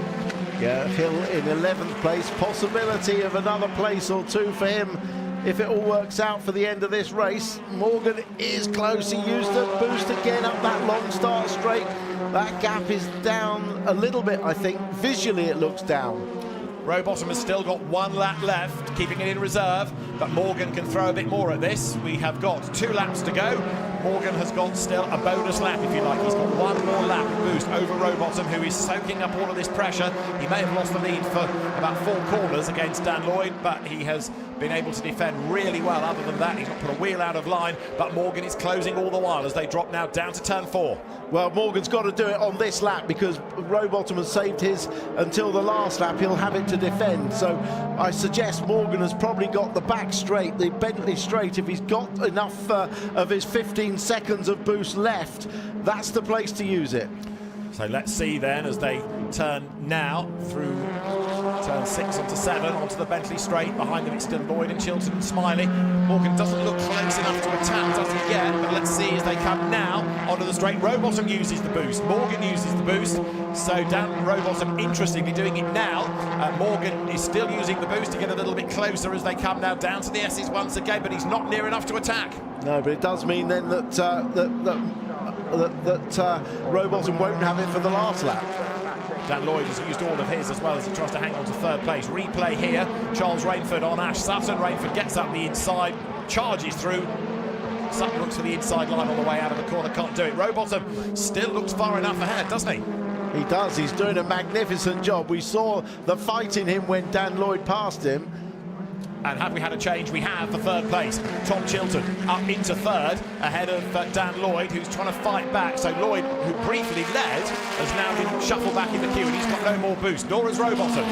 Yeah, Hill in 11th place. Possibility of another place or two for him if it all works out for the end of this race. Morgan is close. He used the boost again up that long start straight. That gap is down a little bit, I think. Visually, it looks down. Rowbottom has still got 1 lap left, keeping it in reserve, but Morgan can throw a bit more at this. We have got 2 laps to go. Morgan has got still a bonus lap, if you like. He's got 1 more lap of boost over Rowbottom, who is soaking up all of this pressure. He may have lost the lead for about 4 corners against Dan Lloyd, but he has been able to defend really well. Other than that, he's not put a wheel out of line, but Morgan is closing all the while as they drop now down to turn 4. Well, Morgan's got to do it on this lap because Rowbottom has saved his until the last lap. He'll have it to defend. So I suggest Morgan has probably got the back straight, the Bentley straight. If he's got enough of his 15 seconds of boost left, that's the place to use it. So let's see then as they turn now through turn 6 onto 7 onto the Bentley straight. Behind them it's still Lloyd and Chilton and Smiley. Morgan doesn't look close enough to attack, does he yet? But let's see as they come now onto the straight. Rowbottom uses the boost, Morgan uses the boost. So Dan Rowbottom interestingly doing it now. Morgan is still using the boost to get a little bit closer as they come now down to the S's once again, but he's not near enough to attack. No, but it does mean then that Rowbottom won't have it for the last lap. Dan Lloyd has used all of his as well as he tries to hang on to 3rd place. Replay here, Charles Rainford on Ash Sutton. Rainford gets up the inside, charges through. Sutton looks for the inside line on the way out of the corner, can't do it. Rowbottom still looks far enough ahead, doesn't he? He does, he's doing a magnificent job. We saw the fight in him when Dan Lloyd passed him. And have we had a change? We have for 3rd place. Tom Chilton up into 3rd ahead of Dan Lloyd, who's trying to fight back. So Lloyd, who briefly led, has now been shuffled back in the queue and he's got no more boost, nor has Rowbottom.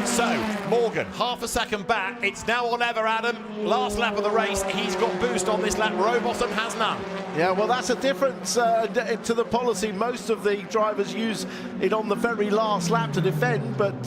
So Morgan, half a second back. It's now or never, Adam. Last lap of the race, he's got boost on this lap. Rowbottom has none. Yeah, well, that's a difference to the policy. Most of the drivers use it on the very last lap to defend, but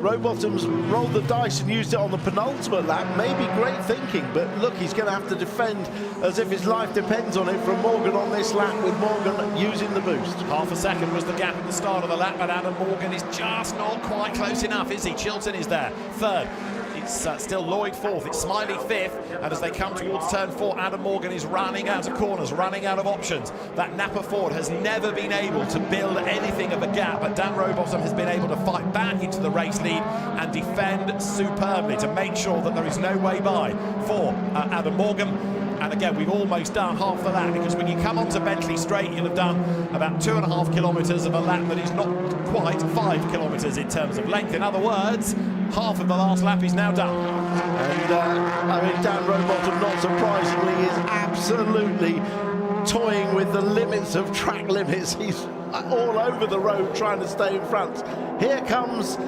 Rowbottom's rolled the dice and used it on the penultimate lap. Maybe great thinking, but look, he's going to have to defend as if his life depends on it from Morgan on this lap, with Morgan using the boost. Half a second was the gap at the start of the lap, but Adam Morgan is just not quite close enough, is he? Chilton is there, 3rd. It's still Lloyd 4th, it's Smiley 5th, and as they come towards turn 4, Adam Morgan is running out of corners, running out of options. That Napa Ford has never been able to build anything of a gap, but Dan Rowbottom has been able to fight back into the race lead and defend superbly to make sure that there is no way by for Adam Morgan. And again, we've almost done half the lap, because when you come onto Bentley straight, you'll have done about 2.5 kilometres of a lap that is not quite 5 kilometres in terms of length. In other words, half of the last lap is now done. And I mean, Dan Rowbottom, not surprisingly, is absolutely toying with the limits of track limits. He's all over the road trying to stay in front. Here comes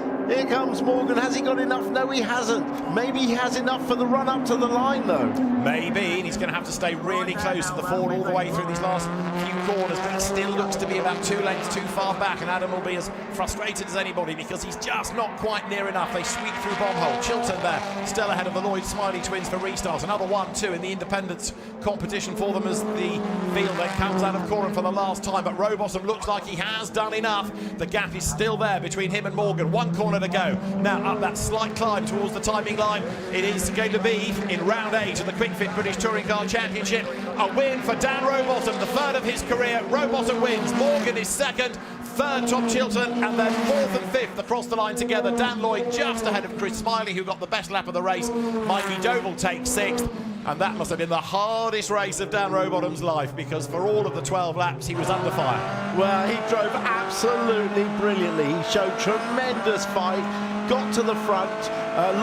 Morgan. Has he got enough? No, he hasn't. Maybe he has enough for the run up to the line, though. Maybe, and he's going to have to stay really close to the Ford all the way through these last few corners, but he still looks to be about 2 lengths too far back, and Adam will be as frustrated as anybody because he's just not quite near enough. They sweep through Bombhole. Chilton there, still ahead of the Lloyd Smiley twins for restarts. Another 1-2 in the independence competition for them as the field that comes out of corner for the last time, but Rowbottom looks like he has done enough. The gap is still there between him and Morgan. 1 corner to go. Now up that slight climb towards the timing line. It is going to be in round 8 of the Kwik Fit British Touring Car Championship. A win for Dan Rowbottom, the 3rd of his career. Rowbottom wins. Morgan is 2nd. 3rd, Tom Chilton, and then 4th and 5th across the line together. Dan Lloyd just ahead of Chris Smiley, who got the best lap of the race. Mikey Doble takes 6th. And that must have been the hardest race of Dan Rowbottom's life, because for all of the 12 laps, he was under fire. Well, he drove absolutely brilliantly. He showed tremendous fight, got to the front,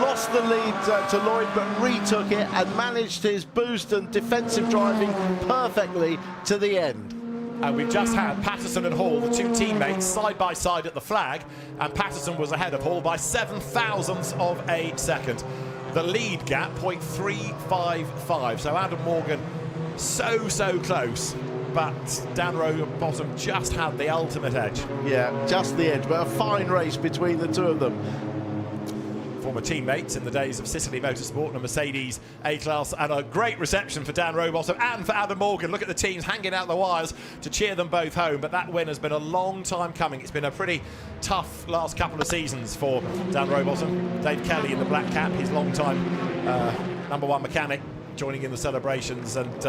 lost the lead to Lloyd, but retook it and managed his boost and defensive driving perfectly to the end. And we've just had Patterson and Hall, the 2 teammates, side by side at the flag, and Patterson was ahead of Hall by 7 thousandths of a second. The lead gap, 0.355. So Adam Morgan so close, but Dan Rowbottom just had the ultimate edge. Yeah, just the edge, but a fine race between the two of them. former teammates in the days of Sicily Motorsport and a Mercedes A-Class, and a great reception for Dan Rowbottom and for Adam Morgan. Look at the teams hanging out the wires to cheer them both home, but that win has been a long time coming. It's been a pretty tough last couple of seasons for Dan Rowbottom. Dave Kelly in the black cap, his long-time #1 mechanic, joining in the celebrations, and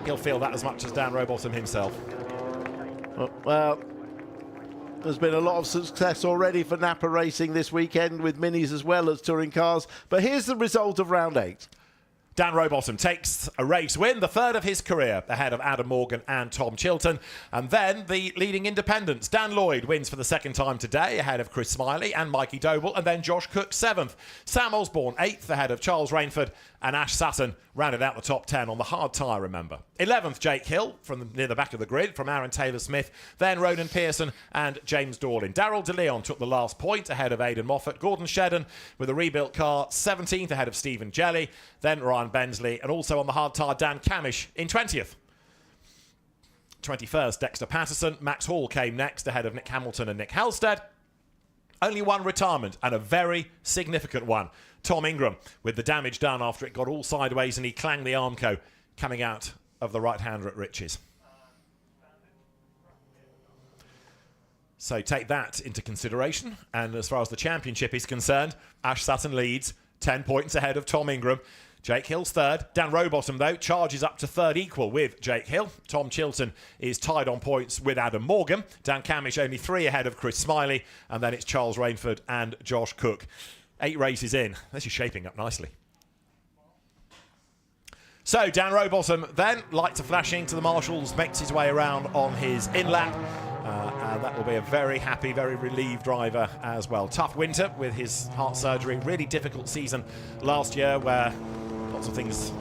he'll feel that as much as Dan Rowbottom himself. Well, there's been a lot of success already for Napa Racing this weekend with minis as well as touring cars. But here's the result of round 8. Dan Rowbottom takes a race win, the third of his career, ahead of Adam Morgan and Tom Chilton. And then the leading independents. Dan Lloyd wins for the second time today, ahead of Chris Smiley and Mikey Doble. And then Josh Cook 7th. Sam Osborne 8th, ahead of Charles Rainford. And Ash Sutton rounded out the top 10 on the hard tyre, remember. 11th, Jake Hill, from near the back of the grid, from Aaron Taylor-Smith. Then Ronan Pearson and James Dorlin. Daryl DeLeon took the last point, ahead of Aidan Moffat. Gordon Shedden, with a rebuilt car, 17th, ahead of Stephen Jelly. Then Ryan Bensley, and also on the hard tyre, Dan Camish in 20th. 21st, Dexter Patterson. Max Hall came next, ahead of Nick Hamilton and Nick Halstead. Only one retirement, and a very significant one. Tom Ingram, with the damage done after it got all sideways and he clanged the Armco coming out of the right-hander at Riches. So take that into consideration. And as far as the championship is concerned, Ash Sutton leads, 10 points ahead of Tom Ingram. Jake Hill's third. Dan Rowbottom, though, charges up to third equal with Jake Hill. Tom Chilton is tied on points with Adam Morgan. Dan Camish only 3 ahead of Chris Smiley. And then it's Charles Rainford and Josh Cook. 8 races in. This is shaping up nicely. So Dan Rowbottom then, lights are flashing to the marshals, makes his way around on his in-lap. And that will be a very happy, very relieved driver as well. Tough winter with his heart surgery. Really difficult season last year where lots of things,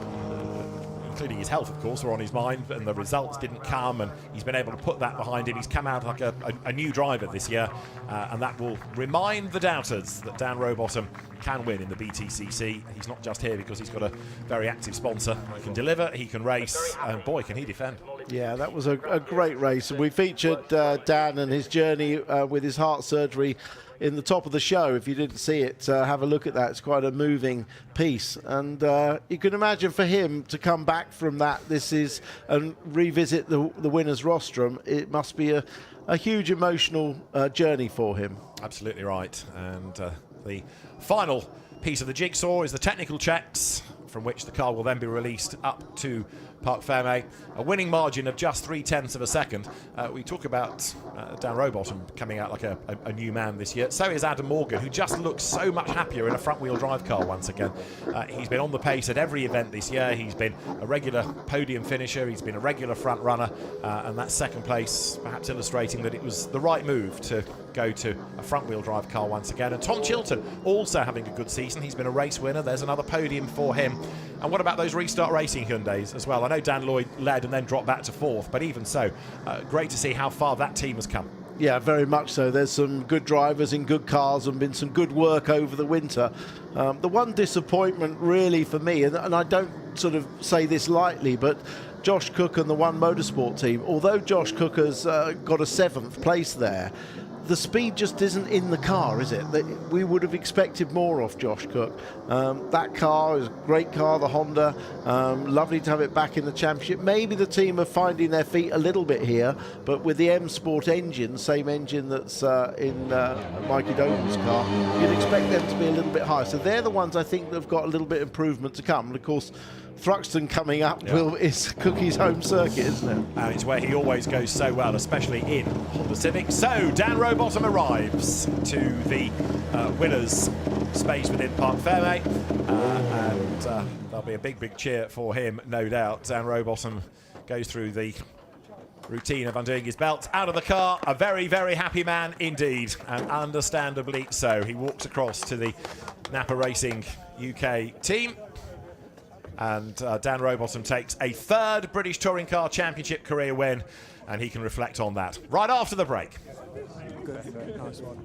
including his health, of course, were on his mind, and the results didn't come, and he's been able to put that behind him. He's come out like a new driver this year, and that will remind the doubters that Dan Rowbottom can win in the BTCC. He's not just here because he's got a very active sponsor. He can deliver, he can race, and boy, can he defend. Yeah, that was a great race. We featured Dan and his journey with his heart surgery in the top of the show. If you didn't see it, have a look at that. It's quite a moving piece. And you can imagine for him to come back from that, and revisit the winner's rostrum, it must be a huge emotional journey for him. Absolutely right. And the final piece of the jigsaw is the technical checks, from which the car will then be released up to Parc Fermé. A winning margin of just 0.3 of a second. We talk about Dan Rowbottom coming out like a new man this year. So is Adam Morgan, who just looks so much happier in a front-wheel drive car once again. He's been on the pace at every event this year. He's been a regular podium finisher. He's been a regular front runner. And that second place perhaps illustrating that it was the right move to go to a front-wheel drive car once again. And Tom Chilton also having a good season. He's been a race winner. There's another podium for him. And what about those Restart Racing Hyundais as well? I know Dan Lloyd led and then dropped back to 4th, but even so, great to see how far that team has come. Yeah, very much so. There's some good drivers in good cars and been some good work over the winter. The one disappointment really for me, and I don't sort of say this lightly, but Josh Cook and the One Motorsport team, although Josh Cook has got a 7th place there, the speed just isn't in the car, is it? We would have expected more off Josh Cook. That car is a great car, the Honda. Lovely to have it back in the championship. Maybe the team are finding their feet a little bit here, but with the M Sport engine, same engine that's in Mikey Doble's car, you'd expect them to be a little bit higher. So they're the ones I think that have got a little bit of improvement to come. And of course, Thruxton coming up is Cookie's home circuit, isn't it? And it's where he always goes so well, especially in Honda Civic. So Dan Rowbottom arrives to the winner's space within Parc Fermé, and there'll be a big cheer for him, no doubt. Dan Rowbottom goes through the routine of undoing his belt, out of the car, a very happy man indeed, and understandably so. He walks across to the Napa Racing UK team. And Dan Rowbottom takes a 3rd British Touring Car Championship career win, and he can reflect on that right after the break. Good. Nice one.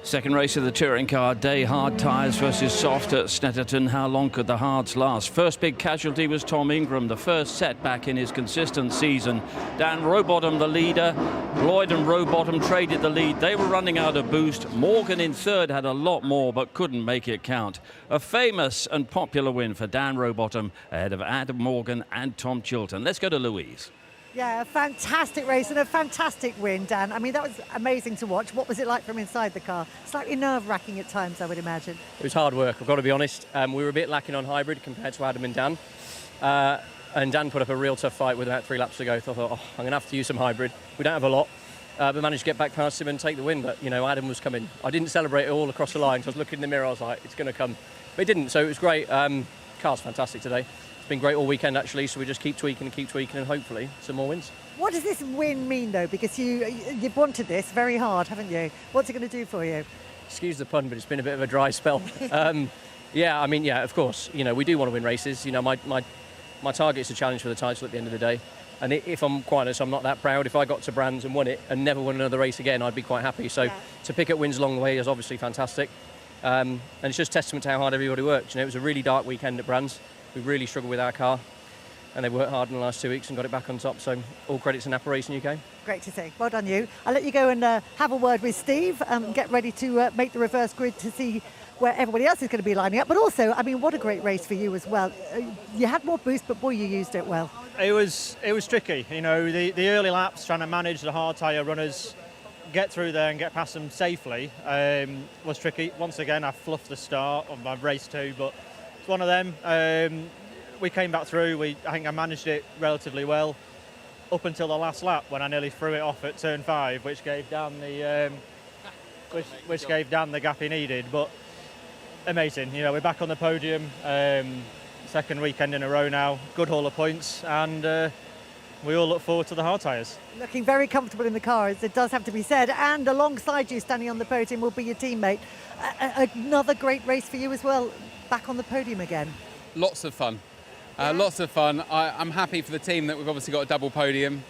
Second race of the touring car day, hard tyres versus soft at Snetterton. How long could the hards last? First big casualty was Tom Ingram, the first setback in his consistent season. Dan Rowbottom, the leader. Lloyd and Rowbottom traded the lead. They were running out of boost. Morgan in third had a lot more but couldn't make it count. A famous and popular win for Dan Rowbottom ahead of Adam Morgan and Tom Chilton. Let's go to Louise. Yeah, a fantastic race and a fantastic win, Dan. I mean, that was amazing to watch. What was it like from inside the car? Slightly nerve-wracking at times, I would imagine. It was hard work, I've got to be honest. We were a bit lacking on hybrid compared to Adam and Dan. And Dan put up a real tough fight with about 3 laps to go. So I thought, I'm going to have to use some hybrid. We don't have a lot. But managed to get back past him and take the win. But, you know, Adam was coming. I didn't celebrate it all across the line. So I was looking in the mirror, I was like, it's going to come. But it didn't, so it was great. Car's fantastic today. It's been great all weekend, actually. So we just keep tweaking and hopefully some more wins. What does this win mean, though? Because you've wanted this very hard, haven't you? What's it going to do for you? Excuse the pun, but it's been a bit of a dry spell. Yeah, I mean, yeah, of course. You know, we do want to win races. You know, my target is to challenge for the title at the end of the day. And if I'm quite honest, I'm not that proud. If I got to Brands and won it and never won another race again, I'd be quite happy. So to pick up wins along the way is obviously fantastic. And it's just testament to how hard everybody worked. You know, it was a really dark weekend at Brands. We really struggled with our car. And they worked hard in the last 2 weeks and got it back on top. So all credit to Napa Racing UK. Great to see. Well done, you. I'll let you go and have a word with Steve and get ready to make the reverse grid to see where everybody else is going to be lining up. But also, I mean, what a great race for you as well. You had more boost, but boy, you used it well. It was tricky. You know, the early laps, trying to manage the hard tyre runners, get through there and get past them safely was tricky. Once again, I fluffed the start of my race 2, but it's one of them. We came back through. I think I managed it relatively well up until the last lap when I nearly threw it off at turn 5, which gave Dan the gap he needed. But amazing, you know, we're back on the podium, second weekend in a row now. Good haul of points, and we all look forward to the hard tyres. Looking very comfortable in the car, as it does have to be said. And alongside you, standing on the podium, will be your teammate. Another great race for you as well. Back on the podium again. Lots of fun. Lots of fun. I'm happy for the team that we've obviously got a double podium.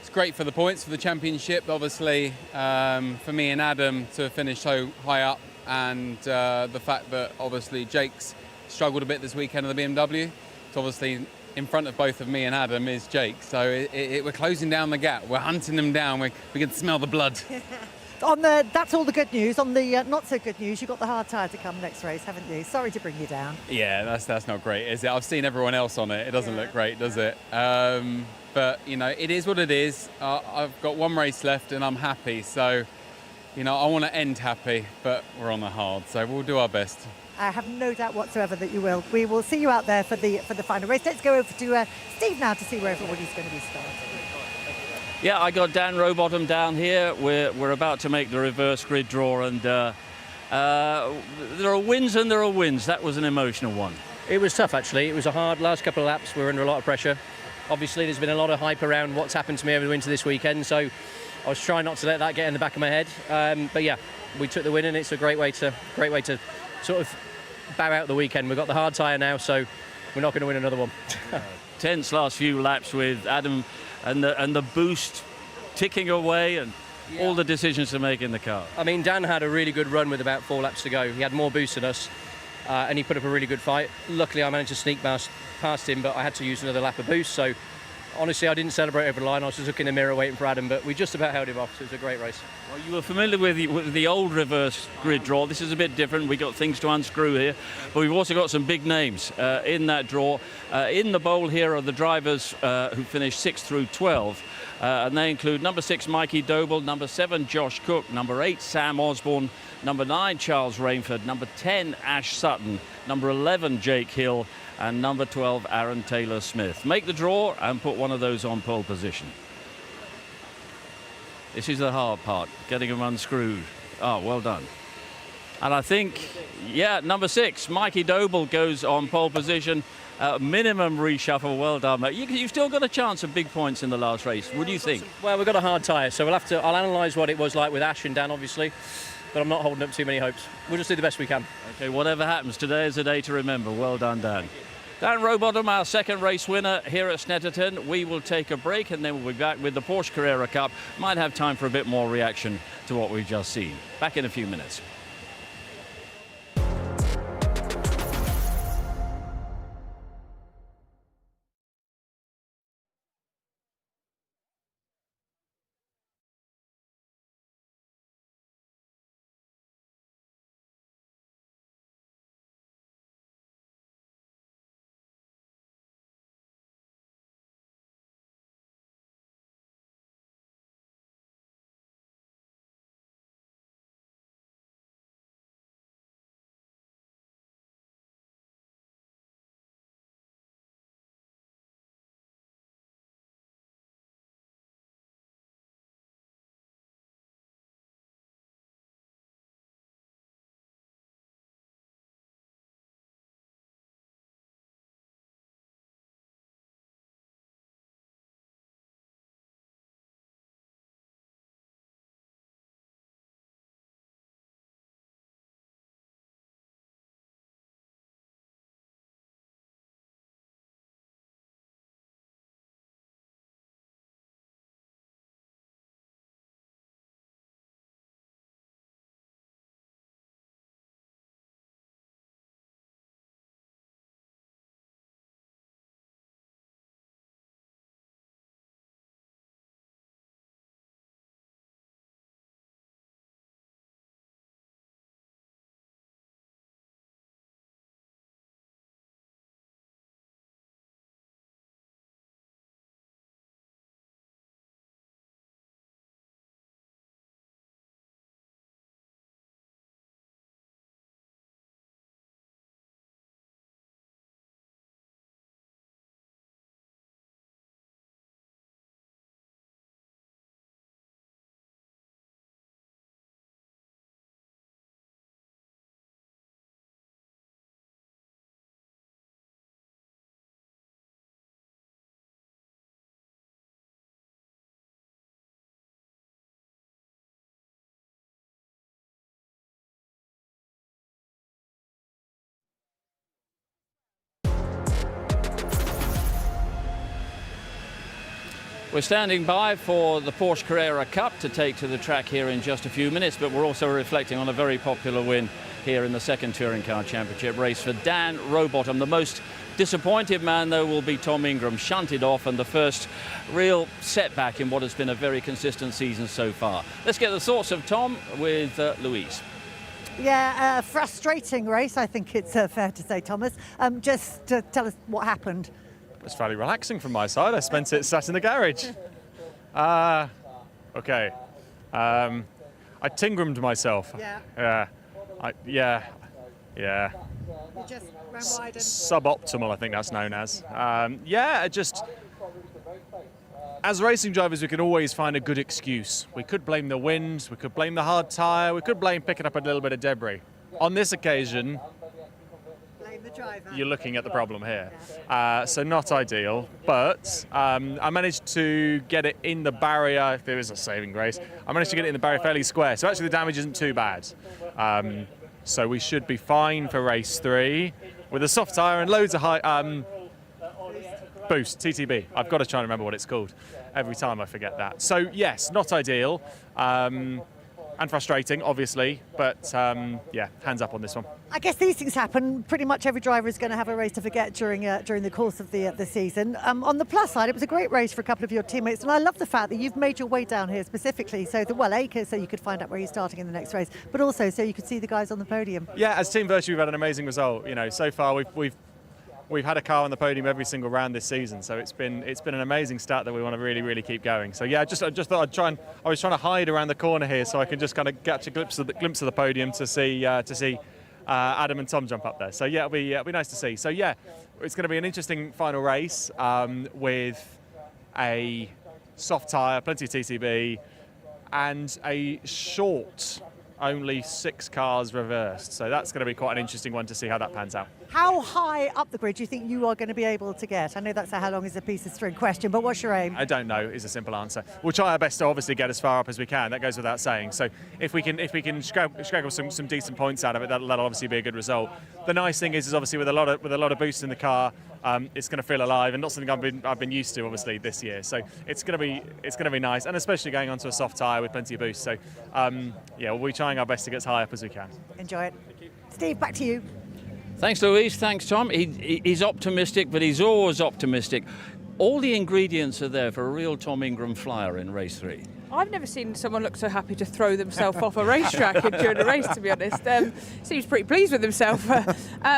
It's great for the points for the championship, obviously, for me and Adam to finish so high up, and the fact that obviously Jake's struggled a bit this weekend of the BMW. It's obviously in front of both of me and Adam is Jake, so we're closing down the gap. We're hunting them down. We can smell the blood. That's all the good news. On the not so good news, you've got the hard tyre to come next race, haven't you? Sorry to bring you down. Yeah, that's not great, is it? I've seen everyone else on it. It doesn't look great, does it? But, you know, it is what it is. I've got one race left and I'm happy. So, you know, I want to end happy, but we're on the hard. So we'll do our best. I have no doubt whatsoever that you will. We will see you out there for the final race. Let's go over to Steve now to see where everybody's going to be starting. Yeah, I got Dan Rowbottom down here. We're about to make the reverse grid draw, and there are wins and there are wins. That was an emotional one. It was tough, actually. It was a hard last couple of laps. We were under a lot of pressure. Obviously, there's been a lot of hype around what's happened to me over the winter this weekend, so I was trying not to let that get in the back of my head. But yeah, we took the win, and it's a great way to sort of bow out the weekend. We've got the hard tyre now, so we're not going to win another one. Tense last few laps with Adam and the boost ticking away, and all the decisions to make in the car. I mean, Dan had a really good run with about 4 laps to go. He had more boost than us, and he put up a really good fight. Luckily, I managed to sneak past him, but I had to use another lap of boost. So honestly, I didn't celebrate over the line. I was just looking in the mirror waiting for Adam, but we just about held him off, so it was a great race. Well, you were familiar with the old reverse grid draw. This is a bit different. We've got things to unscrew here, but we've also got some big names in that draw. In the bowl here are the drivers who finished 6 through 12, and they include number 6 Mikey Doble, number 7 Josh Cook, number 8 Sam Osborne, number 9 Charles Rainford, number 10 Ash Sutton, number 11 Jake Hill, and number 12 Aaron Taylor Smith. Make the draw and put one of those on pole position. This is the hard part, getting them unscrewed. Oh, well done. And I think, yeah, number 6 Mikey Doble goes on pole position. Minimum reshuffle. Well done, mate. You've still got a chance of big points in the last race. What do you think? Well, we've got a hard tyre, so I'll analyse what it was like with Ash and Dan, obviously, but I'm not holding up too many hopes. We'll just do the best we can. Okay, whatever happens, today is a day to remember. Well done, Dan. Dan Rowbottom, our second race winner here at Snetterton. We will take a break and then we'll be back with the Porsche Carrera Cup. Might have time for a bit more reaction to what we've just seen. Back in a few minutes. We're standing by for the Porsche Carrera Cup to take to the track here in just a few minutes, but we're also reflecting on a very popular win here in the second Touring Car Championship race for Dan Rowbottom. The most disappointed man, though, will be Tom Ingram, shunted off, and the first real setback in what has been a very consistent season so far. Let's get the thoughts of Tom with Louise. Yeah, a frustrating race, I think it's fair to say, Thomas. Just tell us what happened. It's fairly relaxing from my side. I spent it sat in the garage. Okay. I Tingrammed myself. Yeah. Yeah. You just ran wide and... Suboptimal, I think that's known as. As racing drivers, we can always find a good excuse. We could blame the wind, we could blame the hard tyre, we could blame picking up a little bit of debris. On this occasion, blame the driver. You're looking at the problem here. So not ideal, but I managed to get it in the barrier, if there is a saving grace, I managed to get it in the barrier fairly square, so actually the damage isn't too bad. So we should be fine for race 3 with a soft tyre and loads of high... Boost, TTB. I've got to try and remember what it's called. Every time I forget that. So yes, not ideal and frustrating, obviously, but yeah, hands up on this one. I guess these things happen. Pretty much every driver is going to have a race to forget during the course of the season. On the plus side, it was a great race for a couple of your teammates, and I love the fact that you've made your way down here specifically so that, so you could find out where you're starting in the next race, but also so you could see the guys on the podium. Yeah, as Team Vertu, we've had an amazing result. You know, so far we've had a car on the podium every single round this season, so it's been an amazing start that we want to really keep going. So yeah, I just thought I'd try and I was trying to hide around the corner here so I can just kind of catch a glimpse of the podium to see Adam and Tom jump up there. So yeah, it'll be nice to see. So yeah, it's going to be an interesting final race with a soft tyre, plenty of TCB, and a short. Only 6 cars reversed, so that's going to be quite an interesting one to see how that pans out. How high up the grid do you think you are going to be able to get? I know that's a how long is a piece of string question, but what's your aim? I don't know is a simple answer. We'll try our best to obviously get as far up as we can. That goes without saying. So if we can scrabble some decent points out of it, that'll obviously be a good result. The nice thing is obviously with a lot of boost in the car, it's going to feel alive and not something I've been used to obviously this year. So it's going to be nice, and especially going onto a soft tyre with plenty of boost. So yeah, we'll be trying our best to get as high up as we can. Enjoy it. Steve, back to you. Thanks, Louise. Thanks, Tom. He's optimistic, but he's always optimistic. All the ingredients are there for a real Tom Ingram flyer in race 3. I've never seen someone look so happy to throw themselves off a racetrack during a race, to be honest. Seems pretty pleased with himself.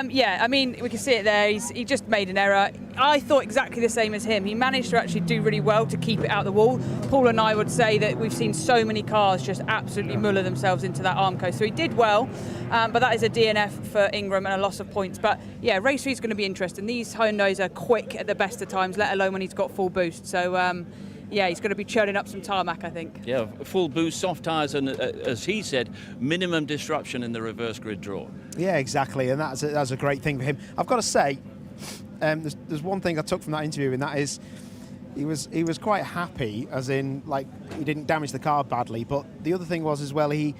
Yeah, I mean, we can see it there. He just made an error. I thought exactly the same as him. He managed to actually do really well to keep it out the wall. Paul and I would say that we've seen so many cars just absolutely muller themselves into that Armco. So he did well, but that is a DNF for Ingram and a loss of points. But yeah, race 3 is going to be interesting. These Hyundais are quick at the best of times, let alone when he's got full boost. So yeah, he's going to be churning up some tarmac, I think. Yeah, full boost, soft tyres, and as he said, minimum disruption in the reverse grid draw. Yeah, exactly, and that's a great thing for him. I've got to say, there's one thing I took from that interview, and that is he was quite happy, as in like he didn't damage the car badly. But the other thing was as well, he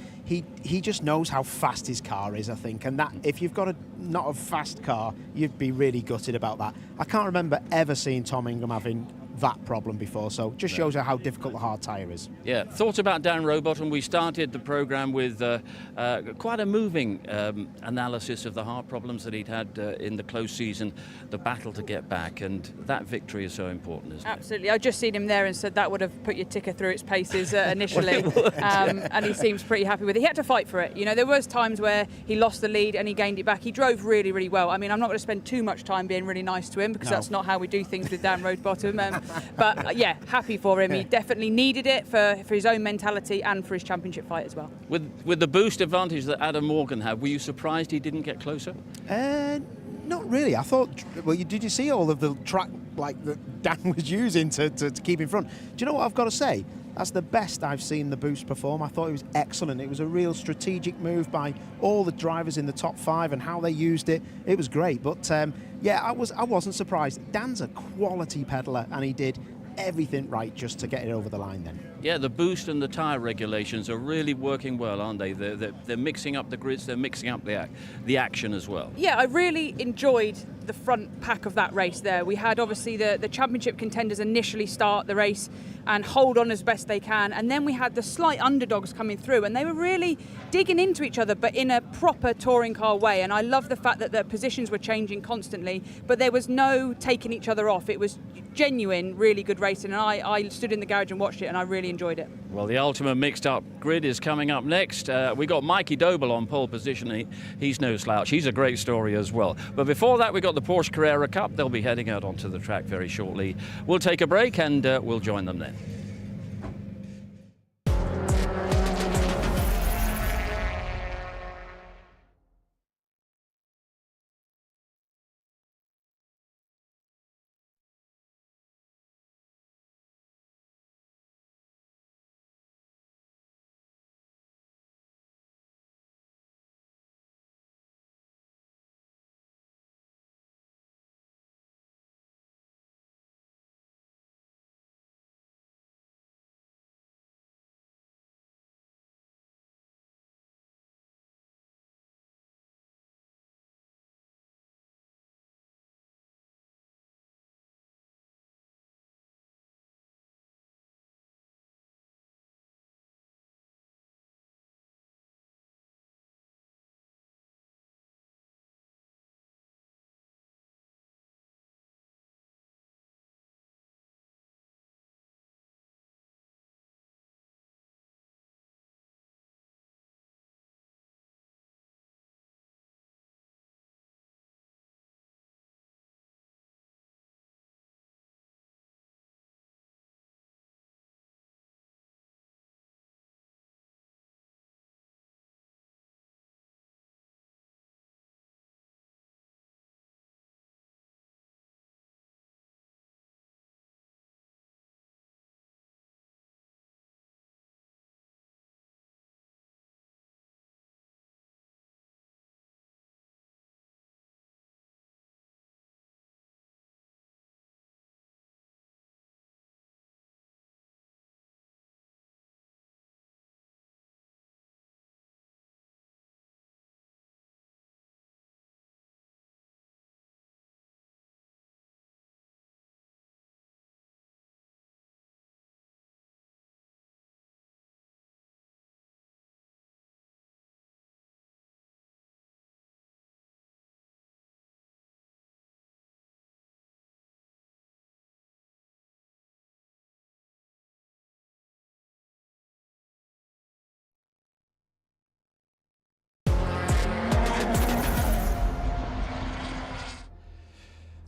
just knows how fast his car is, I think, and that if you've got not a fast car, you'd be really gutted about that. I can't remember ever seeing Tom Ingram having that problem before, so just shows how difficult the hard tyre is. Yeah, thoughts about Dan Rowbottom. We started the programme with quite a moving analysis of the heart problems that he'd had in the close season, the battle to get back, and that victory is so important, isn't it? Absolutely. I just seen him there and said that would have put your ticker through its paces initially. And he seems pretty happy with it. He had to fight for it. You know, there was times where he lost the lead and he gained it back. He drove really well. I mean, I'm not going to spend too much time being really nice to him because that's not how we do things with Dan Rowbottom. But yeah, happy for him. He definitely needed it for his own mentality and for his championship fight as well. With the boost advantage that Adam Morgan had, were you surprised he didn't get closer? Not really. I thought. Well, did you see all of the track that Dan was using to keep in front? Do you know what I've got to say? That's the best I've seen the boost perform. I thought it was excellent. It was a real strategic move by all the drivers in the top 5 and how they used it. It was great. But yeah, I wasn't surprised. Dan's a quality peddler, and he did everything right just to get it over the line then. Yeah, the boost and the tyre regulations are really working well, aren't they? They're mixing up the grids, they're mixing up the action as well. Yeah, I really enjoyed the front pack of that race there. We had obviously the championship contenders initially start the race and hold on as best they can, and then we had the slight underdogs coming through, and they were really digging into each other, but in a proper touring car way. And I love the fact that the positions were changing constantly, but there was no taking each other off. It was genuine, really good racing, and I stood in the garage and watched it, and I really enjoyed it. Well, the ultimate mixed-up grid is coming up next. We got Mikey Doble on pole position. He's no slouch. He's a great story as well. But before that, we got the Porsche Carrera Cup. They'll be heading out onto the track very shortly. We'll take a break and we'll join them then.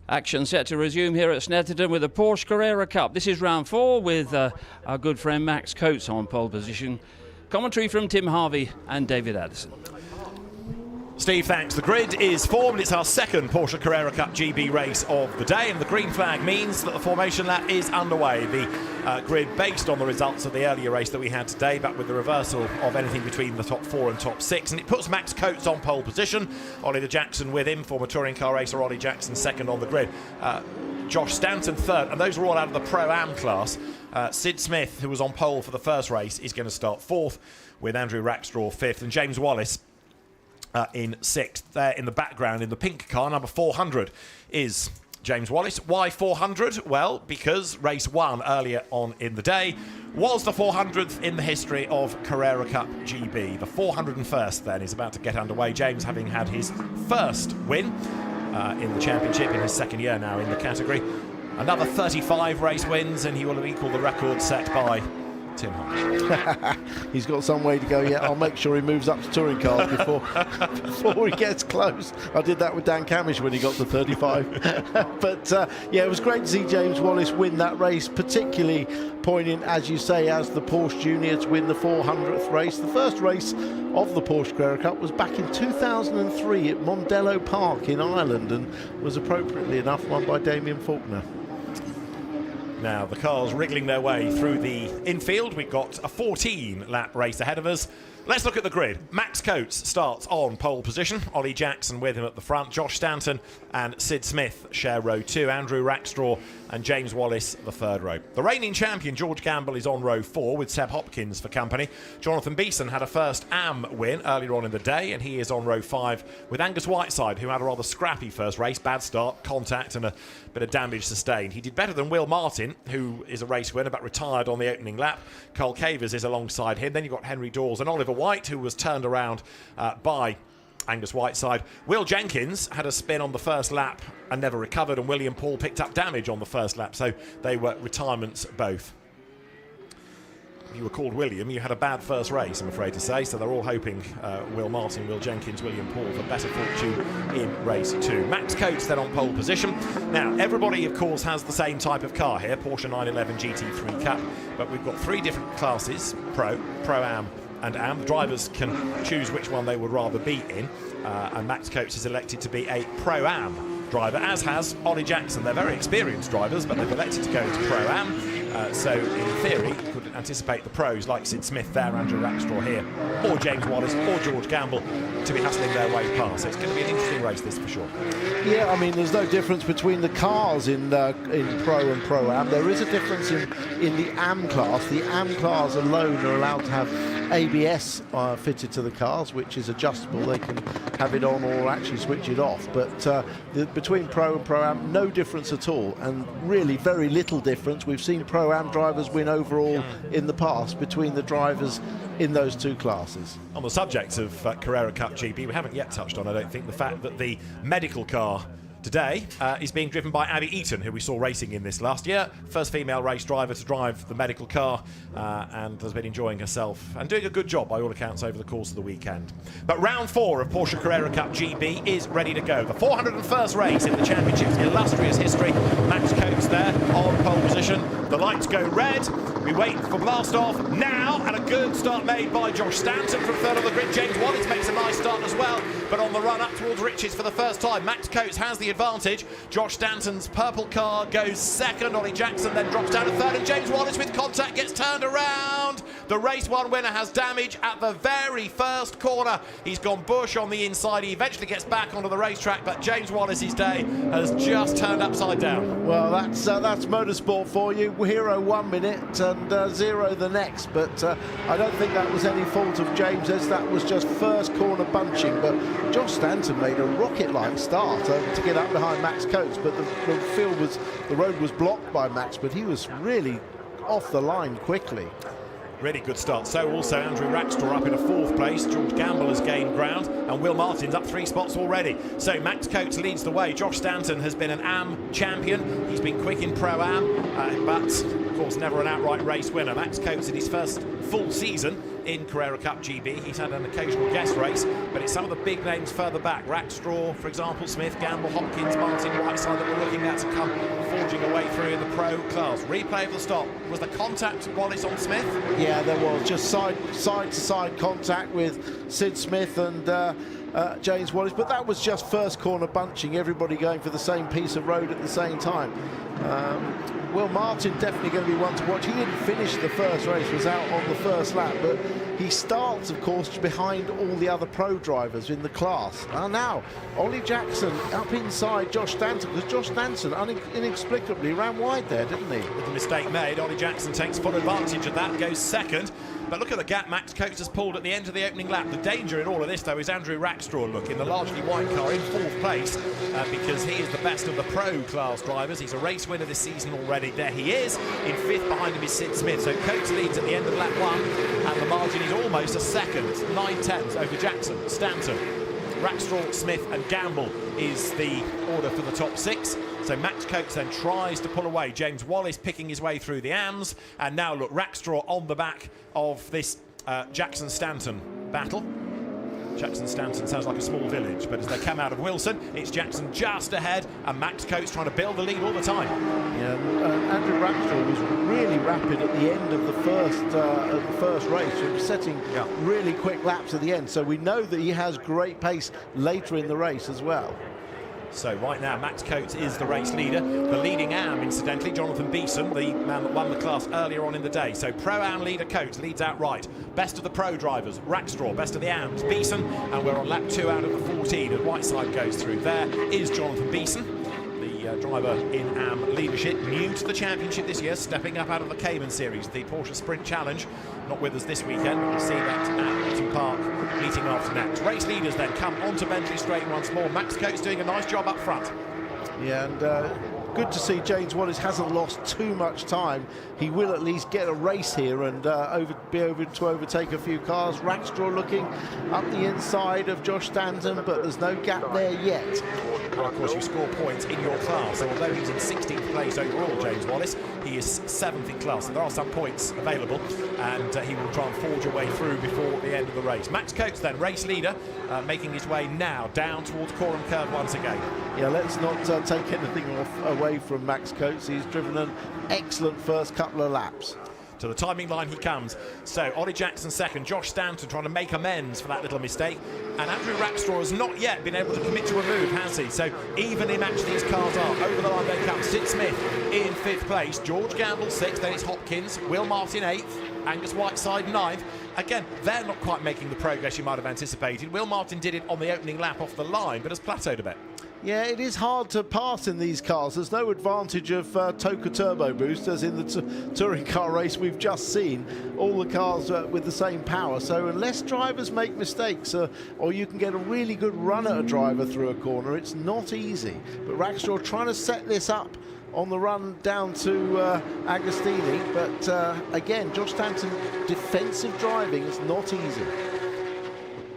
Action set to resume here at Snetterton with the Porsche Carrera Cup. This is round 4 with our good friend Max Coates on pole position. Commentary from Tim Harvey and David Addison. Steve, thanks. The grid is formed. It's our second Porsche Carrera Cup GB race of the day, and the green flag means that the formation lap is underway. The grid based on the results of the earlier race that we had today, but with the reversal of anything between the top 4 and top 6, and it puts Max Coates on pole position. Oliver Jackson with him, former touring car racer Ollie Jackson second on the grid. Josh Stanton third, and those are all out of the Pro-Am class. Sid Smith, who was on pole for the first race, is going to start 4th, with Andrew Rackstraw 5th, and James Wallace in 6th. There in the background in the pink car, number 400, is James Wallace. Why 400? Well, because race 1 earlier on in the day was the 400th in the history of Carrera Cup GB. The 401st then is about to get underway. James having had his first win in the championship in his second year now in the category. Another 35 race wins and he will have equalled the record set by Tim Hunt. He's got some way to go yet. I'll make sure he moves up to touring cars before he gets close. I did that with Dan Camish when he got to 35. But yeah, it was great to see James Wallace win that race, particularly poignant, as you say, as the Porsche Junior to win the 400th race. The first race of the Porsche Carrera Cup was back in 2003 at Mondello Park in Ireland and was appropriately enough won by Damien Faulkner. Now the cars wriggling their way through the infield. We've got a 14-lap race ahead of us. Let's look at the grid. Max Coates starts on pole position. Ollie Jackson with him at the front. Josh Stanton and Sid Smith share row 2. Andrew Rackstraw and James Wallace the 3rd row. The reigning champion George Gamble is on row 4 with Seb Hopkins for company. Jonathan Beeson had a first AM win earlier on in the day, and he is on row 5 with Angus Whiteside, who had a rather scrappy first race. Bad start, contact and a bit of damage sustained. He did better than Will Martin, who is a race winner but retired on the opening lap. Cole Cavers is alongside him. Then you've got Henry Dawes and Oliver White, who was turned around by Angus Whiteside. Will Jenkins had a spin on the first lap and never recovered, and William Paul picked up damage on the first lap, so they were retirements both. If you were called William, you had a bad first race, I'm afraid to say, so they're all hoping Will Martin, Will Jenkins, William Paul for better fortune in race 2. Max Coates then on pole position. Now, everybody, of course, has the same type of car here, Porsche 911 GT3 Cup, but we've got 3 different classes, Pro, Pro-Am and AM. The drivers can choose which one they would rather be in, and Max Coates has elected to be a Pro-Am driver, as has Ollie Jackson. They're very experienced drivers, but they've elected to go into Pro-Am, so in theory you could anticipate the pros like Sid Smith there, Andrew Rackstraw here, or James Wallace or George Gamble to be hustling their way past. So it's going to be an interesting race, this for sure. Yeah, I mean, there's no difference between the cars in Pro and Pro-Am. There is a difference in the AM class. The AM cars alone are allowed to have ABS fitted to the cars, which is adjustable. They can have it on or actually switch it off. But between Pro and Pro-Am, no difference at all, and really very little difference. We've seen Pro-Am drivers win overall in the past between the drivers in those 2 classes. On the subject of Carrera Cup GP, we haven't yet touched on, I don't think, the fact that the medical car today is being driven by Abby Eaton, who we saw racing in this last year. First female race driver to drive the medical car, and has been enjoying herself and doing a good job by all accounts over the course of the weekend. But round 4 of Porsche Carrera Cup GB is ready to go. The 401st race in the championship's illustrious history. Max Coates there on pole position. The lights go red. We wait for blast off now, and a good start made by Josh Stanton from 3rd on the grid. James Wallace makes a nice start as well, but on the run up towards riches for the first time, Max Coates has the advantage. Josh Stanton's purple car goes 2nd. Ollie Jackson then drops down to 3rd, and James Wallace with contact gets turned around. The race 1 winner has damage at the very first corner. He's gone bush on the inside. He eventually gets back onto the racetrack, but James Wallace's day has just turned upside down. Well, that's motorsport for you. Hero 1 minute and 0 the next, but I don't think that was any fault of James's. That was just first corner bunching, but Josh Stanton made a rocket-like start to get up behind Max Coates, but the road was blocked by Max, but he was really off the line quickly. Really good start. So also Andrew Rackstraw up in a 4th place. George Gamble has gained ground, and Will Martin's up 3 spots already. So Max Coates leads the way. Josh Stanton has been an AM champion. He's been quick in Pro-Am, but of course never an outright race winner. Max Coates in his first full season in Carrera Cup GB. He's had an occasional guest race, but it's some of the big names further back. Rackstraw, for example, Smith, Gamble, Hopkins, Martin, Whiteside that we're looking at to come forging a way through in the Pro class. Replay of the stop. Was the contact Wallace on Smith? Yeah, there was just side-to-side contact with Sid Smith and James Wallace, but that was just first corner bunching, everybody going for the same piece of road at the same time. Will Martin definitely going to be one to watch. He didn't finish the first race, was out on the first lap, but he starts, of course, behind all the other pro drivers in the class. And now, Ollie Jackson up inside Josh Stanton, because Josh Stanton inexplicably ran wide there, didn't he? With the mistake made, Ollie Jackson takes full advantage of that, goes 2nd. But look at the gap Max Coates has pulled at the end of the opening lap. The danger in all of this, though, is Andrew Rackstraw in the largely white car in 4th place, because he is the best of the pro class drivers. He's a race winner this season already. There he is. In 5th behind him is Sid Smith. So Coates leads at the end of lap 1, and the margin is almost a second. 9/10 over Jackson, Stanton, Rackstraw, Smith and Gamble is the order for the top 6. So Max Coates then tries to pull away. James Wallace picking his way through the AMs. And now look, Rackstraw on the back of this Jackson-Stanton battle. Jackson-Stanton sounds like a small village, but as they come out of Wilson, it's Jackson just ahead, and Max Coates trying to build the lead all the time. Yeah, Andrew Rackstraw was really rapid at the end of the first race. He was setting really quick laps at the end, so we know that he has great pace later in the race as well. So right now, Max Coates is the race leader. The leading Am, incidentally, Jonathan Beeson, the man that won the class earlier on in the day. So Pro-Am leader Coates leads outright. Best of the Pro drivers, Rackstraw. Best of the Ams, Beeson. And we're on lap 2 out of the 14. And Whiteside goes through. There is Jonathan Beeson, the driver in Am leadership, new to the championship this year, stepping up out of the Cayman Series, the Porsche Sprint Challenge. Not with us this weekend, but we'll see that at Eaton Park meeting after next. Race leaders then come onto Bentley Straight once more. Max Coates doing a nice job up front. Yeah, and good to see James Wallace hasn't lost too much time. He will at least get a race here and be able to overtake a few cars. Rackstraw looking up the inside of Josh Stanton, but there's no gap there yet. Well, of course, you score points in your class. So although he's in 16th place overall, James Wallace, he is 7th in class. So there are some points available, and he will try and forge a way through before the end of the race. Max Coates then, race leader, making his way now down towards Coram Curve once again. Yeah, let's not take anything away from Max Coates. He's driven an excellent first couple of laps. To the timing line he comes. So Ollie Jackson second, Josh Stanton trying to make amends for that little mistake. And Andrew Rackstraw has not yet been able to commit to a move, has he? So evenly matched these cars are. Over the line they come. Sid Smith in 5th place, George Gamble 6th, then it's Hopkins, Will Martin 8th, Angus Whiteside 9th. Again, they're not quite making the progress you might have anticipated. Will Martin did it on the opening lap off the line, but has plateaued a bit. Yeah, it is hard to pass in these cars. There's no advantage of Toka turbo boost as in the touring car race we've just seen. All the cars with the same power. So unless drivers make mistakes or you can get a really good run at a driver through a corner, it's not easy. But Rackstraw trying to set this up on the run down to Agostini. But again, Josh Stanton, defensive driving is not easy.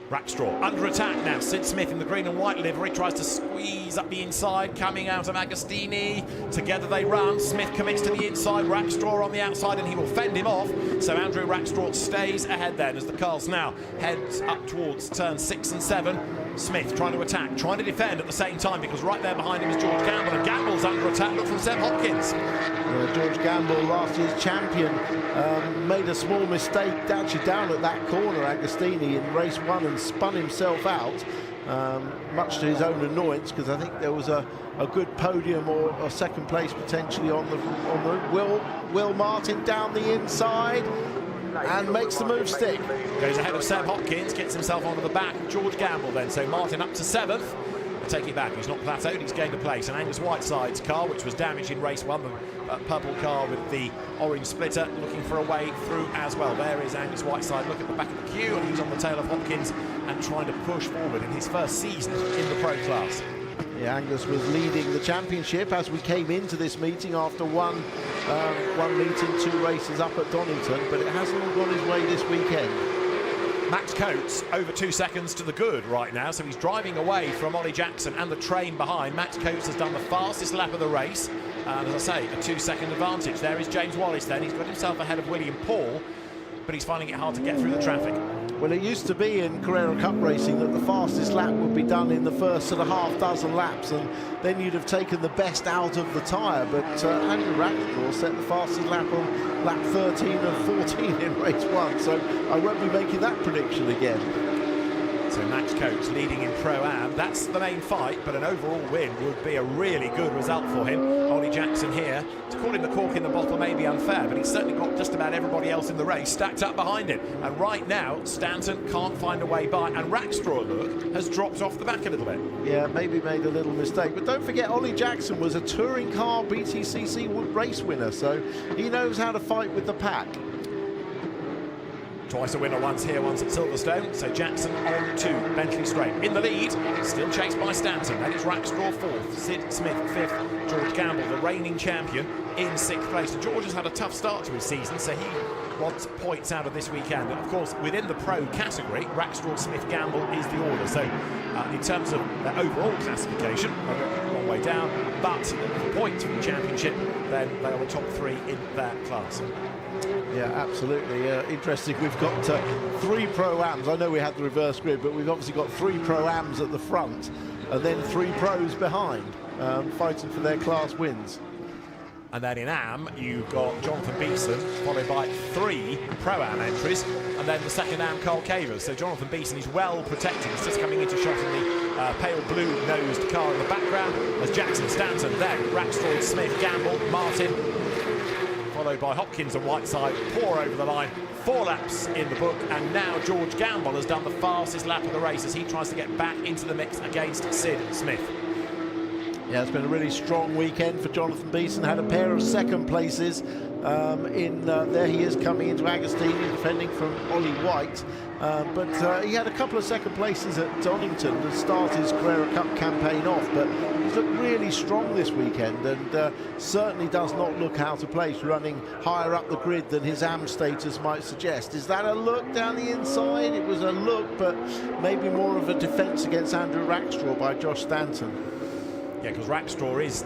Rackstraw under attack now. Sid Smith in the green and white livery tries to squeeze up the inside, coming out of Agostini. Together they run. Smith commits to the inside, Rackstraw on the outside, and he will fend him off. So Andrew Rackstraw stays ahead then as the cars now heads up towards turns 6 and 7. Smith trying to attack, trying to defend at the same time, because right there behind him is George Gamble, and Gamble's under attack. Look from Seb Hopkins. George Gamble, last year's champion, made a small mistake actually down at that corner, Agostini, in race 1 and spun himself out, much to his own annoyance, because I think there was a good podium or a second place potentially on the Will Martin down the inside and makes the move stick. Goes ahead of Seb Hopkins, gets himself onto the back of George Gamble then. So Martin up to 7th. Take it back, he's not plateaued, he's gained a place. And Angus Whiteside's car, which was damaged in race 1, the purple car with the orange splitter, looking for a way through as well. There is Angus Whiteside, look at the back of the queue, and he's on the tail of Hopkins and trying to push forward in his first season in the pro class. Yeah, Angus was leading the championship as we came into this meeting after one meeting, 2 races up at Donington, but it hasn't all gone his way this weekend. Max Coates over 2 seconds to the good right now, so he's driving away from Ollie Jackson and the train behind. Max Coates has done the fastest lap of the race, and as I say, a 2-second advantage. There is James Wallace then, he's got himself ahead of William Paul, but he's finding it hard to get through the traffic. Well, it used to be in Carrera Cup racing that the fastest lap would be done in the first sort of half dozen laps, and then you'd have taken the best out of the tyre. But Andrew Rackstraw set the fastest lap on lap 13 of 14 in race 1, so I won't be making that prediction again. So Max Coates leading in Pro-Am. That's the main fight, but an overall win would be a really good result for him. Ollie Jackson here. To call him the cork in the bottle may be unfair, but he's certainly got just about everybody else in the race stacked up behind him. And right now, Stanton can't find a way by, and Rackstraw, look, has dropped off the back a little bit. Yeah, maybe made a little mistake. But don't forget, Ollie Jackson was a touring car BTCC race winner, so he knows how to fight with the pack. Twice a winner, once here, once at Silverstone. So Jackson on to Bentley Straight. In the lead, still chased by Stanton. That is Rackstraw 4th, Sid Smith 5th, George Gamble, the reigning champion, in 6th place. And George has had a tough start to his season, so he wants points out of this weekend. And of course, within the pro category, Rackstraw, Smith, Gamble is the order. So in terms of the overall classification, a long way down, but the points for the championship, then they are the top 3 in their class. Yeah, absolutely. Interesting. We've got 3 Pro-Ams. I know we had the reverse grid, but we've obviously got 3 Pro-Ams at the front and then 3 pros behind, fighting for their class wins. And then in Am, you've got Jonathan Beeson, followed by 3 Pro-Am entries, and then the second Am, Carl Cavers. So Jonathan Beeson is well protected. He's just coming into shot in the pale blue-nosed car in the background as Jackson, Stanton, then Rackstraw, Smith, Gamble, Martin, followed by Hopkins and Whiteside, pour over the line. 4 laps in the book, and now George Gamble has done the fastest lap of the race as he tries to get back into the mix against Sid Smith. Yeah, it's been a really strong weekend for Jonathan Beeson. Had a pair of second places. There he is coming into Agostini, defending from Ollie White. But he had a couple of second places at Donington to start his Carrera Cup campaign off. But he's looked really strong this weekend, and certainly does not look out of place running higher up the grid than his AM status might suggest. Is that a look down the inside? It was a look, but maybe more of a defence against Andrew Rackstraw by Josh Stanton. Yeah, because Rackstraw is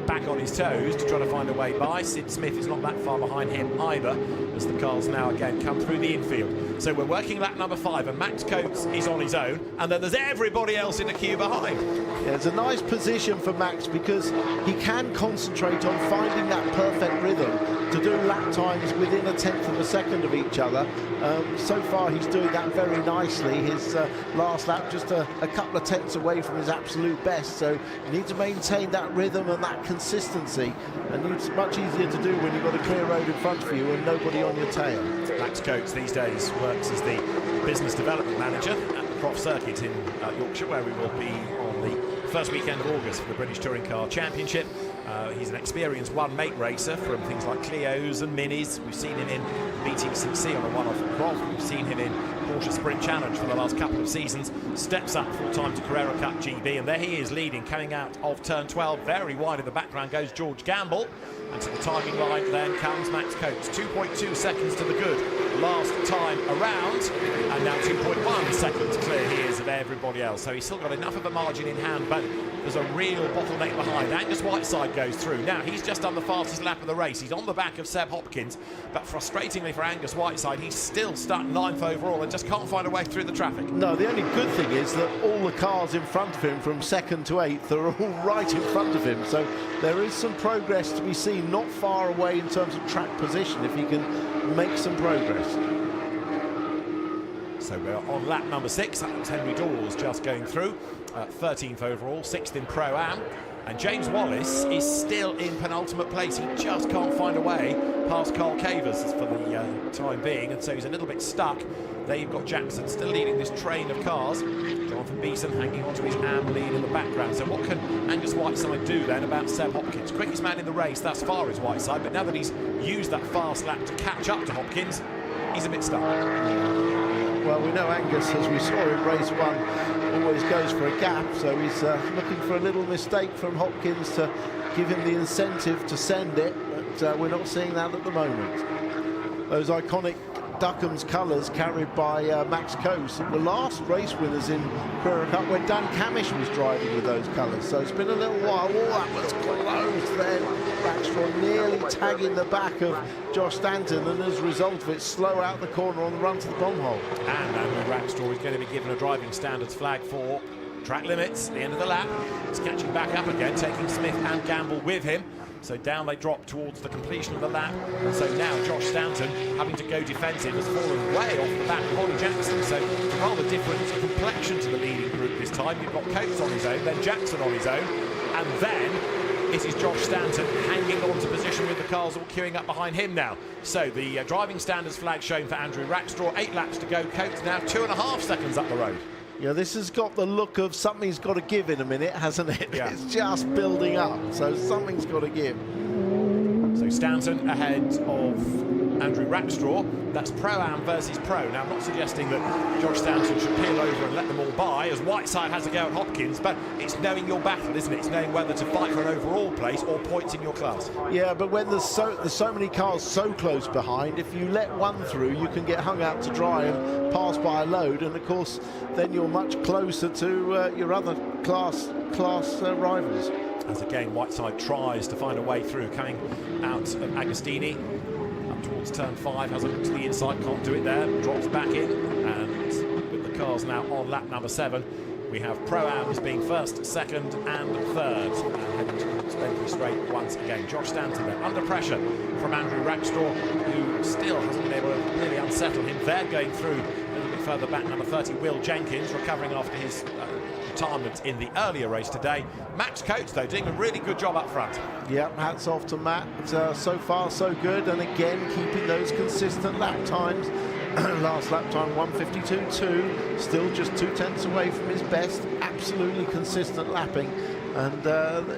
back on his toes to try to find a way by. Sid Smith is not that far behind him either, as the cars now again come through the infield. So we're working lap number 5, and Max Coates is on his own, and then there's everybody else in the queue behind. Yeah, it's a nice position for Max because he can concentrate on finding that perfect rhythm to do lap times within a tenth of a second of each other. So far he's doing that very nicely. His last lap just a couple of tenths away from his absolute best, so you need to maintain that rhythm and that consistency, and it's much easier to do when you've got a clear road in front of you and nobody on your tail. Max Coates these days works as the business development manager at the Croft Circuit in Yorkshire, where we will be on the first weekend of August for the British Touring Car Championship. He's an experienced one-make racer from things like Clios and Minis. We've seen him in BTCC on a one-off at Croft. We've seen him in Porsche Sprint Challenge for the last couple of seasons. Steps up full-time to Carrera Cup GB, and there he is leading, coming out of turn 12. Very wide in the background goes George Gamble, and to the timing line then comes Max Coates. 2.2 seconds to the good last time around, and now 2.1 seconds clear he is of everybody else. So he's still got enough of a margin in hand, but there's a real bottleneck behind. Angus Whiteside goes through. Now he's just done the fastest lap of the race. He's on the back of Seb Hopkins, but frustratingly for Angus Whiteside, he's still stuck 9th overall and just can't find a way through the traffic. No, the only good thing is that all the cars in front of him from 2nd to 8th are all right in front of him, so there is some progress to be seen not far away in terms of track position if he can make some progress. So we're on lap number 6. That was Henry Dawes just going through. 13th overall, 6th in Pro-Am. And James Wallace is still in penultimate place. He just can't find a way past Carl Cavers for the time being, and so he's a little bit stuck. There you've got Jackson still leading this train of cars. Jonathan Beeson hanging onto his AM lead in the background. So what can Angus Whiteside do then about Seb Hopkins? Quickest man in the race thus far is Whiteside, but now that he's used that fast lap to catch up to Hopkins, he's a bit stuck. Well, we know Angus, as we saw in race 1, always goes for a gap, so he's looking for a little mistake from Hopkins to give him the incentive to send it, but we're not seeing that at the moment. Those iconic Duckham's colours carried by Max Coates, the last race winners in Carrera Cup when Dan Camish was driving with those colours, so it's been a little while. Oh, that was close then. Rackstraw nearly tagging the back of Josh Stanton, and as a result of it, slow out the corner on the run to the bomb hole. And Andrew Rackstraw is going to be given a driving standards flag for track limits at the end of the lap. He's catching back up again, taking Smith and Gamble with him. So down they drop towards the completion of the lap. And so now Josh Stanton, having to go defensive, has fallen way off the back of Ollie Jackson. So rather different complexion to the leading group this time. You've got Coates on his own, then Jackson on his own, and then it is Josh Stanton hanging on to position with the cars all queuing up behind him now. So the driving standards flag shown for Andrew Rackstraw. 8 laps to go. Coates now 2.5 seconds up the road. Yeah, this has got the look of something's got to give in a minute, hasn't it? Yeah. It's just building up, so something's got to give. So Stanton ahead of Andrew Rackstraw. That's Pro-Am versus Pro. Now, I'm not suggesting that Josh Stanton should peel over and let them all by, as Whiteside has a go at Hopkins, but it's knowing your battle, isn't it? It's knowing whether to fight for an overall place or points in your class. Yeah, but when there's so many cars so close behind, if you let one through, you can get hung out to dry and pass by a load, and of course, then you're much closer to your other class rivals. As again, Whiteside tries to find a way through, coming out of Agostini up towards turn 5, has a look to the inside, can't do it there, drops back in, and with the cars now on lap number 7, we have Pro-Ams being first, second and third, and heading towards Bentley Straight once again. Josh Stanton there, under pressure from Andrew Rackstraw, who still hasn't been able to really unsettle him. They're going through a little bit further back, number 30, Will Jenkins, recovering after his retirement in the earlier race today. Max Coates, though, doing a really good job up front. Yeah, hats off to Matt. So far, so good. And again, keeping those consistent lap times. Last lap time 1:52.2, still just 2/10 away from his best. Absolutely consistent lapping. And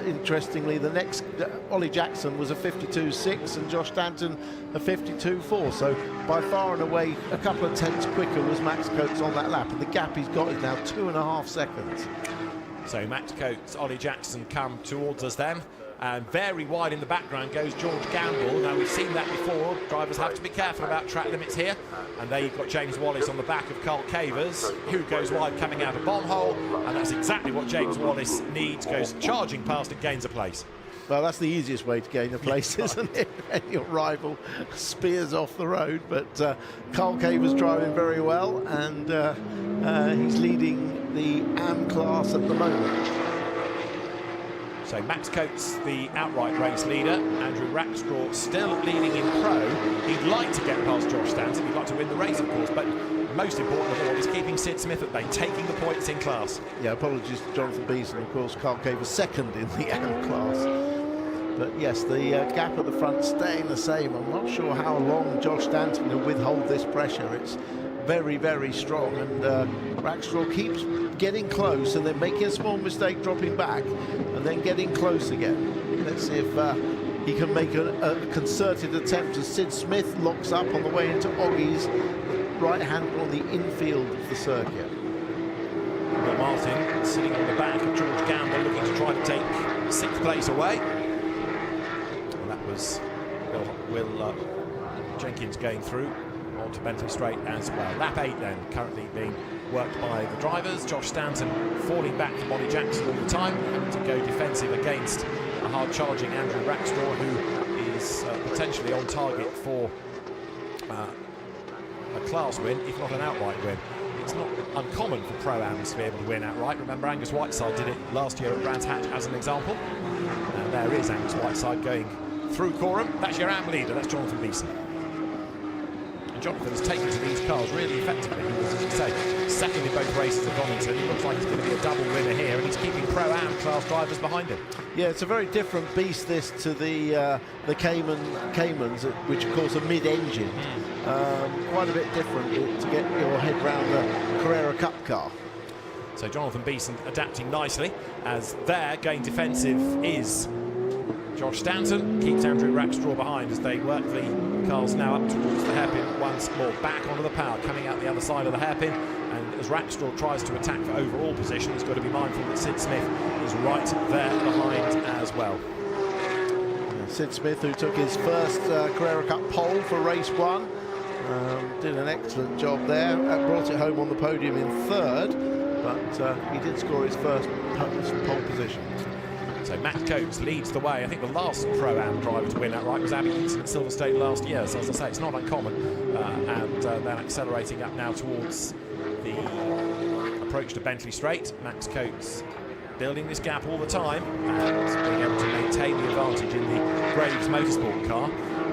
interestingly, the next Ollie Jackson was a 52.6 and Josh Stanton a 52.4. So by far and away, a couple of tenths quicker was Max Coates on that lap, and the gap he's got is now 2.5 seconds. So Max Coates, Ollie Jackson come towards us then. And very wide in the background goes George Gamble. Now, we've seen that before. Drivers have to be careful about track limits here. And there you've got James Wallace on the back of Carl Cavers, who goes wide coming out of bomb hole. And that's exactly what James Wallace needs. Goes charging past and gains a place. Well, that's the easiest way to gain a place, isn't it? And your rival spears off the road. But Carl Cavers driving very well, and he's leading the AM class at the moment. So Max Coates, the outright race leader. Andrew Rackstraw still leading in pro. He'd like to get past Josh Stanton. He'd like to win the race, of course, but most important of all is keeping Sid Smith at bay, taking the points in class. Yeah, apologies to Jonathan Beeson. Of course, Carl Cavers second in the AM class. But yes, the gap at the front staying the same. I'm not sure how long Josh Stanton will withhold this pressure. It's very, very strong, and Rackstraw keeps getting close and then making a small mistake, dropping back, and then getting close again. Let's see if he can make a concerted attempt as Sid Smith locks up on the way into Oggie's right-hander on the infield of the circuit. Will Martin sitting on the back of George Gamble, looking to try to take 6th place away. And that was Will Jenkins going through onto Bentley Straight as well. Lap 8 then, currently being worked by the drivers. Josh Stanton falling back from Ollie Jackson all the time, having to go defensive against a hard-charging Andrew Rackstraw, who is potentially on target for a class win, if not an outright win. It's not uncommon for Pro-Ams to be able to win outright. Remember, Angus Whiteside did it last year at Brands Hatch as an example. And there is Angus Whiteside going through Coram. That's your AM leader, that's Jonathan Beeson. Jonathan's taken to these cars really effectively. He was, as you say, second in both races at Donington. He looks like he's going to be a double winner here, and he's keeping Pro-Am class drivers behind him. Yeah, it's a very different beast, this, to the Caymans, which of course are mid-engine. Quite a bit different to get your head round the Carrera Cup car. So Jonathan Beeson adapting nicely, as there, going defensive is Josh Stanton. Keeps Andrew Rackstraw behind as they work the cars now up towards the hairpin once more. Back onto the power, coming out the other side of the hairpin. And as Rackstraw tries to attack for overall position, he's got to be mindful that Sid Smith is right there behind as well. Sid Smith, who took his first Carrera Cup pole for race 1, did an excellent job there. Brought it home on the podium in 3rd, but he did score his first pole position. So Matt Coates leads the way. I think the last Pro-Am driver to win outright was Abby Eaton at Silver State last year. So as I say, it's not uncommon. And then accelerating up now towards the approach to Bentley Straight. Max Coates building this gap all the time and being able to maintain the advantage in the Graves Motorsport car.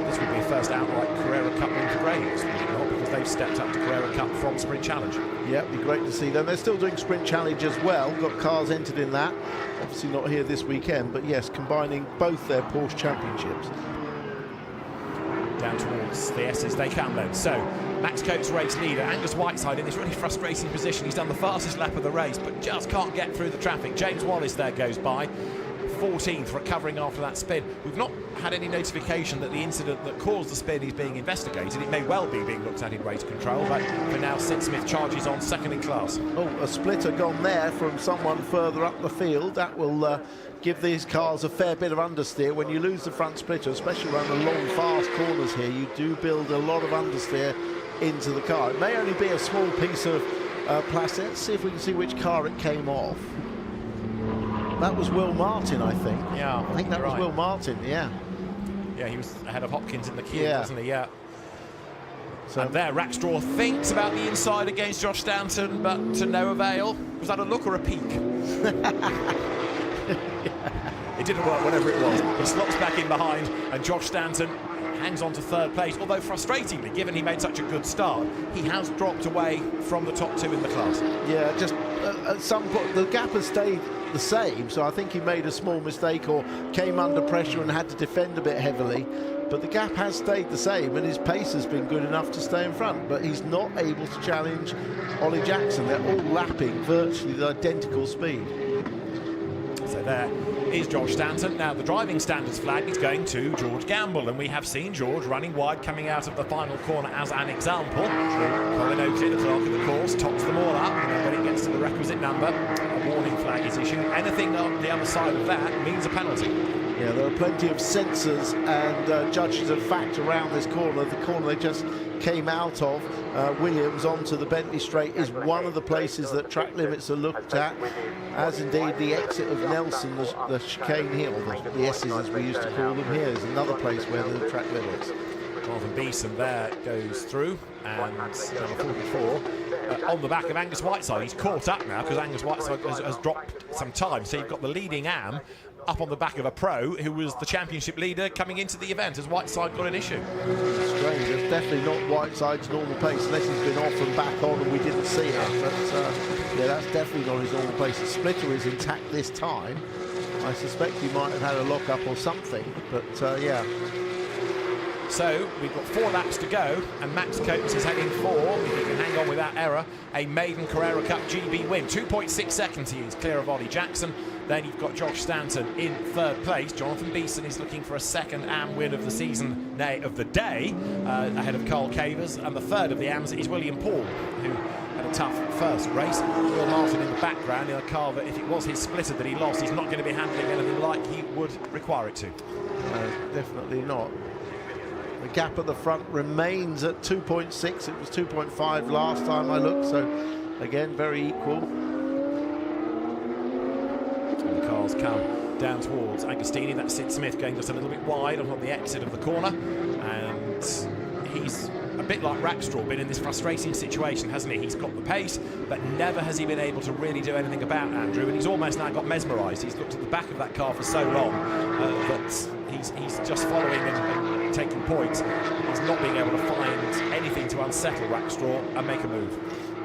This would be a first outright Carrera Cup win for Graves, would it not? Because they've stepped up to Carrera Cup from Sprint Challenge. Yeah, it'd be great to see them. They're still doing Sprint Challenge as well. Got cars entered in that. Obviously not here this weekend, but yes, combining both their Porsche Championships. Down towards the S's they come then. So Max Coates race leader, Angus Whiteside in this really frustrating position. He's done the fastest lap of the race, but just can't get through the traffic. James Wallace there goes by. 14th, recovering after that spin. We've not had any notification that the incident that caused the spin is being investigated. It may well be being looked at in race control, but for now Sid Smith charges on second in class. Oh, a splitter gone there from someone further up the field. That will give these cars a fair bit of understeer. When you lose the front splitter, especially around the long, fast corners here, you do build a lot of understeer into the car. It may only be a small piece of plastic. Let's see if we can see which car it came off. That was Will Martin, I think. Yeah, I think that was Will Martin, yeah. Yeah, he was ahead of Hopkins in the queue, Yeah. wasn't he? Yeah. So and there, Rackstraw thinks about the inside against Josh Stanton, but to no avail. Was that a look or a peek? It didn't work, whatever it was. He slots back in behind, and Josh Stanton hangs on to third place, although frustratingly, given he made such a good start, he has dropped away from the top 2 in the class. Yeah, just at some point the gap has stayed the same, so I think he made a small mistake or came under pressure and had to defend a bit heavily, but the gap has stayed the same and his pace has been good enough to stay in front, but he's not able to challenge Ollie Jackson. They're all lapping virtually the identical speed. So there is Josh Stanton. Now the driving standards flag is going to George Gamble, and we have seen George running wide coming out of the final corner as an example. Colin Oakley, the clerk of the course, tops them all up, and then when it gets to the requisite number, a warning flag is issued. Anything on the other side of that means a penalty. Yeah, there are plenty of sensors and judges of fact around this corner. The corner they just came out of, Williams onto the Bentley Straight, is one of the places that track limits are looked at, as indeed the exit of Nelson, the chicane here, or the S's as we used to call them here, is another place where there are track limits. Jonathan Beeson there goes through, and number 44 on the back of Angus Whiteside. He's caught up now because Angus Whiteside has dropped some time, so you've got the leading AM up on the back of a pro who was the championship leader coming into the event as Whiteside got an issue. Strange, it's definitely not Whiteside's normal pace unless he's been off and back on and we didn't see it, but yeah, that's definitely not his normal pace. The splitter is intact this time. I suspect he might have had a lock-up or something, but yeah. So we've got 4 laps to go, and Max Coates is heading for, if he can hang on without error, a maiden Carrera Cup GB win. 2.6 seconds he is clear of Ollie Jackson. Then you've got Josh Stanton in third place. Jonathan Beeson is looking for a second AM win of the season, nay, of the day, ahead of Carl Cavers. And the third of the AMs is William Paul, who had a tough first race. Will Martin in the background in a car that, if it was his splitter that he lost, he's not going to be handling anything like he would require it to. Definitely not. The gap at the front remains at 2.6. It was 2.5 last time I looked, so again, very equal. And the cars come down towards Agostini. That's Sid Smith going just a little bit wide on the exit of the corner, and he's a bit like Rackstraw, been in this frustrating situation, hasn't he? He's got the pace, but never has he been able to really do anything about Andrew, and he's almost now got mesmerised. He's looked at the back of that car for so long that he's just following and taking points. He's not being able to find anything to unsettle Rackstraw and make a move.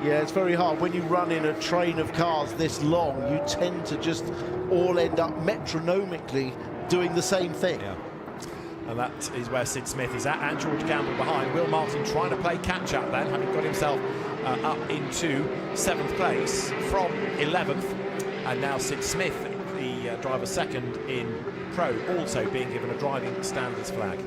Yeah, it's very hard. When you run in a train of cars this long, you tend to just all end up metronomically doing the same thing. Yeah. And that is where Sid Smith is at, and George Gamble behind. Will Martin trying to play catch-up then, having got himself up into 7th place from 11th. And now Sid Smith, the driver second in Pro, also being given a driving standards flag.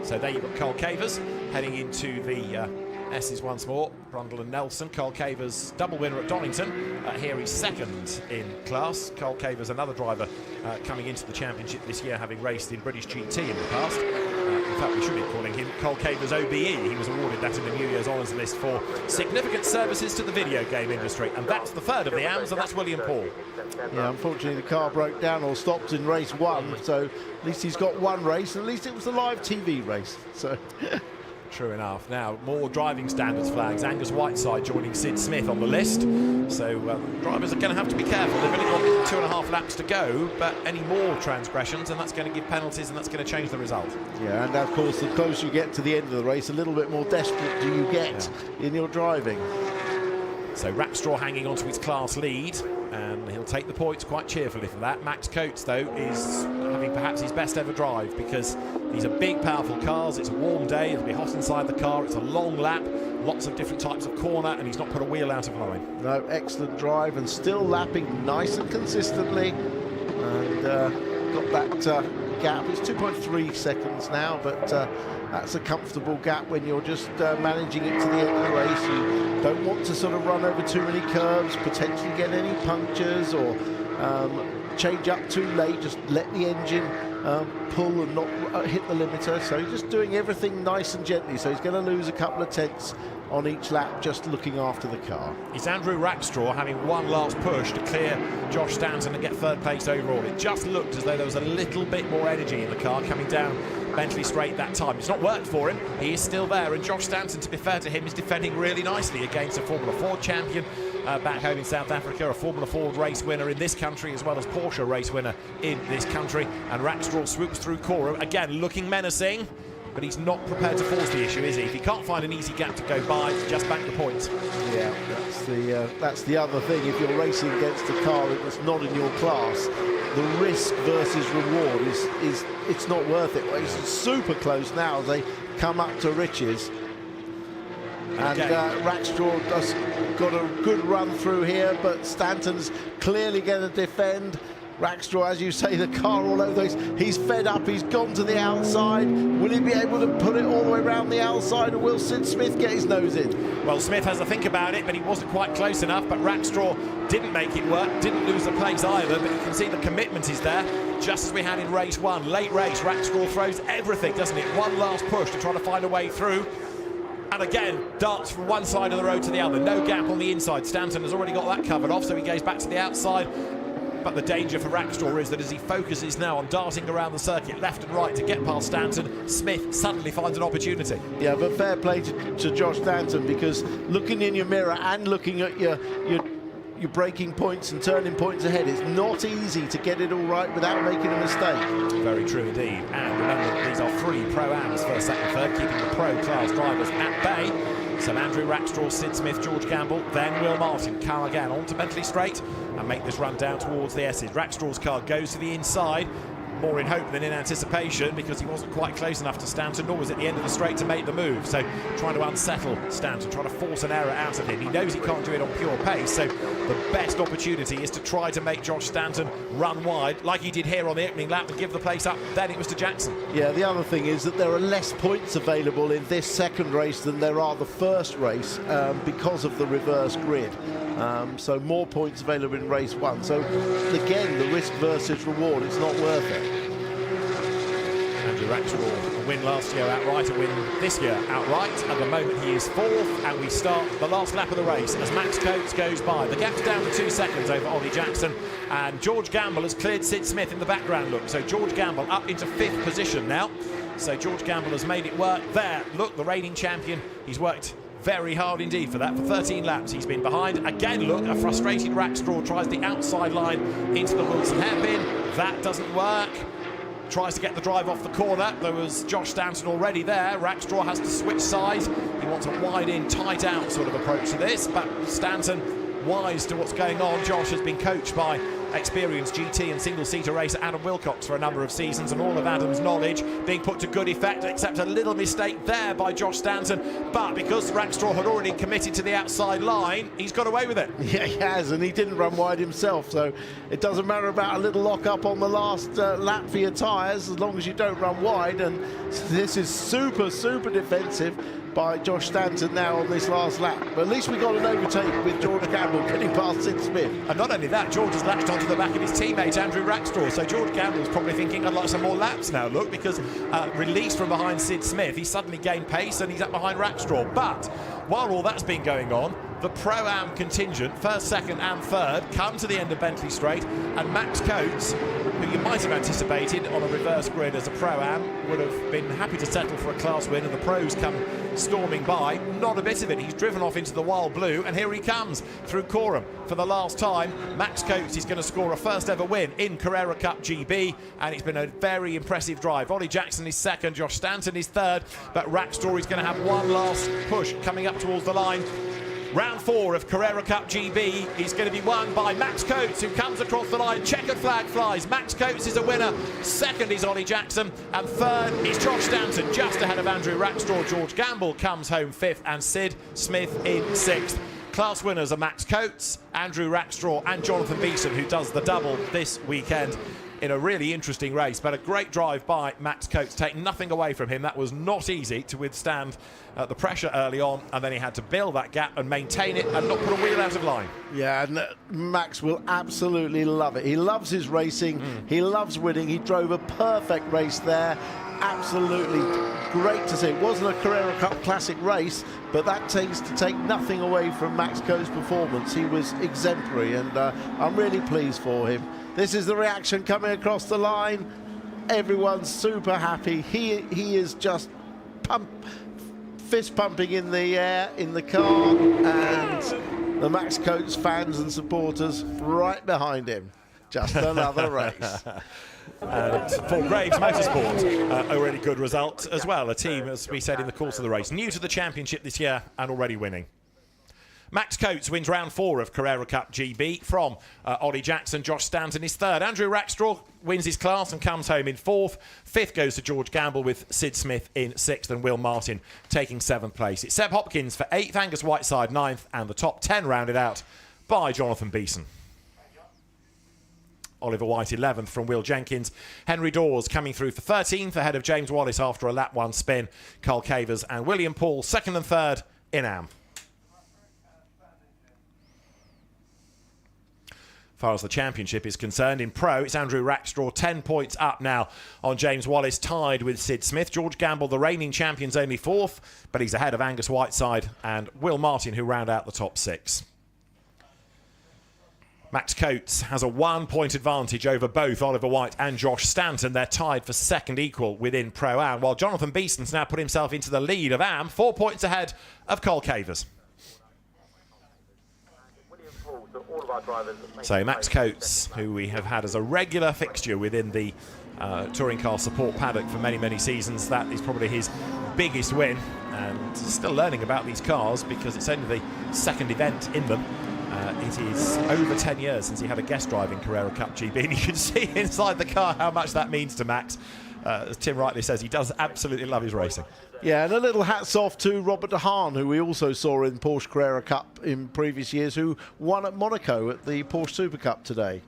So there you've got Carl Cavers heading into the S's once more. Brundle and Nelson. Carl Cavers, double winner at Donington. Here he's second in class. Carl Cavers, another driver coming into the championship this year, having raced in British GT in the past. In fact, we should be calling him Carl Cavers OBE. He was awarded that in the New Year's Honours List for significant services to the video game industry. And that's the third of the AMs, and that's William Paul. Yeah, unfortunately the car broke down or stopped in race 1, so at least he's got one race, and at least it was a live TV race. So. True enough. Now, more driving standards flags. Angus Whiteside joining Sid Smith on the list. So drivers are going to have to be careful. They've only got 2.5 laps to go, but any more transgressions, and that's going to give penalties, and that's going to change the result. Yeah, and of course, the closer you get to the end of the race, a little bit more desperate do you get in your driving. So Rackstraw hanging on to his class lead, and he'll take the points quite cheerfully for that. Max Coates, though, is having perhaps his best ever drive, because these are big, powerful cars. It's a warm day. It'll be hot inside the car. It's a long lap, lots of different types of corner, and he's not put a wheel out of line. No, excellent drive, and still lapping nice and consistently, and got that gap. It's 2.3 seconds now, but that's a comfortable gap when you're just managing it to the end of the race. You don't want to sort of run over too many curves, potentially get any punctures, or change up too late. Just let the engine pull and not hit the limiter. So he's just doing everything nice and gently. So he's going to lose a couple of tenths on each lap, just looking after the car. It's Andrew Rackstraw having one last push to clear Josh Stanton and get third place overall. It just looked as though there was a little bit more energy in the car coming down Bentley Straight that time. It's not worked for him. He is still there, and Josh Stanton, to be fair to him, is defending really nicely against a Formula Ford champion back home in South Africa, a Formula Ford race winner in this country, as well as Porsche race winner in this country. And Rackstraw swoops through Cora, again looking menacing, but he's not prepared to force the issue, is he? If he can't find an easy gap to go by, just bank the points. Yeah, that's the other thing. If you're racing against a car that's not in your class, the risk versus reward is it's not worth it. It's super close now as they come up to Riches. And Rackstraw has got a good run through here, but Stanton's clearly going to defend. Rackstraw, as you say, the car all over those. He's fed up, he's gone to the outside. Will he be able to put it all the way around the outside, or will Sid Smith get his nose in? Well, Smith has to think about it, but he wasn't quite close enough. But Rackstraw didn't make it work, didn't lose the place either, but you can see the commitment is there, just as we had in race one. Late race, Rackstraw throws everything, doesn't it? One last push to try to find a way through. And again, darts from one side of the road to the other. No gap on the inside. Stanton has already got that covered off, so he goes back to the outside. But the danger for Rackstraw is that as he focuses now on darting around the circuit left and right to get past Stanton, Smith suddenly finds an opportunity. Yeah, but fair play to Josh Stanton, because looking in your mirror and looking at your braking points and turning points ahead, it's not easy to get it all right without making a mistake. Very true indeed. And remember, these are 3 Pro-Ams, first, second, third, keeping the Pro-class drivers at bay. So Andrew Rackstraw, Sid Smith, George Gamble, then Will Martin come again onto Bentley Straight and make this run down towards the S's. Rackstraw's car goes to the inside, more in hope than in anticipation, because he wasn't quite close enough to Stanton, nor was at the end of the straight to make the move. So trying to unsettle Stanton, trying to force an error out of him. He knows he can't do it on pure pace, so the best opportunity is to try to make Josh Stanton run wide, like he did here on the opening lap, and give the place up. Then it was to Jackson. Yeah, the other thing is that there are less points available in this second race than there are the first race, because of the reverse grid. So more points available in race 1. So again, the risk versus reward, it's not worth it. Andrew Rackstraw, a win last year outright, a win this year outright. At the moment he is 4th, and we start the last lap of the race as Max Coates goes by. The gap's down to 2 seconds over Ollie Jackson, and George Gamble has cleared Sid Smith in the background, look. So George Gamble up into 5th position now. So George Gamble has made it work there. Look, the reigning champion, he's worked very hard indeed for that. For 13 laps he's been behind. Again, look, a frustrated Rackstraw tries the outside line into the Wilson hairpin. That doesn't work. Tries to get the drive off the corner. There was Josh Stanton already there. Rackstraw has to switch sides. He wants a wide in, tight out sort of approach to this, but Stanton, wise to what's going on. Josh has been coached by experienced GT and single-seater racer Adam Wilcox for a number of seasons, and all of Adam's knowledge being put to good effect, except a little mistake there by Josh Stanton. But because Rackstraw had already committed to the outside line, he's got away with it. Yeah, he has, and he didn't run wide himself, so it doesn't matter about a little lock-up on the last lap for your tyres, as long as you don't run wide. And this is super, super defensive by Josh Stanton now on this last lap. But at least we got an overtake with George Gamble getting past Sid Smith. And not only that, George has latched onto the back of his teammate Andrew Rackstraw. So George Gamble's probably thinking, I'd like some more laps now, look, because released from behind Sid Smith, he suddenly gained pace and he's up behind Rackstraw. But while all that's been going on, the Pro-Am contingent, first, second and third, come to the end of Bentley Straight, and Max Coates, who you might have anticipated on a reverse grid as a Pro-Am, would have been happy to settle for a class win, and the pros come storming by. Not a bit of it. He's driven off into the wild blue, and here he comes through Coram for the last time. Max Coates is going to score a first ever win in Carrera Cup GB, and it's been a very impressive drive. Ollie Jackson is second, Josh Stanton is third, but Rackstraw is going to have one last push coming up towards the line. Round 4 of Carrera Cup GB is going to be won by Max Coates, who comes across the line. Checkered flag flies. Max Coates is a winner. Second is Ollie Jackson. And third is Josh Stanton, just ahead of Andrew Rackstraw. George Gamble comes home 5th, and Sid Smith in 6th. Class winners are Max Coates, Andrew Rackstraw, and Jonathan Beeson, who does the double this weekend in a really interesting race. But a great drive by Max Coates, take nothing away from him. That was not easy to withstand the pressure early on, and then he had to build that gap and maintain it and not put a wheel out of line. Yeah, and Max will absolutely love it. He loves his racing, he loves winning. He drove a perfect race there. Absolutely great to see. It wasn't a Carrera Cup Classic race, but that takes to take nothing away from Max Coates' performance. He was exemplary, and I'm really pleased for him. This is the reaction coming across the line. Everyone's super happy. He is just fist pumping in the air in the car, and the Max Coates fans and supporters right behind him. Just another race. And for Graves Motorsport, a really good result as well. A team, as we said in the course of the race, new to the championship this year and already winning. Max Coates wins round 4 of Carrera Cup GB from Ollie Jackson. Josh Stanton is 3rd. Andrew Rackstraw wins his class and comes home in 4th. 5th goes to George Gamble, with Sid Smith in 6th and Will Martin taking 7th place. It's Seb Hopkins for 8th, Angus Whiteside 9th, and the top 10 rounded out by Jonathan Beeson. Oliver White 11th from Will Jenkins. Henry Dawes coming through for 13th ahead of James Wallace after a lap 1 spin. Carl Cavers and William Paul 2nd and 3rd in Am. As far as the championship is concerned, in Pro, it's Andrew Rackstraw 10 points up now on James Wallace, tied with Sid Smith. George Gamble, the reigning champion's only 4th, but he's ahead of Angus Whiteside and Will Martin, who round out the top 6. Max Coates has a 1-point advantage over both Oliver White and Josh Stanton. They're tied for 2nd equal within Pro-Am, while Jonathan Beeston's now put himself into the lead of Am, 4 points ahead of Cole Cavers. So Max Coates, who we have had as a regular fixture within the touring car support paddock for many, many seasons, that is probably his biggest win, and still learning about these cars because it's only the 2nd event in them. It is over 10 years since he had a guest drive in Carrera Cup GB, and you can see inside the car how much that means to Max. As Tim rightly says, he does absolutely love his racing. Yeah, and a little hats off to Robert de Haan, who we also saw in Porsche Carrera Cup in previous years, who won at Monaco at the Porsche Super Cup today.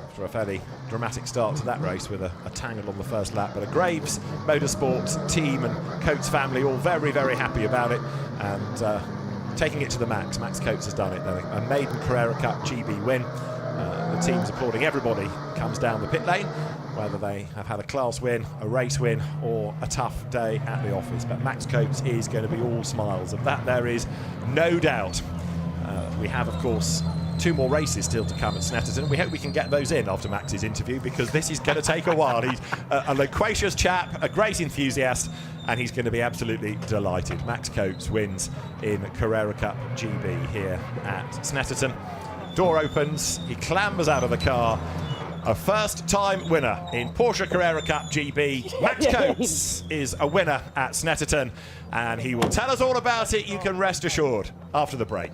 After a fairly dramatic start to that race with a tangle on the first lap, but a Graves Motorsport team and Coates family all very, very happy about it, and taking it to the max. Max Coates has done it. A maiden Carrera Cup GB win. The team's applauding. Everybody comes down the pit lane, whether they have had a class win, a race win, or a tough day at the office. But Max Coates is going to be all smiles. Of that there is no doubt. We have, of course, 2 more races still to come at Snetterton. We hope we can get those in after Max's interview, because this is going to take a while. He's a loquacious chap, a great enthusiast, and he's going to be absolutely delighted. Max Coates wins in Carrera Cup GB here at Snetterton. Door opens, he clambers out of the car. A first-time winner in Porsche Carrera Cup GB. Max Coates is a winner at Snetterton, and he will tell us all about it, you can rest assured, after the break.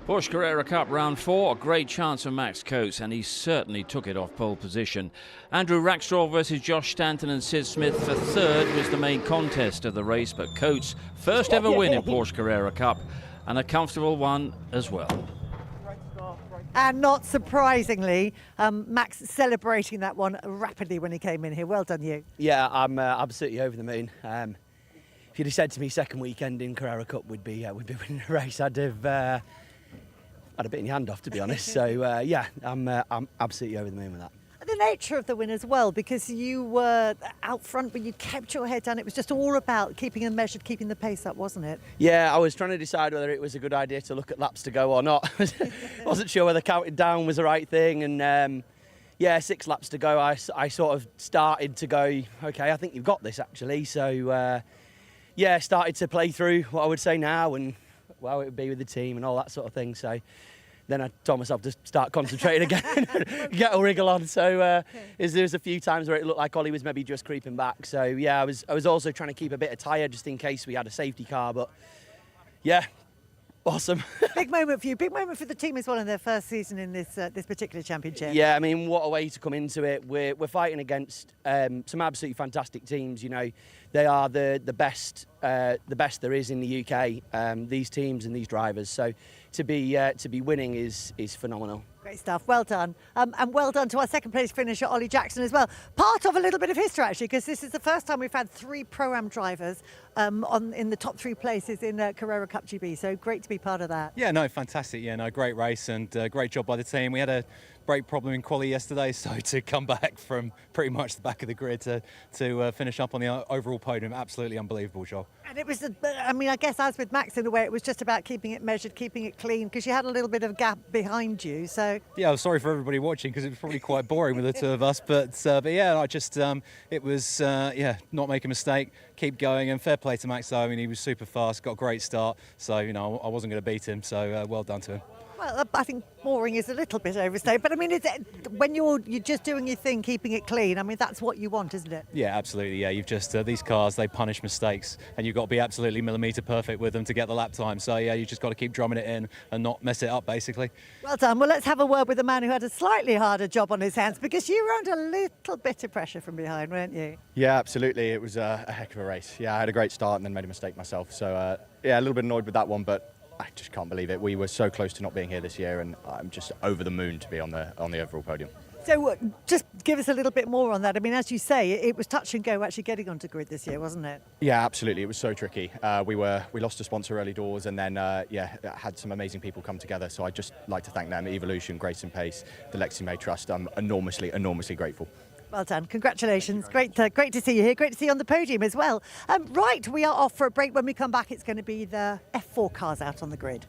Porsche Carrera Cup round 4, a great chance for Max Coates, and he certainly took it off pole position. Andrew Rackstraw versus Josh Stanton and Sid Smith for third was the main contest of the race, but Coates' first ever win in Porsche Carrera Cup, and a comfortable one as well. And not surprisingly, Max celebrating that one rapidly when he came in here. Well done, you. Yeah, I'm absolutely over the moon. If you'd have said to me second weekend in Carrera Cup we'd be winning the race, I'd have bitten your hand off, to be honest. So yeah, I'm absolutely over the moon with that. The nature of the win as well, because you were out front, but you kept your head down. It was just all about keeping them measured, keeping the pace up, wasn't it? Yeah, I was trying to decide whether it was a good idea to look at laps to go or not. Wasn't sure whether counting down was the right thing, and yeah, 6 laps to go. I sort of started to go, okay, I think you've got this actually. So yeah, started to play through what I would say now, and well, it would be with the team and all that sort of thing. So then I told myself to start concentrating again, get a wriggle on. So there was a few times where it looked like Ollie was maybe just creeping back. So yeah, I was also trying to keep a bit of tyre just in case we had a safety car. But yeah, awesome. Big moment for you, big moment for the team as well in their first season in this particular championship. Yeah, I mean, what a way to come into it. We're fighting against some absolutely fantastic teams. You know, they are the best there is in the UK. These teams and these drivers. So to be winning is phenomenal. Great stuff, well done. And well done to our second place finisher, Ollie Jackson, as well. Part of a little bit of history, actually, because this is the first time we've had 3 Pro-Am drivers in the top 3 places in Carrera Cup GB, so great to be part of that. Yeah, no, fantastic. Yeah, no, great race and great job by the team. We had a brake problem in quali yesterday, so to come back from pretty much the back of the grid to finish up on the overall podium, absolutely unbelievable job. And it was, I mean, I guess as with Max in a way, it was just about keeping it measured, keeping it clean, because you had a little bit of gap behind you, so... Yeah, I was sorry for everybody watching because it was probably quite boring with the 2 of us, but yeah, I just, it was, yeah, not make a mistake, keep going, and fair play to Max though. I mean, he was super fast, got a great start, so, you know, I wasn't going to beat him, so well done to him. Well, I think boring is a little bit overstated, but I mean, when you're just doing your thing, keeping it clean, I mean, that's what you want, isn't it? Yeah, absolutely. Yeah, you've just these cars, they punish mistakes, and you've got to be absolutely millimetre perfect with them to get the lap time. So yeah, you just got to keep drumming it in and not mess it up, basically. Well done. Well, let's have a word with a man who had a slightly harder job on his hands, because you were under a little bit of pressure from behind, weren't you? Yeah, absolutely. It was a heck of a race. Yeah, I had a great start and then made a mistake myself. So yeah, a little bit annoyed with that one, but I just can't believe it. We were so close to not being here this year, and I'm just over the moon to be on the overall podium. So just give us a little bit more on that. I mean, as you say, it was touch and go actually getting onto grid this year, wasn't it? Yeah, absolutely. It was so tricky. We lost a sponsor early doors, and then yeah, had some amazing people come together. So I'd just like to thank them, Evolution, Grace and Pace, the Lexi May Trust. I'm enormously grateful. Well done. Congratulations. Great to see you here. Great to see you on the podium as well. Right, we are off for a break. When we come back, it's going to be the F4 cars out on the grid.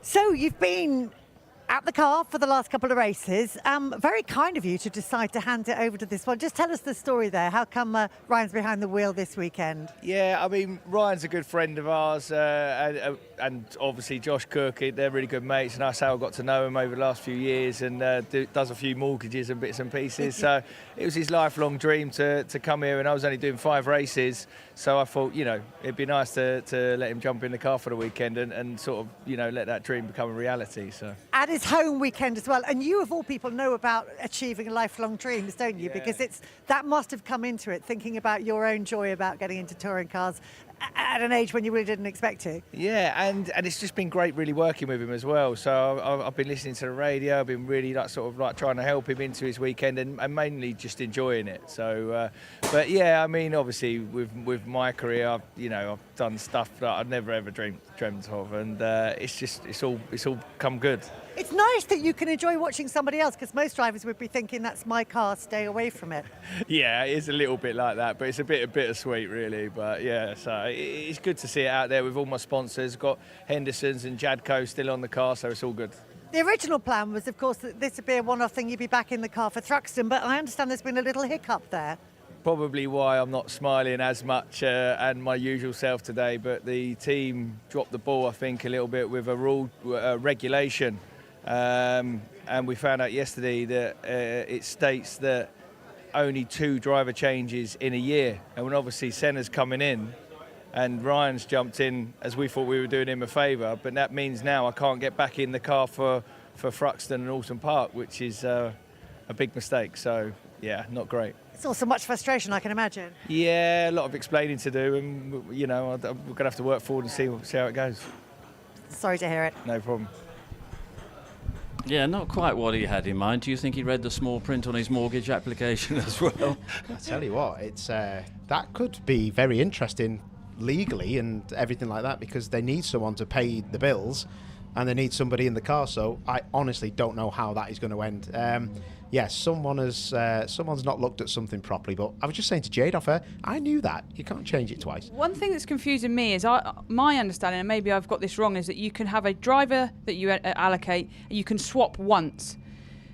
So you've been at the car for the last couple of races. Very kind of you to decide to hand it over to this one. Just tell us the story there. How come Ryan's behind the wheel this weekend? Yeah, I mean, Ryan's a good friend of ours, and obviously Josh Cook, they're really good mates, and that's how I got to know him over the last few years, and does a few mortgages and bits and pieces. So it was his lifelong dream to come here, and I was only doing 5 races, so I thought, you know, it'd be nice to let him jump in the car for the weekend and sort of, you know, let that dream become a reality. So. At his home weekend as well, and you of all people know about achieving lifelong dreams, don't you? Because that must have come into it, thinking about your own joy about getting into touring cars at an age when you really didn't expect to. Yeah, and it's just been great really working with him as well. So I've been listening to the radio, I've been really trying to help him into his weekend and mainly just enjoying it. So, but yeah, I mean, obviously with my career, I've done stuff that I'd never ever dreamt of, and it's all come good. It's nice that you can enjoy watching somebody else, because most drivers would be thinking, that's my car, stay away from it. Yeah, it is a little bit like that, but it's a bit bittersweet, really. But yeah, so it's good to see it out there with all my sponsors. Got Henderson's and Jadco still on the car, so it's all good. The original plan was, of course, that this would be a one-off thing, you'd be back in the car for Thruxton, but I understand there's been a little hiccup there. Probably why I'm not smiling as much and my usual self today, but the team dropped the ball, I think, a little bit with a regulation. And we found out yesterday that it states that only 2 driver changes in a year. And when obviously Senna's coming in and Ryan's jumped in, as we thought we were doing him a favour, but that means now I can't get back in the car for Thruxton and Alton Park, which is a big mistake. So, yeah, not great. It's also much frustration, I can imagine. Yeah, a lot of explaining to do, and, you know, we're going to have to work forward and see how it goes. Sorry to hear it. No problem. Yeah, not quite what he had in mind. Do you think he read the small print on his mortgage application as well? I tell you what, it's that could be very interesting legally and everything like that, because they need someone to pay the bills and they need somebody in the car. So I honestly don't know how that is going to end. Yes, someone's not looked at something properly, but I was just saying to Jade off air, I knew that. You can't change it twice. One thing that's confusing me is my understanding, and maybe I've got this wrong, is that you can have a driver that you allocate and you can swap once.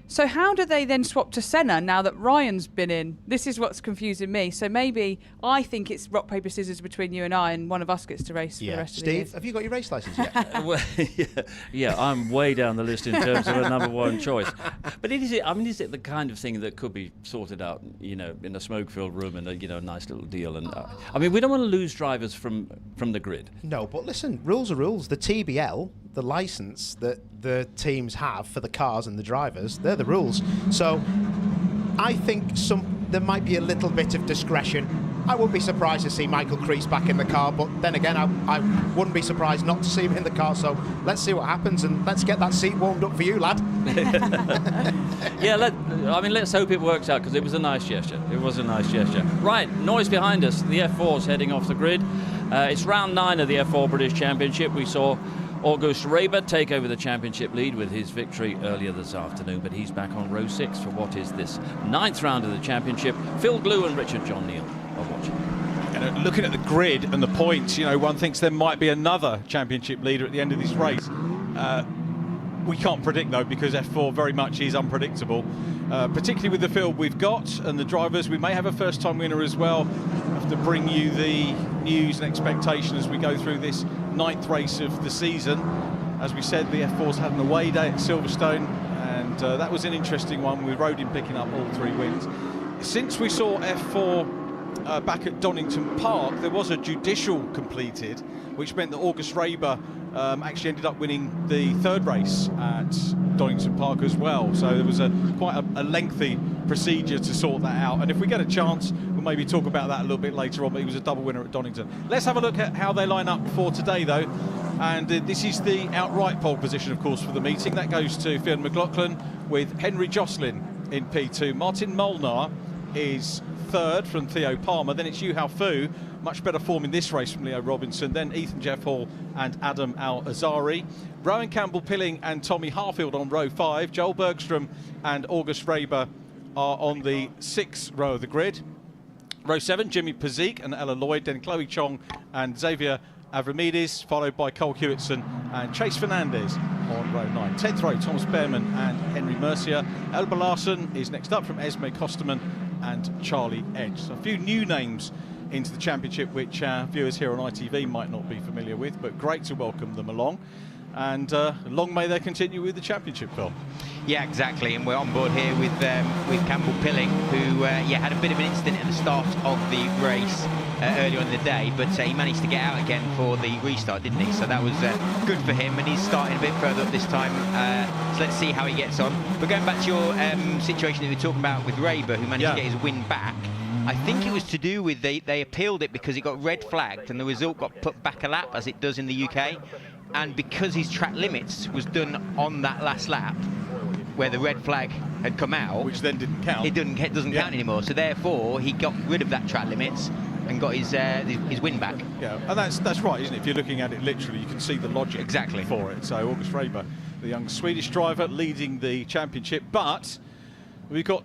So how do they then swap to Senna now that Ryan's been in? This is what's confusing me. So maybe I think it's rock, paper, scissors between you and I, and one of us gets to race for the rest of the year. Steve, have you got your race licence yet? Well, yeah, I'm way down the list in terms of a number 1 choice. But is it the kind of thing that could be sorted out, you know, in a smoke-filled room and a nice little deal? And I mean, we don't want to lose drivers from the grid. No, but listen, rules are rules. The TBL, the licence that the teams have for the cars and the drivers, they're the rules. So I think there might be a little bit of discretion. I wouldn't be surprised to see Michael Crease back in the car, but then again, I wouldn't be surprised not to see him in the car. So let's see what happens, and let's get that seat warmed up for you, lad. Yeah, let's hope it works out, because it was a nice gesture. It was a nice gesture. Right, noise behind us. The F4's heading off the grid. It's round 9 of the F4 British Championship. We saw August Reber take over the championship lead with his victory earlier this afternoon, but he's back on row 6 for what is this 9th round of the championship. Phil Glue and Richard John Neal are watching. And looking at the grid and the points, you know, one thinks there might be another championship leader at the end of this race. We can't predict, though, because F4 very much is unpredictable, particularly with the field we've got and the drivers. We may have a first-time winner as well. Have to bring you the news and expectation as we go through this 9th race of the season. As we said, the F4's had an away day at Silverstone, and that was an interesting one with Rodin picking up all 3 wins. Since we saw F4 back at Donington Park, there was a judicial completed, which meant that August Reber actually ended up winning the 3rd race at Donington Park as well. So there was quite a lengthy procedure to sort that out. And if we get a chance, we'll maybe talk about that a little bit later on, but he was a double winner at Donington. Let's have a look at how they line up for today, though. And this is the outright pole position, of course, for the meeting. That goes to Fionn McLaughlin with Henry Jocelyn in P2. Martin Molnar is 3rd from Theo Palmer. Then it's Yuhao Fu, much better form in this race from Leo Robinson. Then Ethan Jeff Hall and Adam Al-Azari. Rowan Campbell-Pilling and Tommy Harfield on row 5. Joel Bergstrom and August Reber are on the 6th row of the grid. Row 7, Jimmy Pazik and Ella Lloyd. Then Chloe Chong and Xavier Avramidis, followed by Cole Hewitson and Chase Fernandez on row 9. 10th row, Thomas Behrman and Henry Mercier. Elba Larsen is next up from Esme Kosterman and Charlie Edge. So a few new names into the championship, which viewers here on ITV might not be familiar with, but great to welcome them along. And long may they continue with the championship, Phil. Yeah, exactly, and we're on board here with Campbell Pilling, who had a bit of an incident at the start of the race earlier in the day, but he managed to get out again for the restart, didn't he? So that was good for him, and he's starting a bit further up this time. So let's see how he gets on. But going back to your situation that we were talking about with Raber, who managed to get his win back, I think it was to do with they appealed it because it got red flagged and the result got put back a lap, as it does in the UK. And because his track limits was done on that last lap, where the red flag had come out, which then didn't count, it doesn't count anymore. So therefore, he got rid of that track limits and got his win back. Yeah, and that's right, isn't it? If you're looking at it literally, you can see the logic for it. So August Raber, the young Swedish driver, leading the championship, but we've got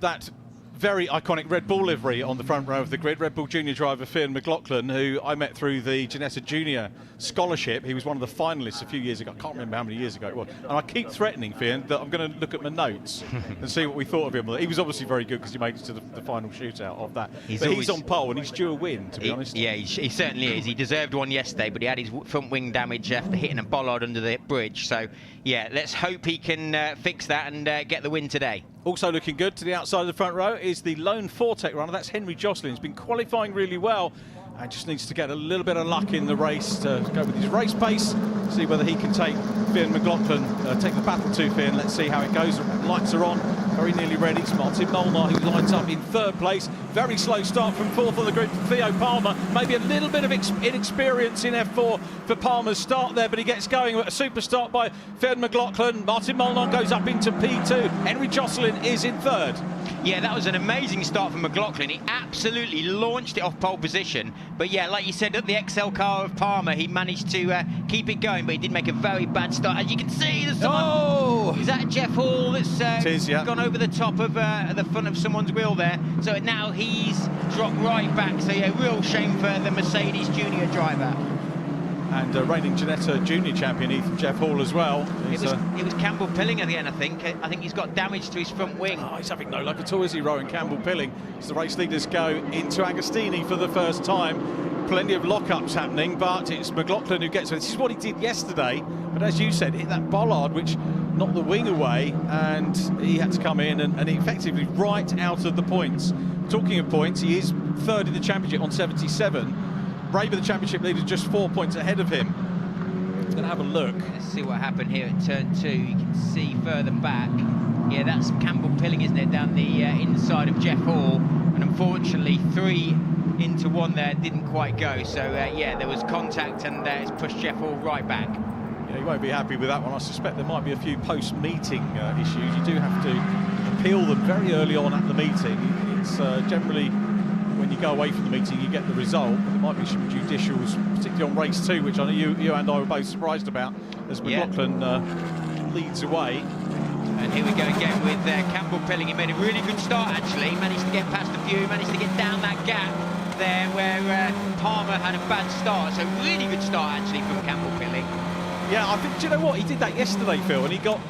that very iconic Red Bull livery on the front row of the grid. Red Bull Junior driver Fionn McLaughlin, who I met through the Ginetta Junior Scholarship. He was one of the finalists a few years ago. I can't remember how many years ago it was. And I keep threatening Fionn that I'm going to look at my notes and see what we thought of him. He was obviously very good because he made it to the final shootout of that. He's on pole and he's due a win, to be honest. Yeah, he certainly is. He deserved one yesterday, but he had his front wing damage after hitting a bollard under the bridge. So, yeah, let's hope he can fix that and get the win today. Also looking good to the outside of the front row is the lone Fortec runner. That's Henry Jocelyn. He's been qualifying really well and just needs to get a little bit of luck in the race to go with his race pace, see whether he can take Fionn McLaughlin, take the battle to Fionn. Let's see how it goes. Lights are on, very nearly ready. It's Martin Molnar who lines up in third place. Very slow start from fourth on the grid for Theo Palmer. Maybe a little bit of inexperience in F4 for Palmer's start there, but he gets going. A super start by Fionn McLaughlin. Martin Molnar goes up into P2. Henry Jocelyn is in third. Yeah, that was an amazing start from McLaughlin. He absolutely launched it off pole position. But yeah, like you said, at the XL car of Palmer, he managed to keep it going, but he did make a very bad start. As you can see, there's someone... Is that Jeff Hall that's gone over the top of the front of someone's wheel there? So now he's dropped right back. So yeah, real shame for the Mercedes Junior driver. And reigning Ginetta Junior champion Jeff Hall as well. It was Campbell Pilling again, I think. I think he's got damage to his front wing. Oh, he's having no luck at all, is he, Rowan Campbell Pilling? As the race leaders go into Agostini for the first time. Plenty of lockups happening, but it's McLaughlin who gets it. This is what he did yesterday, but as you said, hit that bollard which knocked the wing away, and he had to come in and effectively right out of the points. Talking of points, he is third in the championship on 77. Raber, the championship leader, just 4 points ahead of him. He's going to have a look. Let's see what happened here at turn 2. You can see further back. Yeah, that's Campbell Pilling, isn't it, down the inside of Jeff Hall. And unfortunately, 3 into 1 there didn't quite go. So, yeah, there was contact and it's pushed Jeff Hall right back. Yeah, he won't be happy with that one. I suspect there might be a few post-meeting issues. You do have to appeal them very early on at the meeting. It's generally... when you go away from the meeting, you get the result. But there might be some judicials, particularly on race 2, which I know you and I were both surprised about, as McLaughlin leads away. And here we go again with Campbell Pilling. He made a really good start, actually. He managed to get past a few, managed to get down that gap there where Palmer had a bad start. So really good start, actually, from Campbell Pilling. Yeah, I think, do you know what? He did that yesterday, Phil, and he got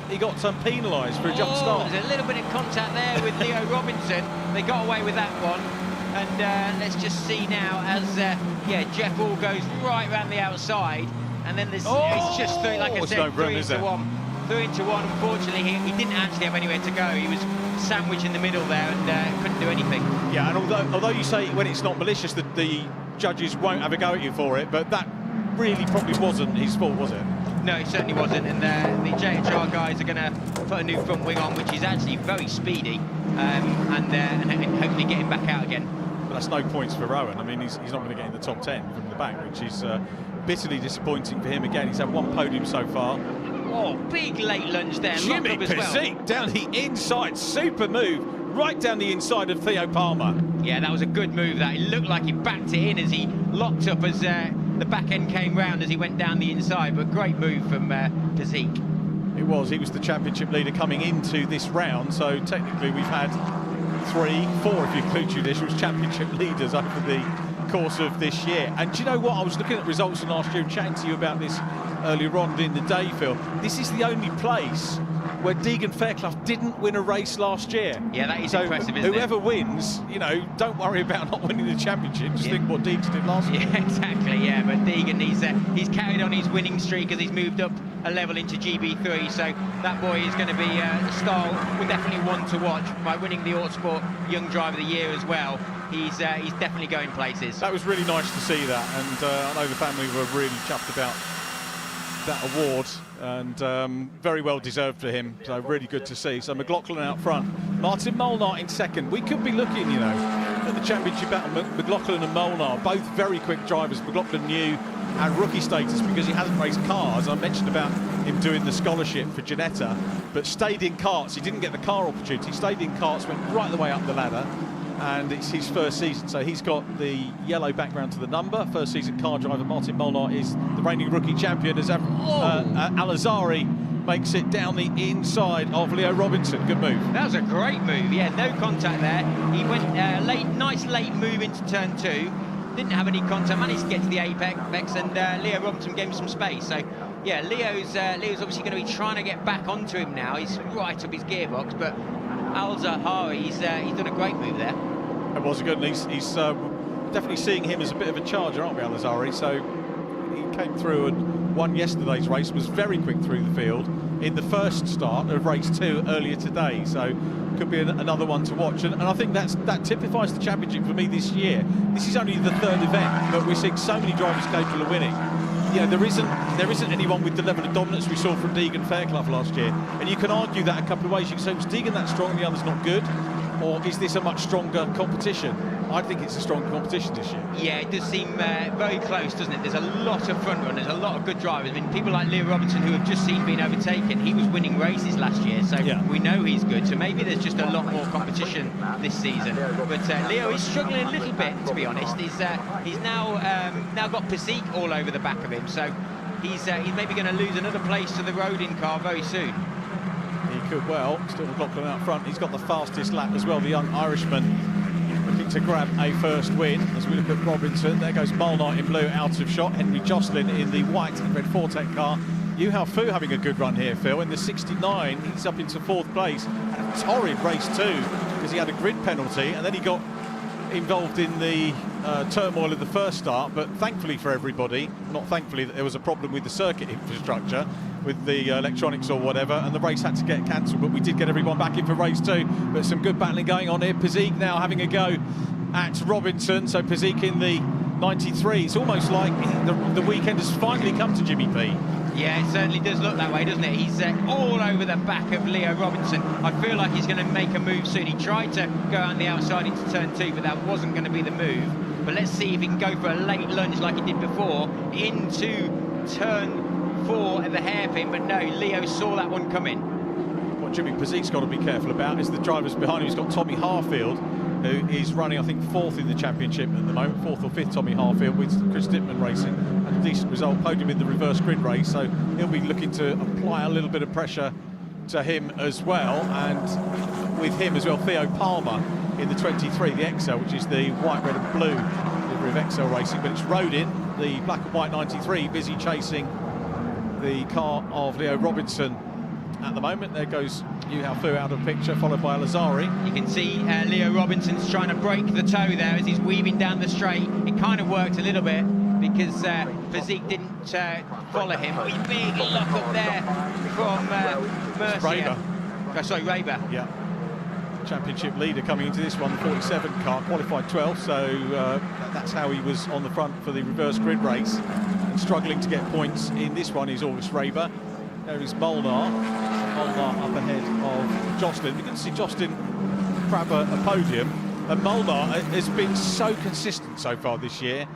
penalised for a jump start. There's a little bit of contact there with Leo Robinson. They got away with that one. And let's just see now as, Jeff Hall goes right around the outside. And then there's it's just, like I said, 3 into 1. 3 into 1. Unfortunately, he didn't actually have anywhere to go. He was sandwiched in the middle there and couldn't do anything. Yeah, and although you say when it's not malicious that the judges won't have a go at you for it, but that really probably wasn't his fault, was it? No, it certainly wasn't. And the JHR guys are going to put a new front wing on, which is actually very speedy, and hopefully get him back out again. But that's no points for Rowan. I mean, he's not going to get in the top 10 from the back, which is bitterly disappointing for him again. He's had 1 podium so far. Oh, big late lunge there. Jimmy Pizzic down the inside, super move, right down the inside of Theo Palmer. Yeah, that was a good move. That it looked like he backed it in as he locked up as the back end came round as he went down the inside. But great move from Pizzic. It was. He was the championship leader coming into this round. So technically, we've had 3, 4 if you include judicials, championship leaders over the course of this year. And do you know what? I was looking at results from last year and chatting to you about this earlier on in the day, Phil. This is the only place where Deegan Fairclough didn't win a race last year. Yeah, that is so impressive, isn't whoever it? wins, you know, don't worry about not winning the championship. Just think what Deegan did last year. Yeah, exactly, yeah. But Deegan, he's carried on his winning streak as he's moved up a level into GB3. So that boy is going to be a star. We're definitely one to watch by winning the Autosport Young Driver of the Year as well. He's definitely going places. That was really nice to see that, and I know the family were really chuffed about that award, and very well deserved for him, so really good to see. So McLaughlin out front, Martin Molnar in second. We could be looking, you know, at the championship battle. McLaughlin and Molnar, both very quick drivers. McLaughlin new and rookie status because he hasn't raced cars. I mentioned about him doing the scholarship for Ginetta, but stayed in karts. He didn't get the car opportunity, stayed in karts, went right the way up the ladder, and it's his first season, so he's got the yellow background to the number. First season car driver. Martin Molnar is the reigning rookie champion as Al-Azhari makes it down the inside of Leo Robinson. Good move. That was a great move. Yeah, no contact there. He went nice late move into turn 2. Didn't have any contact, managed to get to the apex, and Leo Robinson gave him some space. So yeah, Leo's obviously going to be trying to get back onto him now. He's right up his gearbox, but Al-Zahari, he's done a great move there. It was good, and he's definitely seeing him as a bit of a charger, aren't we, Al-Azhari? So he came through and won yesterday's race, was very quick through the field in the first start of race 2 earlier today. So could be another one to watch, and I think that typifies the championship for me this year. This is only the 3rd event, but we're seeing so many drivers capable of winning. You know, there isn't anyone with the level of dominance we saw from Deegan Fairclough last year, and you can argue that a couple of ways. You can say, was Deegan that strong and the other's not good, or is this a much stronger competition? I think it's a stronger competition this year. Yeah, it does seem very close, doesn't it? There's a lot of front runners, a lot of good drivers. I mean, people like Leo Robinson, who have just seen being overtaken. He was winning races last year, so we know he's good. So maybe there's just a lot more competition this season. But Leo is struggling a little bit, to be honest. He's now got Pisique all over the back of him, so he's maybe going to lose another place to the Rodin car very soon. He could well. Still McLaughlin out front. He's got the fastest lap as well, the young Irishman, looking to grab a first win. As we look at Robinson, there goes Molnar in blue out of shot. Henry Jocelyn in the white and red Fortec car. Yu Hao Fu having a good run here, Phil. In the 69, he's up into 4th place. Had a torrid race too, because he had a grid penalty, and then he got involved in the turmoil of the first start, but thankfully for everybody, not thankfully, that there was a problem with the circuit infrastructure, with the electronics or whatever, and the race had to get cancelled, but we did get everyone back in for race 2. But some good battling going on here. Pisique now having a go at Robinson, so Pisique in the 93. It's almost like the weekend has finally come to Jimmy P. Yeah, it certainly does look that way, doesn't it? He's all over the back of Leo Robinson. I feel like he's going to make a move soon. He tried to go on the outside into turn 2, but that wasn't going to be the move. But let's see if he can go for a late lunge like he did before into turn 4 at the hairpin. But no, Leo saw that one coming. What Jimmy Pisique's got to be careful about is the drivers behind him. He's got Tommy Harfield, who is running, I think, 4th in the championship at the moment, 4th or 5th Tommy Harfield, with Chris Dittman racing. Had a decent result, podium in the reverse grid race, so he'll be looking to apply a little bit of pressure to him as well. And with him as well, Theo Palmer in the 23, the XL, which is the white, red and blue livery of XL Racing, but it's Rodin, the black and white 93, busy chasing the car of Leo Robinson at the moment. There goes Yu Hao Fu out of picture, followed by Al-Azhari. You can see Leo Robinson's trying to break the toe there as he's weaving down the straight. It kind of worked a little bit because Pisique didn't follow him. But a big lock up there from Mercier. Raber. Yeah. Championship leader coming into this one, the 47 car, qualified 12th, so that's how he was on the front for the reverse grid race, and struggling to get points in this one is August Raber. There is Molnar up ahead of Jocelyn. We can see Jocelyn grab a podium, and Molnar has been so consistent so far this year.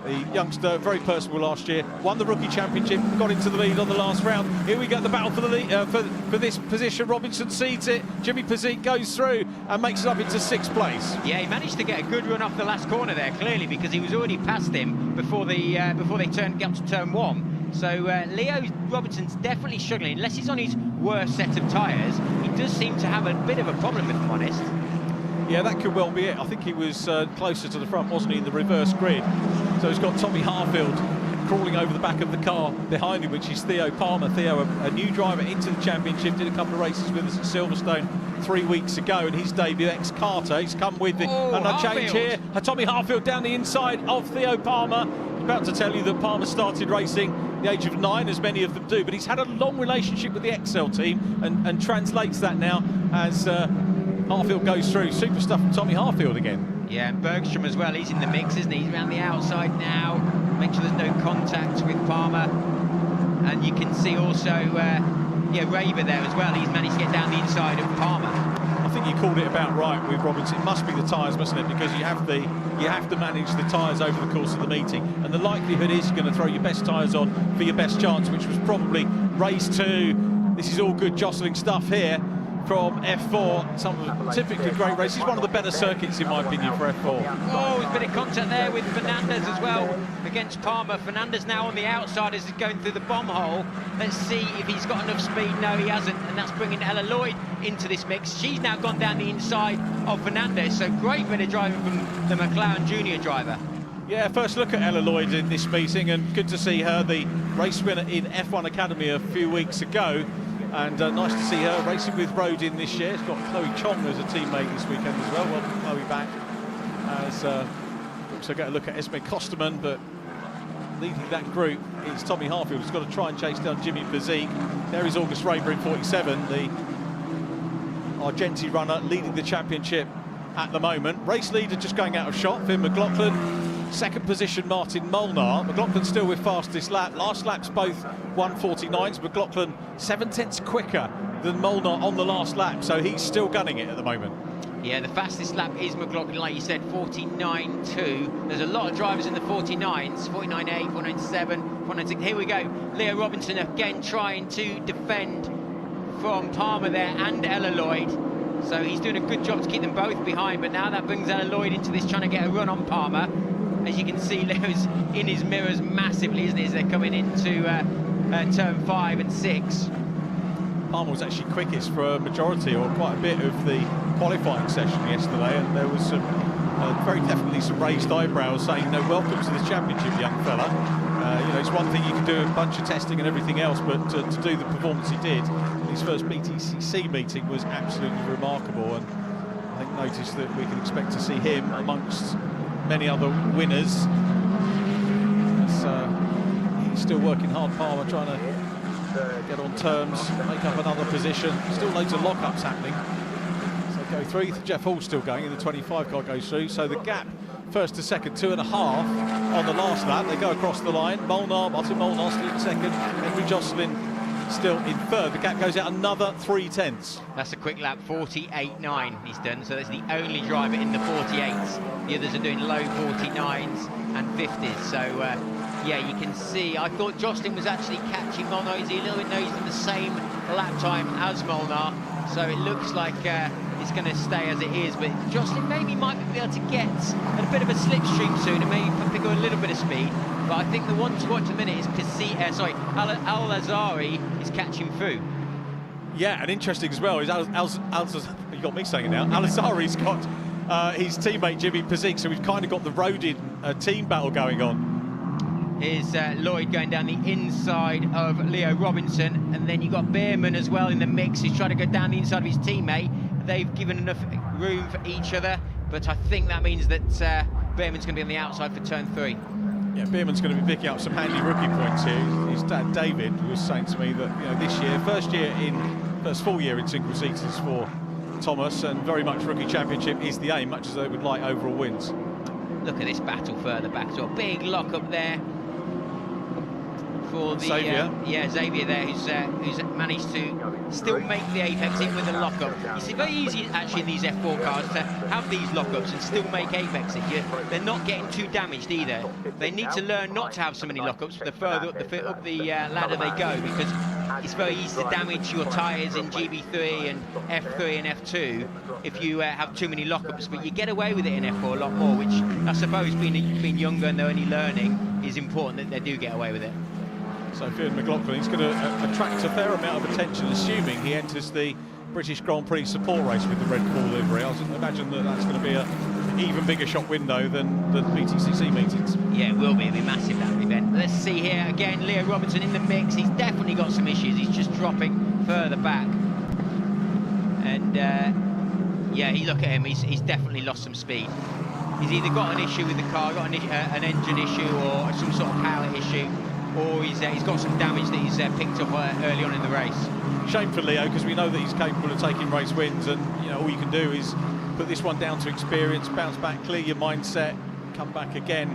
The youngster, very personable last year, won the rookie championship, got into the lead on the last round. Here we get the battle for the lead, for this position. Robinson cedes it. Jimmy Pisique goes through and makes it up into 6th place. Yeah, he managed to get a good run off the last corner there, clearly, because he was already past him before they got to turn 1. So Leo Robinson's definitely struggling. Unless he's on his worst set of tyres, he does seem to have a bit of a problem, if I'm honest. Yeah, that could well be it. I think he was closer to the front, wasn't he, in the reverse grid? So he's got Tommy Harfield crawling over the back of the car behind him, which is Theo Palmer. Theo, a new driver into the championship, did a couple of races with us at Silverstone 3 weeks ago, and his debut, ex-Carter. He's come with the change here. Tommy Harfield down the inside of Theo Palmer. About to tell you that Palmer started racing at the age of 9, as many of them do, but he's had a long relationship with the Excel team and translates that now as Harfield goes through. Super stuff from Tommy Harfield again. Yeah, and Bergstrom as well, he's in the mix, isn't he? He's around the outside now. Make sure there's no contact with Palmer. And you can see also, Raver there as well. He's managed to get down the inside of Palmer. I think you called it about right with Robinson. It must be the tyres, mustn't it? Because you have to manage the tyres over the course of the meeting. And the likelihood is you're going to throw your best tyres on for your best chance, which was probably race 2. This is all good jostling stuff here from F4. Some typically great races. One of the better circuits, in my opinion, for F4. Oh, there's a bit of contact there with Fernandez as well against Palmer. Fernandez now on the outside as he's going through the bomb hole. Let's see if he's got enough speed. No, he hasn't, and that's bringing Ella Lloyd into this mix. She's now gone down the inside of Fernandez, so great bit of driving from the McLaren Junior driver. Yeah, first look at Ella Lloyd in this meeting, and good to see her, the race winner in F1 Academy a few weeks ago. And nice to see her racing with Rodin this year. It's got Chloe Chong as a teammate this weekend as well. Welcome Chloe back. As also get a look at Esme Kosterman, but leading that group is Tommy Harfield, who's got to try and chase down Jimmy Bezique. There is August Raber in 47, the Argenti runner leading the championship at the moment. Race leader just going out of shot, Finn McLaughlin. Second position, Martin Molnar. McLaughlin still with fastest lap. Last lap's both 1:49s. McLaughlin 7/10 quicker than Molnar on the last lap, so he's still gunning it at the moment. Yeah, the fastest lap is McLaughlin, like you said, 49.2. There's a lot of drivers in the 49s, 49.8, 49.7, 49.6. Here we go. Leo Robinson again trying to defend from Palmer there and Ella Lloyd. So he's doing a good job to keep them both behind, but now that brings Ella Lloyd into this, trying to get a run on Palmer. As you can see, Leo's in his mirrors massively, isn't he, as they're coming into turn 5 and 6. Palmer was actually quickest for a majority or quite a bit of the qualifying session yesterday, and there was some very definitely some raised eyebrows saying, no, welcome to the championship, young fella. You know, it's one thing you can do a bunch of testing and everything else, but to do the performance he did in his first BTCC meeting was absolutely remarkable, and I think notice that we can expect to see him amongst many other winners. He's still working hard, Palmer, trying to get on terms, make up another position. Still loads of lockups happening. So go through. Jeff Hall's still going, and the 25 car goes through. So the gap, first to second, 2.5 on the last lap. They go across the line. Martin Molnar still in second. Henry Jocelyn still in third. The gap goes out another 0.3. That's a quick lap, 48.9 he's done. So that's the only driver in the 48s. The others are doing low 49s and 50s. So yeah, you can see. I thought Jocelyn was actually catching Molnar. He's a little bit nosed in the same lap time as Molnar. So it looks like it's going to stay as it is. But Jocelyn maybe might be able to get a bit of a slipstream soon and maybe pick up a little bit of speed. But I think the one to watch at the minute is Al-Azari is catching through. Yeah, and interesting as well is you got me saying it now. Al-Azari's got his teammate Jimmy Bezique, so we've kind of got the Rodin team battle going on. Here's Lloyd going down the inside of Leo Robinson, and then you've got Beerman as well in the mix. He's trying to go down the inside of his teammate. They've given enough room for each other, but I think that means that Beerman's going to be on the outside for turn 3. Yeah, Beerman's going to be picking up some handy rookie points here. His dad David was saying to me that this year, first full year in single seaters for Thomas, and very much rookie championship is the aim, much as they would like overall wins. Look at this battle further back, so a big lock up there for the Xavier there, who's managed to still make the apex in with a lockup. It's very easy actually in these F4 cars to have these lockups and still make apex. They're not getting too damaged either. They need to learn not to have so many lockups the further up the ladder they go, because it's very easy to damage your tyres in GB3 and F3 and F2 if you have too many lockups, but you get away with it in F4 a lot more, which I suppose being younger and they're only learning is important that they do get away with it. So Finn McLaughlin, he's going to attract a fair amount of attention, assuming he enters the British Grand Prix support race with the Red Bull livery. I imagine that that's going to be an even bigger shop window than the BTCC meetings. Yeah, it will be. It'll be massive, that event. Let's see here again. Leo Robinson in the mix. He's definitely got some issues. He's just dropping further back. And yeah, you look at him. He's definitely lost some speed. He's either got an issue with the car, got an engine issue, or some sort of power issue, or he's got some damage that he's picked up early on in the race. Shame for Leo, because we know that he's capable of taking race wins, and you know all you can do is put this one down to experience, bounce back, clear your mindset, come back again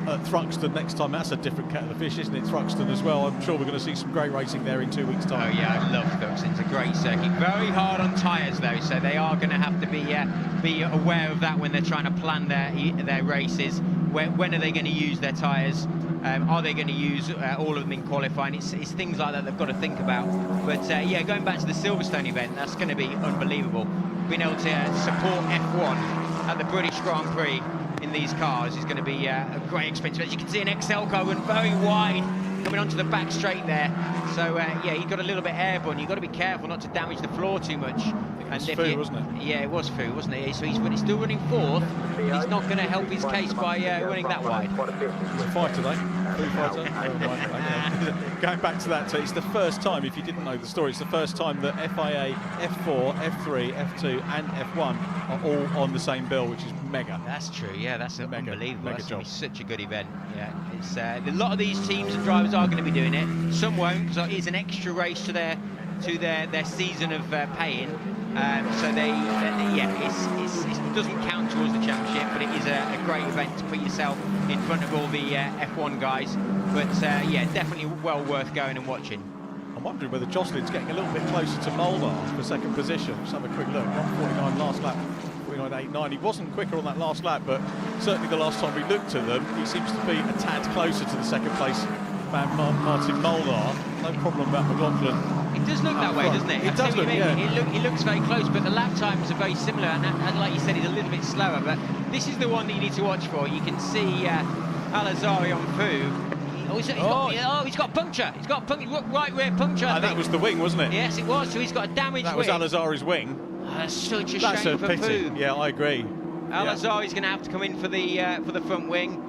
at Thruxton next time. That's a different kettle of fish, isn't it? Thruxton as well. I'm sure we're going to see some great racing there in 2 weeks' time. Oh yeah, I love Thruxton. It's a great circuit. Very hard on tyres though, so they are going to have to be aware of that when they're trying to plan their races. When are they going to use their tyres? Are they going to use all of them in qualifying? It's things like that they've got to think about. But yeah, going back to the Silverstone event, that's going to be unbelievable. Being able to support F1 at the British Grand Prix in these cars is going to be a great experience. As you can see, an XL car run very wide, coming onto the back straight there. So yeah, he got a little bit airborne. You've got to be careful not to damage the floor too much. It was Fu, wasn't it? Yeah, it was Fu, wasn't it? So he's still running fourth. He's not going to help his case by running that wide. He's a fighter though. Fu fighter. Going back to that, it's the first time, if you didn't know the story, it's the first time that FIA, F4, F3, F2 and F1 are all on the same bill, which is mega. That's true, yeah, that's unbelievable. Mega That's job. going to be such a good event. Yeah, it's a lot of these teams and drivers are going to be doing it. Some won't, because it is an extra race to their season of paying. So it doesn't count towards the championship, but it is a great event to put yourself in front of all the F1 guys. But yeah, definitely well worth going and watching. I'm wondering whether Jocelyn's getting a little bit closer to Molnar for second position. Let's have a quick look. 1:49 last lap, 49.89. He wasn't quicker on that last lap, but certainly the last time we looked at them, he seems to be a tad closer to the second place man, Martin Molnar. No problem about McLaughlin. It does look that way, doesn't it? It does look, yeah. It looks very close, but the lap times are very similar, and like you said, he's a little bit slower. But this is the one that you need to watch for. You can see Al-Azhari on Fu. He's got a puncture. He's got a right rear puncture. And that was the wing, wasn't it? Yes, it was. So he's got a damaged wing. That was Al-Azhari's wing. Oh, that's such a That's shame a for pity. Fu. Yeah, I agree. Al-Azhari's going to have to come in for the front wing.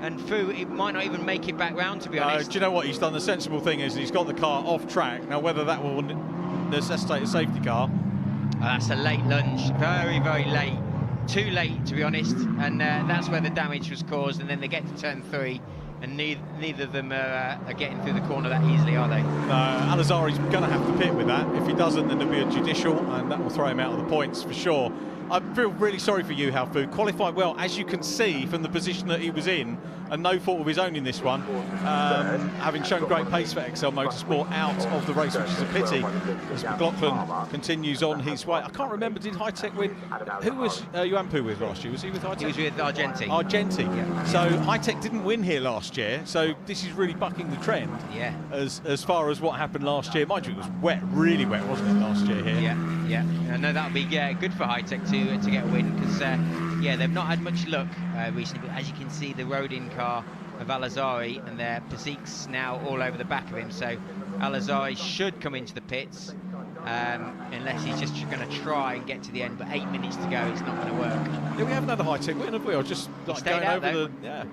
And Fu, it might not even make it back round, to be honest. Do you know what? He's done the sensible thing is he's got the car off track. Now, whether that will necessitate a safety car. That's a late lunge. Very, very late. Too late, to be honest. And that's where the damage was caused. And then they get to turn 3. And neither of them are getting through the corner that easily, are they? No, Al-Azhari's going to have to pit with that. If he doesn't, then there'll be a judicial, and that will throw him out of the points for sure. I feel really sorry for you, Fu. Qualified well, as you can see from the position that he was in, and no fault of his own in this one. Having shown great pace for XL Motorsport out of the race, which is a pity, as McLaughlin continues on his way. I can't remember, did High-Tech win? Who was Yuampu with last year? Was he with High-Tech? He was with Argenti. Argenti. Yeah. So High-Tech didn't win here last year, so this is really bucking the trend. Yeah. As far as what happened last year. Mind you, it was wet, really wet, wasn't it, last year here? Yeah. I know that'll be good for High-Tech to get a win, because yeah, they've not had much luck recently. But as you can see, the road-in car of Al-Azhari and their Pazik's now all over the back of him. So Al-Azhari should come into the pits, unless he's just going to try and get to the end. But 8 minutes to go, it's not going to work. Yeah, we haven't had a High-Tech win, have we? Or just like going over the. Yeah.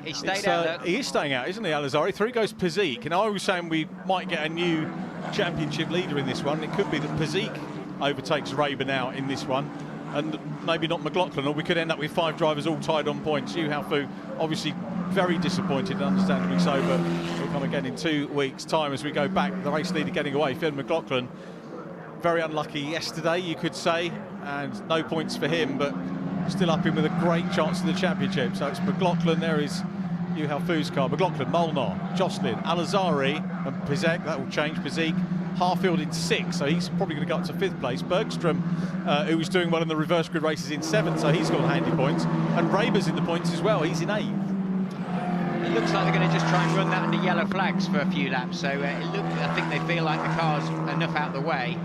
He stayed out. He is staying out, isn't he, Al-Azhari? Through goes Pazik, and I was saying we might get a new championship leader in this one. It could be that Pazik overtakes Raber now in this one, and maybe not McLaughlin, or we could end up with 5 drivers all tied on points. Fu, obviously very disappointed, understandably so, but we'll come again in 2 weeks' time as we go back. The race leader getting away, Phil McLaughlin, very unlucky yesterday, you could say, and no points for him, but still up in with a great chance of the championship. So it's McLaughlin, there is Fu's car, McLaughlin, Molnar, Jocelyn, Al-Azhari and Pizek. That will change. Pizek, Harfield in 6th, so he's probably going to go up to 5th place. Bergstrom, who was doing well in the reverse grid races, in 7th, so he's got handy points. And Raber's in the points as well, he's in 8th. It looks like they're going to just try and run that under yellow flags for a few laps, so I think they feel like the car's enough out of the way,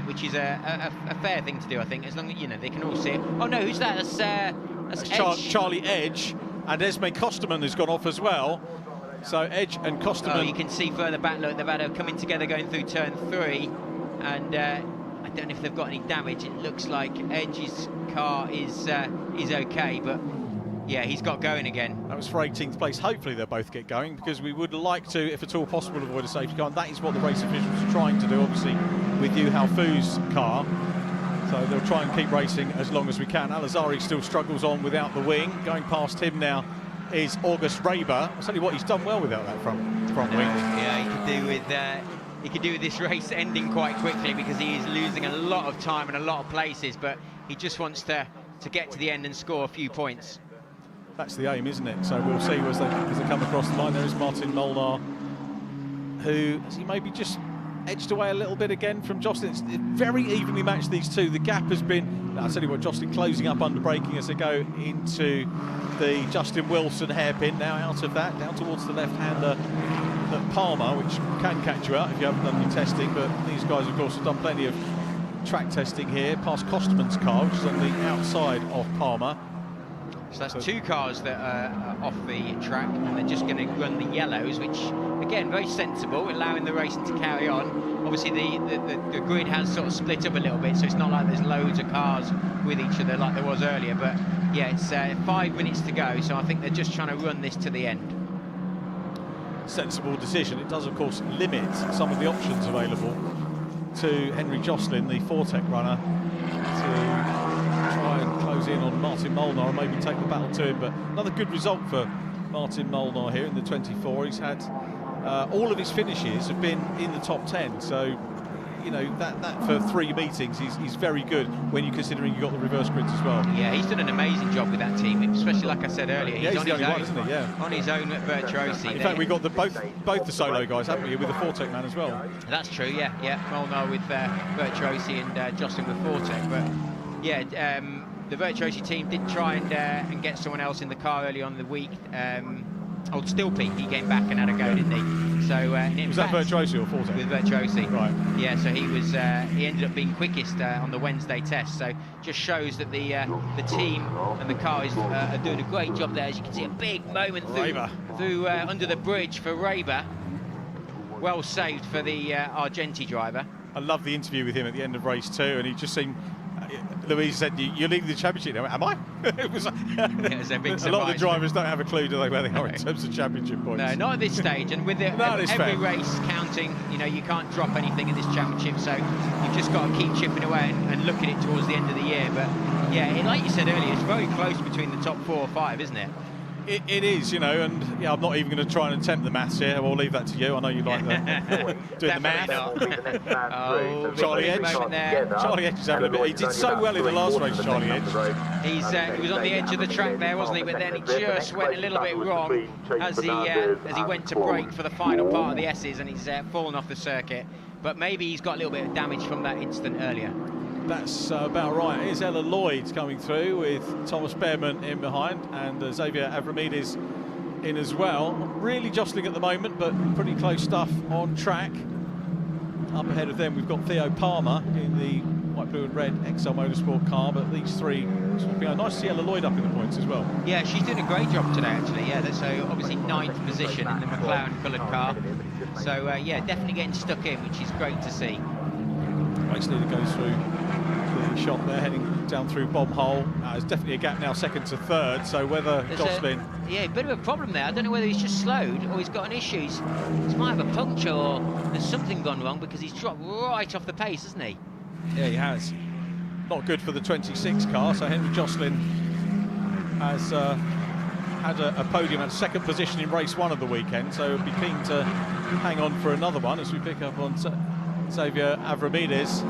which is a fair thing to do, I think, as long as, they can all see it. Oh no, who's that? That's Edge. Charlie Edge, and Esme Kosterman has gone off as well. So Edge and Kosterman. Oh, you can see further back, look, they've had a coming together going through turn 3, and I don't know if they've got any damage. It looks like Edge's car is okay, but yeah, he's got going again. That was for 18th place. Hopefully they'll both get going, because we would like to, if at all possible, avoid a safety car. And that is what the race officials are trying to do, obviously, with Yu Haofu's car. So they'll try and keep racing as long as we can. Al-Azhari still struggles on without the wing. Going past him now is August Raber. I'll tell you what, he's done well without that front wing. Yeah, he could do with this race ending quite quickly, because he is losing a lot of time in a lot of places, but he just wants to get to the end and score a few points. That's the aim, isn't it? So we'll see as they come across the line. There is Martin Molnar, who has he maybe just edged away a little bit again from Jocelyn. It's very evenly matched, these two. The gap has been, I'll tell you what, Jocelyn closing up under braking as they go into the Justin Wilson hairpin. Now out of that, down towards the left-hander at Palmer, which can catch you out if you haven't done your testing. But these guys, of course, have done plenty of track testing here. Past Kosterman's car, which is on the outside of Palmer. So that's two cars that are off the track, and they're just going to run the yellows, which, again, very sensible, allowing the racing to carry on. Obviously, the grid has sort of split up a little bit, so it's not like there's loads of cars with each other like there was earlier. But, yeah, it's 5 minutes to go, so I think they're just trying to run this to the end. Sensible decision. It does, of course, limit some of the options available to Henry Jocelyn, the Fortec runner, to try and close in on Martin Molnar and maybe take the battle to him. But another good result for Martin Molnar here in the 24. He's had all of his finishes have been in the top 10, so you know that for 3 meetings is very good when you're considering you've got the reverse grids as well. Yeah, he's done an amazing job with that team, especially like I said earlier. Yeah, he's on the his only own, one, isn't he? Yeah. On his own at Virtuosi. In fact, we've got both the solo guys, haven't we, with the Fortec man as well. That's true, yeah. Molnar with Virtuosi and Jocelyn with Fortec. But yeah, the Virtuosi team did try and get someone else in the car early on in the week. Old Stilpe, he came back and had a go, didn't he? So was that Virtuosi or Fortec? With Virtuosi, right? Yeah, so he ended up being quickest on the Wednesday test. So just shows that the team and the car are doing a great job there. As you can see, a big moment through under the bridge for Raber. Well saved for the Argenti driver. I love the interview with him at the end of race 2, and he just seemed. Louise said, "You're leading the championship now." Am I? It was, it was a big surprise. A lot of the drivers don't have a clue, do they, where they are in terms of championship points? No, not at this stage. And with every race counting, you know, you can't drop anything in this championship. So you've just got to keep chipping away and look at it towards the end of the year. But yeah, like you said earlier, it's very close between the top 4 or 5, isn't it? It is, you know, and yeah, I'm not even going to try and attempt the maths here. We'll leave that to you. I know you like doing the math. Charlie Edge. Charlie Edge is having a bit. He did so well in the last race, Charlie Edge. He was on the edge of the track there, wasn't he? But then he just went a little bit wrong as he went to brake for the final part of the S's, and he's fallen off the circuit. But maybe he's got a little bit of damage from that incident earlier. That's about right. Here's Ella Lloyd coming through with Thomas Behrman in behind, and Xavier Avramides in as well. Really jostling at the moment, but pretty close stuff on track. Up ahead of them, we've got Theo Palmer in the white, blue and red XL Motorsport car, but these three swapping out. Nice to see Ella Lloyd up in the points as well. Yeah, she's doing a great job today, actually. Yeah, so obviously 9th position in the McLaren coloured car. So yeah, definitely getting stuck in, which is great to see. Race leader goes through the shot there, heading down through Bomb Hole. There's definitely a gap now, 2nd to 3rd, so whether Jocelyn... Yeah, a bit of a problem there. I don't know whether he's just slowed or he's got an issue. He might have a puncture or there's something gone wrong, because he's dropped right off the pace, hasn't he? Yeah, he has. Not good for the 26 car, so Henry Jocelyn has had a podium at 2nd position in race 1 of the weekend, so be keen to hang on for another one as we pick up on Xavier Avramides,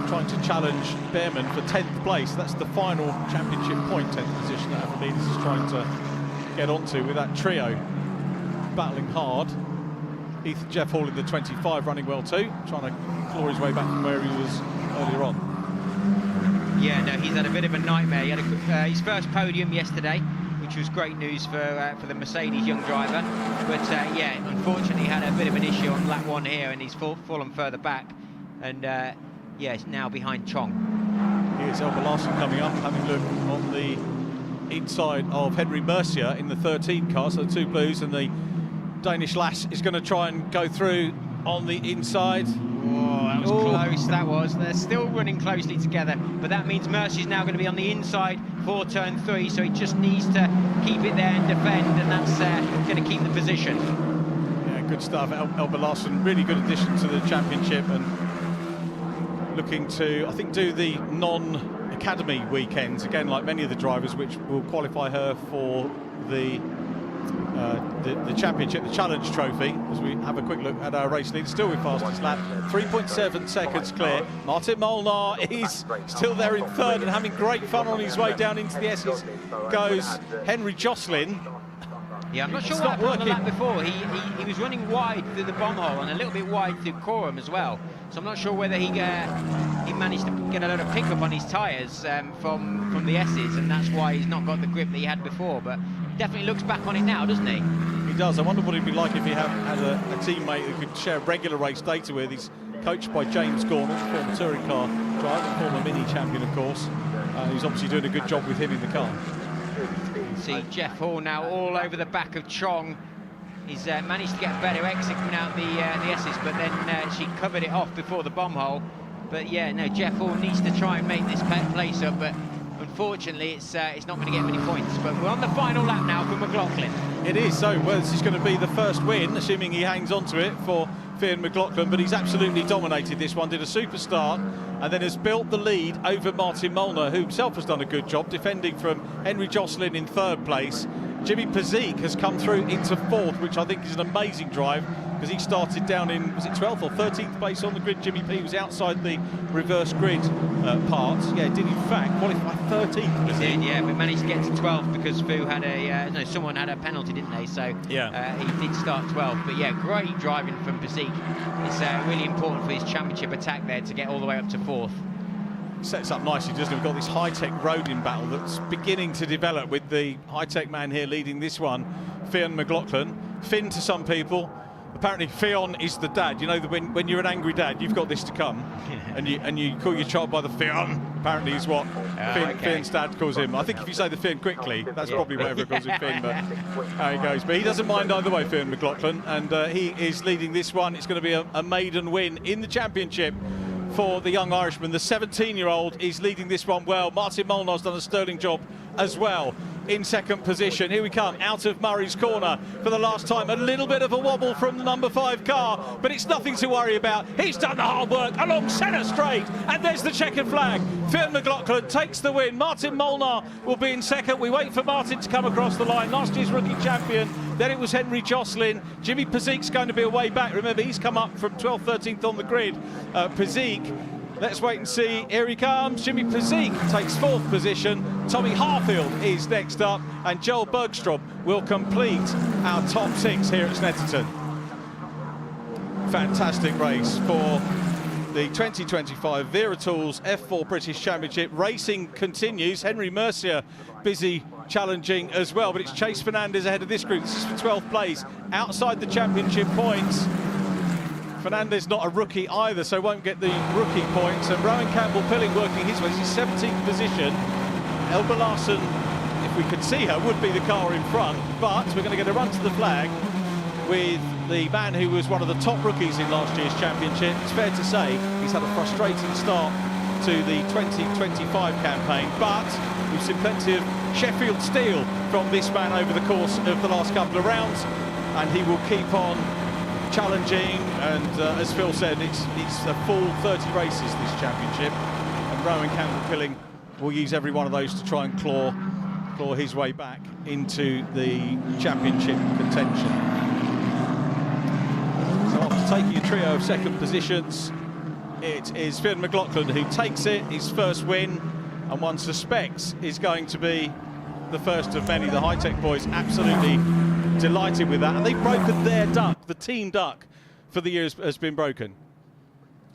trying to challenge Behrman for 10th place. That's the final championship point, 10th position that Avramides is trying to get onto with that trio. Battling hard. Jeff Hall in the 25 running well too, trying to claw his way back from where he was earlier on. Yeah, no, he's had a bit of a nightmare. He had his first podium yesterday, which was great news for the Mercedes young driver. But yeah, unfortunately had a bit of an issue on lap 1 here, and he's fallen further back. And yeah, it's now behind Chong. Here's Elmer Larson coming up, having a look on the inside of Henry Mercier in the 13 car, so the 2 blues, and the Danish lass is going to try and go through on the inside. Oh, That was close, that was. They're still running closely together, but that means Mercy's now going to be on the inside for turn 3, so he just needs to keep it there and defend, and that's going to keep the position. Yeah, good stuff. Elba Larsson, really good addition to the championship, and looking to, I think, do the non-academy weekends, again, like many of the drivers, which will qualify her for the championship, the challenge trophy, as we have a quick look at our race lead. Still with fastest lap, 3.7 seconds clear. Martin Molnar is still there in third and having great fun on his way down into the S's. Goes Henry Jocelyn. Yeah, I'm not sure what happened on the lap before. He was running wide through the bomb hole and a little bit wide through Coram as well. So I'm not sure whether he managed to get a lot of pickup on his tyres from the S's, and that's why he's not got the grip that he had before. But definitely looks back on it now, doesn't he? He does. I wonder what it'd be like if he had a teammate who could share regular race data with. He's coached by James Gorman, former touring car driver, former mini champion, of course. He's obviously doing a good job with him in the car. See Jeff Hall now all over the back of Chong. He's managed to get a better exit coming out the S's, but then she covered it off before the bomb hole. But yeah, no, Jeff Hall needs to try and make this place up, but unfortunately it's not going to get many points. But we're on the final lap now for McLaughlin. It is, so well, this is going to be the first win, assuming he hangs on to it, for Fionn McLaughlin, but he's absolutely dominated this one, did a super start, and then has built the lead over Martin Molnar, who himself has done a good job defending from Henry Jocelyn in third place. Jimmy Pazik has come through into fourth, which I think is an amazing drive, because he started down in, was it 12th or 13th place on the grid? Jimmy P was outside the reverse grid part. Yeah, did in fact qualify 13th. He did, yeah, but managed to get to 12th because Fu had a, someone had a penalty, didn't they? So yeah, he did start 12th. But yeah, great driving from Pazik. It's really important for his championship attack there to get all the way up to fourth. Sets up nicely, doesn't it? We've got this high-tech roading battle that's beginning to develop with the high-tech man here leading this one, Fionn McLaughlin. Finn to some people. Apparently Fionn is the dad. You know, when you're an angry dad, you've got this to come. and you call your child by the Fionn, apparently is what Fionn's dad calls him. I think if you say the Fionn quickly, that's probably what everyone calls him Finn, but how he goes. But he doesn't mind either way, Fionn McLaughlin, and he is leading this one. It's going to be a maiden win in the championship for the young Irishman. The 17-year-old is leading this one well. Martin Molnar's done a sterling job as well in second position. Here we come out of Murray's corner for the last time. A little bit of a wobble from the number 5 car, but it's nothing to worry about. He's done the hard work along centre straight, and there's the checkered flag. Fionn McLaughlin takes the win. Martin Molnar will be in second. We wait for Martin to come across the line. Last year's rookie champion. Then it was Henry Jocelyn. Jimmy Pazik's going to be a way back. Remember, he's come up from 12th, 13th on the grid. Pazik, let's wait and see. Here he comes. Jimmy Pazik takes 4th position. Tommy Harfield is next up, and Joel Bergstrom will complete our top 6 here at Snetterton. Fantastic race for the 2025 Wera Tools F4 British Championship. Racing continues. Henry Mercier busy challenging as well, but it's Chase Fernandez ahead of this group. This is for 12th place, outside the championship points. Fernandez not a rookie either, so won't get the rookie points. And Rowan Campbell-Pilling working his way. He's in 17th position. Elba Larsson, if we could see her, would be the car in front, but we're going to get a run to the flag with the man who was one of the top rookies in last year's championship. It's fair to say he's had a frustrating start to the 2025 campaign, but we've seen plenty of Sheffield steel from this man over the course of the last couple of rounds, and he will keep on challenging. And as Phil said, it's a full 30 races this championship, and Rowan Campbell-Pilling will use every one of those to try and claw his way back into the championship contention. So after taking a trio of second positions, it is Fionn McLaughlin who takes it, his first win, and one suspects is going to be the first of many. The high-tech boys absolutely delighted with that, and they've broken their duck. The team duck for the year has been broken.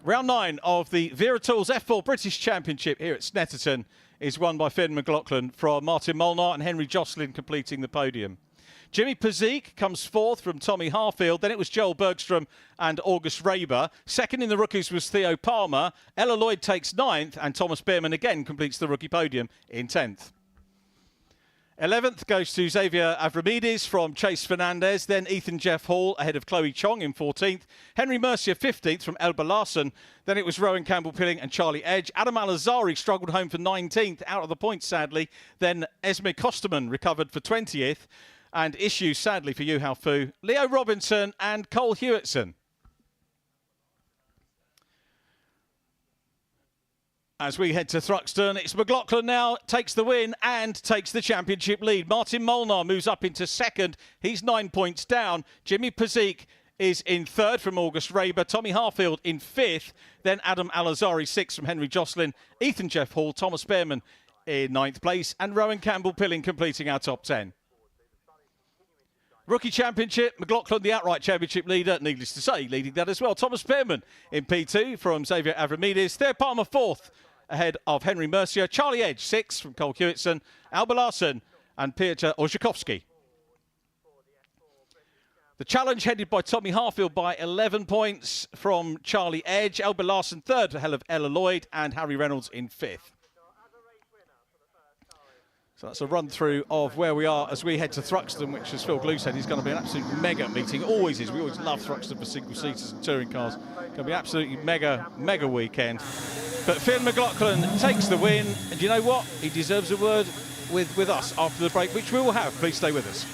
Round 9 of the Wera Tools F4 British Championship here at Snetterton is won by Fionn McLaughlin from Martin Molnar and Henry Jocelyn completing the podium. Jimmy Pazik comes 4th from Tommy Harfield. Then it was Joel Bergstrom and August Raber. Second in the rookies was Theo Palmer. Ella Lloyd takes 9th, and Thomas Bierman again completes the rookie podium in 10th. 11th goes to Xavier Avramidis from Chase Fernandez, then Ethan Jeff Hall ahead of Chloe Chong in 14th. Henry Mercier 15th from Elba Larson. Then it was Rowan Campbell-Pilling and Charlie Edge. Adam Alazari struggled home for 19th, out of the points sadly. Then Esme Kosterman recovered for 20th. And issues sadly for Yu Hao Fu, Leo Robinson and Cole Hewitson. As we head to Thruxton, it's McLaughlin now, takes the win and takes the championship lead. Martin Molnar moves up into second. He's 9 points down. Jimmy Pazik is in third from August Raber. Tommy Harfield in fifth. Then Adam Alazari, sixth from Henry Jocelyn. Ethan Jeff Hall, Thomas Behrman in ninth place. And Rowan Campbell-Pilling completing our top 10. Rookie Championship, McLaughlin, the outright championship leader, needless to say, leading that as well. Thomas Behrman in P2 from Xavier Avramidis. Theo Palmer, fourth, ahead of Henry Mercier. Charlie Edge, sixth from Cole Hewitson. Alba Larson and Piotr Orzechowski. The challenge headed by Tommy Harfield by 11 points from Charlie Edge. Alba Larson, third, ahead of Ella Lloyd, and Harry Reynolds in fifth. So that's a run-through of where we are as we head to Thruxton, which, as Phil Glue said, is going to be an absolute mega meeting. Always is. We always love Thruxton for single-seaters and touring cars. Going to be absolutely mega weekend. But Finn McLaughlin takes the win. And you know what? He deserves a word with us after the break, which we will have. Please stay with us.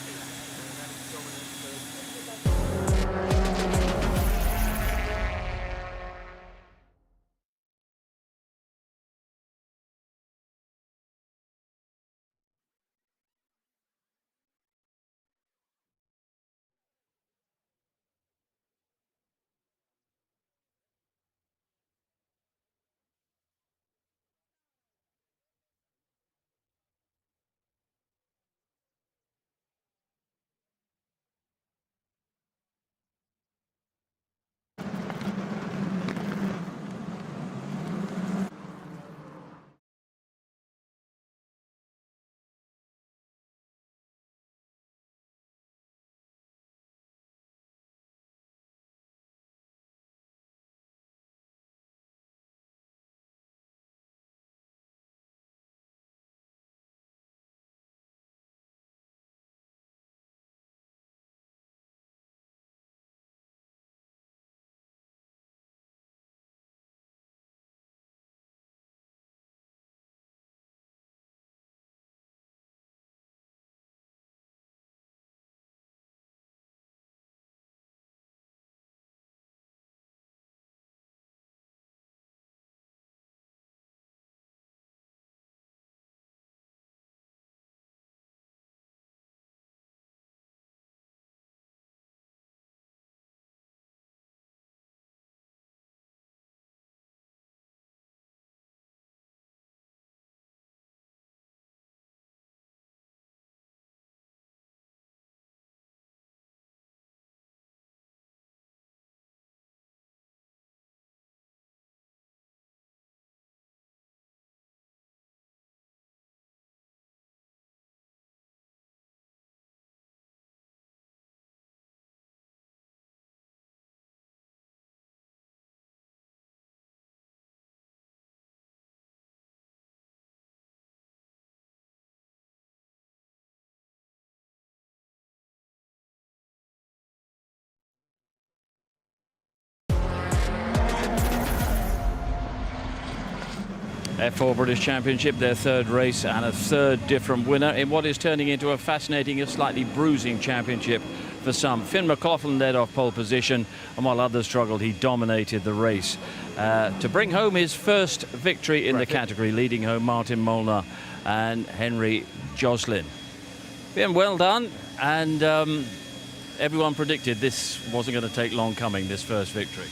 F4 British Championship, their third race and a third different winner in what is turning into a fascinating, a slightly bruising championship for some. Finn McLaughlin led off pole position, and while others struggled, he dominated the race to bring home his first victory in the category, leading home Martin Molnar and Henry Jocelyn. Finn, well done, and everyone predicted this wasn't going to take long coming, this first victory.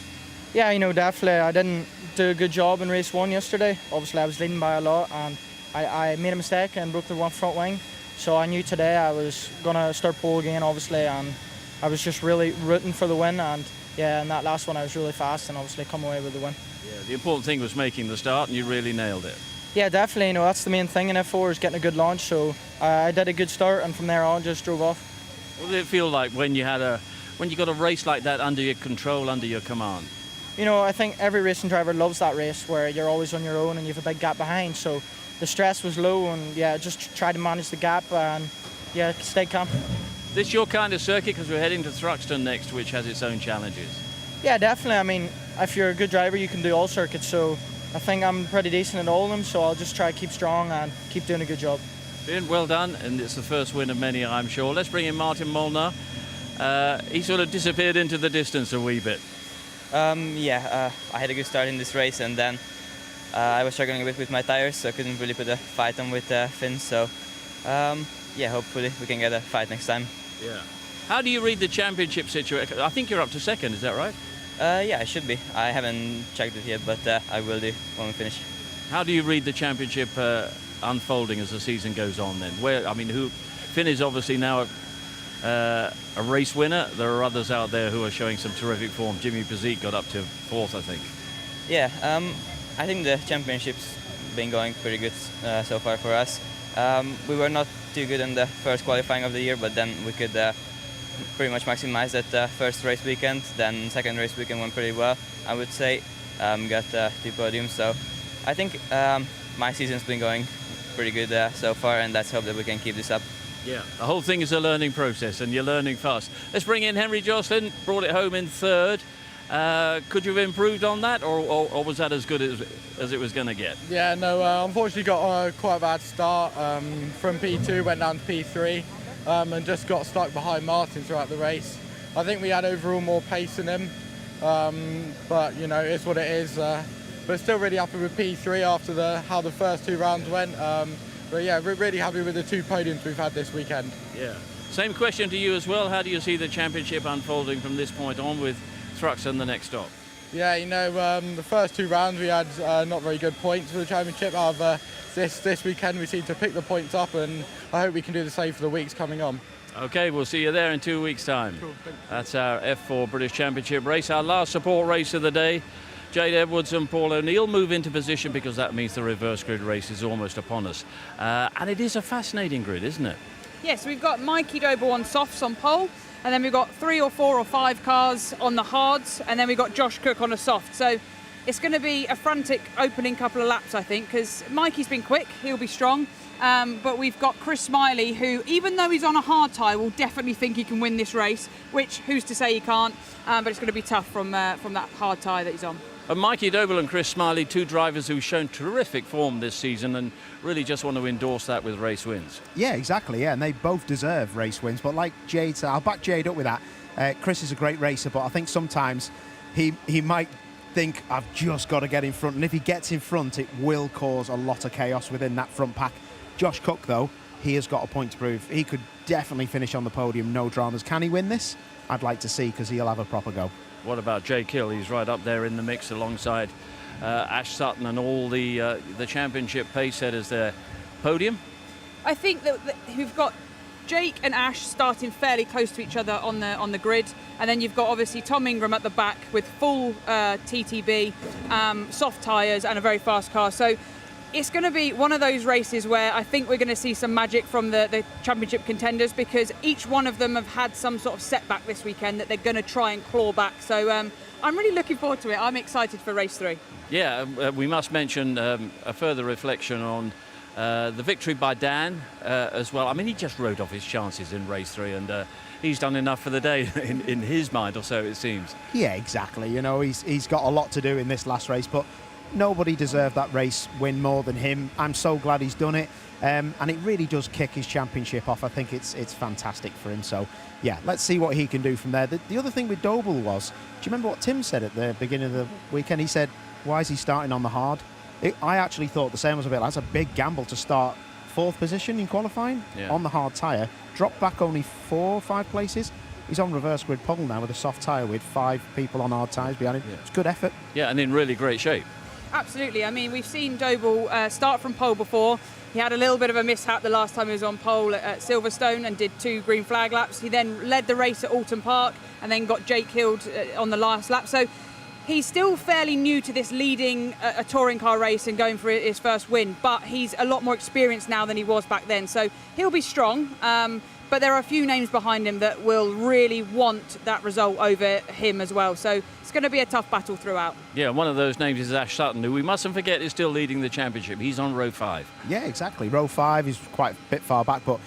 Yeah, you know, definitely. I didn't do a good job in race one yesterday. Obviously, I was leading by a lot, and I made a mistake and broke the one front wing. So I knew today I was going to start pole again, obviously, and I was just really rooting for the win. And yeah, in that last one, I was really fast and obviously come away with the win. Yeah, the important thing was making the start, and you really nailed it. Yeah, definitely. You know, that's the main thing in F4 is getting a good launch. So I did a good start, and from there on, just drove off. What did it feel like when you got a race like that under your control, under your command? You know, I think every racing driver loves that race where you're always on your own and you have a big gap behind. So the stress was low, and yeah, just try to manage the gap and yeah, stay calm. This your kind of circuit, because we're heading to Thruxton next, which has its own challenges. Yeah, definitely. I mean, if you're a good driver, you can do all circuits. So I think I'm pretty decent at all of them. So I'll just try to keep strong and keep doing a good job. Ian, well done, and it's the first win of many, I'm sure. Let's bring in Martin Molnar. He sort of disappeared into the distance a wee bit. I had a good start in this race, and then I was struggling a bit with my tires, so I couldn't really put a fight on with Finn. So hopefully we can get a fight next time. Yeah. How do you read the championship situation? I think you're up to second, is that right? I should be. I haven't checked it yet, but I will do when we finish. How do you read the championship unfolding as the season goes on then? Finn is obviously now a race winner. There are others out there who are showing some terrific form. Jimmy Pazit got up to 4th, I think. Yeah, I think the championship's been going pretty good so far for us. We were not too good in the first qualifying of the year, but then we could pretty much maximize that first race weekend. Then second race weekend went pretty well, I would say. Got 2 podiums, so I think my season's been going pretty good so far, and let's hope that we can keep this up. Yeah, the whole thing is a learning process, and you're learning fast. Let's bring in Henry Jocelyn, brought it home in 3rd. Could you have improved on that, or was that as good as it was going to get? Yeah, no, unfortunately got quite a bad start. From P2 went down to P3 and just got stuck behind Martin throughout the race. I think we had overall more pace than him, but you know, it's what it is. But still really happy with P3 after how the first 2 rounds went. But yeah, we're really happy with the 2 podiums we've had this weekend. Yeah. Same question to you as well. How do you see the championship unfolding from this point on with Thruxton the next stop? Yeah, you know, the first 2 rounds we had not very good points for the championship. However, this weekend we seem to pick the points up, and I hope we can do the same for the weeks coming on. Okay, we'll see you there in 2 weeks' time. Cool, that's our F4 British Championship race. Our last support race of the day. Jade Edwards and Paul O'Neill move into position because that means the reverse grid race is almost upon us. And it is a fascinating grid, isn't it? Yes, we've got Mikey Doble on softs on pole, and then we've got 3 or 4 or 5 cars on the hards, and then we've got Josh Cook on a soft. So it's going to be a frantic opening couple of laps, I think, because Mikey's been quick, he'll be strong. But we've got Chris Smiley, who, even though he's on a hard tyre, will definitely think he can win this race, which, who's to say he can't, but it's going to be tough from that hard tyre that he's on. And Mikey Doble and Chris Smiley, 2 drivers who've shown terrific form this season and really just want to endorse that with race wins. Yeah, exactly, yeah, and they both deserve race wins, but like Jade said, I'll back Jade up with that. Chris is a great racer, but I think sometimes he might think, I've just got to get in front, and if he gets in front, it will cause a lot of chaos within that front pack. Josh Cook, though, he has got a point to prove. He could definitely finish on the podium, no dramas. Can he win this? I'd like to see, because he'll have a proper go. What about Jake Hill? He's right up there in the mix alongside Ash Sutton and all the championship pace setters there. Podium? I think that we've got Jake and Ash starting fairly close to each other on the grid, and then you've got obviously Tom Ingram at the back with full TTB, soft tyres and a very fast car. So it's going to be one of those races where I think we're going to see some magic from the championship contenders, because each one of them have had some sort of setback this weekend that they're going to try and claw back. So I'm really looking forward to it. I'm excited for race 3. Yeah, we must mention a further reflection on the victory by Dan as well. I mean, he just rode off his chances in race 3, and he's done enough for the day in his mind, or so it seems. Yeah, exactly. You know, he's got a lot to do in this last race, but nobody deserved that race win more than him. I'm so glad he's done it, and it really does kick his championship off. I think it's fantastic for him. So, yeah, let's see what he can do from there. The other thing with Doble was, do you remember what Tim said at the beginning of the weekend? He said, why is he starting on the hard? I actually thought the same was a bit. That's a big gamble to start 4th position in qualifying on the hard tyre. Drop back only 4 or 5 places. He's on reverse grid pole now with a soft tyre with 5 people on hard tyres behind him. It's good effort. Yeah, and in really great shape. Absolutely. I mean, we've seen Doble start from pole before. He had a little bit of a mishap the last time he was on pole at Silverstone and did 2 green flag laps. He then led the race at Alton Park and then got Jake Hill on the last lap. So he's still fairly new to this leading a touring car race and going for his first win, but he's a lot more experienced now than he was back then. So he'll be strong. but there are a few names behind him that will really want that result over him as well. So it's going to be a tough battle throughout. Yeah, one of those names is Ash Sutton, who we mustn't forget is still leading the championship. He's on row 5. Yeah, exactly. Row 5 is quite a bit far back, but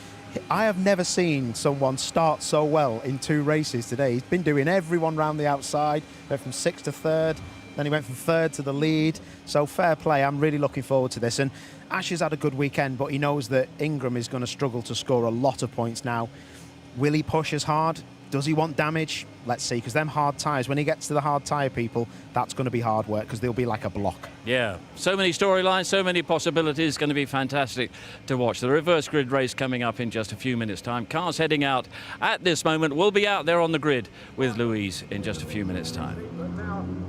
I have never seen someone start so well in 2 races today. He's been doing everyone round the outside, went from 6th to 3rd, then he went from 3rd to the lead. So fair play. I'm really looking forward to this. And Ash has had a good weekend, but he knows that Ingram is going to struggle to score a lot of points now. Will he push as hard? Does he want damage? Let's see, because them hard tyres, when he gets to the hard tyre people, that's going to be hard work, because they'll be like a block. Yeah, so many storylines, so many possibilities. Going to be fantastic to watch. The reverse grid race coming up in just a few minutes' time. Cars heading out at this moment. We'll be out there on the grid with Louise in just a few minutes' time.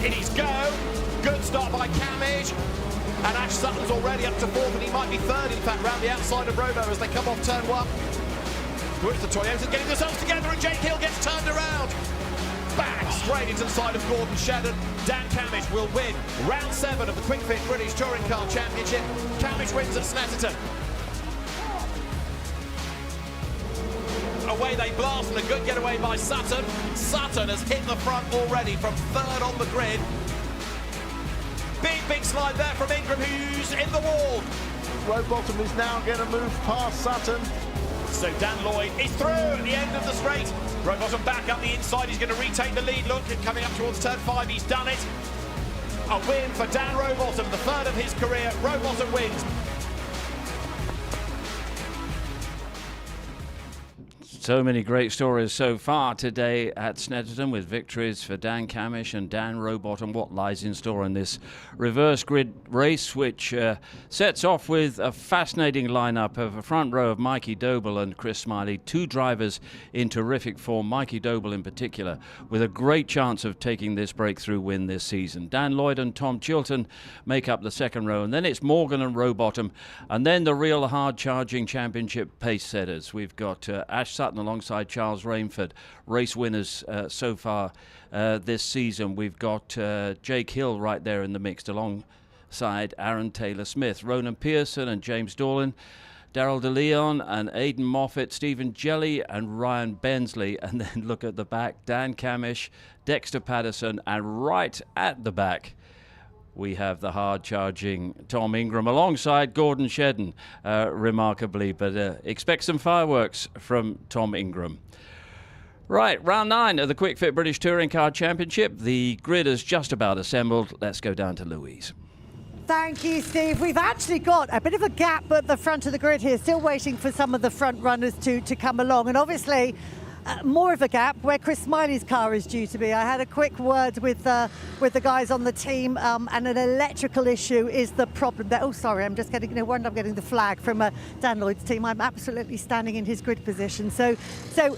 In his go. Good start by Camage. And Ash Sutton's already up to 4th, and he might be 3rd, in fact, round the outside of Robo as they come off turn 1. Towards the Toyotas getting themselves together, and Jake Hill gets turned around. Bang! Straight into the side of Gordon Shedden. Dan Camage will win round 7 of the Kwik British Touring Car Championship. Camage wins at Snetterton. Away they blast, and a good getaway by Sutton. Sutton has hit the front already from 3rd on the grid. Big slide there from Ingram, who's in the wall. Rowbottom is now going to move past Sutton. So Dan Lloyd is through at the end of the straight. Rowbottom back up the inside. He's going to retake the lead. Look, coming up towards turn 5. He's done it. A win for Dan Rowbottom, the 3rd of his career. Rowbottom wins. So many great stories so far today at Snetterton, with victories for Dan Camage and Dan Rowbottom. What lies in store in this reverse grid race, which sets off with a fascinating lineup of a front row of Mikey Doble and Chris Smiley, 2 drivers in terrific form. Mikey Doble in particular with a great chance of taking this breakthrough win this season. Dan Lloyd and Tom Chilton make up the second row, and then it's Morgan and Rowbottom, and then the real hard charging championship pace setters. We've got Ash Sutton alongside Charles Rainford, race winners so far this season. We've got Jake Hill right there in the mix alongside Aaron Taylor-Smith, Ronan Pearson and James Dorlin Daryl De Leon and Aidan Moffat, Stephen Jelly and Ryan Bensley. And then look at the back, Dan Camish, Dexter Patterson, and right at the back, we have the hard-charging Tom Ingram alongside Gordon Shedden, remarkably. But expect some fireworks from Tom Ingram. Right, round 9 of the Kwik Fit British Touring Car Championship. The grid is just about assembled. Let's go down to Louise. Thank you, Steve. We've actually got a bit of a gap at the front of the grid here, still waiting for some of the front runners to come along. And obviously, more of a gap where Chris Smiley's car is due to be. I had a quick word with the guys on the team, and an electrical issue is the problem there. Oh, sorry, I'm just getting, I'm getting the flag from Dan Lloyd's team. I'm absolutely standing in his grid position. So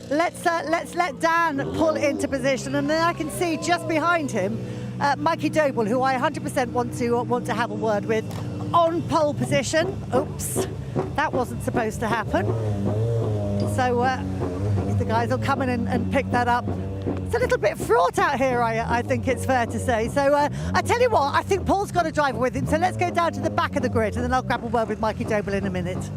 let's let Dan pull into position, and then I can see just behind him Mikey Doble, who I 100% want to have a word with, on pole position. Oops, that wasn't supposed to happen. So the guys will come in and pick that up. It's a little bit fraught out here, I think it's fair to say. So I tell you what, I think Paul's got a driver with him. So let's go down to the back of the grid, and then I'll grab a word with Mikey Doble in a minute.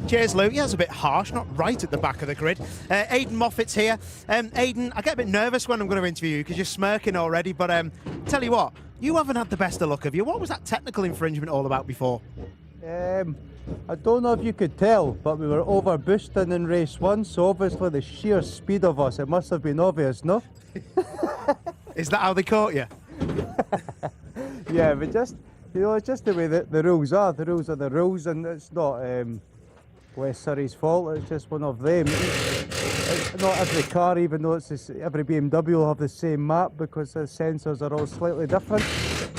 Cheers, Lou. Yeah, it's a bit harsh, not right at the back of the grid. Aidan Moffat's here. Aidan, I get a bit nervous when I'm going to interview you because you're smirking already, but tell you what, you haven't had the best of luck, have you? What was that technical infringement all about before? I don't know if you could tell, but we were over boosting in race 1, so obviously the sheer speed of us, it must have been obvious, no? Is that how they caught you? Yeah, but just, it's just the way that the rules are. The rules are the rules, and it's not West Surrey's fault, it's just one of them. It's not every car, even though it's every BMW will have the same map because the sensors are all slightly different.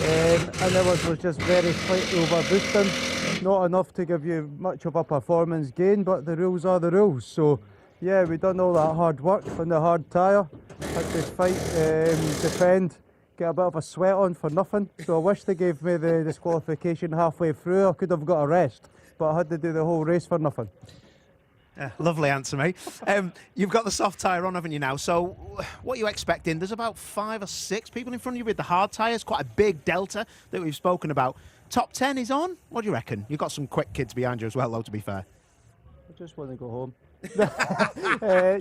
And ours was just very slightly over boosting, not enough to give you much of a performance gain, but the rules are the rules. So yeah, we done all that hard work on the hard tyre, had to fight, defend, get a bit of a sweat on for nothing. So I wish they gave me the disqualification halfway through. I could have got a rest, but I had to do the whole race for nothing. Lovely answer, mate. You've got the soft tyre on, haven't you, now? So what are you expecting? There's about 5 or 6 people in front of you with the hard tyres, quite a big delta that we've spoken about. Top 10 is on? What do you reckon? You've got some quick kids behind you as well, though, to be fair. I just want to go home.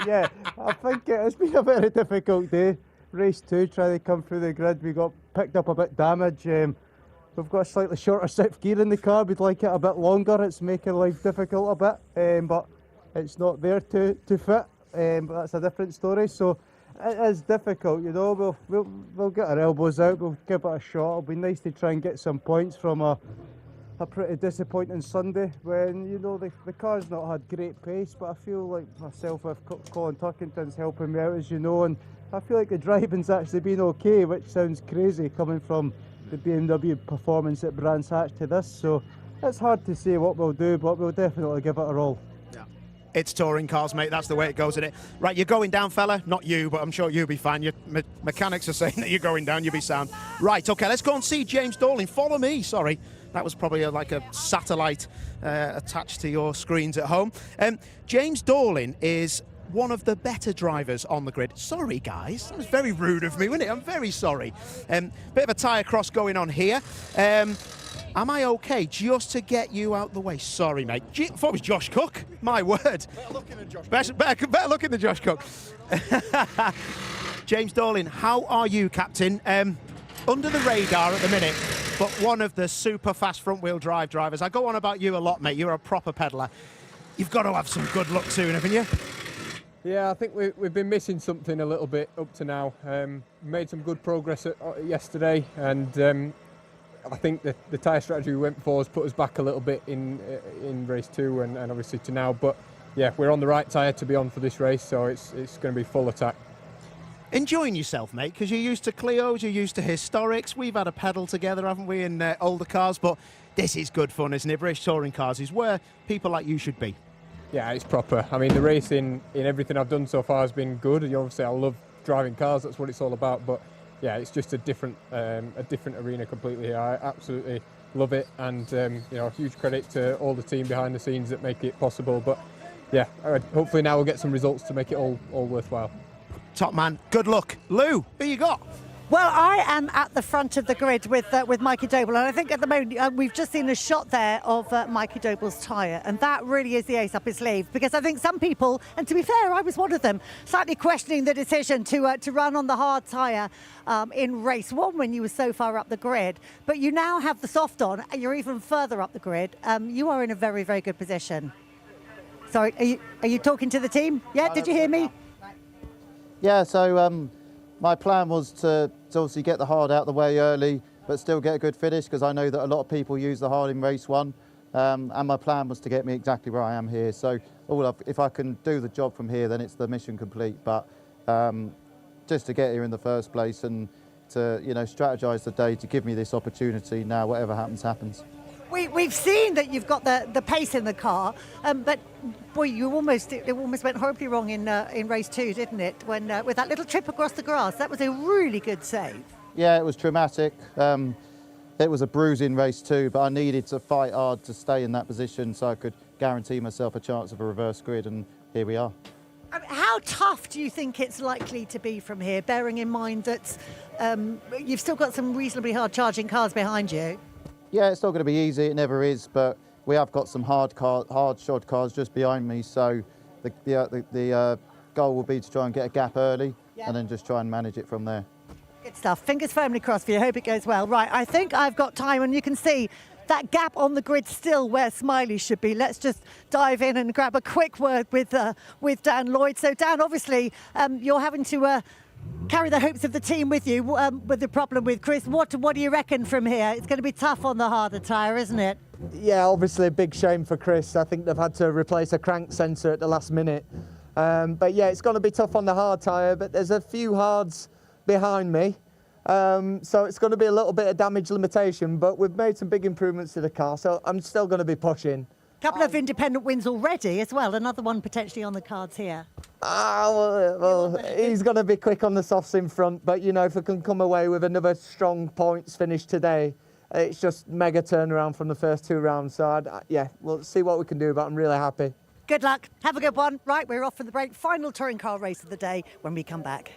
Yeah, I think it's been a very difficult day. Race 2, trying to come through the grid, we got picked up a bit damage. We've got a slightly shorter set of gear in the car, we'd like it a bit longer, it's making life difficult a bit, but it's not there to fit, but that's a different story. So it is difficult, we'll get our elbows out, we'll give it a shot. It'll be nice to try and get some points from a pretty disappointing Sunday when, the car's not had great pace, but I feel like myself with Colin Turkington's helping me out, as you know, and I feel like the driving's actually been okay, which sounds crazy coming from the BMW performance at Brands Hatch to this, so it's hard to say what we'll do, but we'll definitely give it a roll. It's touring cars, mate. That's the way it goes, isn't it? Right, you're going down, fella. Not you, but I'm sure you'll be fine. Your mechanics are saying that you're going down. You'll be sound. Right, OK, let's go and see James Dorling. Follow me. Sorry, that was probably like a satellite attached to your screens at home. James Dorling is one of the better drivers on the grid. Sorry, guys. That was very rude of me, wasn't it? I'm very sorry. Bit of a tyre cross going on here. Am I okay just to get you out the way? Sorry, mate. I thought it was Josh Cook. My word. Better looking than Josh Cook. Better looking than Josh Cook. James Dorling, how are you, Captain? Under the radar at the minute, but one of the super fast front-wheel drive drivers. I go on about you a lot, mate. You're a proper peddler. You've got to have some good luck soon, haven't you? Yeah, I think we've been missing something a little bit up to now. Made some good progress yesterday, and I think the tyre strategy we went for has put us back a little bit in race 2 and obviously to now. But yeah, we're on the right tyre to be on for this race, so it's going to be full attack. Enjoying yourself, mate, because you're used to Clios, you're used to historics. We've had a pedal together, haven't we, in older cars, but this is good fun, isn't it? British touring cars is where people like you should be. Yeah, it's proper. I mean, the racing in everything I've done so far has been good. Obviously, I love driving cars, that's what it's all about, but yeah, it's just a different arena completely. I absolutely love it, and huge credit to all the team behind the scenes that make it possible. But yeah, hopefully now we'll get some results to make it all worthwhile. Top man, good luck. Lou, who you got? Well, I am at the front of the grid with Mikey Doble, and I think at the moment we've just seen a shot there of Mikey Doble's tyre, and that really is the ace up his sleeve, because I think some people, and to be fair, I was one of them, slightly questioning the decision to run on the hard tyre in race one when you were so far up the grid. But you now have the soft on, and you're even further up the grid. You are in a very, very good position. Sorry, are you talking to the team? Yeah, did you hear me? Yeah, so my plan was to obviously get the hard out the way early, but still get a good finish, because I know that a lot of people use the hard in race one. And my plan was to get me exactly where I am here. So if I can do the job from here, then it's the mission complete. But just to get here in the first place and to strategise the day to give me this opportunity now, whatever happens, happens. We've seen that you've got the pace in the car, but boy, it almost went horribly wrong in race two, didn't it? When with that little trip across the grass, that was a really good save. Yeah, it was traumatic. It was a bruise in race two, but I needed to fight hard to stay in that position so I could guarantee myself a chance of a reverse grid, and here we are. How tough do you think it's likely to be from here, bearing in mind that you've still got some reasonably hard charging cars behind you? Yeah, it's not going to be easy, it never is, but we have got some hard shod cars just behind me, so the goal will be to try and get a gap early and then just try and manage it from there. Good stuff. Fingers firmly crossed for you. Hope it goes well. Right, I think I've got time, and you can see that gap on the grid still where Smiley should be. Let's just dive in and grab a quick word with Dan Lloyd. So Dan, obviously you're having to carry the hopes of the team with you with the problem with Chris. What do you reckon from here? It's going to be tough on the harder tyre, isn't it? Yeah, obviously a big shame for Chris. I think they've had to replace a crank sensor at the last minute. But yeah, it's going to be tough on the hard tyre, but there's a few hards behind me. So it's going to be a little bit of damage limitation, but we've made some big improvements to the car, so I'm still going to be pushing. Couple of independent wins already as well, another one potentially on the cards here. Well, he's going to be quick on the softs in front, but if we can come away with another strong points finish today, it's just mega turnaround from the first two rounds. So yeah, we'll see what we can do, but I'm really happy. Good luck, have a good one. Right, we're off for the break. Final touring car race of the day when we come back.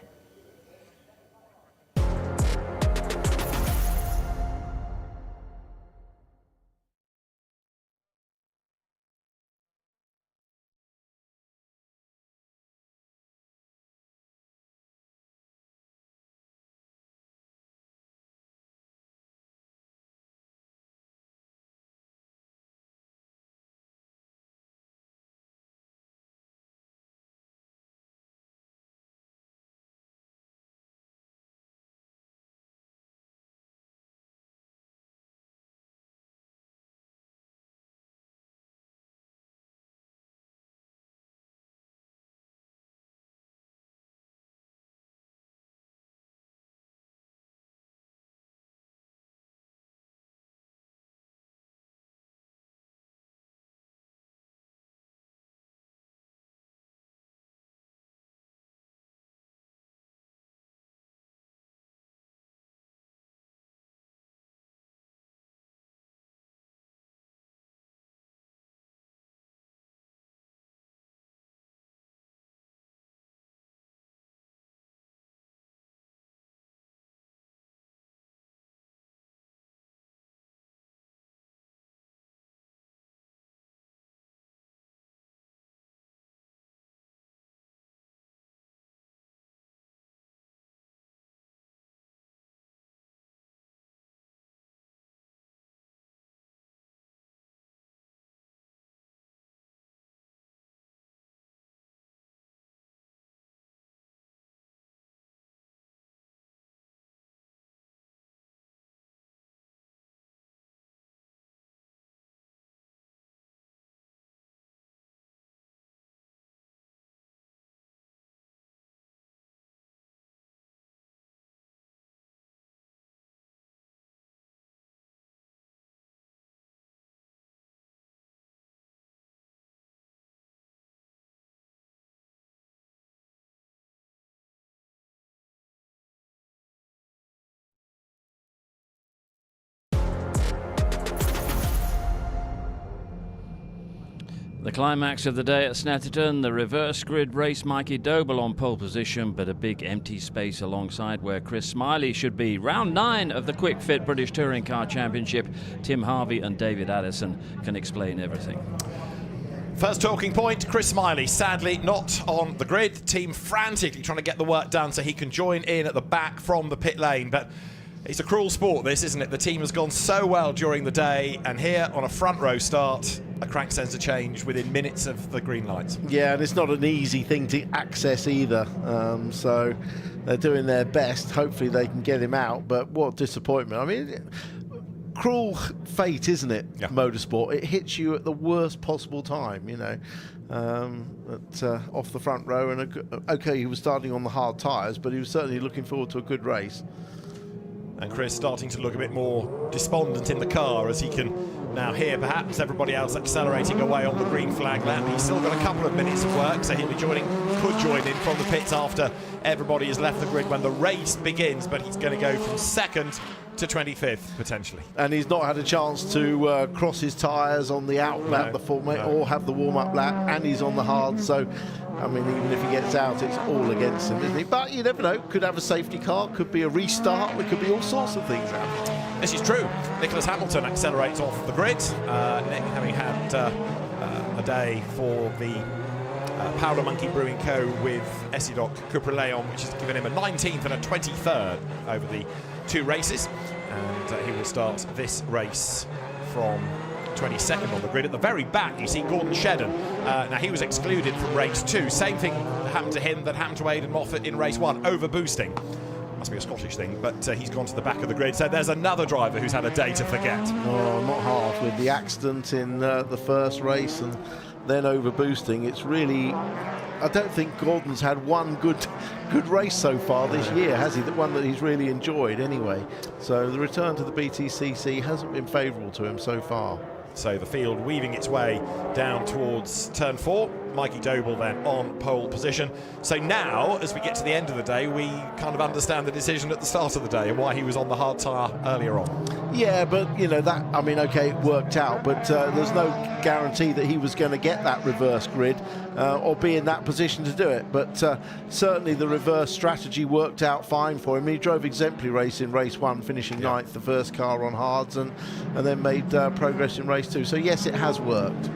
The climax of the day at Snetterton, the reverse grid race, Mikey Doble on pole position, but a big empty space alongside where Chris Smiley should be. Round 9 of the Kwik Fit British Touring Car Championship. Tim Harvey and David Addison can explain everything. First talking point, Chris Smiley, sadly not on the grid. Team frantically trying to get the work done so he can join in at the back from the pit lane. But it's a cruel sport, this, isn't it? The team has gone so well during the day, and here on a front row start, a crank sensor change within minutes of the green lights. Yeah, and it's not an easy thing to access either. So they're doing their best. Hopefully they can get him out, but what disappointment. I mean, cruel fate, isn't it? Yeah. Motorsport. It hits you at the worst possible time, you know. Off the front row, and okay, he was starting on the hard tyres, but he was certainly looking forward to a good race. And Chris starting to look a bit more despondent in the car as he can now hear perhaps everybody else accelerating away on the green flag lap. He's still got a couple of minutes of work, so he'll be could join in from the pits after everybody has left the grid when the race begins, but he's going to go from 2nd to 25th potentially. And he's not had a chance to cross his tyres on the out lap, the format, or have the warm-up lap, and he's on the hard, so I mean, even if he gets out, it's all against him, isn't it? But you never know, could have a safety car, could be a restart, there could be all sorts of things happening. This is true. Nicholas Hamilton accelerates off the grid, Nick having had a day for the Powder Monkey Brewing Co. with Esidoc Cuprileon, which has given him a 19th and a 23rd over the 2 races, and he will start this race from 22nd on the grid. At the very back you see Gordon Shedden. Now he was excluded from race 2. Same thing happened to him that happened to Aidan Moffat in race 1, over boosting. Must be a Scottish thing, but he's gone to the back of the grid. So there's another driver who's had a day to forget. Oh, not half, with the accident in the first race and then over boosting. It's really, I don't think Gordon's had one good race so far this year, has he? The one that he's really enjoyed anyway. So the return to the BTCC hasn't been favourable to him so far. So the field weaving its way down towards turn 4. Mikey Doble then on pole position. So now, as we get to the end of the day, we kind of understand the decision at the start of the day and why he was on the hard tyre earlier on. Yeah, but you know, that, I mean, okay, it worked out, but there's no guarantee that he was going to get that reverse grid or be in that position to do it. But certainly the reverse strategy worked out fine for him. He drove exemplary race in race 1, finishing 9th, the first car on hards, and then made progress in race 2. So yes, it has worked.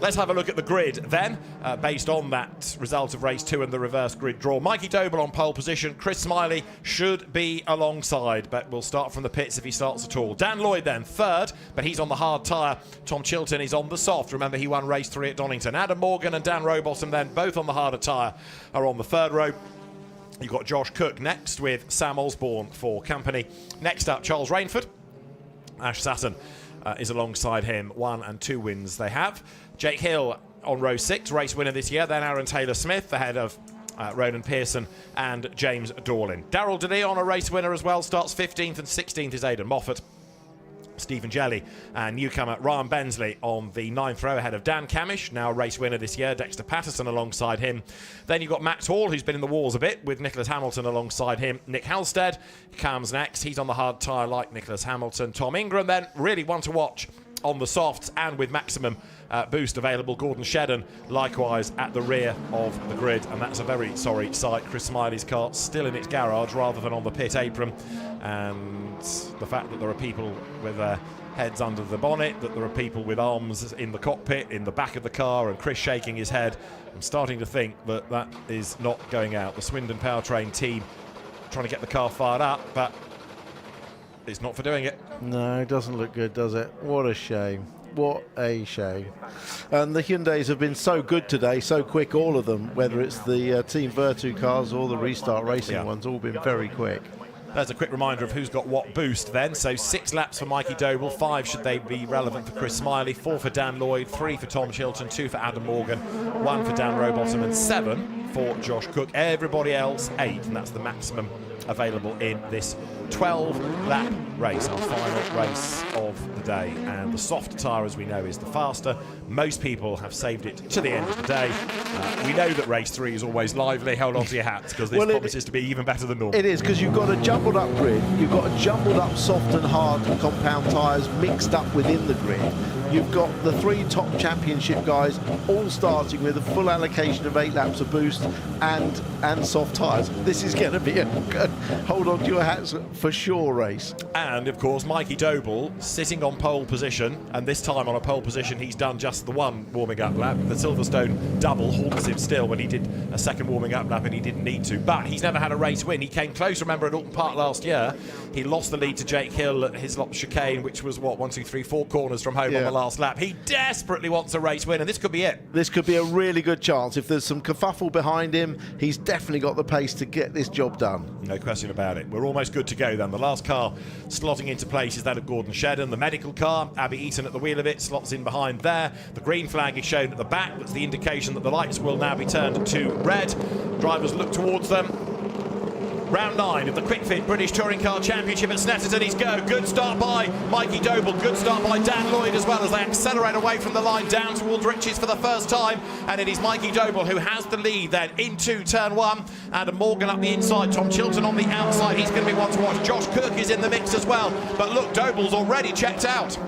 Let's have a look at the grid then, based on that result of race 2 and the reverse grid draw. Mikey Doble on pole position. Chris Smiley should be alongside, but we'll start from the pits if he starts at all. Dan Lloyd then 3rd, but he's on the hard tyre. Tom Chilton is on the soft. Remember, he won race 3 at Donington. Adam Morgan and Dan Rowbottom then, both on the harder tyre, are on the 3rd row. You've got Josh Cook next with Sam Osborne for company. Next up, Charles Rainford. Ash Sutton is alongside him. 1 and 2 wins they have. Jake Hill on row 6, race winner this year. Then Aaron Taylor-Smith ahead of Ronan Pearson and James Dorlin. Daryl DeLeon, a race winner as well, starts 15th, and 16th is Aidan Moffat. Stephen Jelly and newcomer Ryan Bensley on the 9th row ahead of Dan Camish, now a race winner this year. Dexter Patterson alongside him. Then you've got Max Hall, who's been in the wars a bit, with Nicholas Hamilton alongside him. Nick Halstead comes next. He's on the hard tyre like Nicholas Hamilton. Tom Ingram then, really one to watch on the softs and with maximum boost available. Gordon Shedden likewise at the rear of the grid, and that's a very sorry sight. Chris Smiley's car still in its garage rather than on the pit apron, and the fact that there are people with their heads under the bonnet, that there are people with arms in the cockpit, in the back of the car, and Chris shaking his head, I'm starting to think that that is not going out. The Swindon Powertrain team trying to get the car fired up, but it's not for doing it. No, it doesn't look good, does it? What a shame. What a shame. And the Hyundais have been so good today, so quick, all of them, whether it's the Team Vertu cars or the Restart Racing ones, all been very quick. There's a quick reminder of who's got what boost then. So 6 laps for Mikey Doble, 5 should they be relevant for Chris Smiley, 4 for Dan Lloyd, 3 for Tom Chilton, 2 for Adam Morgan, 1 for Dan Rowbottom, and 7 for Josh Cook. Everybody else 8, and that's the maximum available in this 12-lap race, our final race of the day. And the soft tyre, as we know, is the faster. Most people have saved it to the end of the day. We know that race 3 is always lively. Hold on to your hats, because this promises to be even better than normal. It is, because you've got a jumbled up grid, you've got a jumbled up soft and hard compound tyres mixed up within the grid, You've got the 3 top championship guys all starting with a full allocation of 8 laps of boost and soft tyres. This is going to be a good hold on to your hats for sure race. And of course, Mikey Doble sitting on pole position, and this time on a pole position he's done just the one warming up lap. The Silverstone double haunts him still when he did a second warming up lap and he didn't need to. But he's never had a race win. He came close, remember, at Alton Park last year. He lost the lead to Jake Hill at Hislop chicane, which was what, 1, 2, 3, 4 corners from home on the last lap. He desperately wants a race win, and this could be it. This could be a really good chance. If there's some kerfuffle behind him, he's definitely got the pace to get this job done. No question about it. We're almost good to go then. The last car slotting into place is that of Gordon Shedden. The medical car, Abby Eaton at the wheel of it, slots in behind there. The green flag is shown at the back. That's the indication that the lights will now be turned to red. Drivers look towards them. Round 9 of the Kwik Fit British Touring Car Championship at Snetterton is go. Good start by Mikey Doble. Good start by Dan Lloyd as well as they accelerate away from the line down towards Riches for the first time. And it is Mikey Doble who has the lead then into turn 1. Adam Morgan up the inside. Tom Chilton on the outside. He's going to be one to watch. Josh Cook is in the mix as well. But look, Doble's already checked out.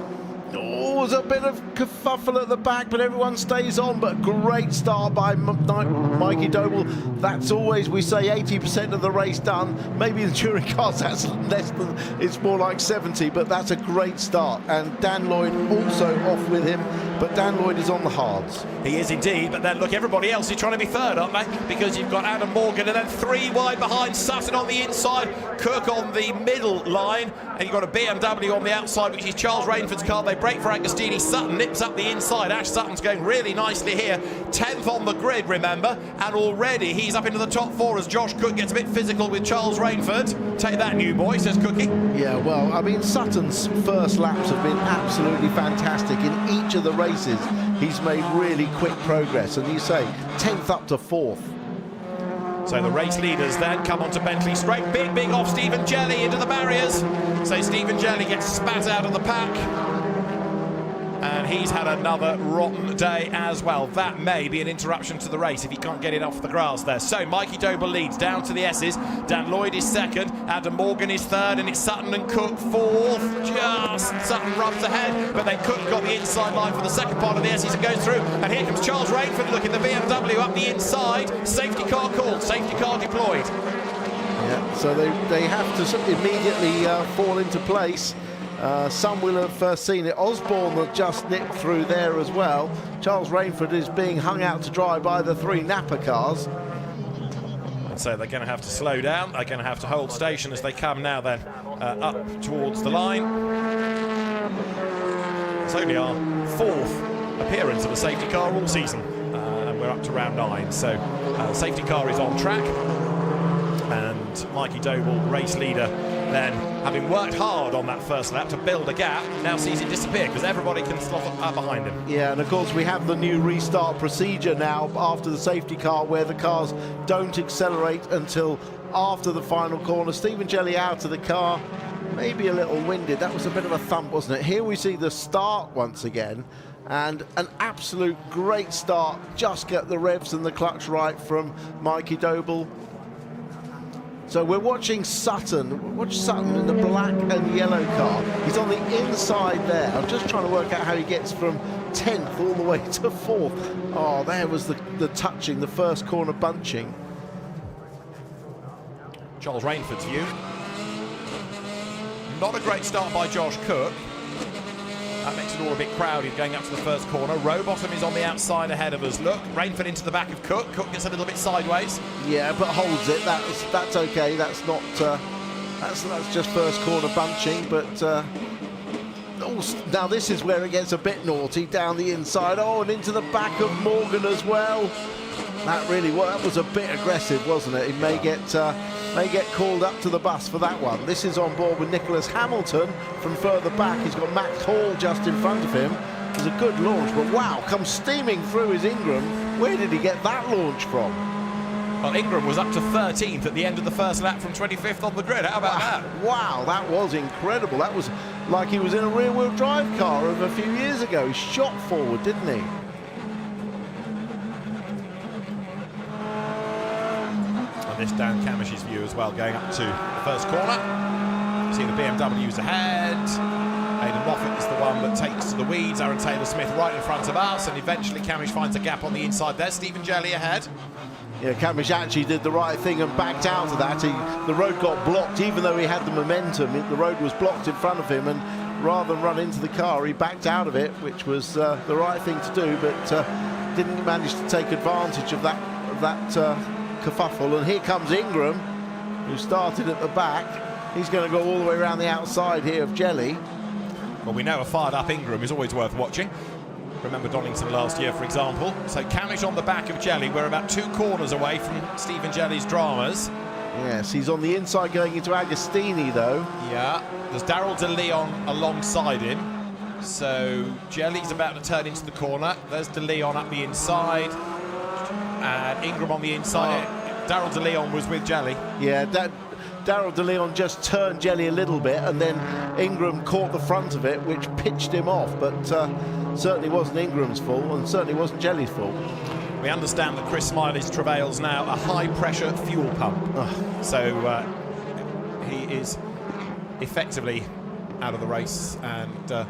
Oh, there's a bit of kerfuffle at the back, but everyone stays on. But great start by Mikey Doble. That's always, we say, 80% of the race done. Maybe in touring cars that's less than, it's more like 70, but that's a great start. And Dan Lloyd also off with him, but Dan Lloyd is on the hards. He is indeed, but then look, everybody else is trying to be third, aren't they? Because you've got Adam Morgan and then 3 wide behind, Sutton on the inside, Cook on the middle line, and you've got a BMW on the outside, which is Charles Rainford's car. They break for Agostini. Sutton nips up the inside. Ash Sutton's going really nicely here. 10th on the grid, remember, and already he's up into the top 4 as Josh Cook gets a bit physical with Charles Rainford. Take that, new boy, says Cookie. Yeah, well, I mean, Sutton's first laps have been absolutely fantastic. In each of the races, he's made really quick progress, and you say 10th up to 4th. So the race leaders then come onto Bentley Straight. Big off Stephen Jelly into the barriers. So Stephen Jelly gets spat out of the pack. And he's had another rotten day as well. That may be an interruption to the race if he can't get it off the grass there. So Mikey Doble leads down to the S's. Dan Lloyd is second. Adam Morgan is third. And it's Sutton and Cook fourth. Just Sutton runs ahead. But then Cook got the inside line for the second part of the S's and goes through. And here comes Charles Rainford looking the BMW up the inside. Safety car called. Safety car deployed. Yeah, so they have to immediately fall into place. Some will have seen it. Osborne that just nipped through there as well. Charles Rainford is being hung out to dry by the 3 Napa cars. And so they're going to have to slow down. They're going to have to hold station as they come now then up towards the line. It's only our 4th appearance of a safety car all season. And we're up to round 9. So safety car is on track. And Mikey Doble, race leader, then having worked hard on that first lap to build a gap, now sees it disappear because everybody can slot up behind him. Yeah, and of course we have the new restart procedure now after the safety car where the cars don't accelerate until after the final corner. Stephen Jelly out of the car, maybe a little winded. That was a bit of a thump, wasn't it? Here we see the start once again. And an absolute great start. Just get the revs and the clutch right from Mikey Doble. So we're watching Sutton. Watch Sutton in the black and yellow car. He's on the inside there. I'm just trying to work out how he gets from 10th all the way to 4th. Oh, there was the touching, the first corner bunching. Charles Rainford's view. Not a great start by Josh Cook. That makes it all a bit crowded going up to the first corner. Rowbottom is on the outside ahead of us. Look, Rainford into the back of Cook. Cook gets a little bit sideways. Yeah, but holds it. That's okay. That's not. That's just first corner bunching. But now this is where it gets a bit naughty down the inside. Oh, and into the back of Morgan as well. That was a bit aggressive, wasn't it? He may get called up to the bus for that one. This is on board with Nicholas Hamilton from further back. He's got Max Hall just in front of him. It was a good launch, but wow, comes steaming through is Ingram. Where did he get that launch from? Well, Ingram was up to 13th at the end of the first lap from 25th on the grid. How about that? Wow, that was incredible. That was like he was in a rear-wheel drive car of a few years ago. He shot forward, didn't he? This Dan Camish's view as well, going up to the first corner. See the BMWs ahead. Aidan Moffat is the one that takes to the weeds. Aaron Taylor-Smith right in front of us, and eventually Camish finds a gap on the inside there. Stephen Jelly ahead. Yeah, Camish actually did the right thing and backed out of that. The road got blocked, even though he had the momentum. The road was blocked in front of him, and rather than run into the car, he backed out of it, which was the right thing to do, but didn't manage to take advantage of that kerfuffle. And here comes Ingram, who started at the back. He's going to go all the way around the outside here of Jelly. Well, we know a fired-up Ingram is always worth watching. Remember Donington last year, for example. So Camish on the back of Jelly. We're about 2 corners away from Stephen Jelly's dramas. Yes, he's on the inside going into Agostini, though. Yeah, there's Daryl De Leon alongside him. So Jelly's about to turn into the corner. There's De Leon up the inside. And Ingram on the inside. Daryl De Leon was with Jelly. Yeah, Daryl De Leon just turned Jelly a little bit, and then Ingram caught the front of it, which pitched him off. But certainly wasn't Ingram's fault, and certainly wasn't Jelly's fault. We understand that Chris Smiley's travails now a high-pressure fuel pump. So he is effectively out of the race, and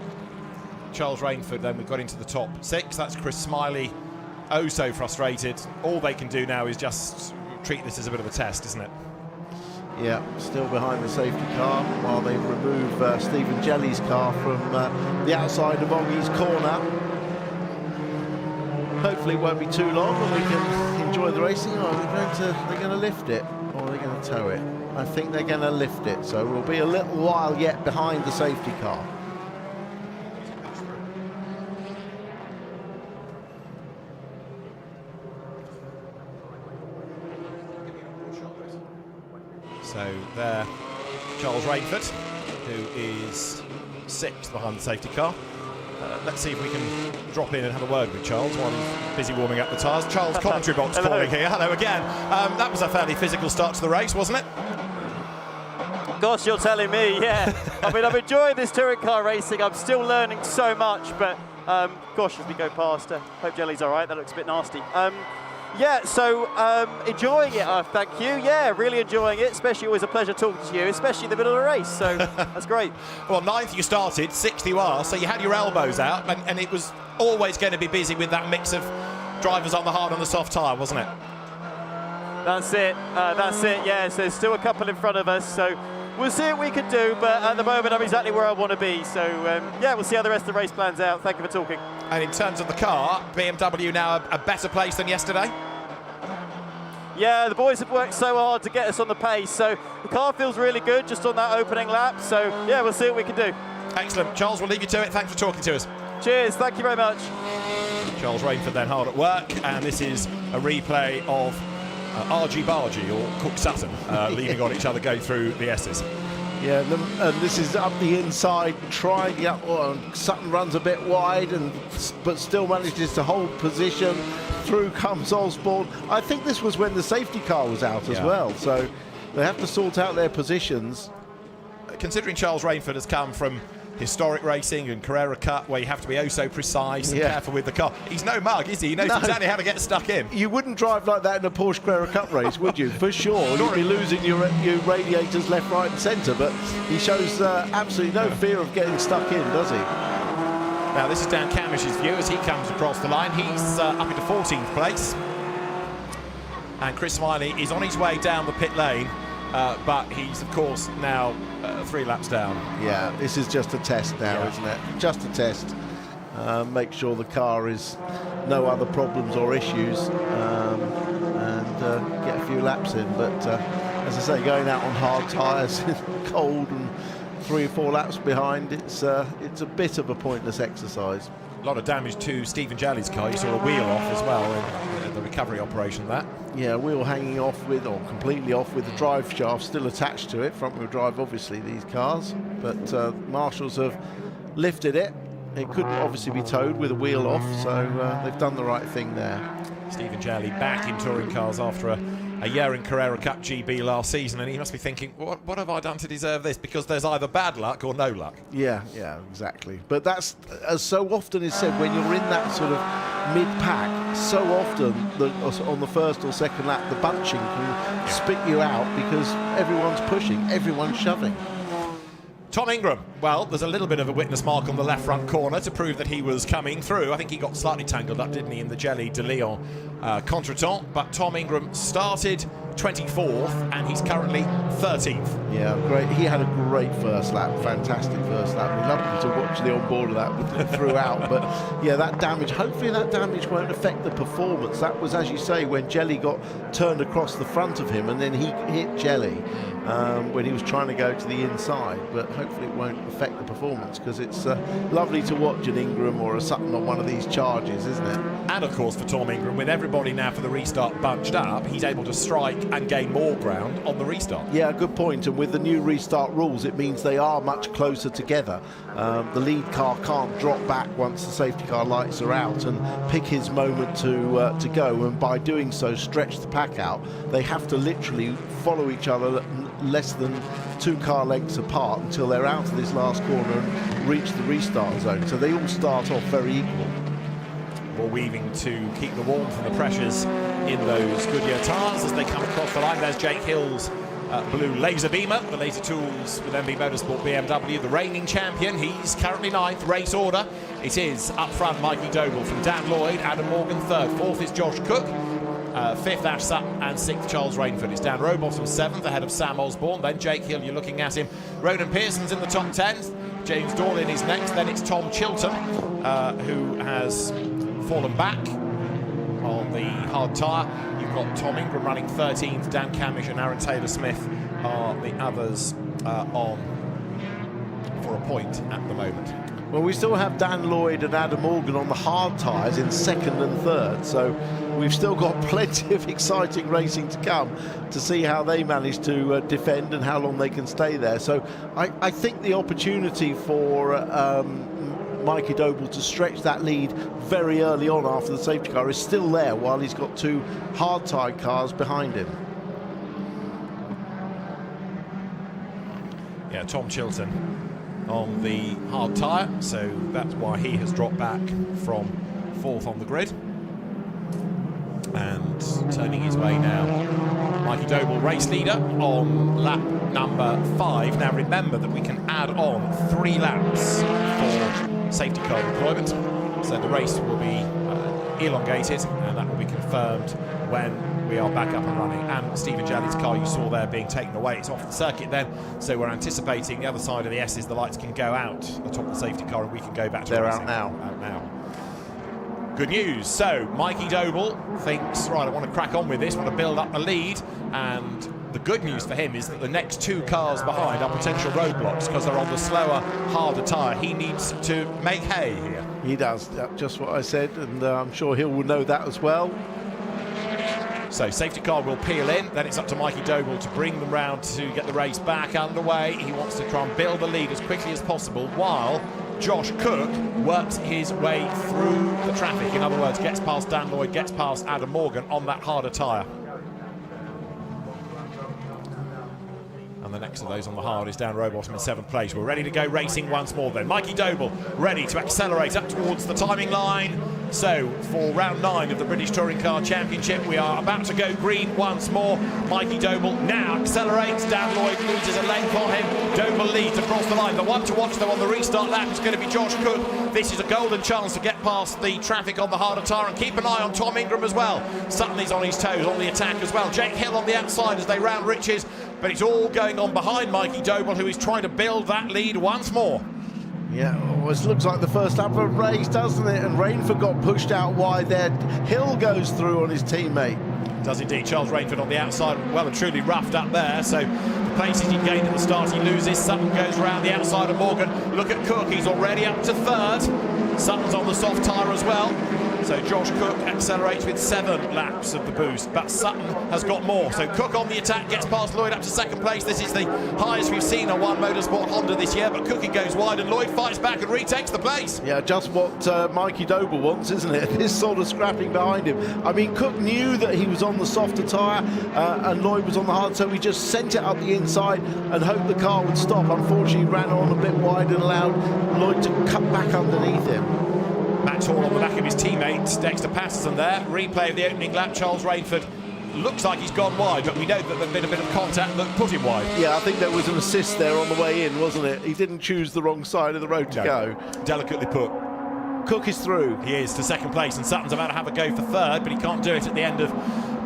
Charles Rainford, then we've got into the top 6. That's Chris Smiley, oh so frustrated. All they can do now is just treat this as a bit of a test, isn't it? Yeah, still behind the safety car while they remove Stephen Jelly's car from the outside of Oggy's corner. Hopefully it won't be too long and we can enjoy the racing. Or they're going to lift it, or are they going to tow it? I think they're going to lift it, so we'll be a little while yet behind the safety car. So there, Charles Rainford, who is 6th behind the safety car. Let's see if we can drop in and have a word with Charles while he's busy warming up the tyres. Charles, commentary box calling here. Hello again. That was a fairly physical start to the race, wasn't it? Gosh, you're telling me, yeah. I mean, I'm enjoying this touring car racing. I'm still learning so much, but gosh, as we go past, hope Jelly's all right. That looks a bit nasty. Yeah, so enjoying it, thank you. Yeah, really enjoying it. Especially always a pleasure talking to you, especially in the middle of the race. So that's great. Well, 9th you started, 6th you are, so you had your elbows out, and it was always going to be busy with that mix of drivers on the hard and the soft tyre, wasn't it? That's it. Yeah, so there's still a couple in front of us. So we'll see what we can do, but at the moment I'm exactly where I want to be. So yeah, we'll see how the rest of the race plans out. Thank you for talking. And in terms of the car, BMW now a better place than yesterday? Yeah, the boys have worked so hard to get us on the pace, so the car feels really good just on that opening lap. So yeah, we'll see what we can do. Excellent. Charles, we'll leave you to it. Thanks for talking to us. Cheers, thank you very much. Charles Rainford then hard at work, and this is a replay of Argy Bargy or Cook Sutton leaning on each other going through the S's. Yeah, and this is up the inside, trying the up. Sutton runs a bit wide, but still manages to hold position. Through comes Osborne. I think this was when the safety car was out as well, so they have to sort out their positions. Considering Charles Rainford has come from historic racing and Carrera Cup, where you have to be oh so precise and careful with the car. He's no mug, is he? He knows exactly how to get stuck in. You wouldn't drive like that in a Porsche Carrera Cup race, would you? For sure. You'd be losing your radiators left, right and centre, but he shows absolutely no fear of getting stuck in, does he? Now this is Dan Camish's view as he comes across the line. He's up into 14th place. And Chris Smiley is on his way down the pit lane, but he's, of course, now 3 laps down. Yeah, this is just a test now, isn't it? Just a test. Make sure the car is no other problems or issues, and get a few laps in. But as I say, going out on hard tyres, cold and 3 or 4 laps behind, it's a bit of a pointless exercise. A lot of damage to Stephen Jelly's car. You saw a wheel off as well in the recovery operation of that. Yeah, wheel hanging off with, or completely off with the drive shaft still attached to it. Front wheel drive, obviously, these cars. But marshals have lifted it. It couldn't obviously be towed with a wheel off, so they've done the right thing there. Stephen Jelly back in touring cars after a year in Carrera Cup GB last season, and he must be thinking, what have I done to deserve this? Because there's either bad luck or no luck. Yeah, exactly. But that's, as so often is said, when you're in that sort of mid-pack, so often on the first or second lap, the bunching can spit you out because everyone's pushing, everyone's shoving. Tom Ingram, well, there's a little bit of a witness mark on the left front corner to prove that he was coming through. I think he got slightly tangled up, didn't he, in the Jelly de Leon contretemps. But Tom Ingram started 24th and he's currently 13th. Yeah, great. He had a great first lap, fantastic first lap. We'd love to watch the onboard of that throughout. But yeah, that damage, hopefully that damage won't affect the performance. That was, as you say, when Jelly got turned across the front of him and then he hit Jelly when he was trying to go to the inside. But hopefully it won't affect the performance, because it's lovely to watch an Ingram or a Sutton on one of these charges, isn't it? And of course for Tom Ingram, with everybody now for the restart bunched up, he's able to strike and gain more ground on the restart. Yeah, good point. And with the new restart rules, it means they are much closer together. The lead car can't drop back once the safety car lights are out and pick his moment to go, and by doing so stretch the pack out. They have to literally follow each other less than 2 car lengths apart until they're out of this last corner and reach the restart zone. So they all start off very equal. More weaving to keep the warmth and the pressures in those Goodyear tyres as they come across the line. There's Jake Hill's blue laser beamer, the laser tools with MB Motorsport BMW, the reigning champion. He's currently 9th, race order. It is up front Mikey Doble from Dan Lloyd, Adam Morgan 3rd, 4th is Josh Cook, 5th Ash Sutton and 6th Charles Rainford. It's Dan Rowbottom 7th ahead of Sam Osborne, then Jake Hill, you're looking at him. Ronan Pearson's in the top 10, James Dorlin is next, then it's Tom Chilton who has fallen back on the hard tyre. You've got Tom Ingram running 13th, Dan Camish and Aaron Taylor-Smith are the others on for a point at the moment. Well, we still have Dan Lloyd and Adam Morgan on the hard tyres in 2nd and 3rd, so we've still got plenty of exciting racing to come to see how they manage to defend and how long they can stay there. So I think the opportunity for Mikey Doble to stretch that lead very early on after the safety car is still there, while he's got 2 hard-tied cars behind him. Yeah, Tom Chilton on the hard tyre, so that's why he has dropped back from 4th on the grid. And turning his way now, Mikey Doble, race leader on lap number 5. Now remember that we can add on 3 laps for safety car deployment, so the race will be elongated, and that will be confirmed when we are back up and running. And Stephen Jelly's car you saw there being taken away, it's off the circuit then, so we're anticipating the other side of the S's, the lights can go out the top of the safety car and we can go back to They're racing. out now. Good news. So Mikey Doble thinks, right, I want to crack on with this, want to build up the lead, and the good news for him is that the next 2 cars behind are potential roadblocks because they're on the slower, harder tyre. He needs to make hay here. He does, just what I said, and I'm sure Hill will know that as well. So safety car will peel in, then it's up to Mikey Doble to bring them round to get the race back underway. He wants to try and build the lead as quickly as possible while Josh Cook works his way through the traffic. In other words, gets past Dan Lloyd, gets past Adam Morgan on that harder tyre. And the next of those on the hard is Dan Rowbottom in 7th place. We're ready to go racing once more then. Mikey Doble ready to accelerate up towards the timing line. So for round 9 of the British Touring Car Championship, we are about to go green once more. Mikey Doble now accelerates. Dan Lloyd loses a length on him. Doble leads across the line. The one to watch though on the restart lap is going to be Josh Cook. This is a golden chance to get past the traffic on the harder tyre, and keep an eye on Tom Ingram as well. Sutton is on his toes on the attack as well. Jake Hill on the outside as they round Riches, but it's all going on behind Mikey Doble, who is trying to build that lead once more. Yeah, it looks like the first lap of a race, doesn't it? And Rainford got pushed out wide there. Hill goes through on his teammate. Does indeed. Charles Rainford on the outside, well and truly roughed up there. So the places he gained at the start, he loses. Sutton goes around the outside of Morgan. Look at Cook, he's already up to 3rd. Sutton's on the soft tyre as well. So Josh Cook accelerates with 7 laps of the boost, but Sutton has got more. So Cook on the attack, gets past Lloyd up to 2nd place. This is the highest we've seen on one Motorsport Honda this year, but Cookie goes wide and Lloyd fights back and retakes the place. Yeah, just what Mikey Doble wants, isn't it? This sort of scrapping behind him. I mean, Cook knew that he was on the softer tyre and Lloyd was on the hard, so he just sent it up the inside and hoped the car would stop. Unfortunately, he ran on a bit wide and allowed Lloyd to cut back underneath him. Matt Hall on the back of his teammate Dexter Patterson there. Replay of the opening lap. Charles Rainford looks like he's gone wide, but we know that there's been a bit of contact that put him wide. Yeah, I think there was an assist there on the way in, wasn't it? He didn't choose the wrong side of the road to go. Delicately put. Cook is through. He is to second place, and Sutton's about to have a go for third, but he can't do it at the end of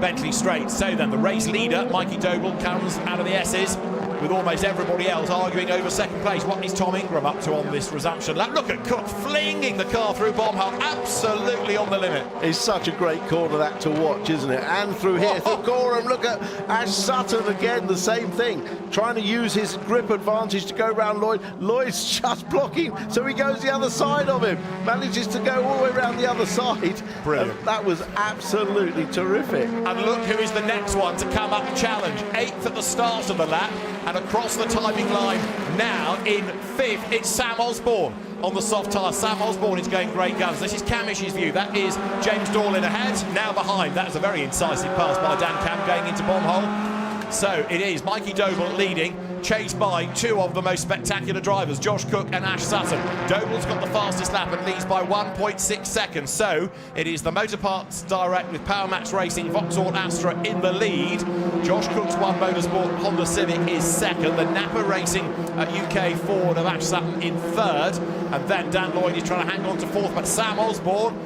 Bentley Straight. So then the race leader, Mikey Doble, comes out of the S's with almost everybody else arguing over second place. What is Tom Ingram up to on this resumption lap? Look at Cook flinging the car through Bombhole, absolutely on the limit. It's such a great corner that to watch, isn't it? And through here, through Gorham, look at Ash Sutton again, the same thing. Trying to use his grip advantage to go round Lloyd. Lloyd's just blocking, so he goes the other side of him. Manages to go all the way around the other side. Brilliant. That was absolutely terrific. And look who is the next one to come up challenge. 8th at the start of the lap, and across the timing line now in 5th, it's Sam Osborne on the soft tyre. Sam Osborne is going great guns. This is Camish's view. That is James Dorlin ahead, now behind. That is a very incisive pass by Dan Cam going into Bombhole. So it is Mikey Doble leading, chased by two of the most spectacular drivers, Josh Cook and Ash Sutton. Doble's got the fastest lap and leads by 1.6 seconds. So it is the Motor Parts Direct with Power Max Racing, Vauxhall Astra in the lead. Josh Cook's One Motorsport Honda Civic is second. The Napa Racing UK Ford of Ash Sutton in third. And then Dan Lloyd is trying to hang on to fourth, but Sam Osborne,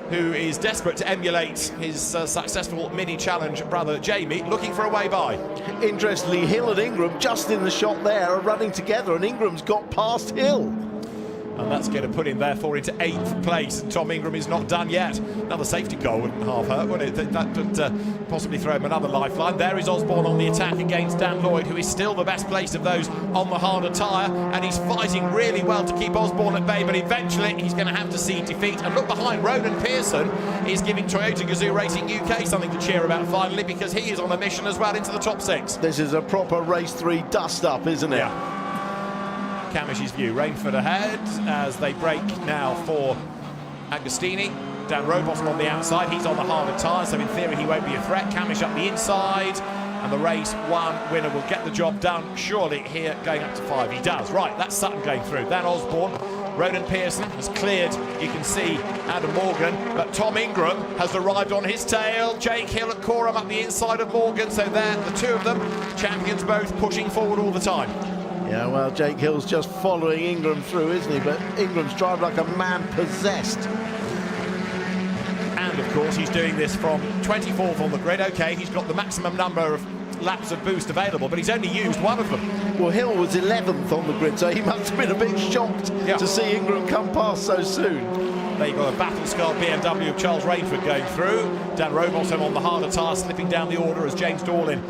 who is desperate to emulate his successful mini-challenge brother Jamie, looking for a way by. Interestingly, Hill and Ingram just in the shot there are running together, and Ingram's got past Hill. And that's going to put him therefore into 8th place. Tom Ingram is not done yet. Another safety car wouldn't half hurt, would it? That would possibly throw him another lifeline. There is Osborne on the attack against Dan Lloyd, who is still the best placed of those on the harder tyre, and he's fighting really well to keep Osborne at bay, but eventually he's going to have to see defeat. And look behind, Ronan Pearson is giving Toyota Gazoo Racing UK something to cheer about finally, because he is on a mission as well into the top 6. This is a proper race 3 dust-up, isn't it? Yeah. Camish's view, Rainford ahead as they break now for Agostini. Dan Rowbottom on the outside, he's on the harder tyre, so in theory he won't be a threat. Camish up the inside, and the race 1 winner will get the job done surely here going up to 5. He does. Right, that's Sutton going through. Dan Osborne, Ronan Pearson has cleared, you can see Adam Morgan, but Tom Ingram has arrived on his tail. Jake Hill at Coram up the inside of Morgan, so there the two of them, champions both pushing forward all the time. Yeah, well, Jake Hill's just following Ingram through, isn't he? But Ingram's driving like a man possessed. And, of course, he's doing this from 24th on the grid. OK, he's got the maximum number of laps of boost available, but he's only used one of them. Well, Hill was 11th on the grid, so he must have been a bit shocked to see Ingram come past so soon. There you got a battle-scarred BMW of Charles Rainford going through. Dan Rowbottom on the harder tyre, slipping down the order as James Dorlin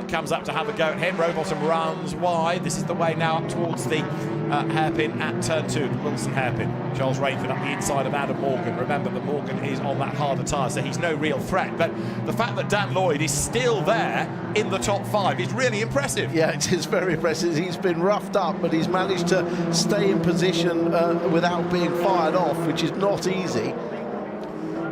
comes up to have a go at him. Rowbottom runs wide. This is the way now up towards the hairpin at turn 2, Wilson hairpin. Charles Rainford up the inside of Adam Morgan. Remember that Morgan is on that harder tyre, so he's no real threat. But the fact that Dan Lloyd is still there in the top 5 is really impressive. Yeah, it is very impressive. He's been roughed up, but he's managed to stay in position without being fired off, which is not easy.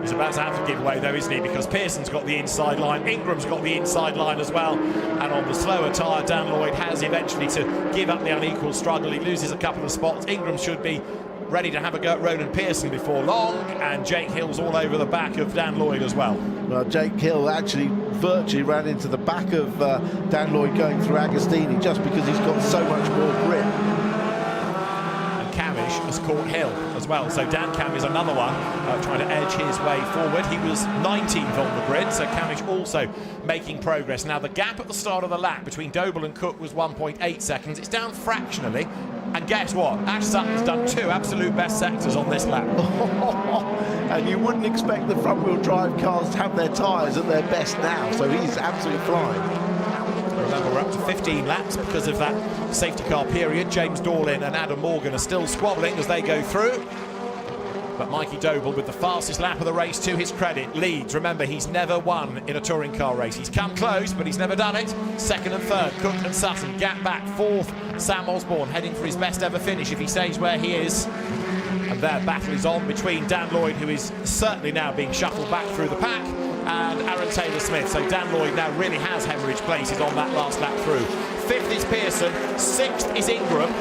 He's about to have to give way though, isn't he? Because Pearson's got the inside line, Ingram's got the inside line as well. And on the slower tyre, Dan Lloyd has eventually to give up the unequal struggle. He loses a couple of spots. Ingram should be ready to have a go at Ronan Pearson before long. And Jake Hill's all over the back of Dan Lloyd as well. Well, Jake Hill actually virtually ran into the back of Dan Lloyd going through Agostini just because he's got so much more grip. Camish has caught Hill as well, so Dan Cam is another one trying to edge his way forward. He was 19th on the grid, so Camish also making progress. Now the gap at the start of the lap between Doble and Cook was 1.8 seconds. It's down fractionally, and guess what? Ash Sutton's done 2 absolute best sectors on this lap. And you wouldn't expect the front-wheel drive cars to have their tyres at their best now, so he's absolutely flying. Remember, we're up to 15 laps because of that safety car period. James Dorlin and Adam Morgan are still squabbling as they go through. But Mikey Doble, with the fastest lap of the race to his credit, leads. Remember, he's never won in a touring car race. He's come close, but he's never done it. 2nd and 3rd, Cook and Sutton. Gap back, 4th, Sam Osborne, heading for his best ever finish if he stays where he is. And their battle is on between Dan Lloyd, who is certainly now being shuffled back through the pack, and Aaron Taylor-Smith. So Dan Lloyd now really has hemorrhaged places on that last lap through. 5th is Pearson, 6th is Ingram.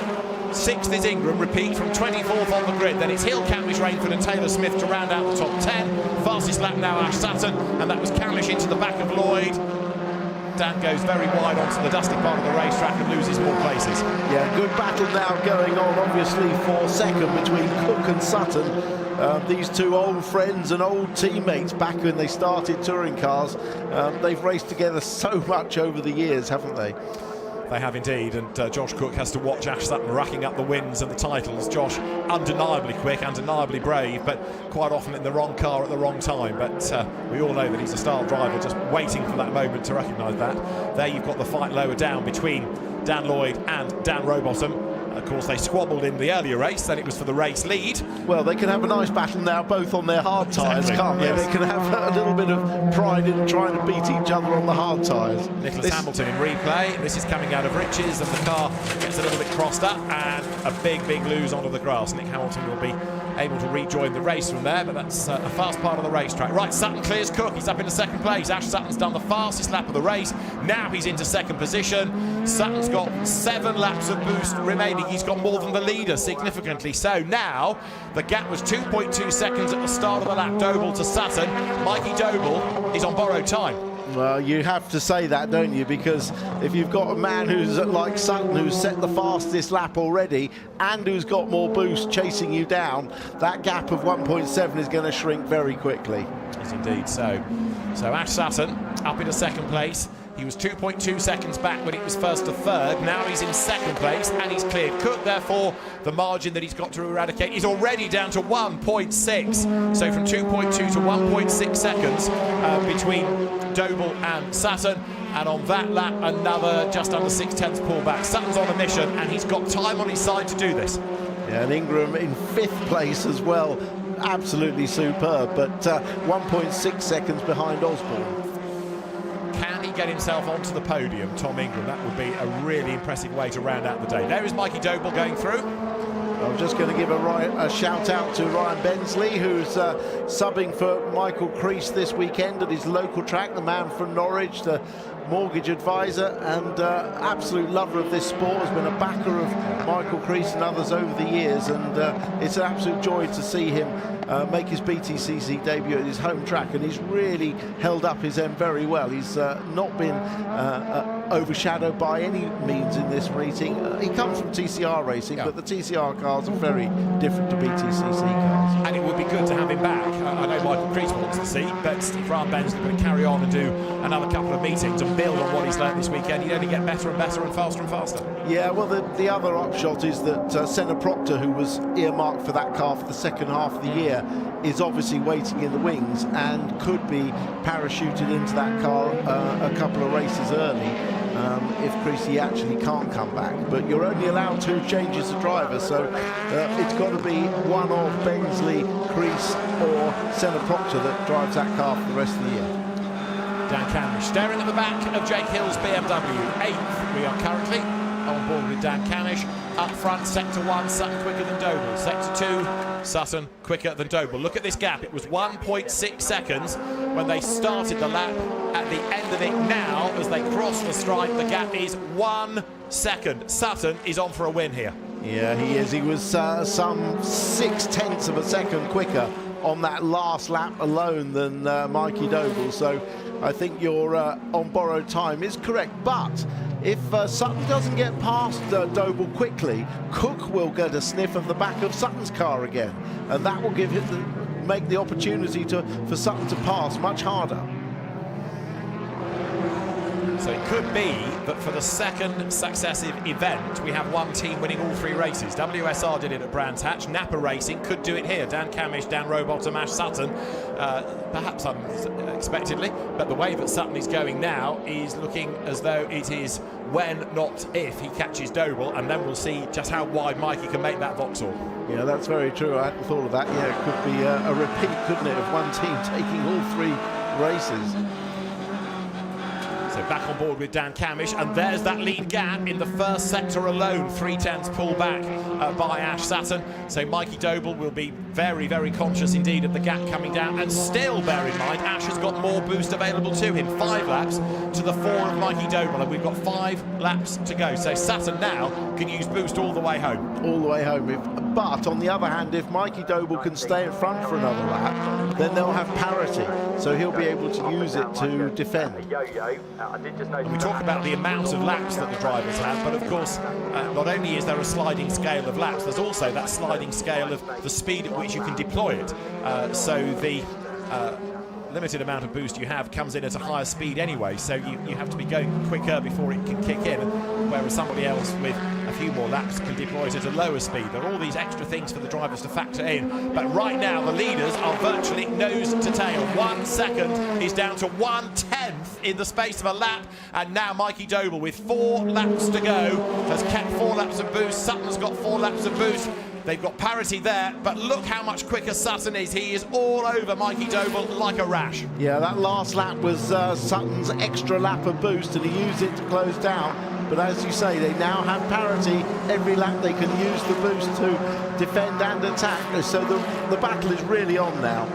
6th is Ingram, repeat from 24th on the grid. Then it's Hill, Camish, Rainford and Taylor-Smith to round out the top 10. Fastest lap now, Ash Sutton, and that was Camish into the back of Lloyd. Dan goes very wide onto the dusty part of the racetrack and loses more places. Yeah, good battle now going on, obviously, for second between Cook and Sutton. These two old friends and old teammates back when they started touring cars. They've raced together so much over the years, haven't they? They have indeed, and Josh Cook has to watch Ash Sutton racking up the wins and the titles. Josh, undeniably quick, undeniably brave, but quite often in the wrong car at the wrong time. But we all know that he's a style driver, just waiting for that moment to recognise that. There you've got the fight lower down between Dan Lloyd and Dan Rowbottom. Of course, they squabbled in the earlier race, then it was for the race lead. Well, they can have a nice battle now, both on their hard tyres, can't they? Yes. They can have a little bit of pride in trying to beat each other on the hard tyres. Nicholas Hamilton in replay. This is coming out of Riches, and the car gets a little bit crossed up, and a big lose onto the grass. Nick Hamilton will be able to rejoin the race from there, but that's a fast part of the racetrack. Right, Sutton clears Cook. He's up into second place. Ash Sutton's done the fastest lap of the race. Now he's into second position. Sutton's got 7 laps of boost remaining. He's got more than the leader, significantly so. Now, the gap was 2.2 seconds at the start of the lap, Doble to Sutton. Mikey Doble is on borrowed time. Well, you have to say that, don't you? Because if you've got a man who's like Sutton, who's set the fastest lap already and who's got more boost chasing you down, that gap of 1.7 is going to shrink very quickly. Yes, indeed. So Ash Sutton up into second place. He was 2.2 seconds back when it was first to third. Now he's in second place and he's cleared Cook. Therefore, the margin that he's got to eradicate is already down to 1.6. So from 2.2 to 1.6 seconds between Doble and Sutton. And on that lap, another just under 6/10 pullback. Sutton's on a mission and he's got time on his side to do this. Yeah, and Ingram in 5th place as well. Absolutely superb, but 1.6 seconds behind Osborne. Can he get himself onto the podium, Tom Ingram? That would be a really impressive way to round out the day. There is Mikey Doble going through. I'm just going to give a shout out to Ryan Bensley, who's subbing for Michael Crease this weekend at his local track, the man from Norwich, the mortgage advisor and absolute lover of this sport, has been a backer of Michael Crease and others over the years, and it's an absolute joy to see him make his BTCC debut at his home track, and he's really held up his end very well. He's not been overshadowed by any means in this meeting. He comes from TCR racing, but the TCR cars are very different to BTCC cars. And it would be good to have him back. I know Michael Crease wants the seat, but if Ryan Bensley going to carry on and do another couple of meetings and build on what he's learned this weekend, he'd only get better and better and faster and faster. Yeah, well, the other upshot is that Senna Proctor, who was earmarked for that car for the second half of the year, is obviously waiting in the wings and could be parachuted into that car a couple of races early if Creasy actually can't come back. But you're only allowed 2 changes of driver, so it's got to be one of Bensley, Crease or Senna Proctor that drives that car for the rest of the year. Dan Camish staring at the back of Jake Hill's BMW. 8th we are currently on board with Dan Camish. Up front, sector 1, Sutton quicker than Doble. Sector 2, Sutton quicker than Doble. Look at this gap. It was 1.6 seconds when they started the lap. At the end of it now, as they cross the stripe, the gap is 1 second. Sutton is on for a win here. Yeah, he is. He was some 0.6 of a second quicker on that last lap alone than Mikey Doble. So I think your on borrowed time is correct. But if Sutton doesn't get past Doble quickly, Cook will get a sniff of the back of Sutton's car again, and that will give him make the opportunity for Sutton to pass much harder. So it could be that for the second successive event, we have one team winning all 3 races. WSR did it at Brands Hatch. Napa Racing could do it here. Dan Camish, Dan Rowbottom, Ash Sutton, perhaps unexpectedly, but the way that Sutton is going now is looking as though it is when, not if, he catches Doble, and then we'll see just how wide Mikey can make that Vauxhall. Yeah, that's very true. I hadn't thought of that. Yeah, it could be a repeat, couldn't it, of one team taking all 3 races. So back on board with Dan Camish, and there's that lead gap in the first sector alone. 3/10 pull back by Ash Sutton. So Mikey Doble will be very, very conscious indeed of the gap coming down, and still bear in mind Ash has got more boost available to him. 5 laps to the 4 of Mikey Doble, and we've got 5 laps to go. So Sutton now can use boost all the way home. All the way home. But on the other hand, if Mikey Doble can stay in front for another lap, then they'll have parity. So he'll be able to use it to defend. We talk about the amount of laps that the drivers have, but of course, not only is there a sliding scale of laps, there's also that sliding scale of the speed at which you can deploy it. So the limited amount of boost you have comes in at a higher speed anyway, so you have to be going quicker before it can kick in, whereas somebody else with a few more laps can deploy it at a lower speed. There are all these extra things for the drivers to factor in, but right now the leaders are virtually nose to tail. 1 second is down to 1/10 in the space of a lap, and now Mikey Doble with 4 laps to go has kept 4 laps of boost. Sutton's got 4 laps of boost. They've got parity there, but look how much quicker Sutton is. He is all over Mikey Doble like a rash. Yeah, that last lap was Sutton's extra lap of boost, and he used it to close down. But as you say, they now have parity. Every lap they can use the boost to defend and attack. So the battle is really on now.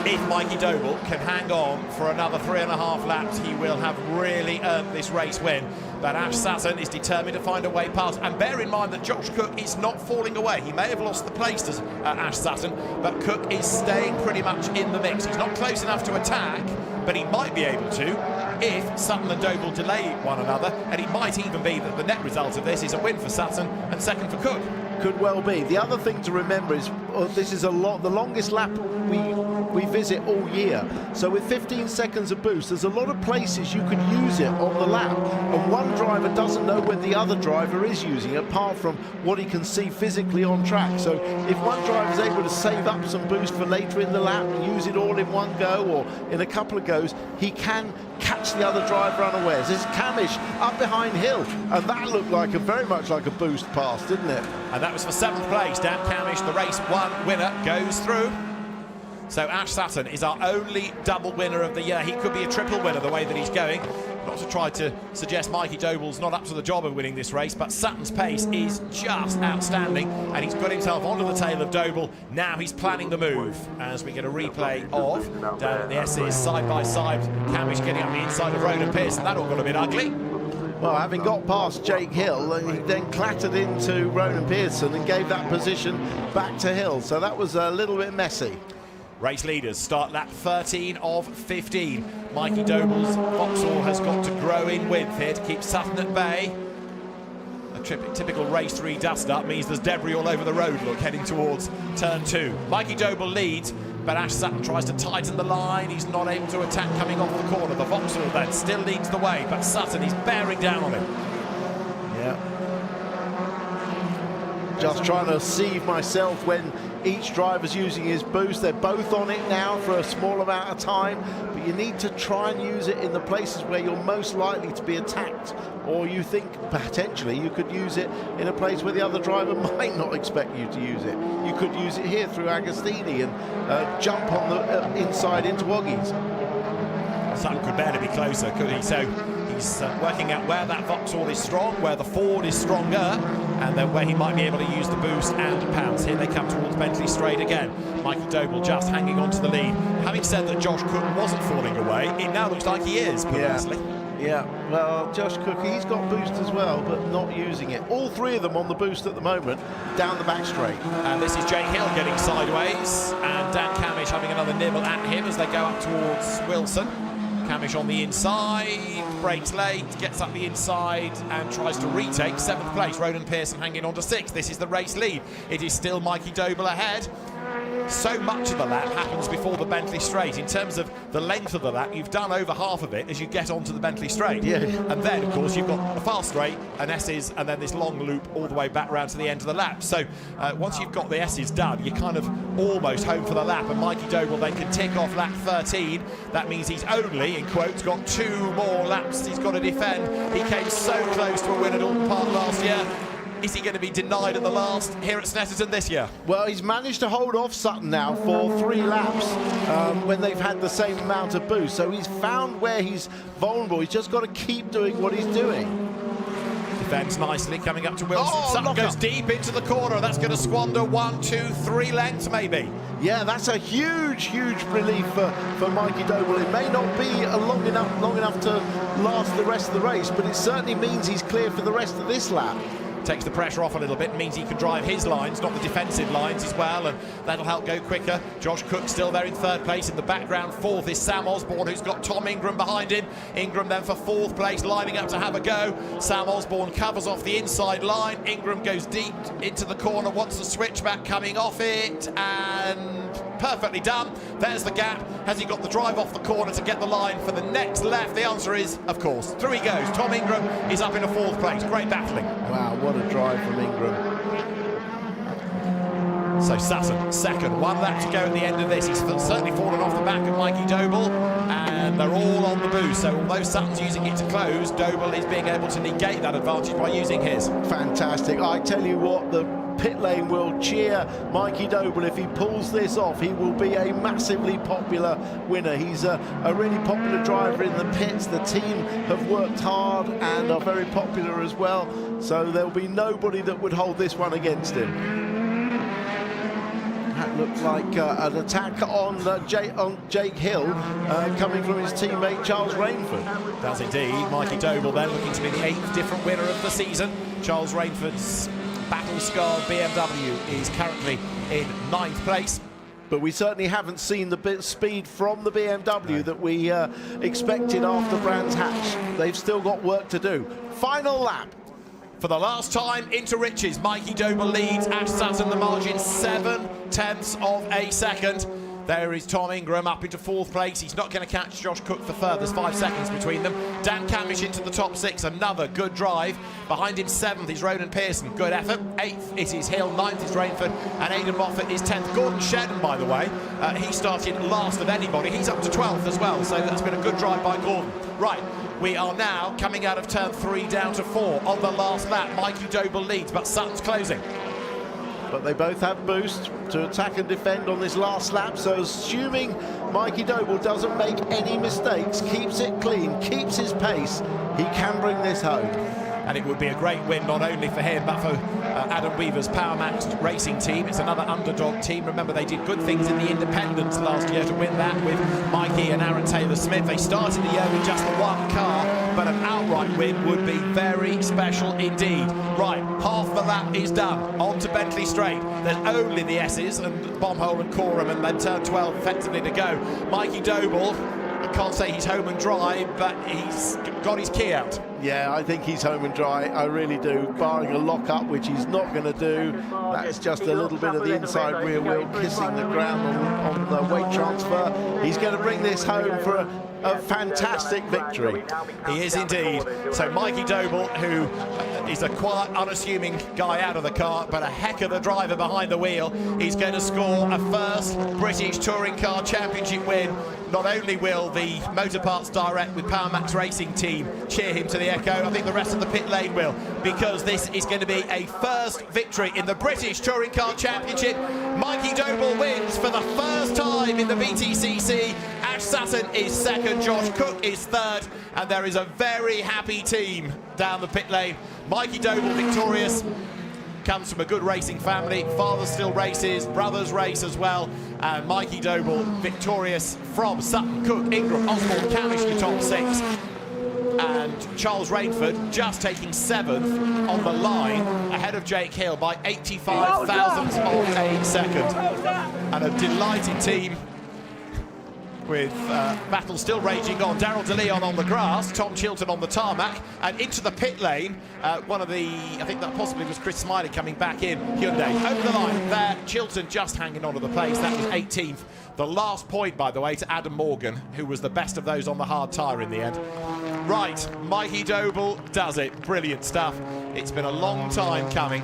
If Mikey Doble can hang on for another 3.5 laps, he will have really earned this race win. But Ash Sutton is determined to find a way past. And bear in mind that Josh Cook is not falling away. He may have lost the place to Ash Sutton, but Cook is staying pretty much in the mix. He's not close enough to attack, but he might be able to if Sutton and Doble delay one another. And it might even be that the net result of this is a win for Sutton and second for Cook. Could well be. The other thing to remember is this is the longest lap we visit all year. So with 15 seconds of boost, there's a lot of places you can use it on the lap, and one driver doesn't know when the other driver is using it, apart from what he can see physically on track. So if one driver is able to save up some boost for later in the lap and use it all in one go or in a couple of goes, he can catch the other driver unawares. This is Camish up behind Hill, and that looked like very much like a boost pass, didn't it? And that was for 7th place. Dan Camish, the race 1 winner, goes through. So Ash Sutton is our only double winner of the year. He could be a triple winner the way that he's going. Not to try to suggest Mikey Doble's not up to the job of winning this race, but Sutton's pace is just outstanding, and he's got himself onto the tail of Doble. Now he's planning the move as we get a replay of down at the S's side by side. Camish getting up the inside of Ronan Pearson. That all got a bit ugly. Well, having got past Jake Hill, he then clattered into Ronan Pearson and gave that position back to Hill. So that was a little bit messy. Race leaders start lap 13 of 15. Mikey Doble's Vauxhall has got to grow in width here to keep Sutton at bay. A typical race 3 dust-up means there's debris all over the road, look, heading towards turn 2. Mikey Doble leads, but Ash Sutton tries to tighten the line. He's not able to attack coming off the corner. The Vauxhall then still leads the way, but Sutton is bearing down on him. Yeah. Just trying to sieve myself when each driver's using his boost. They're both on it now for a small amount of time, but you need to try and use it in the places where you're most likely to be attacked, or you think potentially you could use it in a place where the other driver might not expect you to use it. You could use it here through Agostini and jump on the inside into Woggies. Sutton could barely be closer, could he? So he's working out where that Vauxhall is strong, where the Ford is stronger, and then where he might be able to use the boost and pounce. Here they come towards Bentley Straight again. Mikey Doble just hanging on to the lead. Having said that Josh Cook wasn't falling away, it now looks like he is, perversely. Yeah, well, Josh Cook, he's got boost as well, but not using it. All 3 of them on the boost at the moment, down the back straight. And this is Jake Hill getting sideways, and Dan Camish having another nibble at him as they go up towards Wilson. Camish on the inside, breaks late, gets up the inside and tries to retake 7th place. Ronan Pearson hanging on to 6th. This is the race lead. It is still Mikey Doble ahead. So much of the lap happens before the Bentley Straight. In terms of the length of the lap, you've done over half of it as you get onto the Bentley Straight. Yeah. And then, of course, you've got a fast straight, an S's, and then this long loop all the way back round to the end of the lap. So once you've got the S's done, you're kind of almost home for the lap. And Mikey Doble then can tick off lap 13. That means he's only, in quotes, got 2 more laps he's got to defend. He came so close to a win at Alton Park last year. Is he going to be denied at the last here at Snetterton this year? Well, he's managed to hold off Sutton now for 3 laps when they've had the same amount of boost. So he's found where he's vulnerable. He's just got to keep doing what he's doing. Defends nicely, coming up to Wilson. Oh, Sutton goes deep into the corner. That's going to squander 1, 2, 3 lengths maybe. Yeah, that's a huge, huge relief for Mikey Doble. It may not be long enough to last the rest of the race, but it certainly means he's clear for the rest of this lap. takes the pressure off a little bit, means he can drive his lines, not the defensive lines as well, and that'll help go quicker. Josh Cook still there in third place. In the background, fourth is Sam Osborne, who's got Tom Ingram behind him. Ingram then for fourth place, lining up to have a go. Sam Osborne covers off the inside line. Ingram goes deep into the corner, wants the switchback coming off it, and perfectly done. There's the gap. Has he got the drive off the corner to get the line for the next left? The answer is, of course. Through he goes. Tom Ingram is up in a fourth place. Great battling. Wow, what a drive from Ingram. So Sutton, second. 1 lap to go at the end of this. He's certainly fallen off the back of Mikey Doble, and they're all on the boost. So although Sutton's using it to close, Doble is being able to negate that advantage by using his. Fantastic. I tell you what, the pit lane will cheer Mikey Doble. If he pulls this off, he will be a massively popular winner. He's a really popular driver in the pits. The team have worked hard and are very popular as well, so there'll be nobody that would hold this one against him. That looked like an attack on Jake Hill coming from his teammate Charles Rainford. Does indeed. Mikey Doble then looking to be the 8th different winner of the season. Charles Rainford's battle-scarred BMW is currently in 9th place. But we certainly haven't seen the bit speed from the BMW that we expected after Brands Hatch. They've still got work to do. Final lap. For the last time into riches, Mikey Doble leads Ash Sutton, the margin 7/10 of a second. There is Tom Ingram up into 4th place. He's not going to catch Josh Cook for third. There's 5 seconds between them. Dan Camish into the top 6. Another good drive. Behind him 7th is Ronan Pearson. Good effort. 8th is his Hill. 9th is Rainford. And Aidan Moffat is 10th. Gordon Shedden, by the way, he started last of anybody. He's up to 12th as well. So that's been a good drive by Gordon. Right. We are now coming out of turn 3 down to 4. On the last lap, Mikey Doble leads, but Sutton's closing. But they both have boost to attack and defend on this last lap, so assuming Mikey Doble doesn't make any mistakes, keeps it clean, keeps his pace, he can bring this home. And it would be a great win not only for him but for Adam Weaver's PowerMax racing team. It's another underdog team. Remember, they did good things in the Independents last year to win that with Mikey and Aaron Taylor-Smith. They started the year with just the 1 car, but an outright win would be very special indeed. Right, half the lap is done. On to Bentley Straight. There's only the S's and Bombhole and Coram, and then turn 12 effectively to go. Mikey Doble, I can't say he's home and dry, but he's got his key out. Yeah, I think he's home and dry, I really do, barring a lock-up, which he's not going to do. That's just a little bit of the inside rear wheel kissing the ground on the weight transfer. He's going to bring this home for a fantastic victory. He is indeed. So Mikey Doble, who is a quiet, unassuming guy out of the car, but a heck of a driver behind the wheel, he's going to score a first British Touring Car Championship win. Not only will the Motor Parts Direct with PowerMax Racing team cheer him to the echo, I think the rest of the pit lane will, because this is going to be a first victory in the British Touring Car Championship. Mikey Doble wins for the first time in the BTCC. Ash Sutton is second, Josh Cook is third, and there is a very happy team down the pit lane. Mikey Doble victorious. Comes from a good racing family. Father still races, brothers race as well. And Mikey Doble victorious from Sutton, Cook, Ingram, Osborne, Camish in top 6. And Charles Rainford just taking 7th on the line ahead of Jake Hill by 85 thousandths of a second. And a delighted team with battle still raging on. Daryl DeLeon on the grass, Tom Chilton on the tarmac, and into the pit lane, one of the, I think that possibly was Chris Smiley coming back in, Hyundai. Over the line there, Chilton just hanging on to the place, that was 18th. The last point, by the way, to Adam Morgan, who was the best of those on the hard tyre in the end. Right, Mikey Doble does it, brilliant stuff. It's been a long time coming.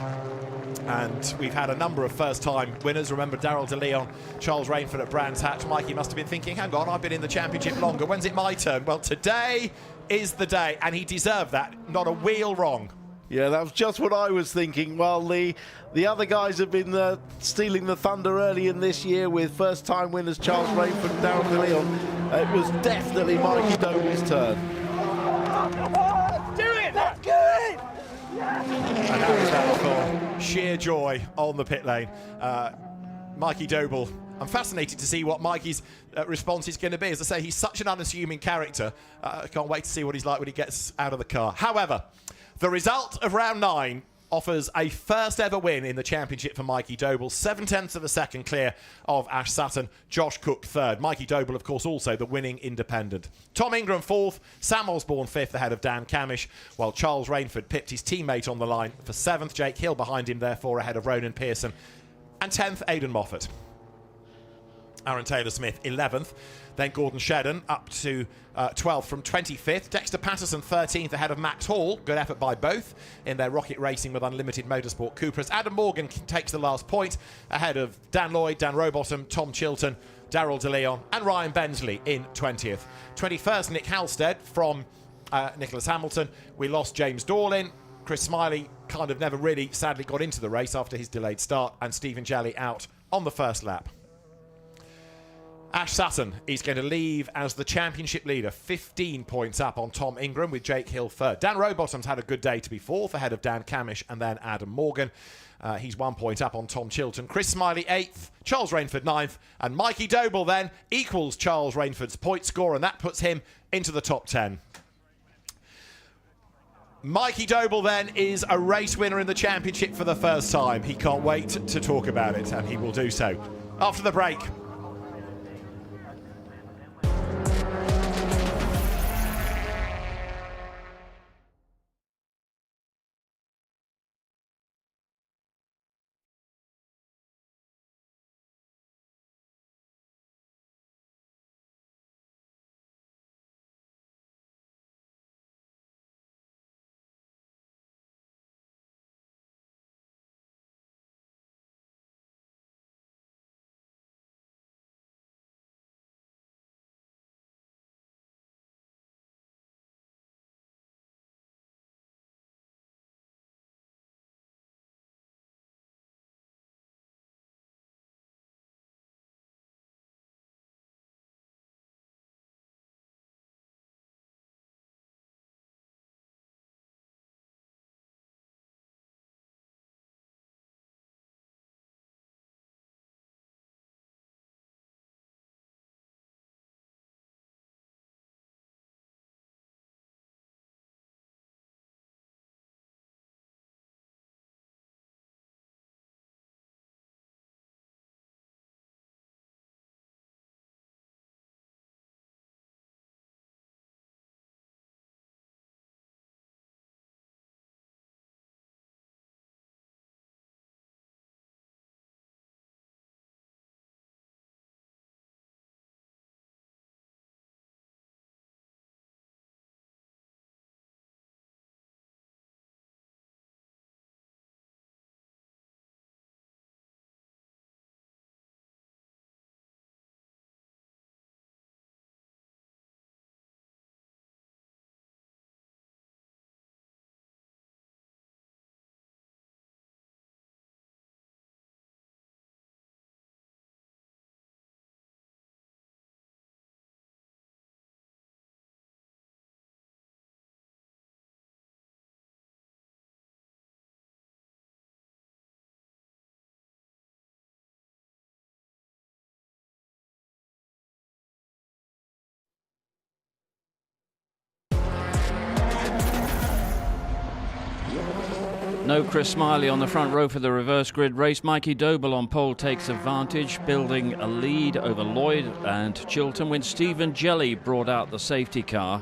And we've had a number of first-time winners. Remember Daryl DeLeon, Charles Rainford at Brands Hatch. Mikey must have been thinking, hang on, I've been in the championship longer. When's it my turn? Well, today is the day, and he deserved that. Not a wheel wrong. Yeah, that was just what I was thinking. While the other guys have been stealing the thunder early in this year with first-time winners Charles Rainford and Daryl DeLeon, it was definitely Mikey Doble's turn. Do it! Let's do it! And that was that for sheer joy on the pit lane. Mikey Doble, I'm fascinated to see what Mikey's response is going to be. As I say, he's such an unassuming character. I can't wait to see what he's like when he gets out of the car. However, the result of round 9 offers a first ever win in the championship for Mikey Doble. 7/10 of a second clear of Ash Sutton. Josh Cook third. Mikey Doble, of course, also the winning independent. Tom Ingram fourth. Sam Osborne fifth ahead of Dan Camish, while Charles Rainford pipped his teammate on the line for 7th. Jake Hill behind him, therefore, ahead of Ronan Pearson. And 10th, Aidan Moffat. Aaron Taylor-Smith 11th. Then Gordon Shedden up to 12th from 25th. Dexter Patterson 13th ahead of Max Hall. Good effort by both in their Rocket Racing with Unlimited Motorsport Cupras. Adam Morgan takes the last point ahead of Dan Lloyd, Dan Rowbottom, Tom Chilton, Daryl DeLeon and Ryan Bensley in 20th. 21st, Nick Halstead from Nicholas Hamilton. We lost James Dorlin. Chris Smiley kind of never really sadly got into the race after his delayed start, and Stephen Jelley out on the first lap. Ash Sutton is going to leave as the championship leader, 15 points up on Tom Ingram with Jake Hill third. Dan Rowbottom's had a good day to be fourth, ahead of Dan Camish and then Adam Morgan. He's 1 point up on Tom Chilton. Chris Smiley 8th, Charles Rainford 9th, and Mikey Doble then equals Charles Rainford's point score, and that puts him into the top 10. Mikey Doble then is a race winner in the championship for the first time. He can't wait to talk about it, and he will do so after the break. No Chris Smiley on the front row for the reverse grid race. Mikey Doble on pole takes advantage, building a lead over Lloyd and Chilton when Stephen Jelley brought out the safety car.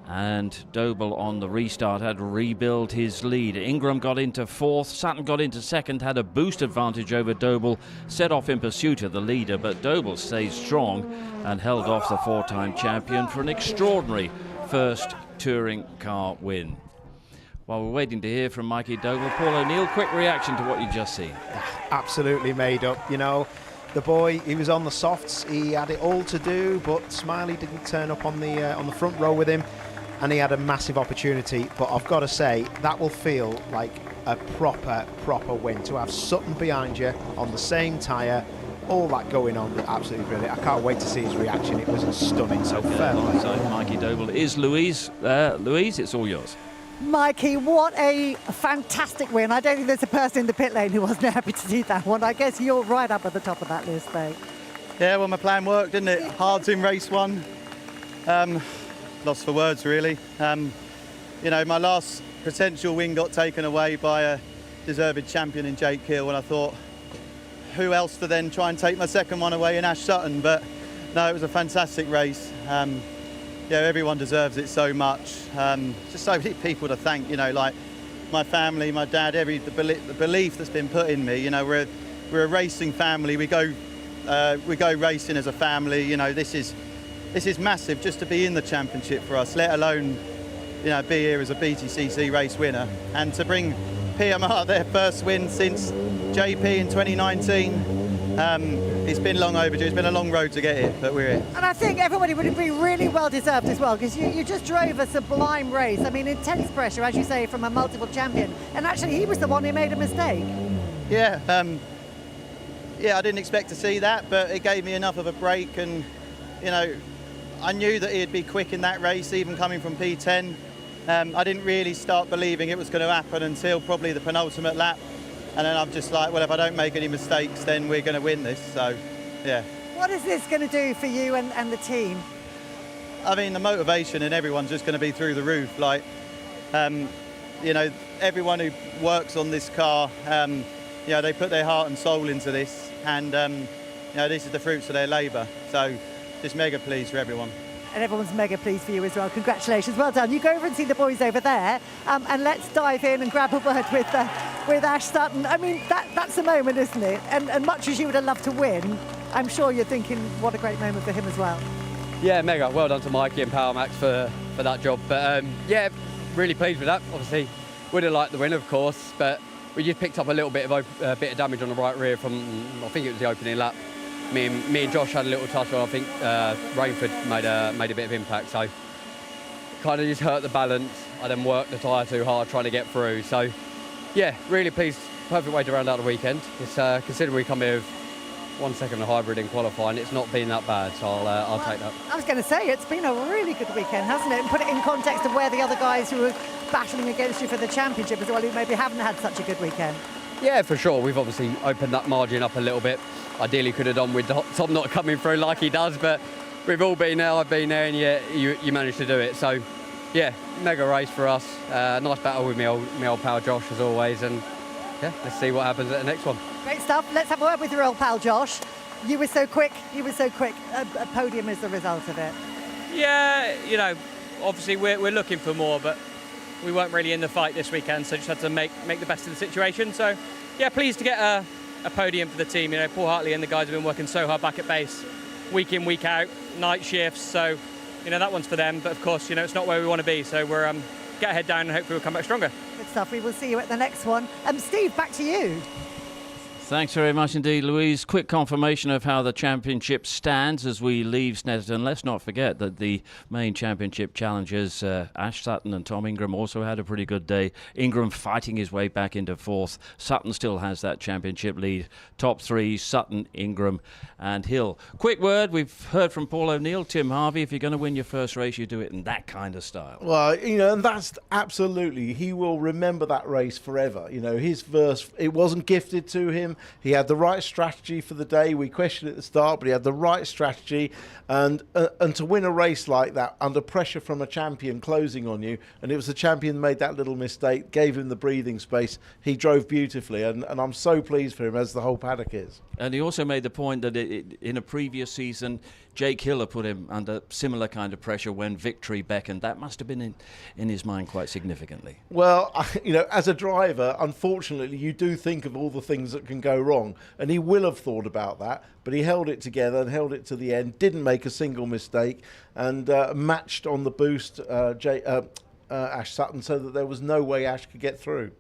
And Doble on the restart had to rebuild his lead. Ingram got into fourth, Sutton got into second, had a boost advantage over Doble, set off in pursuit of the leader, but Doble stayed strong and held off the four-time champion for an extraordinary first touring car win. While we're waiting to hear from Mikey Doble, Paul O'Neill, quick reaction to what you just seen. Absolutely made up. You know, the boy, he was on the softs, he had it all to do, but Smiley didn't turn up on the front row with him, and he had a massive opportunity. But I've got to say, that will feel like a proper win. To have Sutton behind you on the same tyre, all that going on, absolutely brilliant. I can't wait to see his reaction. It was stunning. So fair play. Alongside Mikey Doble is Louise. Louise, it's all yours. Mikey, what a fantastic win. I don't think there's a person in the pit lane who wasn't happy to see that one. I guess you're right up at the top of that list, mate. Yeah, well, my plan worked, didn't it? Hard in race one. Lost for words, really. You know, my last potential win got taken away by a deserved champion in Jake Hill, and I thought, who else to then try and take my second one away in Ash Sutton? But no, it was a fantastic race. Yeah, everyone deserves it so much. Just so many people to thank, you know, like my family, my dad, the belief that's been put in me. You know, we're a racing family. We go racing as a family. You know, this is massive just to be in the championship for us, let alone, you know, be here as a BTCC race winner, and to bring PMR their first win since JP in 2019. It's been long overdue. It's been a long road to get here, but we're here. And I think everybody would be really well deserved as well, because you just drove a sublime race. I mean, intense pressure, as you say, from a multiple champion. And actually, he was the one who made a mistake. Yeah, yeah, I didn't expect to see that, but it gave me enough of a break. And, you know, I knew that he'd be quick in that race, even coming from P10. I didn't really start believing it was going to happen until probably the penultimate lap. And then I'm just like, well, if I don't make any mistakes, then we're going to win this. So, yeah. What is this going to do for you and the team? I mean, the motivation and everyone's just going to be through the roof. Like, you know, everyone who works on this car, you know, they put their heart and soul into this. And, you know, this is the fruits of their labour. So, just mega pleased for everyone. And everyone's mega pleased for you as well. Congratulations, well done. You go over and see the boys over there, and let's dive in and grab a word with Ash Sutton. I mean, that's the moment, isn't it? And much as you would have loved to win, I'm sure you're thinking what a great moment for him as well. Yeah, mega. Well done to Mikey and Power Max for that job. But yeah, really pleased with that. Obviously, would have liked the win, of course, but we just picked up a little bit of damage on the right rear from, I think it was the opening lap. Me and Josh had a little touch on. I think Rainford made a bit of impact, so kind of just hurt the balance. I then worked the tyre too hard trying to get through. So yeah, really pleased. Perfect way to round out the weekend. It's considering we come here with 1 second of hybrid in qualifying, it's not been that bad. So I'll take that. I was going to say, it's been a really good weekend, hasn't it? And put it in context of where the other guys who were battling against you for the championship as well, who maybe haven't had such a good weekend. Yeah, for sure. We've obviously opened that margin up a little bit. Ideally could have done with Tom not coming through like he does, but we've all been there, I've been there, and yeah, you managed to do it. So yeah, mega race for us. Nice battle with my old pal Josh as always, and yeah, let's see what happens at the next one. Great stuff. Let's have a word with your old pal Josh. You were so quick, a podium is the result of it. Yeah, you know, obviously we're looking for more, but we weren't really in the fight this weekend, so just had to make the best of the situation. So yeah, pleased to get a podium for the team. You know, Paul Hartley and the guys have been working so hard back at base, week in, week out, night shifts. So, you know, that one's for them. But of course, you know, it's not where we want to be. So we're get our head down and hopefully we'll come back stronger. Good stuff. We will see you at the next one. Steve, back to you. Thanks very much indeed, Louise. Quick confirmation of how the championship stands as we leave Snetterton. Let's not forget that the main championship challengers, Ash Sutton and Tom Ingram, also had a pretty good day. Ingram fighting his way back into fourth. Sutton still has that championship lead. Top three, Sutton, Ingram and Hill. Quick word, we've heard from Paul O'Neill, Tim Harvey. If you're going to win your first race, you do it in that kind of style. Well, you know, and that's absolutely, he will remember that race forever. You know, his verse, it wasn't gifted to him. He had the right strategy for the day. We questioned at the start, but he had the right strategy. And to win a race like that under pressure from a champion closing on you, and it was the champion made that little mistake, gave him the breathing space. He drove beautifully, and I'm so pleased for him, as the whole paddock is. And he also made the point that in a previous season, Jake Hill put him under similar kind of pressure when victory beckoned. That must have been in his mind quite significantly. Well, you know, as a driver, unfortunately, you do think of all the things that can go wrong, and he will have thought about that, but he held it together and held it to the end, didn't make a single mistake, and matched on the boost Ash Sutton so that there was no way Ash could get through.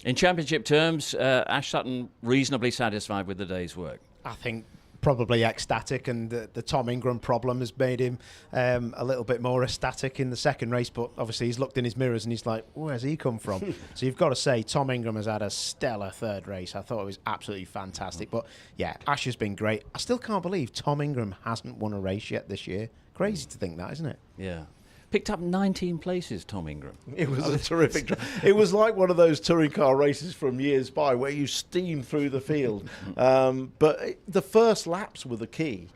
In championship terms, Ash Sutton reasonably satisfied with the day's work. I think probably ecstatic, and the Tom Ingram problem has made him a little bit more ecstatic in the second race, but obviously he's looked in his mirrors and he's like, where's he come from? So you've got to say Tom Ingram has had a stellar third race. I thought it was absolutely fantastic. But yeah, Ash has been great. I still can't believe Tom Ingram hasn't won a race yet this year. Crazy to think that, isn't it? Yeah. Picked up 19 places, Tom Ingram. It was a terrific drive. It was like one of those touring car races from years by where you steam through the field. But the first laps were the key.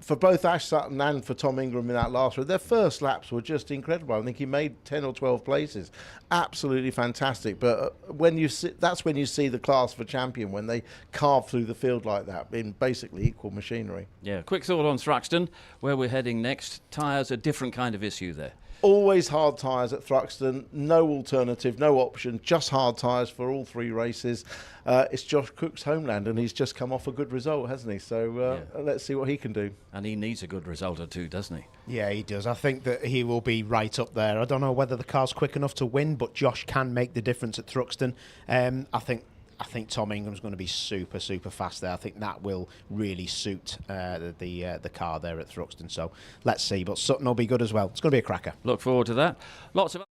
for both Ash Sutton and for Tom Ingram in that last race, their first laps were just incredible. I think he made 10 or 12 places. Absolutely fantastic. But when you see, that's when you see the class for champion, when they carve through the field like that in basically equal machinery. Yeah, quick thought on Thruxton, where we're heading next. Tyres, a different kind of issue there. Always hard tyres at Thruxton, no alternative, no option, just hard tyres for all 3 races. It's Josh Cook's homeland, and he's just come off a good result, hasn't he? So let's see what he can do. And he needs a good result or two, doesn't he? Yeah, he does. I think that he will be right up there. I don't know whether the car's quick enough to win, but Josh can make the difference at Thruxton. I think Tom Ingram's going to be super, super fast there. I think that will really suit the car there at Thruxton. So let's see. But Sutton will be good as well. It's going to be a cracker. Look forward to that. Lots of